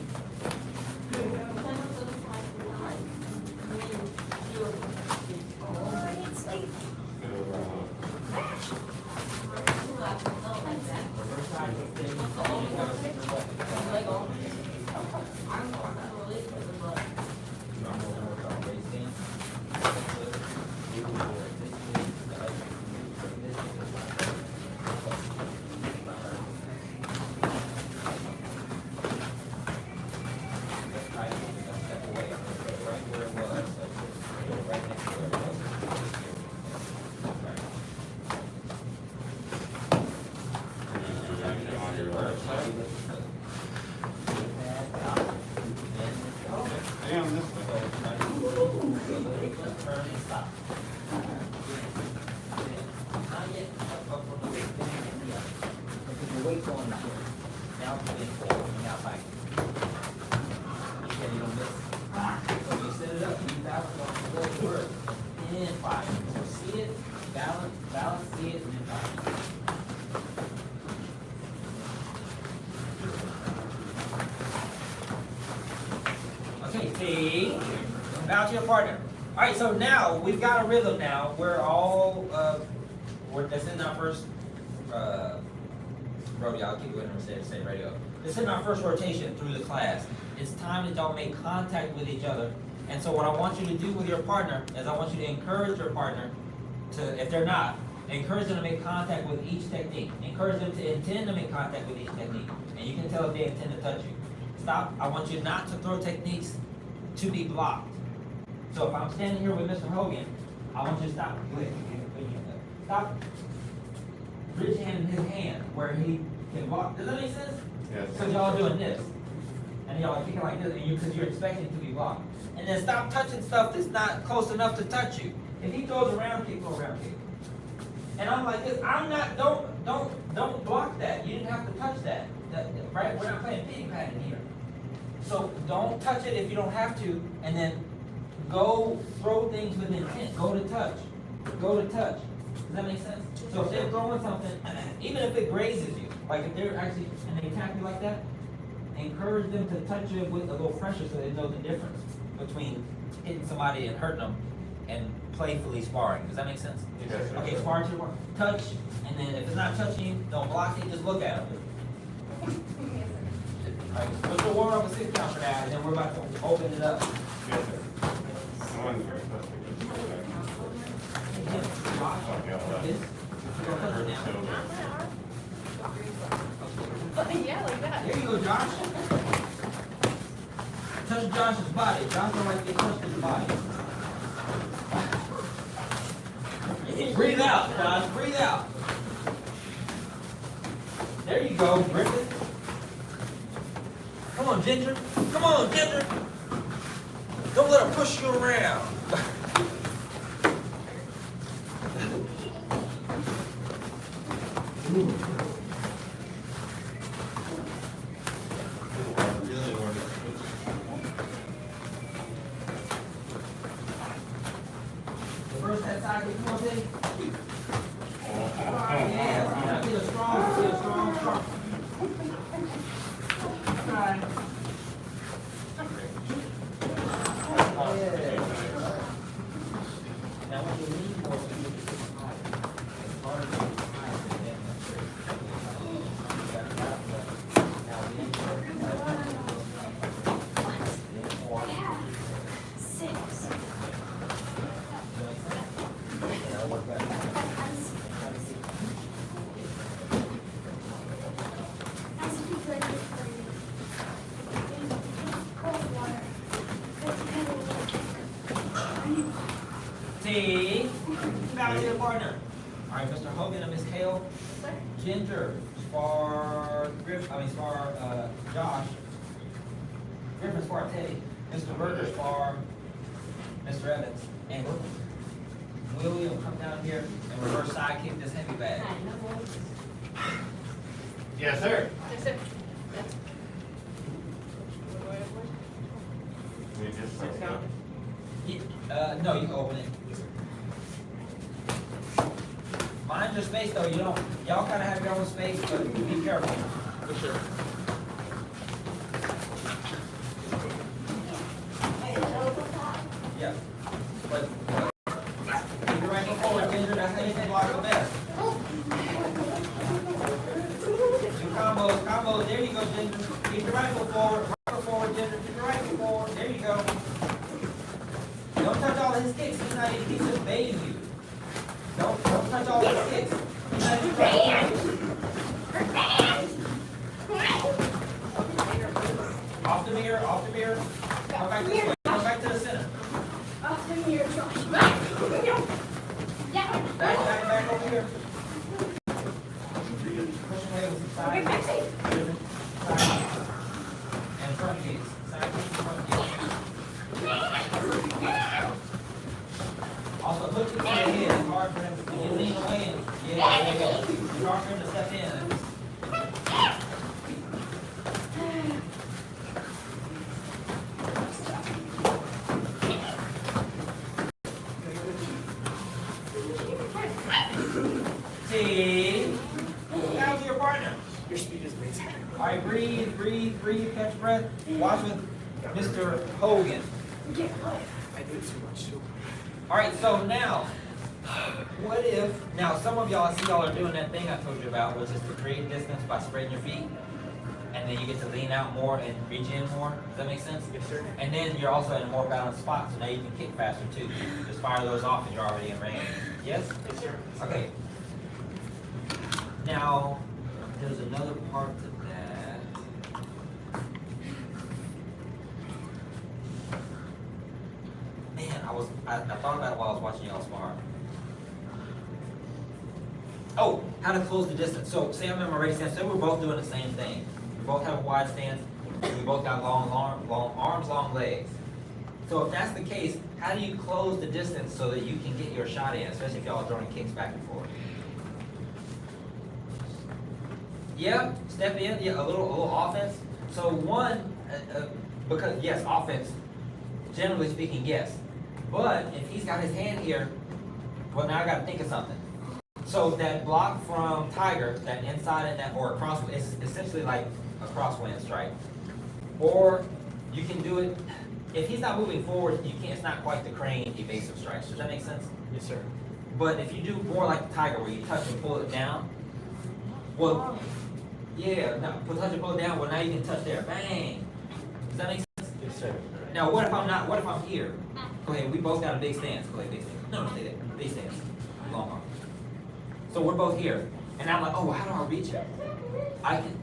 Damn, this Balance, see it, and then fire. Okay, see, bounce to your partner. All right, so now we've got a rhythm now. We're all, that's in our first Brody, I'll keep going and say radio. This is our first rotation through the class. It's time that y'all make contact with each other. And so what I want you to do with your partner is I want you to encourage your partner to, if they're not, encourage them to make contact with each technique. Encourage them to intend to make contact with each technique. And you can tell if they intend to touch you. Stop. I want you not to throw techniques to be blocked. So if I'm standing here with Mr. Hogan, I want you to stop. Go ahead. Stop. Reach your hand in his hand where he can block. Does that make sense? Yes. Because y'all are doing this. And y'all are kicking like this, and because you're expecting to be blocked. And then stop touching stuff that's not close enough to touch you. If he throws a round kick, go around kick. And I'm like this. I'm not. Don't block that. You didn't have to touch that. Right? We're not playing pity patting here. So don't touch it if you don't have to. And then go throw things with intent. Go to touch. Go to touch. Does that make sense? So if they're throwing something, even if it grazes you, like if they're actually and they attack you like that, encourage them to touch you with a little pressure so they know the difference between hitting somebody and hurting them and playfully sparring. Does that make sense? Yes, sir. Okay, spar to your partner. Touch, and then if it's not touching you, don't block it, just look at them. Alright, we'll warm up a 6 count for that, and then we're about to open it up. Yes, sir. Someone's very close to Yeah, like that. There you go, Josh. Touch Josh's body. Josh don't like to get touched in the body. Breathe out, Josh. Breathe out. There you go, Griffin. Come on, Ginger. Come on, Ginger. Don't let her push you around. The first that side, come on, Dave. Yeah, feel strong, strong. Right. Now what you need more to do is it's harder to find See? Back to the partner. All right, Mr. Hogan and Miss Kale. Ginger, spar Josh. Griffin, spar Teddy. Mr. Berger, spar Mr. Evans. And William, come down here and reverse side kick this heavy bag. Yes, sir. We just 6 count? No, you can open it. Mind your space though, y'all kind of have your own space, but be careful. For sure. Yeah. But keep your right foot forward, Ginger, that's how you can block the best. Do combos, there you go, Ginger. Keep your right foot forward, Ginger, keep your right foot forward, there you go. Don't touch all of his kicks, he's just baiting you. Don't touch all his kicks. He's not even trying to fight you. Off the mirror. Come back this way, come back to the center. Off the mirror, Josh. Back over here. Push away with the side. And front knees. Side knees, front knees. Also, look to the head. It's hard for him to you lean away. And, yeah, there you go. It's hard for him to step in. See? Now to your partner. Your speed is amazing. All right, breathe, catch breath. Watch with Mr. Hogan. I did too much too. All right, so now, What if, now some of y'all, I see y'all are doing that thing I told you about, which is to create distance by spreading your feet. And then you get to lean out more and reach in more. Does that make sense? Yes, sir. And then you're also in a more balanced spot, so now you can kick faster too. Just fire those off and you're already in range. Yes? Yes, sir. Okay. Now, there's another part to that. Man, I thought about it while I was watching y'all spar. Oh, how to close the distance. So say I'm in my ready stance, say we're both doing the same thing. We both have a wide stance, we both got long arms, long legs. So if that's the case, how do you close the distance so that you can get your shot in, especially if y'all are throwing kicks back and forth? Yeah, step in, yeah, a little offense. So one, because yes, offense, generally speaking, yes. But if he's got his hand here, well now I gotta think of something. So that block from Tiger, that inside and that, or a cross, it's essentially like a crosswind strike. Or you can do it, if he's not moving forward, you can't, it's not quite the crane evasive strikes. Does that make sense? Yes, sir. But if you do more like the Tiger, where you touch and pull it down, well, yeah, no, touch and pull it down, well now you can touch there, bang. Does that make sense? Yes, sir. Now what if I'm not, what if I'm here? Go ahead, we both got a big stance. Go ahead, big stance. No, stay there, big stance, long arm. So we're both here, and I'm like, oh, how do I reach it? I can.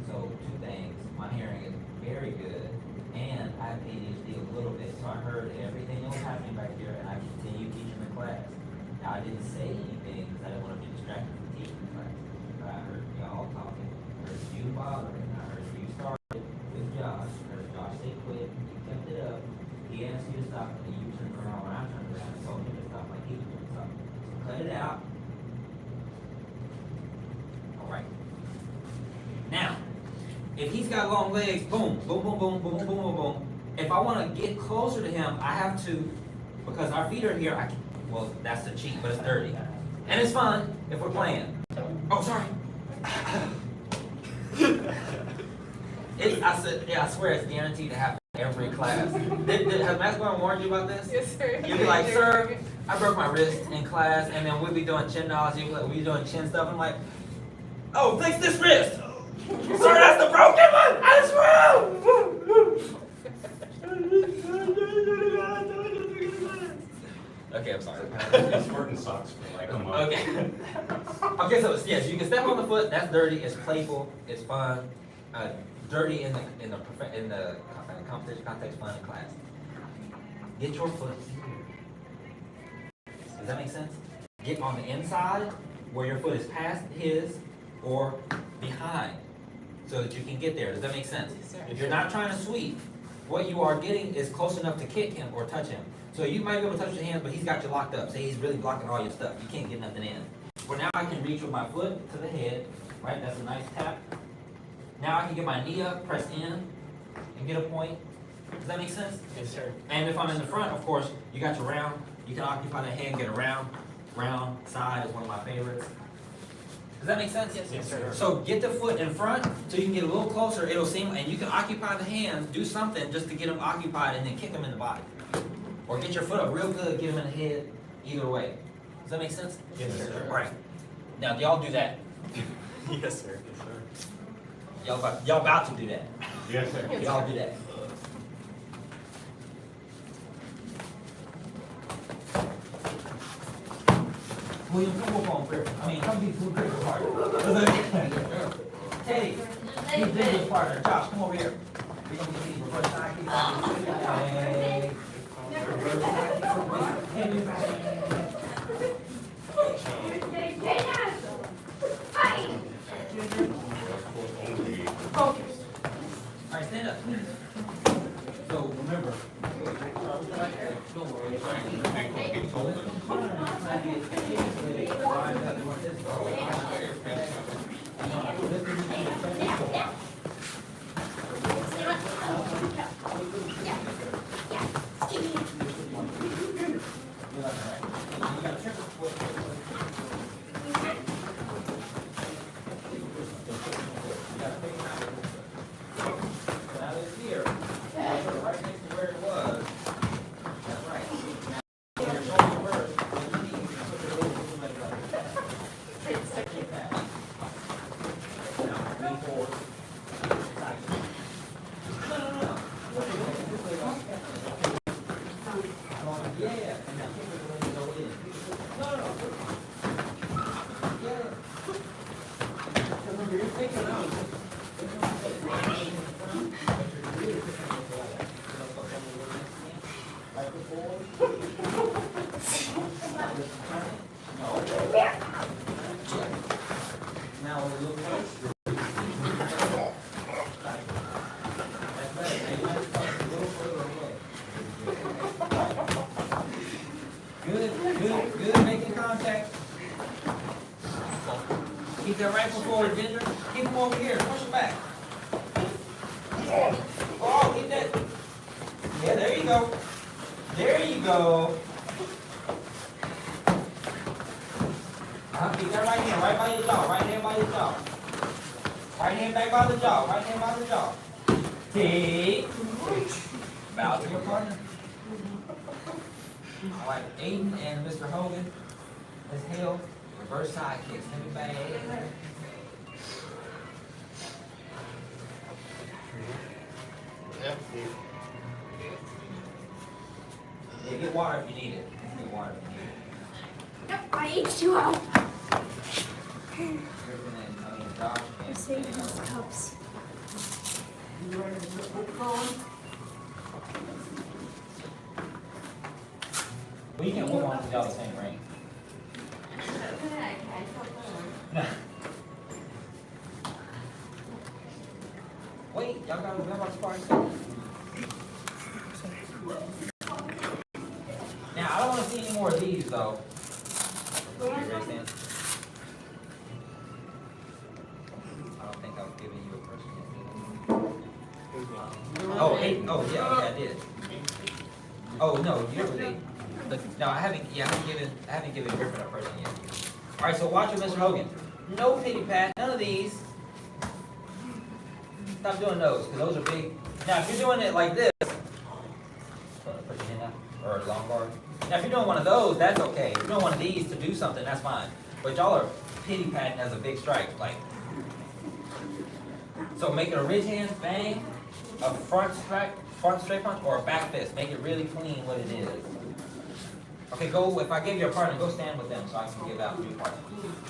So two things, my hearing is very good, and I have ADHD a little bit, so I heard everything that was happening back here, and I continued teaching the class. Now I didn't say anything because I didn't want to be distracted from teaching the class, but I heard y'all talking, I heard you bothering, I heard you started with Josh, I heard Josh say quit, you kept it up, he asked you to stop, and you turned around when I turned around and told him to stop like he was doing something. So cut it out. All right. Now, if he's got long legs, boom, boom, boom, boom, boom, boom, boom, boom. If I want to get closer to him, I have to, because our feet are here, I can, well, that's the cheat, but it's dirty. And it's fun if we're playing. Oh, sorry. I said, yeah, I swear it's guaranteed to happen every class. Has Max Brown warned you about this? Yes, sir. You'd be like, sir, I broke my wrist in class, and then we'd be doing chin knobs, we'd be doing chin stuff. I'm like, oh, fix this wrist. Sir, that's the broken one. I swear. Okay, I'm sorry. It's squirting socks for like a month. Okay. Okay, so yes, you can step on the foot. That's dirty. It's playful. It's fun. Dirty in the competition context, fun in class. Get your foot here. Does that make sense? Get on the inside where your foot is past his or behind, so that you can get there. Does that make sense? Yes, sir. If you're not trying to sweep, what you are getting is close enough to kick him or touch him. So you might be able to touch your hands, but he's got you locked up. Say he's really blocking all your stuff. You can't get nothing in. Well, now I can reach with my foot to the head, right? That's a nice tap. Now I can get my knee up, press in, and get a point. Does that make sense? Yes, sir. And if I'm in the front, of course, you got your round. You can occupy the hand, get around. Round side is one of my favorites. Does that make sense? Yes, sir. So get the foot in front so you can get a little closer. It'll seem, and you can occupy the hands, do something just to get them occupied, and then kick them in the body. Or get your foot up real good, get them in the head, either way. Does that make sense? Yes, sir. All right. Now, y'all do that. Yes, sir. Yes, sir. Y'all about to do that. Yes, sir. Y'all do that. William, come up on prayer. Come be some critical partner. Teddy, he's Benja's partner. Josh, come over here. We're gonna get these reverse side kicks. Hey. Reverse side kicks. Hey, focus. All right, stand up. So remember. Don't worry. Now it's here. Right next to where it was. contact. Keep that rifle forward, Ginger. Keep him over here. Push him back. Oh, keep that. Yeah, there you go. There you go. Keep that right hand right by your jaw. Right hand by your jaw. Right hand back by the jaw. Right hand by the jaw. Take. Bow to your partner. All right, Aiden and Mr. Hogan. Let's hail. Reverse side kicks. Let me bang. Yeah, get water if you need it. Get water if you need it. Yep, my H2O. Griffin and, Josh and. Save these cups. Well, you can't move on to y'all the same ring. Wait, y'all got to sparring too. Now, I don't want to see any more of these though. You ready, Stan? I don't think I was giving you a person yet. Oh, eight. Oh, yeah, okay, I did. Oh, no, you're really. No, I haven't given Griffin a person yet. All right, so watch it, Mr. Hogan. No pity pat, none of these. Stop doing those, because those are big. Now, if you're doing it like this, put your hand out, or a long guard. Now, if you're doing one of those, that's okay. If you're doing one of these to do something, that's fine. But y'all are pity patting as a big strike, like. So make it a ridge hand, bang, a front strike, front straight punch, or a back fist. Make it really clean what it is. Okay, go, if I give you a partner, go stand with them so I can give out new partner.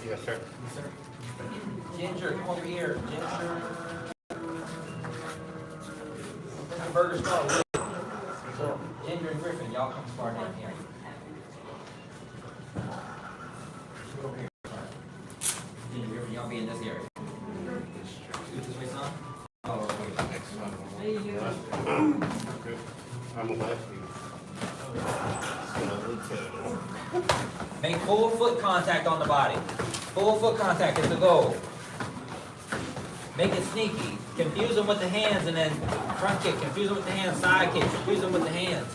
Yes, sir. Yes, sir. Ginger, come over here. Ginger. Burger Star. Ginger and Griffin, y'all come spar down here. Go over here. Ginger and Griffin, y'all be in this area. Scoot this way, son. Oh, over here. I'm a lefty. Make full foot contact on the body. Full foot contact is the goal. Make it sneaky. Confuse them with the hands and then front kick. Confuse them with the hands, side kick. Confuse them with the hands.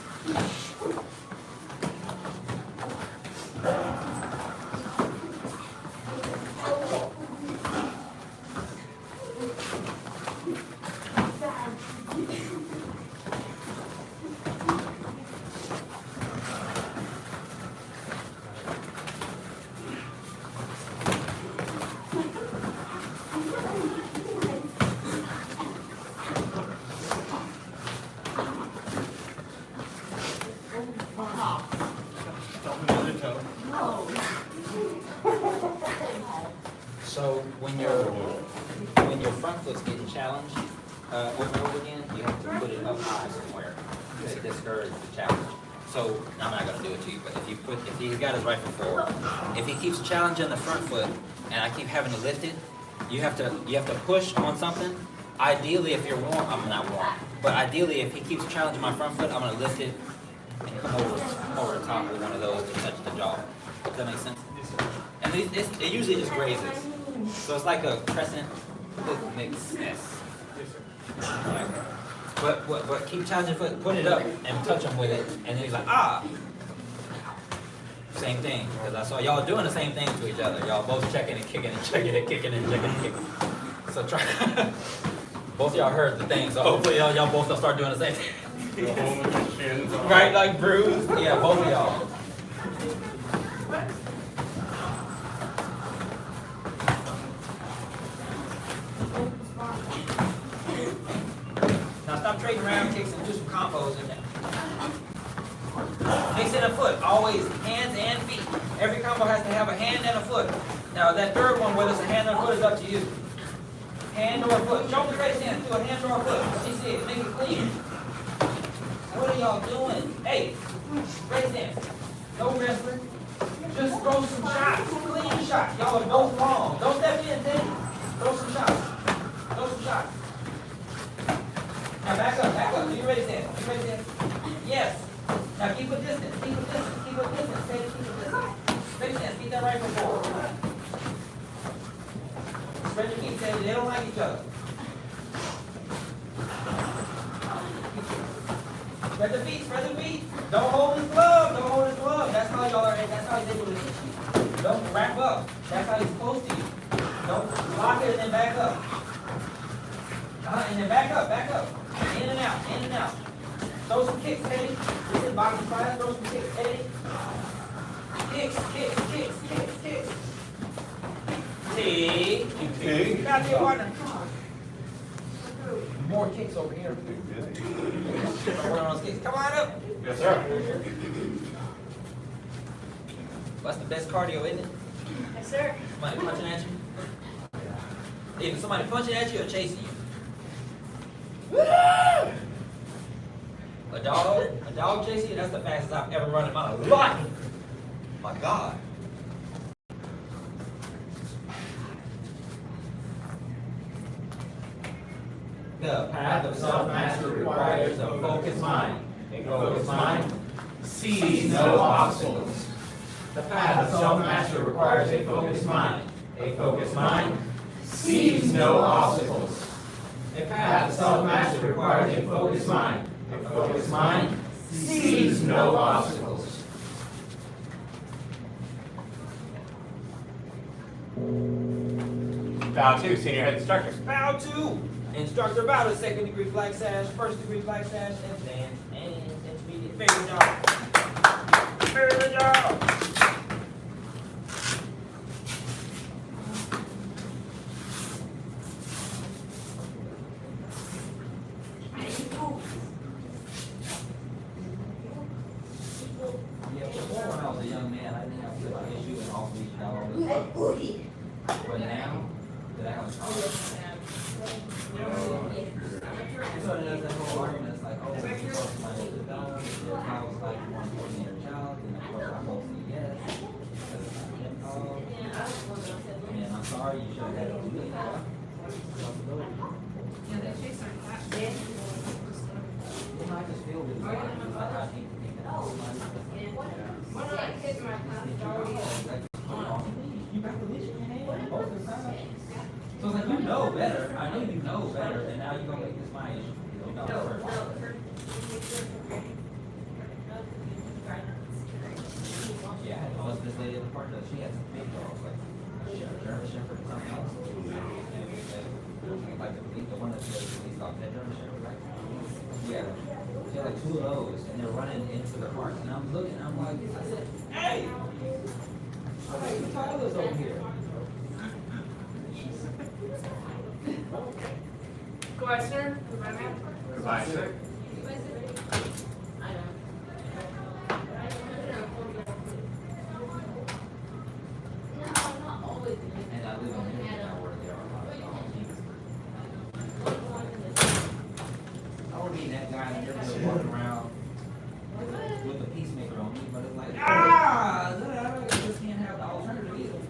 So when your front foot's getting challenged over and over again, you have to put it up high somewhere to discourage the challenge. So I'm not gonna do it to you, but if he's got his rifle forward, if he keeps challenging the front foot and I keep having to lift it, you have to push on something. Ideally, if you're warm, I'm not warm, but ideally if he keeps challenging my front foot, I'm gonna lift it and come over the top with one of those to touch the jaw. Does that make sense? And it usually just grazes. So it's like a crescent hook mix S. Right. But keep challenging foot, put it up and touch him with it, and then he's like, ah! Same thing, because I saw y'all doing the same thing to each other. Y'all both checking and kicking and checking and kicking and checking and kicking. So try, both of y'all heard the thing, so hopefully y'all both will start doing the same thing. Right, like bruised? Yeah, both of y'all. Now stop trading round kicks and do some combos in there. Mix in a foot, always hands and feet. Every combo has to have a hand and a foot. Now that third one, whether it's a hand or a foot, is up to you. Hand or a foot. Show me the race hand. Do a hand or a foot. Let me see it. Make it clean. What are y'all doing? Hey, race hand. No wrestling. Just throw some shots. Clean shots. Y'all are both wrong. Don't step in, Teddy. Throw some shots. Throw some shots. Now back up. Do you raise hand? You raise hand? Yes. Now keep a distance. Keep a distance. Keep a distance. Teddy, keep a distance. Raise hand. Keep that rifle for? Spread your feet, Teddy. They don't like each other. Spread the feet, spread the feet. Don't hold his glove, don't hold his glove. That's how y'all are, that's how he's able to hit you. Don't wrap up. That's how he's close to you. Don't lock it and then back up. And then back up, back up. In and out, in and out. Throw some kicks, Eddie. This is boxing class. Throw some kicks, Eddie. Kicks, kicks, kicks, kicks, kicks. See? Hey. Got your partner. More kicks over here. One of those kicks. Come on up. Yes, sir. That's the best cardio, isn't it? Yes, sir. Somebody punching at you. Either somebody punching at you or chasing you. A dog chasing you, that's the fastest I've ever run in my life. My God. The path of self-mastery requires a focused mind. A focused mind sees no obstacles. The path of self-mastery requires a focused mind. A focused mind sees no obstacles. A path of self-mastery requires a focused mind. A focused mind sees no obstacles. Bow 2, senior head instructor. Bow 2. Instructor bow to second degree flag sash, first degree flag sash, advanced and intermediate. Very good job. Very good job. Yeah, before when I was a young man, I didn't have an issue and off leash had all this stuff. But now that I have a child, so there's that whole argument. It's like, oh, if you talk to my older daughter, your child's like you want to put in your child, and of course I'm going to say yes because it's not him called. And I'm sorry, you should have had a legal responsibility. You know, I just feel really bad because I hate to think that all my you got the leash in your hand both the time. So it's like, you know better. I know you know better, and now you're going to make this my issue. You know first. Yeah, I had to bust this lady in the park. She had some big dogs, like a German Shepherd or something else. And like the one that she released off that German Shepherd, right? Yeah. She had like 2 of those, and they're running into the park. And I'm looking, I'm like, I said, hey! I'm like, the Tyler's over here. Goodbye, sir. Goodbye, ma'am. Goodbye, sir. And I live in here now where there are a lot of dogs. I would be that guy that never walking around with a peacemaker on me, but it's like, I just can't have the alternative either.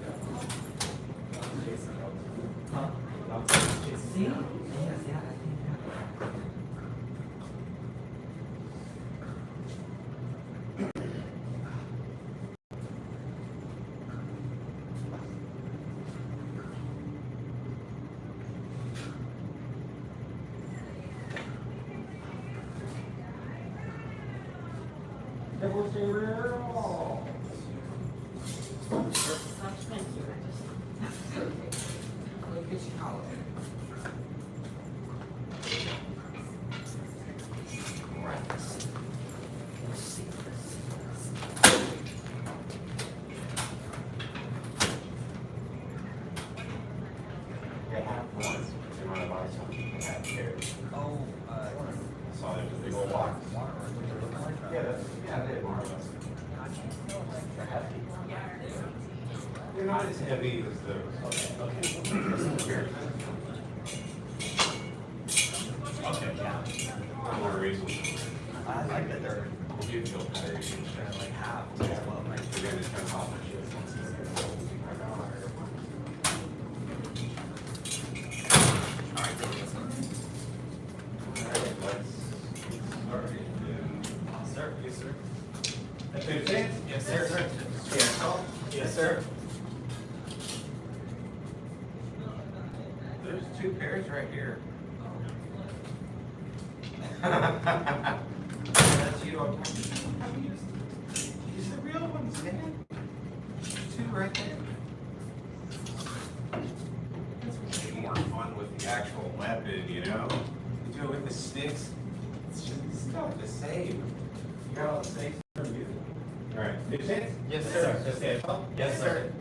Huh? See? Yes, yeah, I think that. Double cereal. Look at your collar. They have ones. They want to buy something. They have chairs. Oh, I saw them with big old box. Yeah, they have more of us. They're heavy. They're not as heavy as those. Okay, yeah. More reasonable. I like that they're You feel better. like half. Yeah. You're gonna turn off the shit. Alright, let's go. Sir, yes, sir. Yes, sir. Yes, sir. two pairs right here. Oh, That's you. Use the real ones, man. Two right there. That's way more fun with the actual weapon, you know? You do it with the sticks. It's just tough to save. You got all the stakes from you. All right. Good chance? Yes, sir. Just say it. Yes, sir.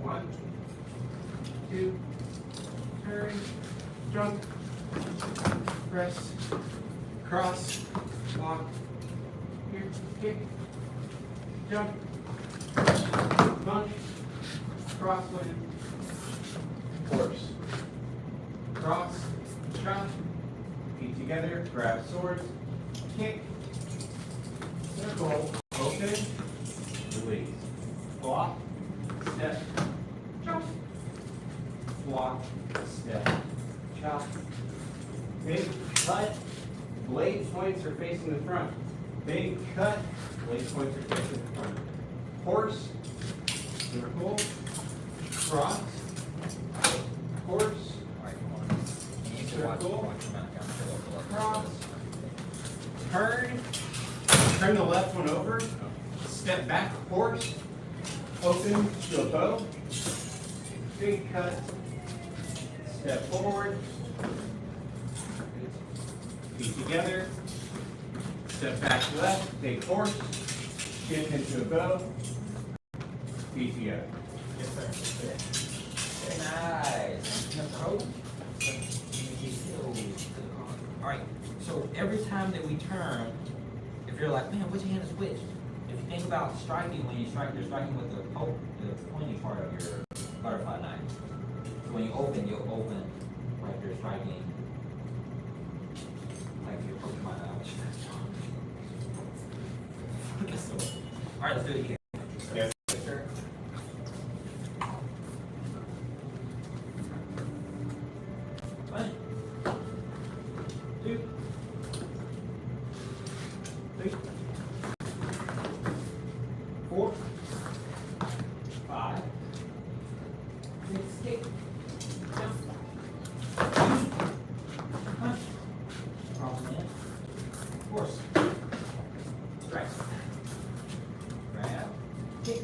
1, 2, turn, jump, press, cross, walk, here, kick, jump, punch, crosswind, horse, cross, shot, feet together, grab swords, kick, circle, open, release, block, step, jump, block, step, chop, big cut, blade points are facing the front. Big cut, blade points are facing the front. Horse, circle, cross, horse, circle, cross, turn the left one over, step back, horse, open to a bow, big cut, step forward, feet together, step back left, big horse, shift into a bow, feet together. Yes, sir. Very nice. All right, so every time that we turn, if you're like, man, which hand is which? If you think about striking, when you strike, you're striking with the pointy part of your butterfly knife. So when you open, you'll open like you're striking, like you're poking my eye. Okay, so, all right, let's do it again. Yes, sir. One, 2, 3, 4, 5, 6, kick, jump, punch, cross in, horse, strike, grab, kick,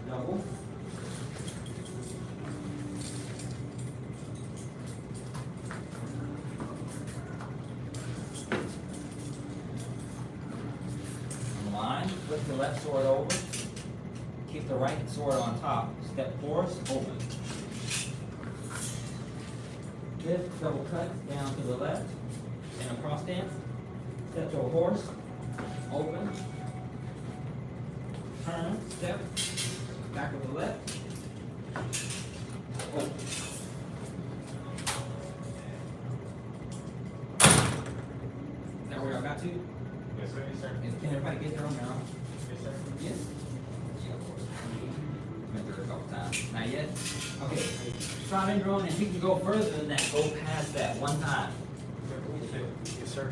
double, on the line, flip the left sword over, keep the right sword on top, step forward, open. Lift, double cut, down to the left, and a cross stance, step to a horse, open, turn, step, back with the left, open. Is that where y'all got to? Yes, sir. Yes, sir. Can everybody get their own now? Yes, sir. Yes? Yeah, of course. Been through it a couple times. Not yet? Okay. Try and drone, and if you can go further than that, go past that one time. Yes, sir.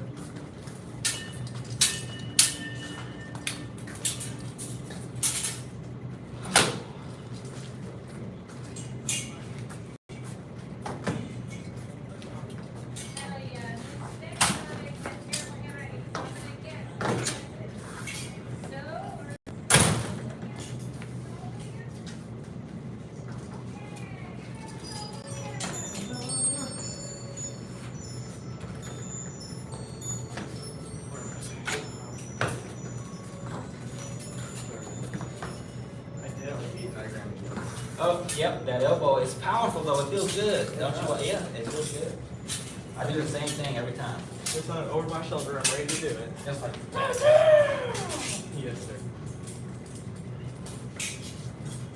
Oh, yep, that elbow is powerful though, it feels good. Don't you, yeah, it feels good. I do the same thing every time. It's not over my shoulder, I'm ready to do it. Just like, Yes, sir.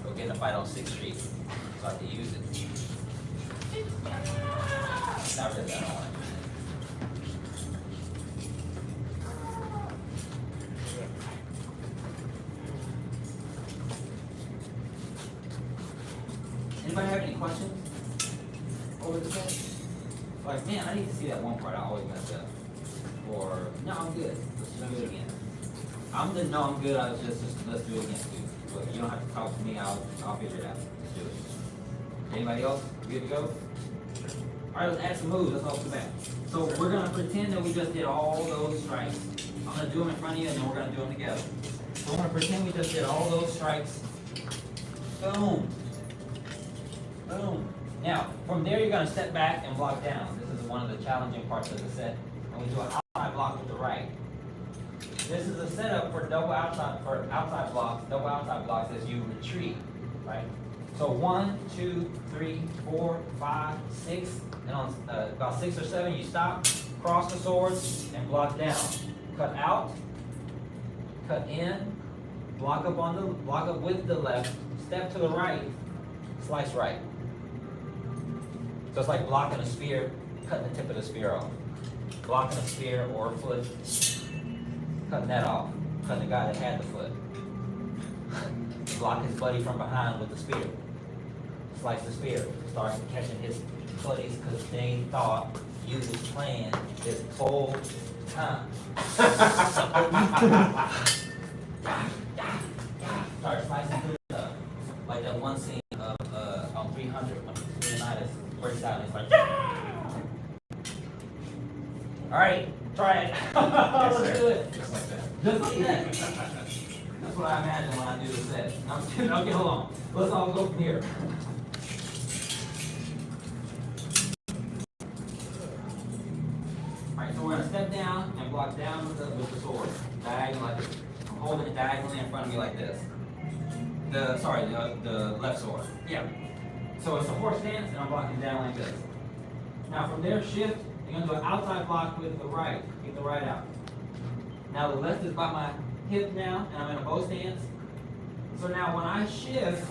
go get in a fight on 6th Street, so I can use it. Not really, I don't want it. Anybody have any questions over the test? Like, man, I need to see that one part, I always mess up. Or, no, I'm good, let's just do it again. No, I'm good. I was just let's do it again, dude. Look, you don't have to talk to me. I'll figure it out. Let's do it. Anybody else? Good to go? All right, let's add some moves. Let's off the bat. So we're gonna pretend that we just did all those strikes. I'm gonna do them in front of you, and then we're gonna do them together. So we're gonna pretend we just did all those strikes. Boom. Boom. Now, from there, you're gonna step back and block down. This is one of the challenging parts of the set. And we do an outside block with the right. This is a setup for outside blocks. Double outside blocks as you retreat, right? So 1, 2, 3, 4, 5, 6, and on about 6 or 7, you stop, cross the swords, and block down. Cut out, cut in, block up with the left, step to the right, slice right. So it's like blocking a spear, cutting the tip of the spear off. Blocking a spear or a foot, cutting that off. Cutting the guy that had the foot. Block his buddy from behind with the spear. Slice the spear. Start catching his buddies because they thought you was playing this whole time. Start slicing through the, like that one scene of on 300 when Leonidas breaks out and it's like, all right, try it. Let's do it. Just like that. Just like that. That's what I imagine when I do the set. I'm kidding. Okay, hold on. Let's all go from here. Alright, so we're gonna step down and block down with the sword. Diagonal like this. I'm holding it diagonally in front of me like this. The left sword. Yeah. So it's a horse stance and I'm blocking down like this. Now from there, shift. You're gonna do an outside block with the right. Get the right out. Now the left is by my hip now, and I'm in a bow stance. So now when I shift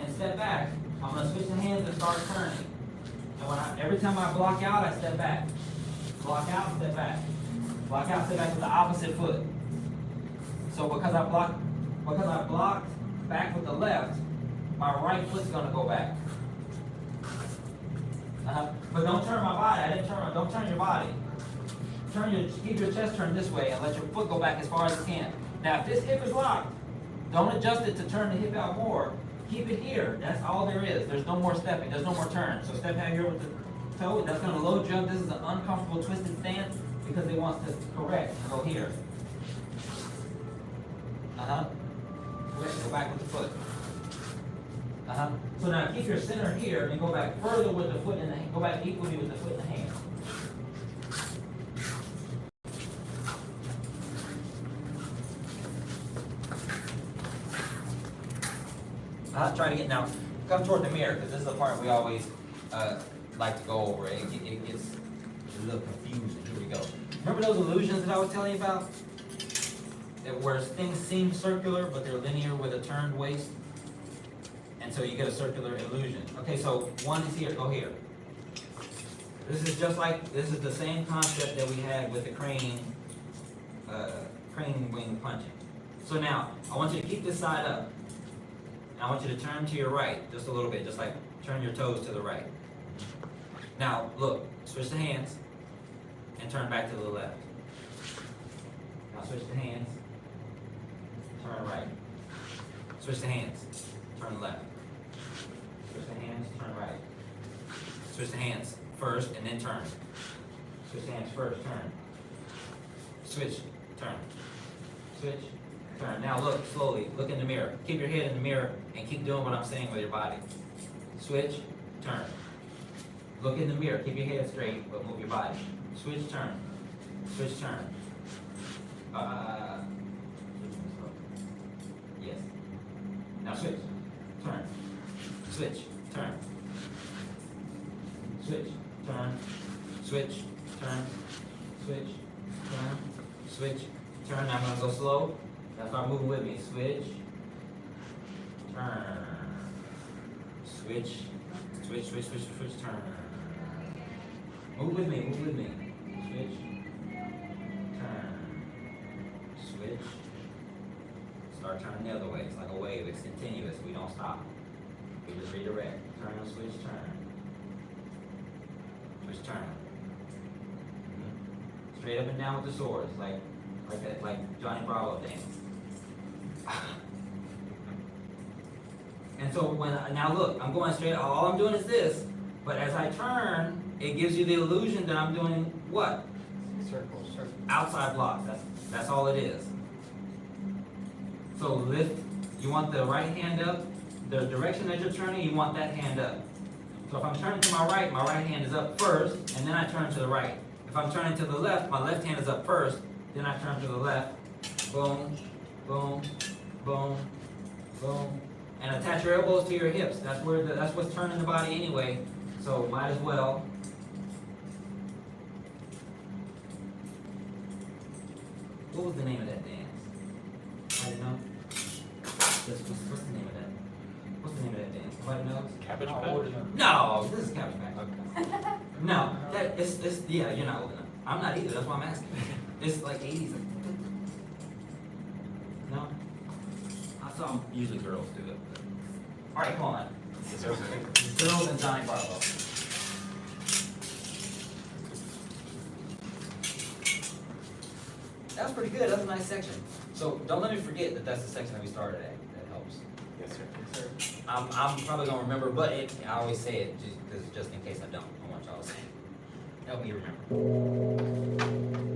and step back, I'm gonna switch the hands and start turning. And every time I block out, I step back. Block out, step back. Block out, step back with the opposite foot. So because I blocked back with the left, my right foot's gonna go back. But don't turn my body. Don't turn your body. Keep your chest turned this way and let your foot go back as far as it can. Now, if this hip is locked, don't adjust it to turn the hip out more. Keep it here. That's all there is. There's no more stepping. There's no more turn. So step out here with the toe. That's going to low jump. This is an uncomfortable twisted stance because it wants to correct and go here. Correct. Go back with the foot. So now keep your center here and go back further with the foot in the hand. Go back equally with the foot in the hand. Try to get now. Come toward the mirror because this is the part we always like to go over. It gets a little confusing. Here we go. Remember those illusions that I was telling you about? Where things seem circular but they're linear with a turned waist, and so you get a circular illusion. Okay, so one is here. Go here. This is the same concept that we had with the crane wing punching. So now I want you to keep this side up. I want you to turn to your right just a little bit, just like turn your toes to the right. Now, look, switch the hands and turn back to the left. Now switch the hands, turn right. Switch the hands, turn left. Switch the hands, turn right. Switch the hands first and then turn. Switch the hands first, turn. Switch, turn. Switch, turn. Now look, slowly, look in the mirror. Keep your head in the mirror and keep doing what I'm saying with your body. Switch, turn. Look in the mirror, keep your head straight, but move your body. Switch, turn. Switch, turn. Yes. Now switch, turn. Switch, turn. Switch, turn. Switch, turn. Switch, turn. Switch, turn. Now I'm gonna go slow. Now start moving with me. Switch, turn. Switch, switch, switch, switch, switch, turn. Move with me, move with me. Switch, turn. Switch. Start turning the other way. It's like a wave. It's continuous. We don't stop. We just redirect. Turn, switch, turn. Switch, turn. Straight up and down with the swords. Like like that, like Johnny Bravo dance. And so now look, I'm going straight, all I'm doing is this, but as I turn, it gives you the illusion that I'm doing what? Circle, circle. Outside blocks, that's all it is. So lift, you want the right hand up, the direction that you're turning, you want that hand up. So if I'm turning to my right hand is up first, and then I turn to the right. If I'm turning to the left, my left hand is up first, then I turn to the left. Boom, boom, boom, boom. And attach your elbows to your hips. That's what's turning the body anyway. So might as well. What was the name of that dance? I don't know. What's the name of that? What's the name of that dance? Anybody knows? Cabbage How Patch? old are you? No, this is Cabbage Patch. No, it's yeah, you're not old enough. I'm not either. That's why I'm asking. It's like 80s. No. I saw usually girls do it. All right, come on. Girls and Johnny Bravo. That was pretty good. That's a nice section. So don't let me forget that that's the section that we started at. That helps. Yes, sir. Yes, sir. I'm probably gonna remember, but I always say it just in case I don't. I want y'all to say it. Help me remember.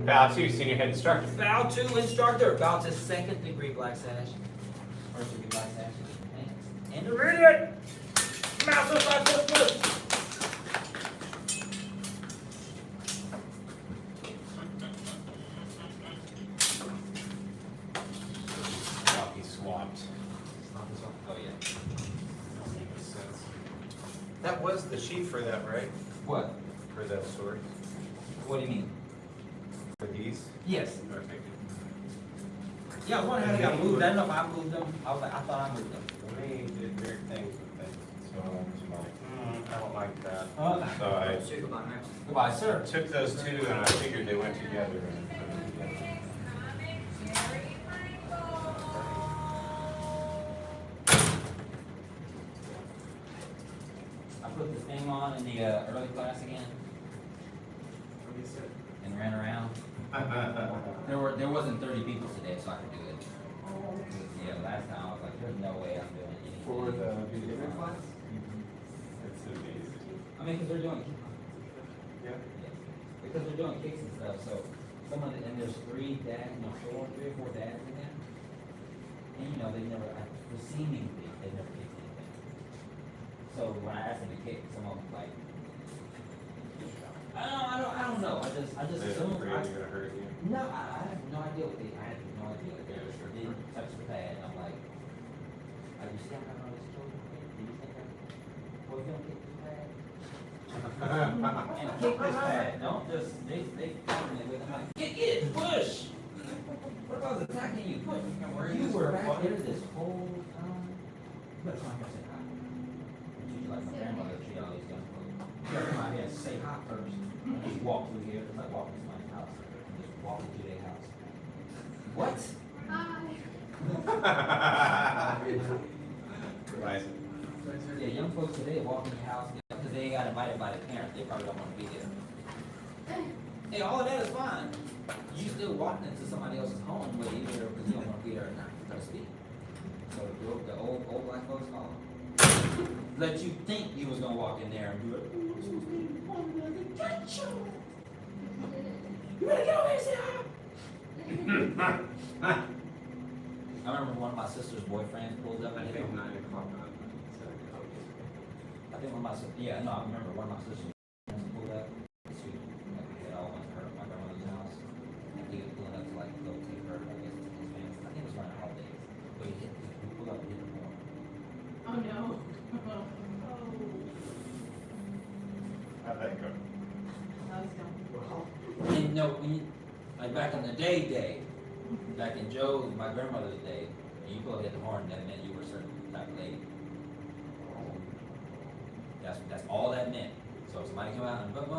Bow to senior head instructor. Bow to instructor. Bow to second degree black sash. First degree black sash. Intermediate. Mouse up, right foot, foot. He swapped. Oh yeah. That was the sheet for that, right? What? For that sword? What do you mean? For these? Yes. Okay. Yeah, I was wondering how they got moved. I didn't know if I moved them. I thought I moved them. They did weird things with things, so I was like, I don't like that. So I Goodbye, sir. took those two and I figured they went together and put them together. I put this thing on in the early class again and ran around. There wasn't 30 people today, so I could do it. Yeah, last time I was like, there's no way I'm doing anything. For the beginner class? It's amazing. I mean, because they're doing, Yeah. yes, because they're doing kicks and stuff. So and there's 3 dads, no, 3 or 4 dads in there, and you know they never, seemingly they never kicked anything. So when I asked them to kick, some of them like, I don't know. I just They're assumed. afraid they're gonna hurt you. No, I have no idea what they. I have no idea what they didn't touch the pad, and I'm like, are you still having all this children? Do you think we're gonna kick this pad? And kick this pad. Don't just they fighting it with. I'm like, kick it, push. What if I was attacking you? Push. You were back there this whole time. But it's not gonna say hi. She's like my grandmother. She always goes, you gotta come out here and say hi first. And just walk through here. It's like walking to my house. Just walk into their house. What? Right. Yeah, young folks today walk in the house because they got invited by their parents. They probably don't want to be there. Hey, all of that is fine. You still walking into somebody else's home, whether you there because you don't want to be there or not, so to speak. So the old black folks follow. Let you think you was gonna walk in there and be like, "Ooh, I'm supposed to be walking there. They got you. You better get over here and sit down." I remember one of my sister's boyfriends pulled up and hit him. I think one of my I remember one of my sister's boyfriends pulled up. She had all went to her my grandmother's house, and he was pulling up to like go take her, I guess, to his family. I think it was around the holidays, but he pulled up and hit her more. Oh, no. How'd that go? And you know, like back in the day, back in Joe's, my grandmother's day, and you go hit the horn, that meant you were a certain type of lady. That's all that meant. So if somebody came out and that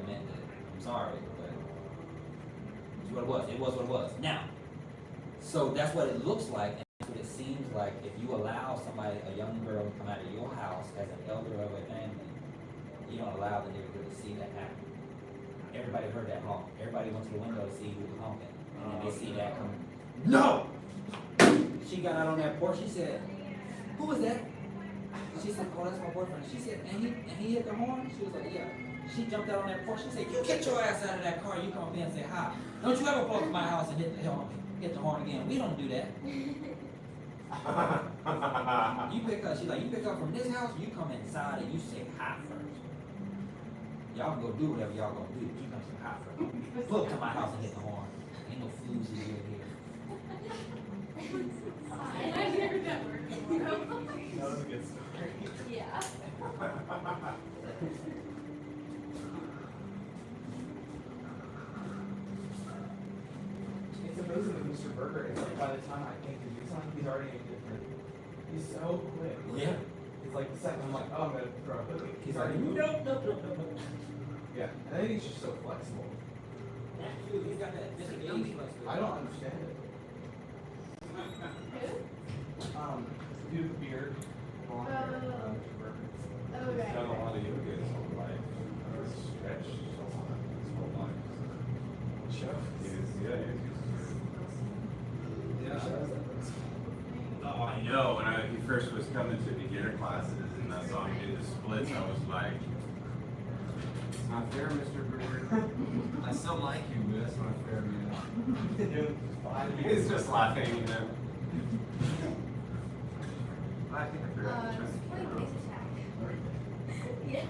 meant that I'm sorry, but it's what it was. It was what it was. Now, so that's what it looks like, and that's what it seems like if you allow somebody, a young girl, to come out of your house as an elder of a family, you don't allow the neighborhood to see that happen. Everybody heard that honk. Everybody went to the window to see who was honking. And then they see that come, no! She got out on that porch, she said, who was that? She said, oh, that's my boyfriend. She said, and he hit the horn? She was like, yeah. She jumped out on that porch, she said, you get your ass out of that car, you come up here and say hi. Don't you ever pull up to my house and hit the horn again. We don't do that. You pick up, she's like, you pick up from this house, you come inside and you say hi first. Y'all go do whatever y'all gonna do, but you come say hi first. Pull up to my house and hit the horn. Ain't no floozies in here. That was a good story. Yeah. It's amazing with Mr. Burger, it's like by the time I think to do something, he's already indifferent. He's so quick. Yeah. It's like the second I'm like, oh, I'm gonna throw a cookie. He's like, nope. Yeah, and I think he's just so flexible. Dude, he's got that disability flexibility. I don't understand it. Dude with the beard, blonde hair, Mr. Burger. Oh, right. He's done a lot of yoga his whole life. Stretched a lot his whole life. Chef. Yeah. Oh, I know. When he first was coming to beginner classes and I saw him do the splits, I was like, it's not fair, Mr. Brewer. I still like you, but that's not fair, man. He's just laughing, you know. I think I forgot to turn the camera off. Yeah.